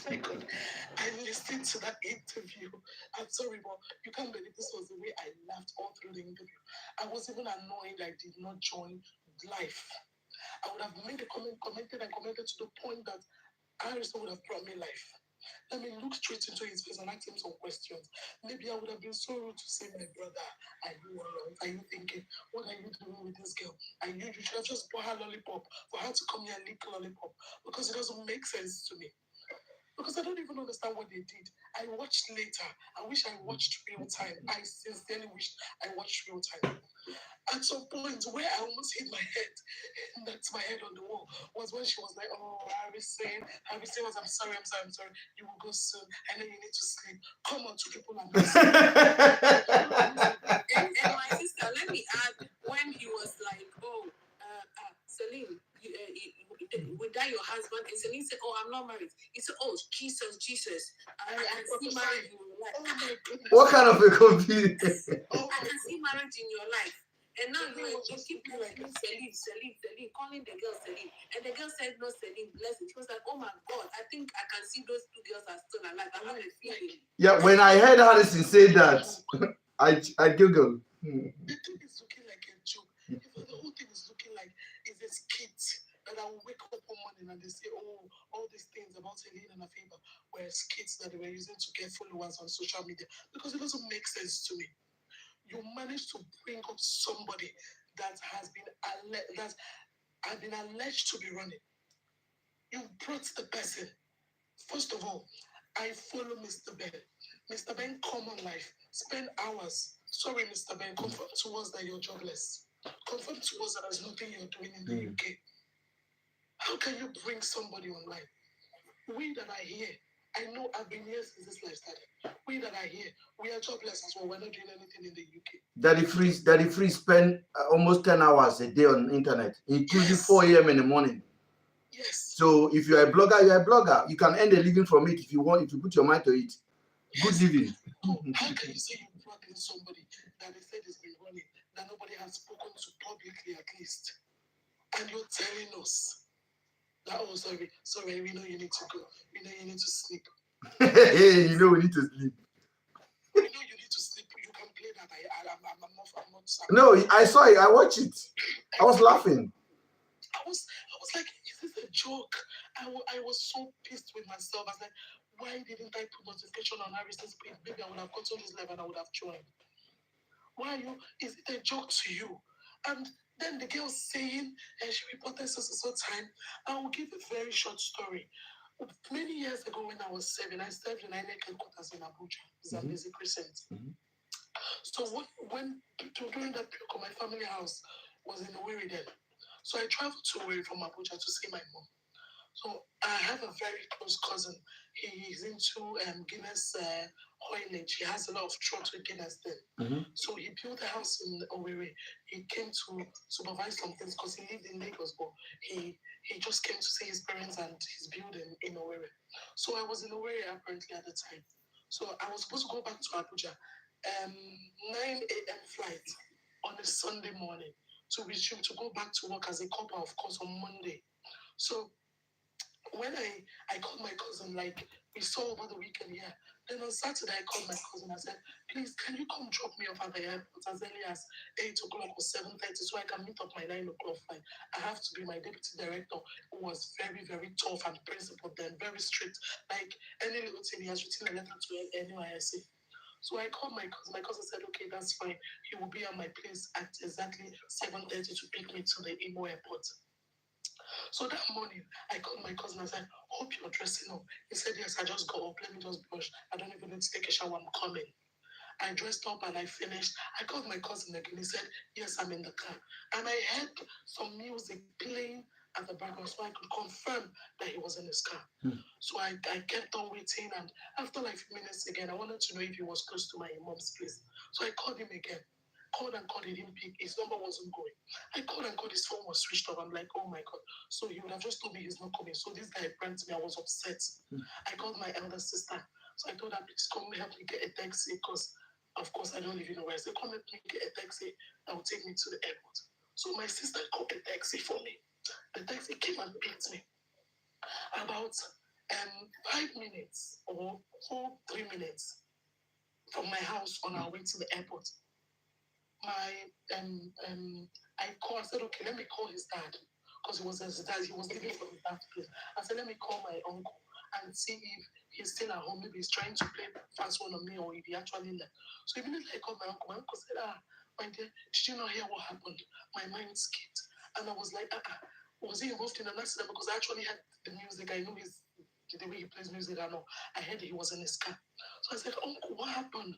My God, I listened to that interview. I'm sorry, but you can't believe this was the way I laughed all through the interview. I was even annoyed I did not join live. I would have made a commented to the point that Harrison would have brought me life. Let me look straight into his face and ask him some questions. Maybe I would have been so rude to say, my brother, are you alright? Are you thinking, what are you doing with this girl? You should have just bought her lollipop for her to come here and lick lollipop, because it doesn't make sense to me. Because I don't even understand what they did. I watched later. I wish I watched real time. I sincerely wish I watched real time. At some point where I almost hit my head, and that's my head on the wall, was when she was like, oh, Harrison was, I'm sorry, you will go soon, I know you need to sleep. Come on, 2 people are not and my sister, let me add, when he was like, oh, Celine, without your husband, and Celine said, oh, I'm not married. He said, oh, Jesus, I can see marriage in your life. Oh my goodness. What kind of a computer? I can see marriage in your life. And now you keep like Celine, calling the girl Celine. And the girl said, no, Celine, bless it. She was like, oh my God, I think I can see those 2 girls are still alive. I have a feeling. Yeah, when I heard Harrison say that, I googled. The thing is looking like a joke. The whole thing is looking like it's a skit. And I will wake up one morning and they say, oh, all these things about Celine and Afiba were skits that they were using to get followers on social media. Because it doesn't make sense to me. You managed to bring up somebody that has been alleged to be running. You brought the person. First of all, I follow Mr. Ben. Mr. Ben, come on life. Spend hours. Sorry, Mr. Ben, confirm to us that you're jobless. Confirm to us that there's nothing you're doing in the UK. How can you bring somebody online? We that are here, I know I've been here since this life started. We that are here, we are jobless as well. We're not doing anything in the UK. Daddy Free spend almost 10 hours a day on the internet, including 4 a.m. in the morning. Yes. So if you're a blogger, you're a blogger. You can earn a living from it if you want, if you put your mind to it. Good living. How can you say you brought in somebody that they said has been running, that nobody has spoken to publicly at least? And you're telling us that, oh, sorry, we know you need to go. We know you need to sleep. Hey, you know we need to sleep. We know you need to sleep. You can play that. I'm not sorry. No, I saw it. I watched it. I was laughing. I was like, is this a joke? I was so pissed with myself. I was like, why didn't I put notification on Harrison's page? Maybe I would have gotten this live and I would have joined. Why are you? Is it a joke to you? And then the girl saying she reported so time. I will give a very short story. Many years ago when I was 7, I served in INEC headquarters in Abuja, Zambezi Crescent. So when during that period, my family house was in Owerri then. So I traveled to Owerri from Abuja to see my mom. So I have a very close cousin. He is into Guinness haulage. He has a lot of trucks with Guinness then. So he built a house in Owerri. He came to supervise some things because he lived in Lagos, but he just came to see his parents and his building in Owerri. So I was in Owerri apparently at the time. So I was supposed to go back to Abuja. 9 a.m. flight on a Sunday morning to resume to go back to work as a copper, of course, on Monday. So when I called my cousin, like we saw over the weekend, yeah. Then on Saturday, I called my cousin. I said, please, can you come drop me off at the airport as early as 8 o'clock or 7:30 so I can meet up my 9 o'clock flight? I have to be my deputy director, who was very, very tough and principled then, very strict. Like any little thing, he has written a letter to NYSC. So I called my cousin. My cousin said, okay, that's fine. He will be at my place at exactly 7:30 to pick me to the Imo airport. So that morning, I called my cousin and said, hope you're dressing up. He said, yes, I just got up. Let me just brush. I don't even need to take a shower. I'm coming. I dressed up and I finished. I called my cousin again. He said, yes, I'm in the car. And I heard some music playing at the background so I could confirm that he was in his car. So I kept on waiting. And after like a few minutes again, I wanted to know if he was close to my mom's place. So I called him again. Called and called, he didn't pick. His number wasn't going. I called and called, his phone was switched off. I'm like, oh my God. So he would have just told me he's not coming. So this guy pranked me. I was upset. I called my elder sister. So I told her, please come help me get a taxi because, of course, I don't live in the West. They come help me get a taxi that will take me to the airport. So my sister called a taxi for me. The taxi came and picked me. About 5 minutes or 3 minutes from my house on our way to the airport. I said, okay, let me call his dad because he was leaving from his dad's place. I said, let me call my uncle and see if he's still at home. Maybe he's trying to play fast one on me or if he actually left. So immediately I called my uncle said, my dear, did you not hear what happened? My mind skipped. And I was like, was he involved in an accident? Because I actually had the music. I know the way he plays music. I know. I heard he was in his car. So I said, uncle, what happened?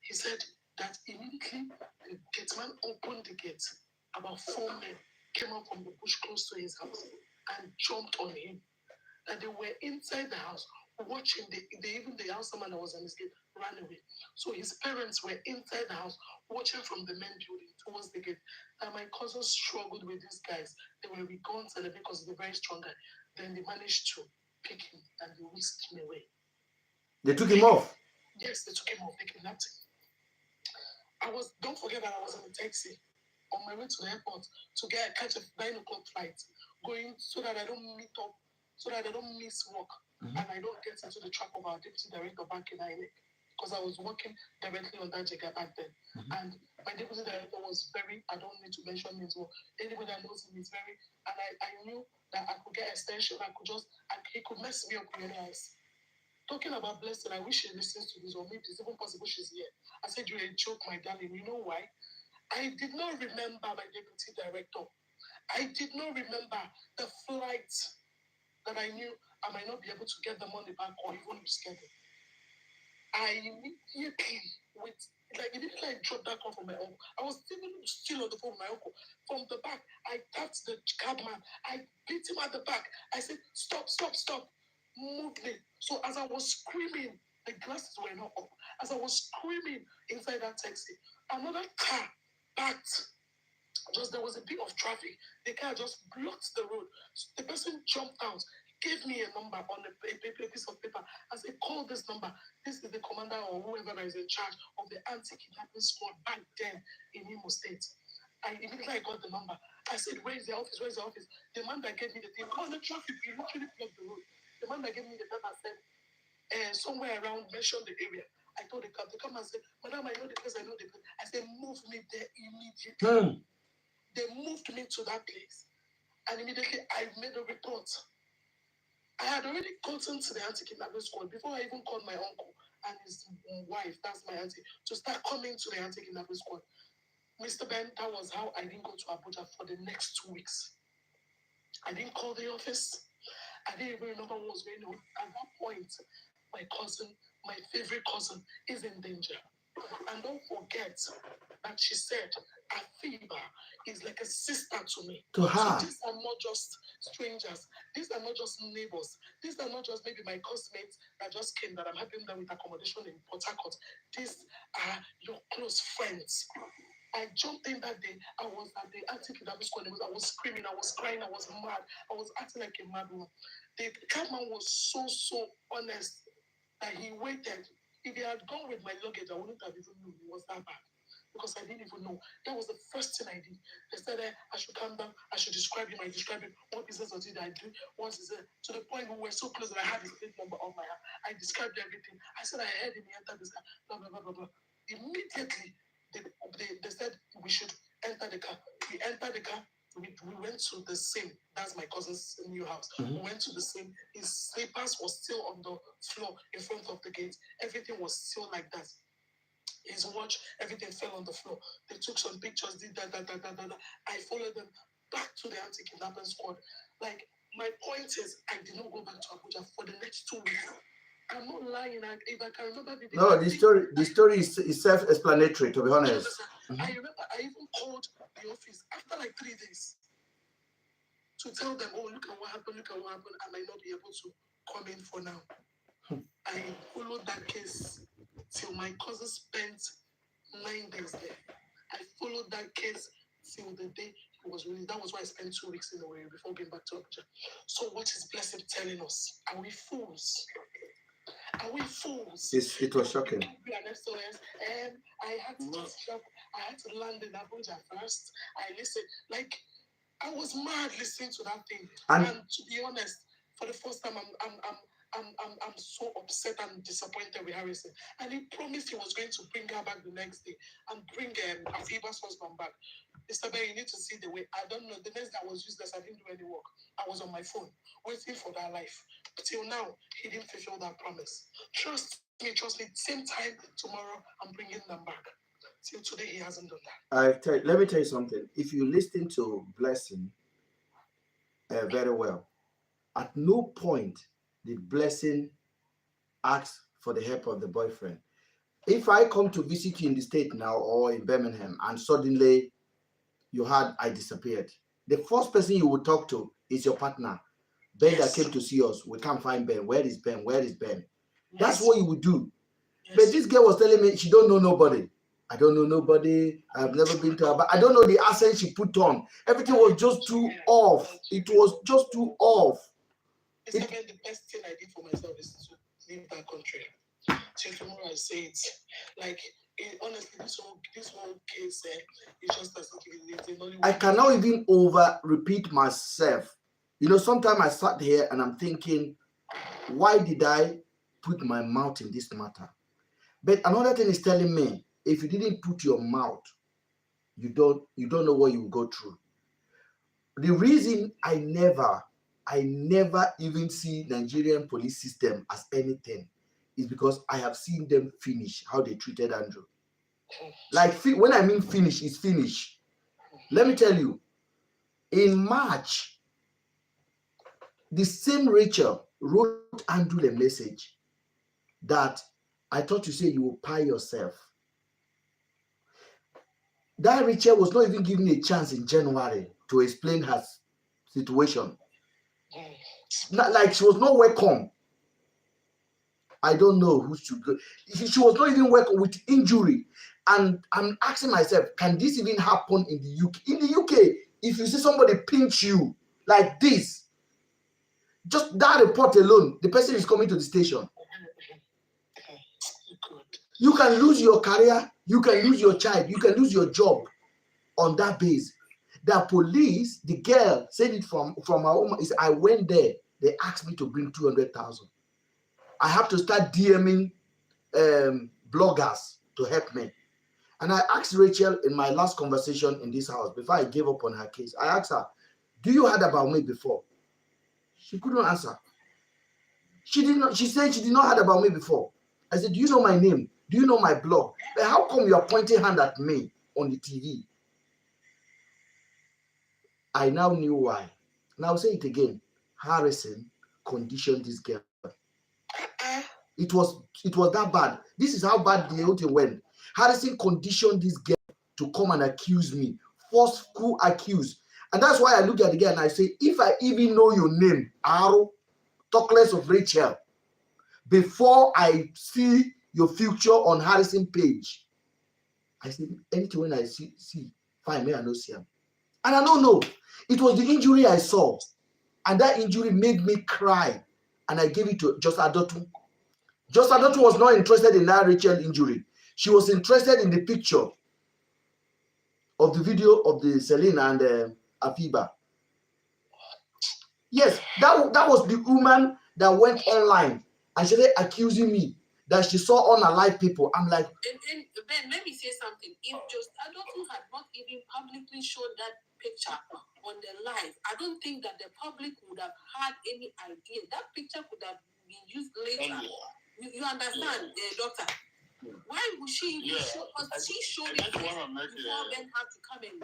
He said that immediately the gateman opened the gate. About 4 men came up from the bush close to his house and jumped on him. And they were inside the house watching. Even the houseman that was on his gate ran away. So his parents were inside the house watching from the main building towards the gate. And my cousin struggled with these guys. They were with guns and because they're very strong. Then they managed to pick him and they whisked him away. They took him off? Yes, they took him off. They kidnapped him. Don't forget that I was in a taxi on my way to the airport to catch a 9 o'clock flight, going so that I don't meet up, so that I don't miss work, and I don't get into the trap of our deputy director back in INEC, because I was working directly on that Jega back then. And my deputy director was very, I don't need to mention names, but anybody that knows him is very, and I knew that I could get extension, he could mess me up really nice. Talking about Blessing, I wish she listens to this, or maybe it's even possible she's here. I said, you're a joke, my darling. You know why? I did not remember my deputy director. I did not remember the flight that I knew I might not be able to get the money back or even reschedule. I immediately dropped that call from my uncle. I was still on the phone with my uncle. From the back, I tapped the cabman. I beat him at the back. I said, stop. Move me. So as I was screaming, the glasses were not up. As I was screaming inside that taxi, another car parked. There was a bit of traffic. The car just blocked the road. So the person jumped out, gave me a number on a piece of paper. I said, call this number. This is the commander or whoever is in charge of the anti-kidnapping squad back then in Imo State. I immediately got the number. I said, where is the office? The man that gave me the thing, the traffic, you literally blocked the road. The man that gave me the paper said, somewhere around, mention the area. I told the cab, the cabman said, madam, I know the place. I said, move me there immediately. They moved me to that place. And immediately I made a report. I had already gotten to the anti-kidnapping squad before I even called my uncle and his wife, that's my auntie, to start coming to the anti-kidnapping squad. Mr. Ben, that was how I didn't go to Abuja for the next 2 weeks. I didn't call the office. I didn't even remember what was going on. At that point, my cousin, my favorite cousin, is in danger. And don't forget that she said, Afiba is like a sister to me. To her. So these are not just strangers. These are not just neighbors. These are not just maybe my classmates that just came that I'm helping them with accommodation in Port Harcourt. These are your close friends. I jumped in that day. I was at the anti-kidnapping squad. I was screaming. I was crying. I was mad. I was acting like a mad woman. The catman was so honest that he waited. If he had gone with my luggage, I wouldn't have even known it was that bad. Because I didn't even know. That was the first thing I did. They said I should calm down. I should describe him. I described him. What business did I do? What is it? To the point we were so close that I had his plate number on my hand. I described everything. I said I heard him. He entered this car. Blah, blah, blah, blah, blah. Immediately, they said we should enter the car. We entered the car. We went to the same. That's my cousin's new house. We went to the same. His slippers was still on the floor in front of the gate. Everything was still like that. His watch, everything fell on the floor. They took some pictures, did that. I followed them back to the anti-kidnapping squad. Like, my point is, I did not go back to Abuja for the next 2 weeks. I'm not lying. If I can remember the story is self-explanatory, to be honest. I remember I even called the office after like 3 days to tell them, oh, look at what happened. I might not be able to come in for now. I followed that case till my cousin spent 9 days there. I followed that case till the day it was released. That was why I spent 2 weeks in the way before getting back to Abuja. So what is Blessing telling us? Are we fools? Are we fools? It was shocking. I had to land in Abuja first. I listened. Like, I was mad listening to that thing. And to be honest, for the first time, I'm so upset and disappointed with Harrison. And he promised he was going to bring her back the next day and bring Afiba's husband back. Mr. Bear, you need to see the way. I don't know. The next day I was useless. I didn't do any work. I was on my phone waiting for that life. Till now, he didn't fulfill that promise. Trust me. Same time tomorrow, I'm bringing them back. Till today, he hasn't done that. Let me tell you something. If you listen to Blessing very well, at no point did Blessing ask for the help of the boyfriend. If I come to visit you in the state now or in Birmingham and suddenly I disappeared, the first person you will talk to is your partner. Ben that came to see us. We can't find Ben. Where is Ben? Where is Ben? That's what you would do. But this girl was telling me she don't know nobody. I don't know nobody. I've never been to her. But I don't know the accent she put on. Everything was just too off. It was just too off. The best thing I did for myself is to leave that country. Till tomorrow I say it. Like, honestly, this whole case is just as I cannot even repeat myself. You know, sometimes I sat here and I'm thinking, why did I put my mouth in this matter? But another thing is telling me, if you didn't put your mouth, you don't know what you will go through. The reason I never even see Nigerian police system as anything is because I have seen them finish how they treated Andrew. Like, when I mean finish, it's finish. Let me tell you, in March, the same Rachel wrote Andrew a message that I thought you said you will pie yourself. That Rachel was not even given a chance in January to explain her situation. Like, she was not welcome. I don't know who should go. She was not even welcome with injury. And I'm asking myself, can this even happen in the UK? In the UK, if you see somebody pinch you like this, just that report alone, the person is coming to the station. You can lose your career, you can lose your child, you can lose your job on that base. The police, the girl said it from her home, is I went there, they asked me to bring 200,000. I have to start DMing bloggers to help me. And I asked Rachel in my last conversation in this house, before I gave up on her case, I asked her, do you heard about me before? She couldn't answer. She did not. She said she did not heard about me before. I said, do you know my name? Do you know my blog? But how come you are pointing hand at me on the TV? I now knew why. Now say it again. Harrison conditioned this girl. It was that bad. This is how bad the whole thing went. Harrison conditioned this girl to come and accuse me. Forceful accuse. And that's why I look at the girl and I say, if I even know your name, Aro, talk less of Rachel, before I see your future on Harrison page, I said, anything when I see fine, may I not see him. And I don't know. It was the injury I saw. And that injury made me cry. And I gave it to Just Adotu. Just Adotu was not interested in that Rachel injury. She was interested in the picture of the video of the Celine and Afiba. Yes, that was the woman that went online and she started accusing me that she saw unalive people. I'm like, and Ben, let me say something. If Just Adotu had not even publicly shown that picture on the live, I don't think that the public would have had any idea. That picture could have been used later. You understand, doctor? Why would she even show? Because she showed it before Ben had to come and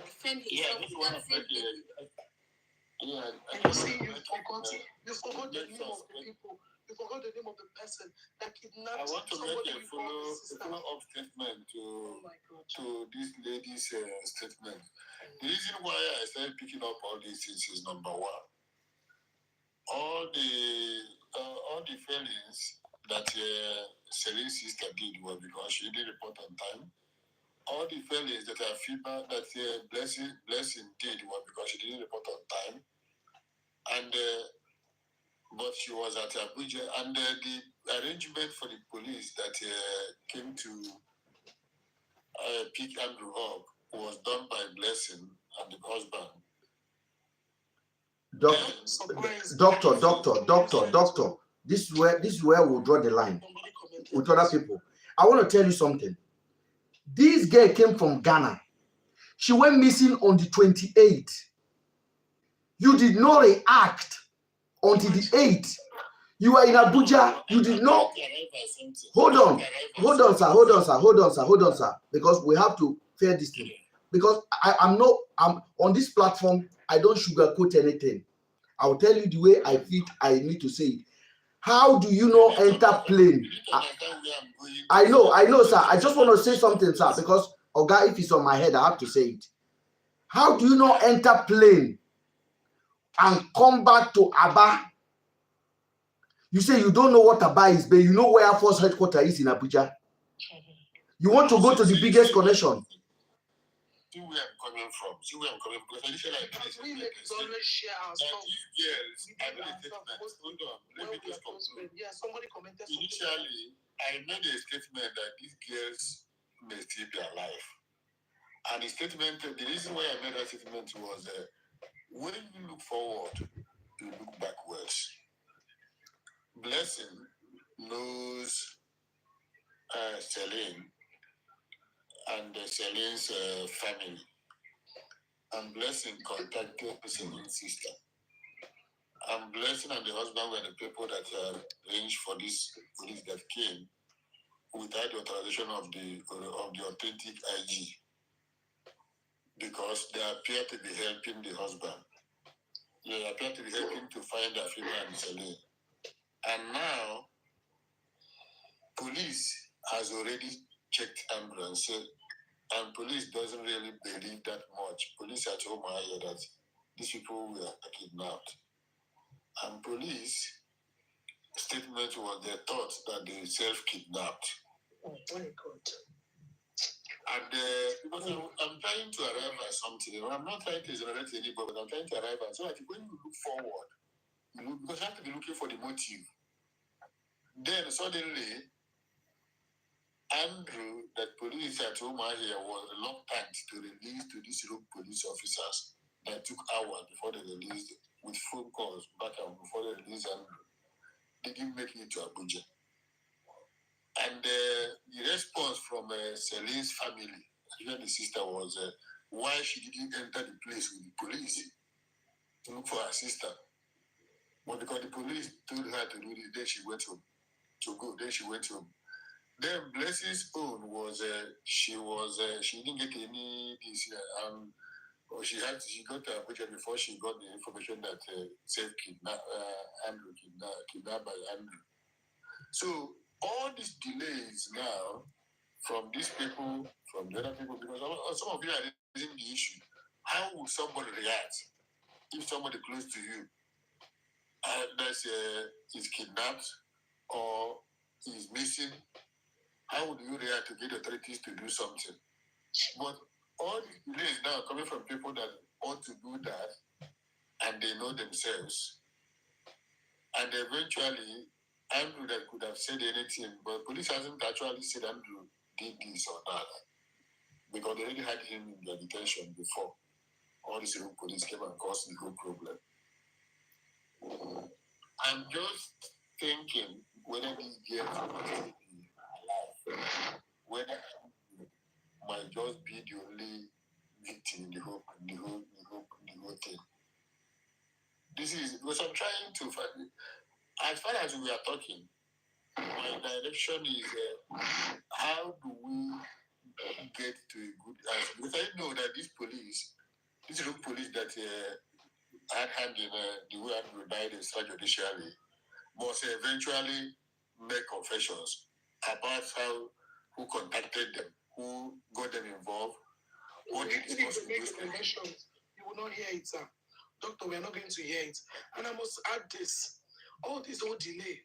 defend himself with that same video. And you see, you forgot the name of the people. You forgot the name of the person that kidnapped somebody. I want to make a follow-up statement to this lady's statement. The reason why I started picking up all these things is number one. All the failings that Celine's sister did was because she didn't report on time. All the failings that Blessing did was because she didn't report on time. And but she was at Abuja, and the arrangement for the police that came to pick Andrew up was done by Blessing and the husband. Doctor. This is where we'll draw the line with other people. I want to tell you something. This girl came from Ghana. She went missing on the 28th. You did not react until the 8th. You were in Abuja. You did not. Hold on, sir. Because we have to fair this thing. Because I'm on this platform. I don't sugarcoat anything. I will tell you the way I feel. I need to say it. How do you not enter plane? I know, sir. I just want to say something, sir. Because Oga, if it's on my head, I have to say it. How do you not enter plane and come back to Aba? You say you don't know what Aba is, but you know where Air Force headquarters is in Abuja. You want to go to the biggest connection. See where I'm coming from. Because initially I did we always share our stuff. These girls, I made a statement. Hold on, let me just conclude. Yeah, somebody commented. Initially, I made a statement that these girls may still be alive. And the statement, the reason why I made that statement was when you look forward, you look backwards. Blessing knows Celine and Celine's family. And Blessing contacted Celine's sister. And Blessing and the husband were the people that arranged for this police that came without the authorization of the authentic IG, because they appear to be helping the husband. They appear to be helping to find Afiba and Celine. And now, police has already checked ambulance, and police doesn't really believe that much. Police at home are here that these people were kidnapped. And police statement was they thought that they self-kidnapped. Oh, very good. And I'm trying to arrive at something. I'm not trying to generate anybody, but I'm trying to arrive at so that when you look forward, because you have to be looking for the motive. Then suddenly, Andrew, that police at home here, was reluctant to release to these rogue police officers that took hours before they released with phone calls back and before they released Andrew. They didn't make it to Abuja. And the response from Celine's family, even the sister, was why she didn't enter the place with the police to look for her sister. But because the police told her to do this, then she went home. To go, then she went home. Then Blessing's own was she didn't get any this or she got to Abuja before she got the information that said Andrew kidnapped by Andrew. So all these delays now from these people, from the other people, because some of you are raising the issue. How would somebody react if somebody close to you is kidnapped or is missing? How would you react to get authorities to do something? But all these delays now coming from people that want to do that and they know themselves. And eventually, Andrew that could have said anything, but police hasn't actually said Andrew did this or that. Because they already had him in their detention before. All these police came and caused the whole problem. I'm just thinking whether these girls will still be alive, whether might just be the only victim in the whole thing. This is because I'm trying to find. As far as we are talking, my direction is how do we get to a good answer? Because I know that this room police that had hand in the way Andrew died extrajudicially must eventually make confessions about who contacted them, who got them involved, what did they make confessions. You will not hear it, sir. Doctor, we are not going to hear it. And I must add this. All this whole delay.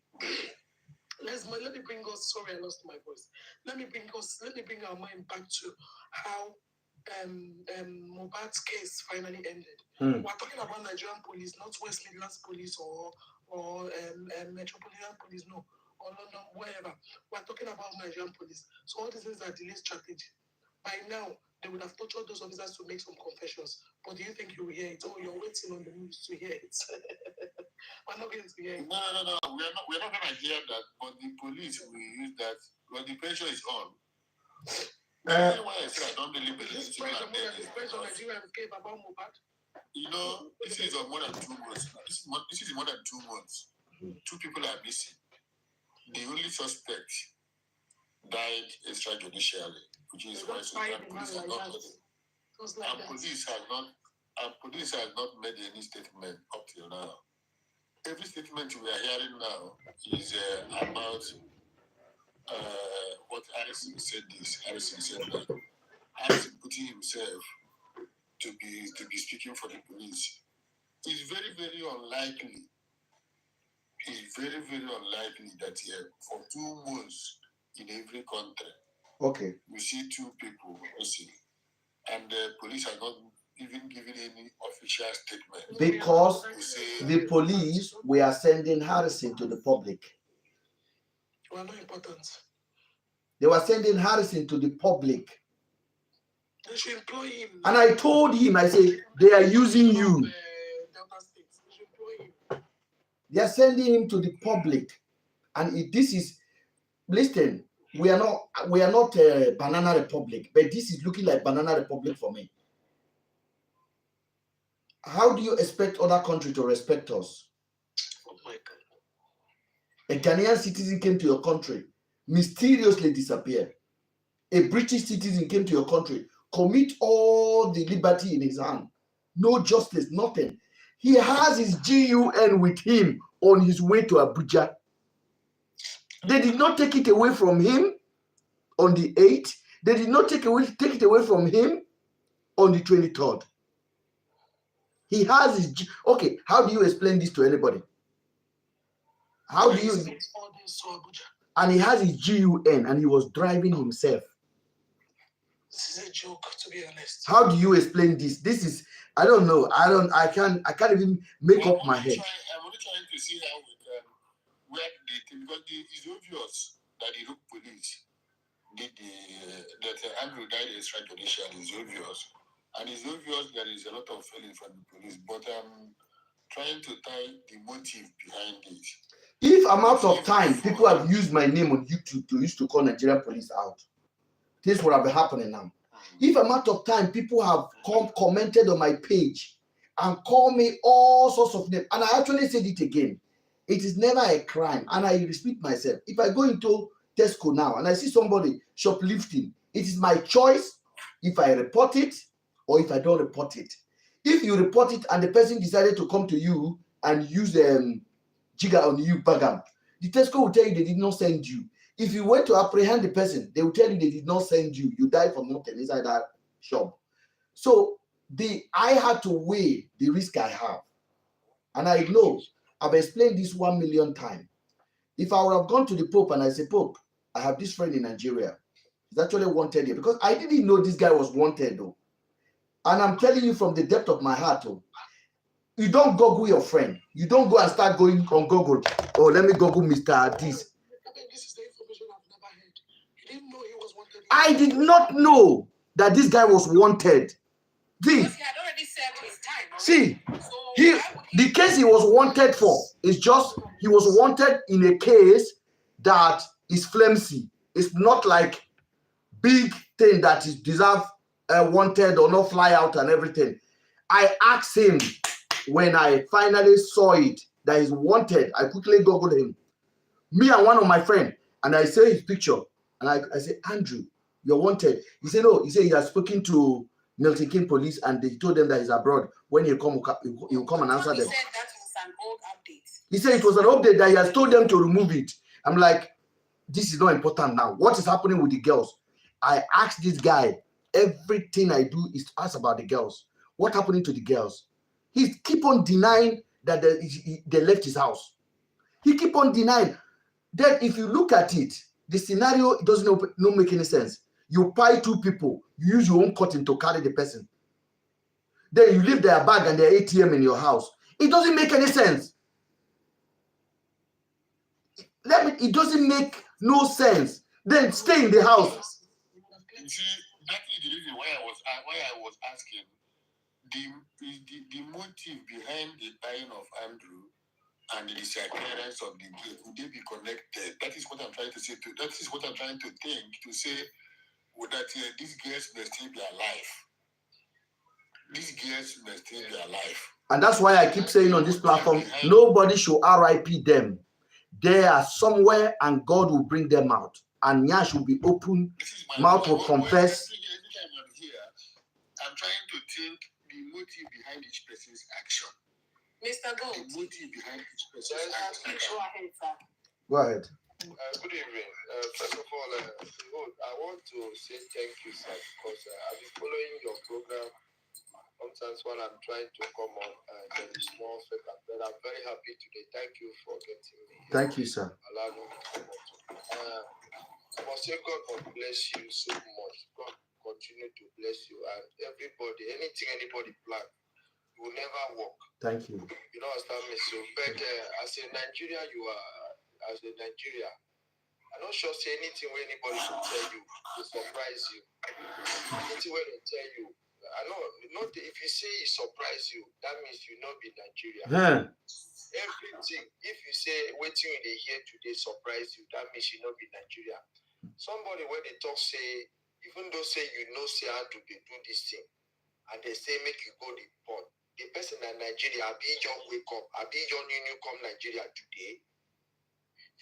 Let me bring us. Sorry, I lost my voice. Let me bring our mind back to how Mohbad's case finally ended. We're talking about Nigerian police, not West Midlands police or Metropolitan police, no, or London, wherever. We're talking about Nigerian police. So all these things are delay strategy. By now, they would have tortured those officers to make some confessions. But do you think you will hear it? Oh, you're waiting on the news to hear it. We're not going to hear it. No. We're not going to hear that. But the police will use that. But the pressure is on. That's why I said I don't really believe this pressure on Nigeria came about Mohbad. You know, this is more than 2 months. This is more than 2 months. 2 people are missing. The only suspect died extrajudicially, which is why police have not made police has not made any statement up till now. Every statement we are hearing now is about what Harrison said this, Harrison said that. Harrison putting himself to be speaking for the police. It's very, very unlikely. It's very, very unlikely that for 2 months in every country, okay, we see 2 people missing, and the police are not even giving any official statement. Because the police were sending Harrison to the public. Well, not important. They were sending Harrison to the public. They should employ him. And I told him, I said, they are using you. They are sending him to the public. And this is, listen, we are not a banana republic, but this is looking like banana republic for me. How do you expect other countries to respect us? Oh my God. A Ghanaian citizen came to your country, mysteriously disappeared. A British citizen came to your country, commit all the liberty in his hand. No justice, nothing. He has his GUN with him on his way to Abuja. They did not take it away from him on the 8th. They did not take it away from him on the 23rd. He has his okay. How do you explain this to anybody? How do you? And he has his GUN, and he was driving himself. This is a joke, to be honest. How do you explain this? This is, I don't know. I can't even make up my head. I'm only trying to see how where they, because it's obvious that the local police did that Andrew died extrajudicially. It's obvious, and it's obvious there is a lot of feeling from the police. But I'm trying to tie the motive behind it. If I'm out of time, people have used my name on YouTube to call Nigerian police out. This would have been happening now. If I'm out of time, people have commented on my page and call me all sorts of names. And I actually said it again. It is never a crime. And I repeat myself. If I go into Tesco now and I see somebody shoplifting, it is my choice if I report it or if I don't report it. If you report it and the person decided to come to you and use jigger on you, bagam, the Tesco will tell you they did not send you. If you went to apprehend the person, they will tell you they did not send you. You died for nothing inside that shop. So I had to weigh the risk I have. And I know I've explained this 1 million times. If I would have gone to the Pope and I say, Pope, I have this friend in Nigeria. He's actually wanted here. Because I didn't know this guy was wanted though. And I'm telling you from the depth of my heart, though, you don't Google your friend. You don't go and start going on Google. Oh, let me Google Mr. This. This is the information I've never heard. You didn't know he was wanted. I did not know that this guy was wanted. Because he had already served his time. See, the case he was wanted for is just he was wanted in a case that is flimsy. It's not like big thing that is deserve wanted or not fly out and everything. I asked him when I finally saw it that he's wanted. I quickly Googled him. Me and one of my friends, and I saw his picture, and I said, Andrew, you're wanted. He said, no. He said he has spoken to Milton King police and they told them that he's abroad. When he come and answer them. He said that was an old update. He said it was an update that he has told them to remove it. I'm like, this is not important now. What is happening with the girls? I asked this guy, everything I do is to ask about the girls. What happening to the girls? He keep on denying that they left his house. He keep on denying. Then if you look at it, the scenario doesn't make any sense. You buy two people, you use your own cotton to carry the person. Then you leave their bag and their ATM in your house. It doesn't make any sense. It doesn't make no sense. Then stay in the house. You see, that is the reason why I was asking the motive behind the dying of Andrew and the disappearance of the girl. Would they be connected? That is what I'm trying to say. That is what I'm trying to think to say that these girls may still be alive. These girls may still be alive. And that's why I keep saying on this platform, nobody should RIP them. They are somewhere and God will bring them out. And Nyash will be open, mouth will confess. I'm trying to think the motive behind each person's action. Mr. Gold. The motive behind each person's action. Go ahead, sir. Go ahead. Good evening. First of all, I want to say thank you, sir, because I've been following your program. Sometimes when I'm trying to come on, there is small setback, but I'm very happy today. Thank you for getting me. Thank you, sir. Allowing me to come on. I must say God bless you so much. God continue to bless you and everybody. Anything anybody plan will never work. Thank you. You know, understand me. So, but as a Nigeria, I'm not sure say anything where anybody should tell you to surprise you. Anything where they tell you. I know, not if you say it surprise you, that means you not be Nigeria. Everything, if you say waiting in the hear today surprise you, that means you not be Nigeria. Somebody when they talk say, even though say you know say how to do this thing, and they say make you go the port, the person in Nigeria, I be your wake up, I be your new come Nigeria today.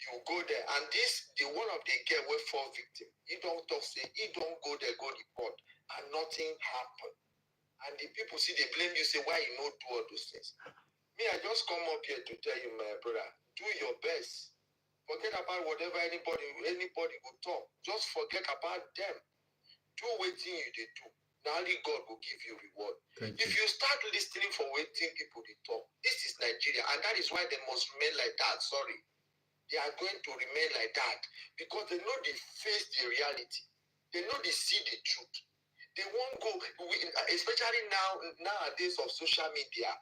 You go there, and the one of the girl will fall victim. You don't talk say, you don't go there, go the port, and nothing happen. And the people see they blame you, say why you not do all those things. Me, I just come up here to tell you, my brother, do your best. Forget about whatever anybody will talk. Just forget about them. Do what you they do. Now only God will give you reward. If you start listening for waiting people they talk, this is Nigeria, and that is why they must remain like that. Sorry. They are going to remain like that because they know they face the reality. They know they see the truth. They won't go, especially nowadays of social media.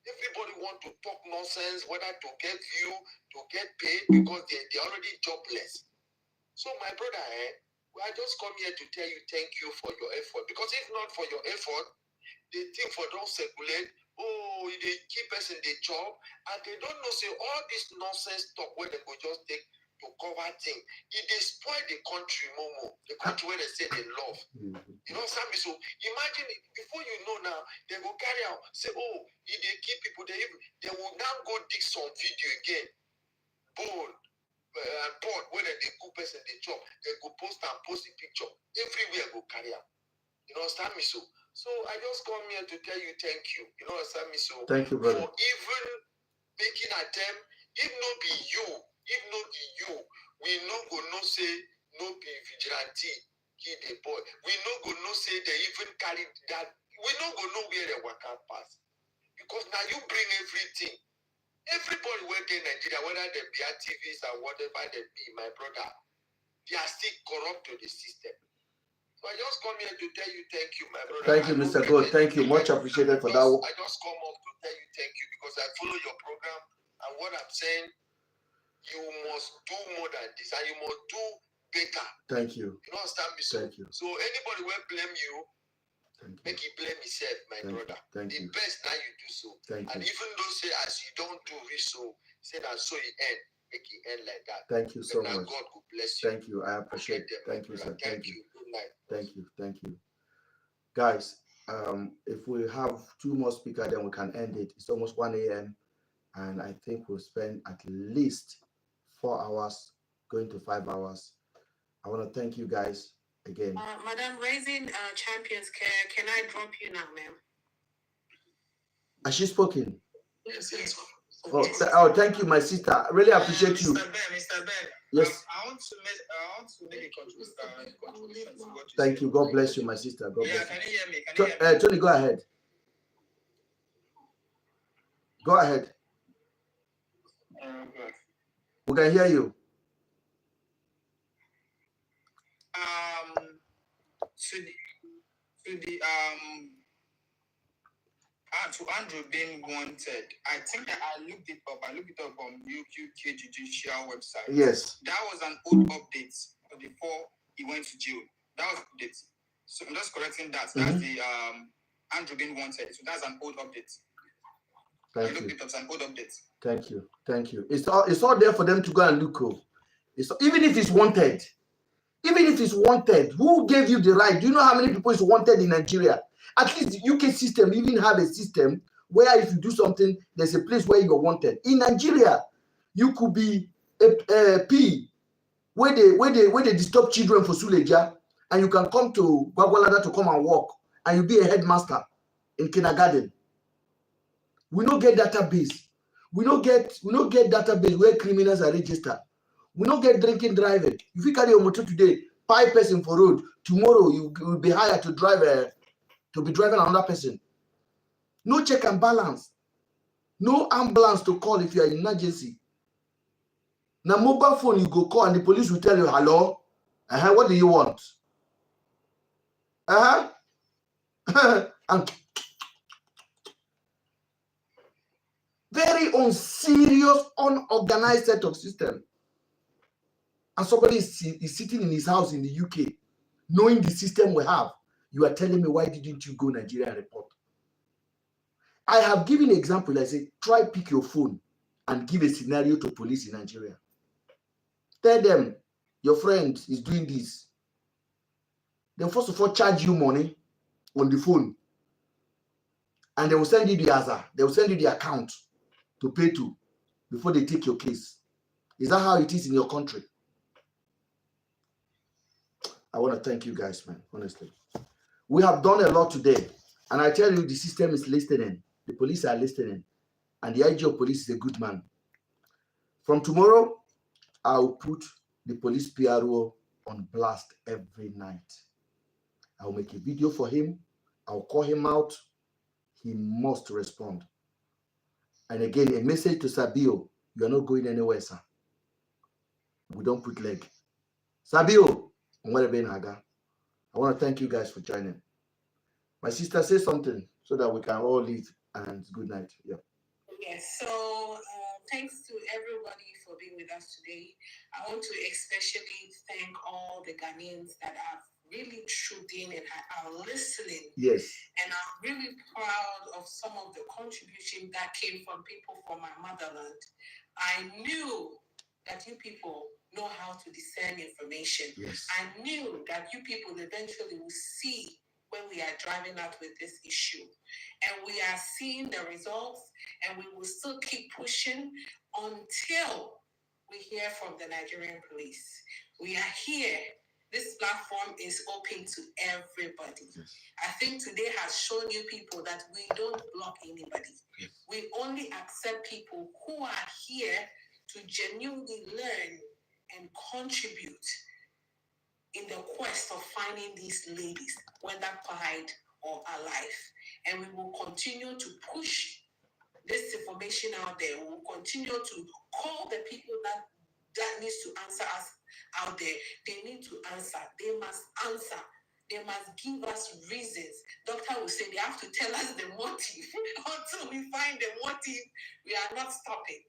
Everybody want to talk nonsense, whether to get view, to get paid, because they're already jobless. So my brother, I just come here to tell you thank you for your effort. Because if not for your effort, they think for don't circulate, they keep us in the job, and they don't know say all this nonsense talk where they go just take to cover things. If they spoil the country, Momo, the country where they say they love. You know, Sammy, so imagine it, before you know now, they will carry out, say, oh, if they kill people, they will now go dig some video again. Bone and pot, whether they cook person, they chop, they go post and post the picture. Everywhere go carry out. You know, understand me? So I just come here to tell you thank you. You know, understand me? So thank you, brother. For even making attempt, if not be you, we no go no say no be vigilante, kill the boy. We no go no say they even carry that. We no go know where they work out pass. Because now you bring everything. Everybody working in Nigeria, whether they be activists or whatever they be, my brother, they are still corrupt to the system. So I just come here to tell you thank you, my brother. Thank you, Mr. God. Thank you. Much appreciated for that. I just come up to tell you thank you because I follow your program, and what I'm saying, you must do more than this, and you must do better. Thank you. You understand me? So, thank you. So anybody will blame you, make you blame yourself, my brother. Thank the you. best now you do so. Thank and you. Even though say as you don't do it so, say that so you end, make it end like that. Thank you so much. God will bless you. Thank you. I appreciate it. Thank you, sir. Thank you. Good night. Thank you. Thank you. Guys, if we have 2 more speakers, then we can end it. It's almost 1 a.m. and I think we'll spend at least 4 hours, going to 5 hours. I want to thank you guys again. Madam, Raising Champions Care, can I drop you now, ma'am? Has she spoken? Yes. Oh, thank you, my sister. I really appreciate you. Mr. Ben. Yes. I want to make a contribution to what you Thank said. you. God bless you, my sister. God bless Can you hear me? you. Tony, go ahead. Go ahead. We can hear you. To Andrew being wanted, I think that I looked it up. I looked it up on UK judicial website. Yes. That was an old update before he went to jail. That was update. So I'm just correcting that. That's the Andrew being wanted. So that's an old update. Thank I looked you. it up. It's an old update. Thank you. Thank you. It's all there for them to go and look. Even if it's wanted. Even if it's wanted, who gave you the right? Do you know how many people is wanted in Nigeria? At least the UK system even have a system where if you do something, there's a place where you're wanted. In Nigeria, you could be a P where they disturb children for Suleja, and you can come to Gwagwalada to come and work, and you be a headmaster in kindergarten. We don't get database. We don't get database where criminals are registered. We don't get drinking driving. If you carry your motor today, 5 person for road, tomorrow you will be hired to drive to be driving another person. No check and balance. No ambulance to call if you are in emergency. Now mobile phone you go call and the police will tell you, hello, what do you want? And very unserious, unorganized set of system. And somebody is sitting in his house in the UK, knowing the system we have. You are telling me, why didn't you go Nigeria and report? I have given an example. I say, try pick your phone and give a scenario to police in Nigeria. Tell them, your friend is doing this. Then first of all, charge you money on the phone. And they will send you the AZA. They will send you the account to pay to before they take your case. Is that how it is in your country? I want to thank you guys, man, honestly. We have done a lot today. And I tell you, the system is listening. The police are listening. And the IG of police is a good man. From tomorrow, I'll put the police PRO on blast every night. I'll make a video for him. I'll call him out. He must respond. And again, a message to Sabio. You are not going anywhere, sir. We don't put leg. Sabio, I want to thank you guys for joining. My sister, say something so that we can all leave, and good night. Yeah. Yes, so thanks to everybody for being with us today. I want to especially thank all the Ghanaians that have really tuned in and are listening. Yes. And I'm really proud of some of the contribution that came from people from my motherland. I knew that you people know how to discern information. Yes. I knew that you people eventually will see where we are driving out with this issue. And we are seeing the results, and we will still keep pushing until we hear from the Nigerian police. We are here. This platform is open to everybody. Yes. I think today has shown you people that we don't block anybody. Yes. We only accept people who are here to genuinely learn and contribute in the quest of finding these ladies, whether quiet or alive. And we will continue to push this information out there. We will continue to call the people that needs to answer us out there. They need to answer. They must answer. They must give us reasons. Doctor will say they have to tell us the motive. Until we find the motive, we are not stopping.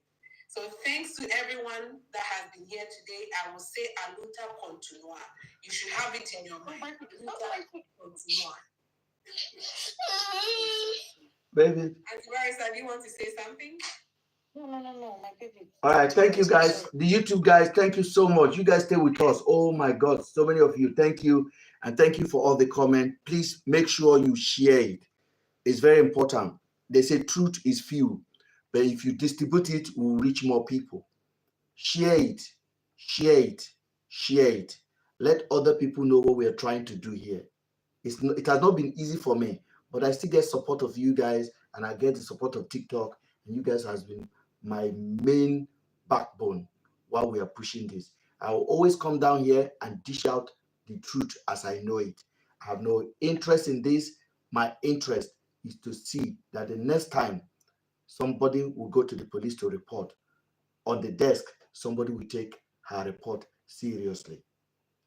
So thanks to everyone that has been here today. I will say Aluta Continua. You should have it in your mind. Aluta Continua. Baby. Auntie Marisa, do you want to say something? No, my baby. All right, thank you guys. The YouTube guys, thank you so much. You guys stay with us. Oh my God, so many of you. Thank you. And thank you for all the comments. Please make sure you share it. It's very important. They say truth is few, but if you distribute it, it will reach more people. Share it. Share it. Share it. Let other people know what we are trying to do here. It has not been easy for me, but I still get support of you guys, and I get the support of TikTok, and you guys has been my main backbone while we are pushing this. I will always come down here and dish out the truth as I know it. I have no interest in this. My interest is to see that the next time somebody will go to the police to report, on the desk, somebody will take her report seriously.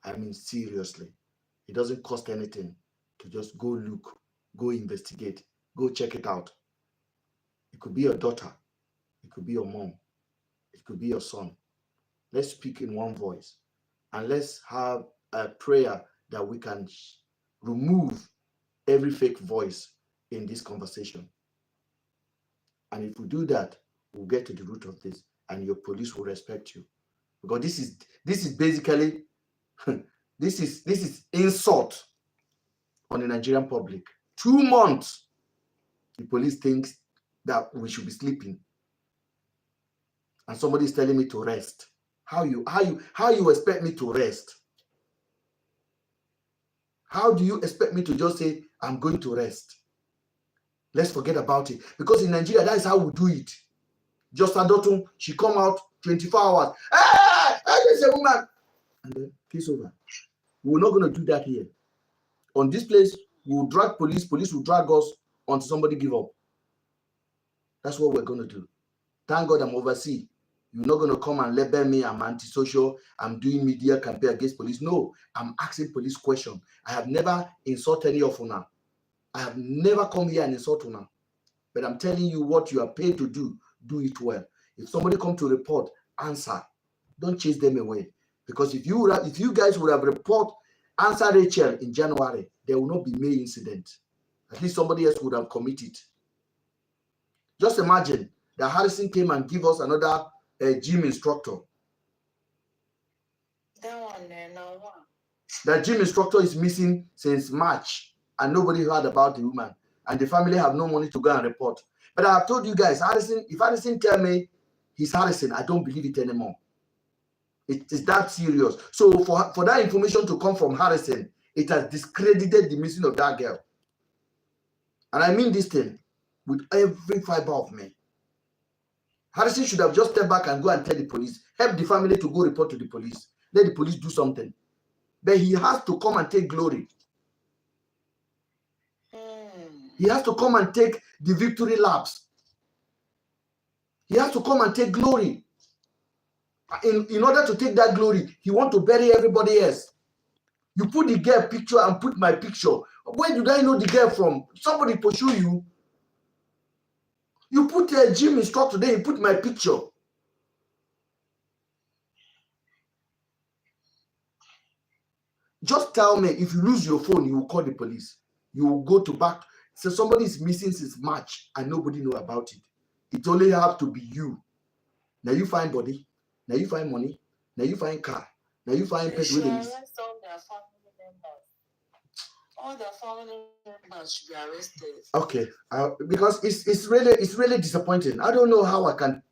I mean, seriously. It doesn't cost anything to just go look, go investigate, go check it out. It could be your daughter. It could be your mom. It could be your son. Let's speak in one voice, and let's have a prayer that we can remove every fake voice in this conversation. And if we do that, we'll get to the root of this, and your police will respect you. Because this is basically this is insult on the Nigerian public. 2 months, the police thinks that we should be sleeping, and somebody is telling me to rest. How you expect me to rest? How do you expect me to just say I'm going to rest? Let's forget about it, because in Nigeria that is how we do it. Just Adotun, she come out 24 hours. Hey, there's a woman, and then case over. We're not going to do that here. On this place, we'll drag police. Police will drag us until somebody give up. That's what we're going to do. Thank God I'm overseas. You're not going to come and label me. I'm antisocial. I'm doing media campaign against police. No, I'm asking police questions. I have never insulted any of Una. I have never come here and insult Una. But I'm telling you what you are paid to do. Do it well. If somebody come to report, answer. Don't chase them away. Because if you guys would have answered Rachel in January, there will not be May incident. At least somebody else would have committed. Just imagine that Harrison came and give us another gym instructor. That gym instructor is missing since March, and nobody heard about the woman, and the family have no money to go and report. But I have told you guys, Harrison, if Harrison tell me he's Harrison, I don't believe it anymore. It is that serious. So for that information to come from Harrison, it has discredited the missing of that girl. And I mean this thing with every fiber of me. Harrison should have just stepped back and go and tell the police, help the family to go report to the police. Let the police do something. But he has to come and take glory. He has to come and take the victory laps. He has to come and take glory. In order to take that glory, he wants to bury everybody else. You put the girl picture and put my picture. Where did I know the girl from? Somebody pursue you. You put a gym instructor there, you put my picture. Just tell me, if you lose your phone, you will call the police. You will go to back. So somebody is missing since March and nobody know about it. It only have to be you. Now you find body. Now you find money. Now you find car. Now you find They person should with arrest all their family members. All their family members should be arrested. Okay, because it's really disappointing. I don't know how I can.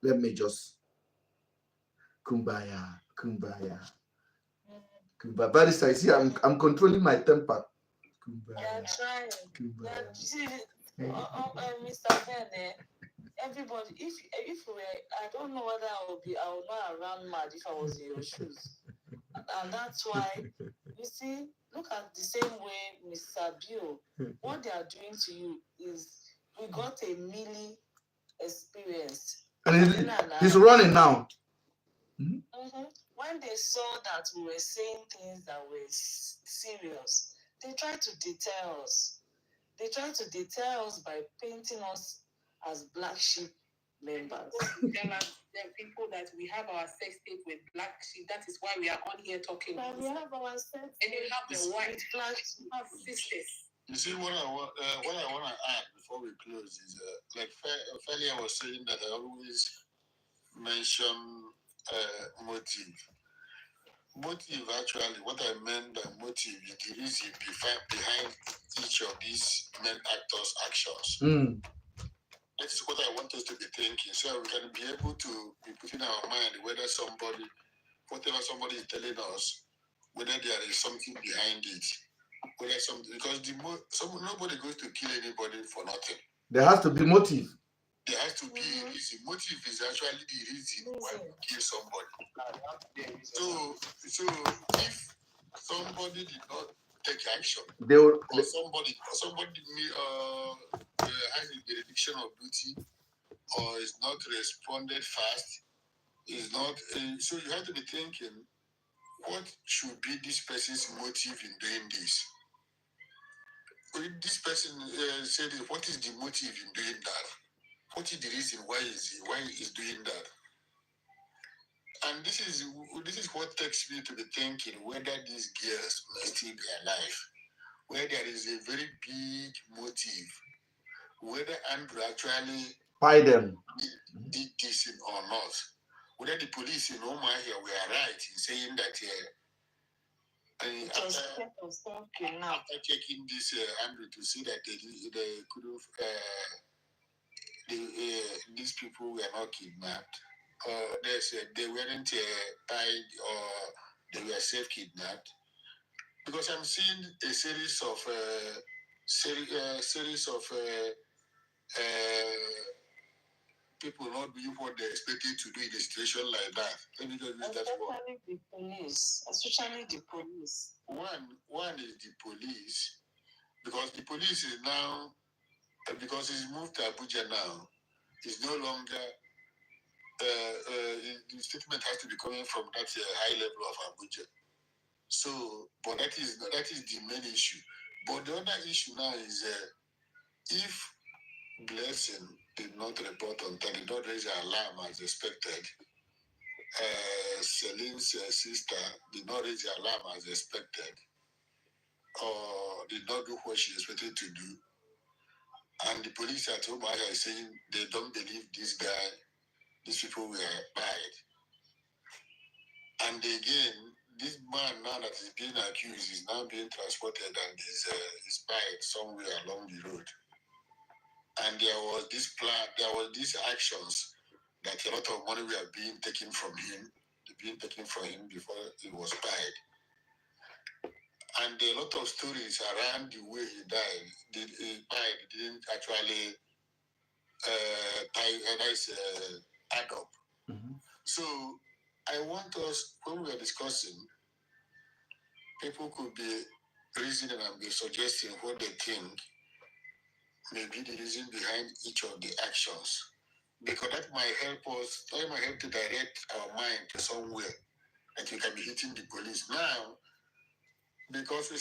Let me just kumbaya. Barrister, see, I'm controlling my temper. They're trying. Mr. Ben, everybody, if I don't know whether I will not run mad if I was in your shoes. And that's why, you see, look at the same way, Mr. Bio, what they are doing to you is, we got a Millie experience. And he's running now. Mm-hmm. When they saw that we were saying things that were serious, they tried to deter us. They tried to deter us by painting us as black sheep members. Tell us, the people that we have our sex tape with black sheep. That is why we are on here talking. But we have our sex and you have the white black sisters. You see, what I want to add before we close is, like Felia was saying, that I always mention motive. Motive, actually, what I meant by motive is the reason behind each of these men actors' actions. That is what I want us to be thinking, so we can be able to be putting our mind whether whatever somebody is telling us, whether there is something behind it, whether something, because nobody goes to kill anybody for nothing. There has to be motive. There has to be a reason. Motive is actually the reason why we kill somebody. So if somebody did not take action, or somebody has a dereliction of duty, or is not responded fast, is not. So you have to be thinking, what should be this person's motive in doing this? This person said, what is the motive in doing that? What is the reason why he's doing that? And this is what takes me to be thinking whether these girls may still be alive, where there is a very big motive, whether Andrew actually buy them did this or not, whether the police in Omaha here were right in saying that after checking this Andrew to see that they couldn't these people were not kidnapped. They said they weren't tied or they were self-kidnapped. Because I'm seeing a series of people not doing what they're expected to do in a situation like that. Let me just use that word. Especially the police. One is the police, because the police is now, because it's moved to Abuja now, it's no longer, the statement has to be coming from that high level of Abuja. So, but that is the main issue. But the other issue now is if Blessing did not report on time, did not raise an alarm as expected, Celine's sister did not raise the alarm as expected, or did not do what she expected to do, and the police at home are saying they don't believe this guy, these people were bad. And again, this man now that is being accused is now being transported and is buried somewhere along the road. And there was this plan, there was these actions that a lot of money were being taken from him before he was buried. And a lot of stories around the way he died, didn't actually add up. So I want us, when we are discussing, people could be reasoning and be suggesting what they think may be the reason behind each of the actions. Because that might help to direct our mind to somewhere that we can be hitting the police now. Because we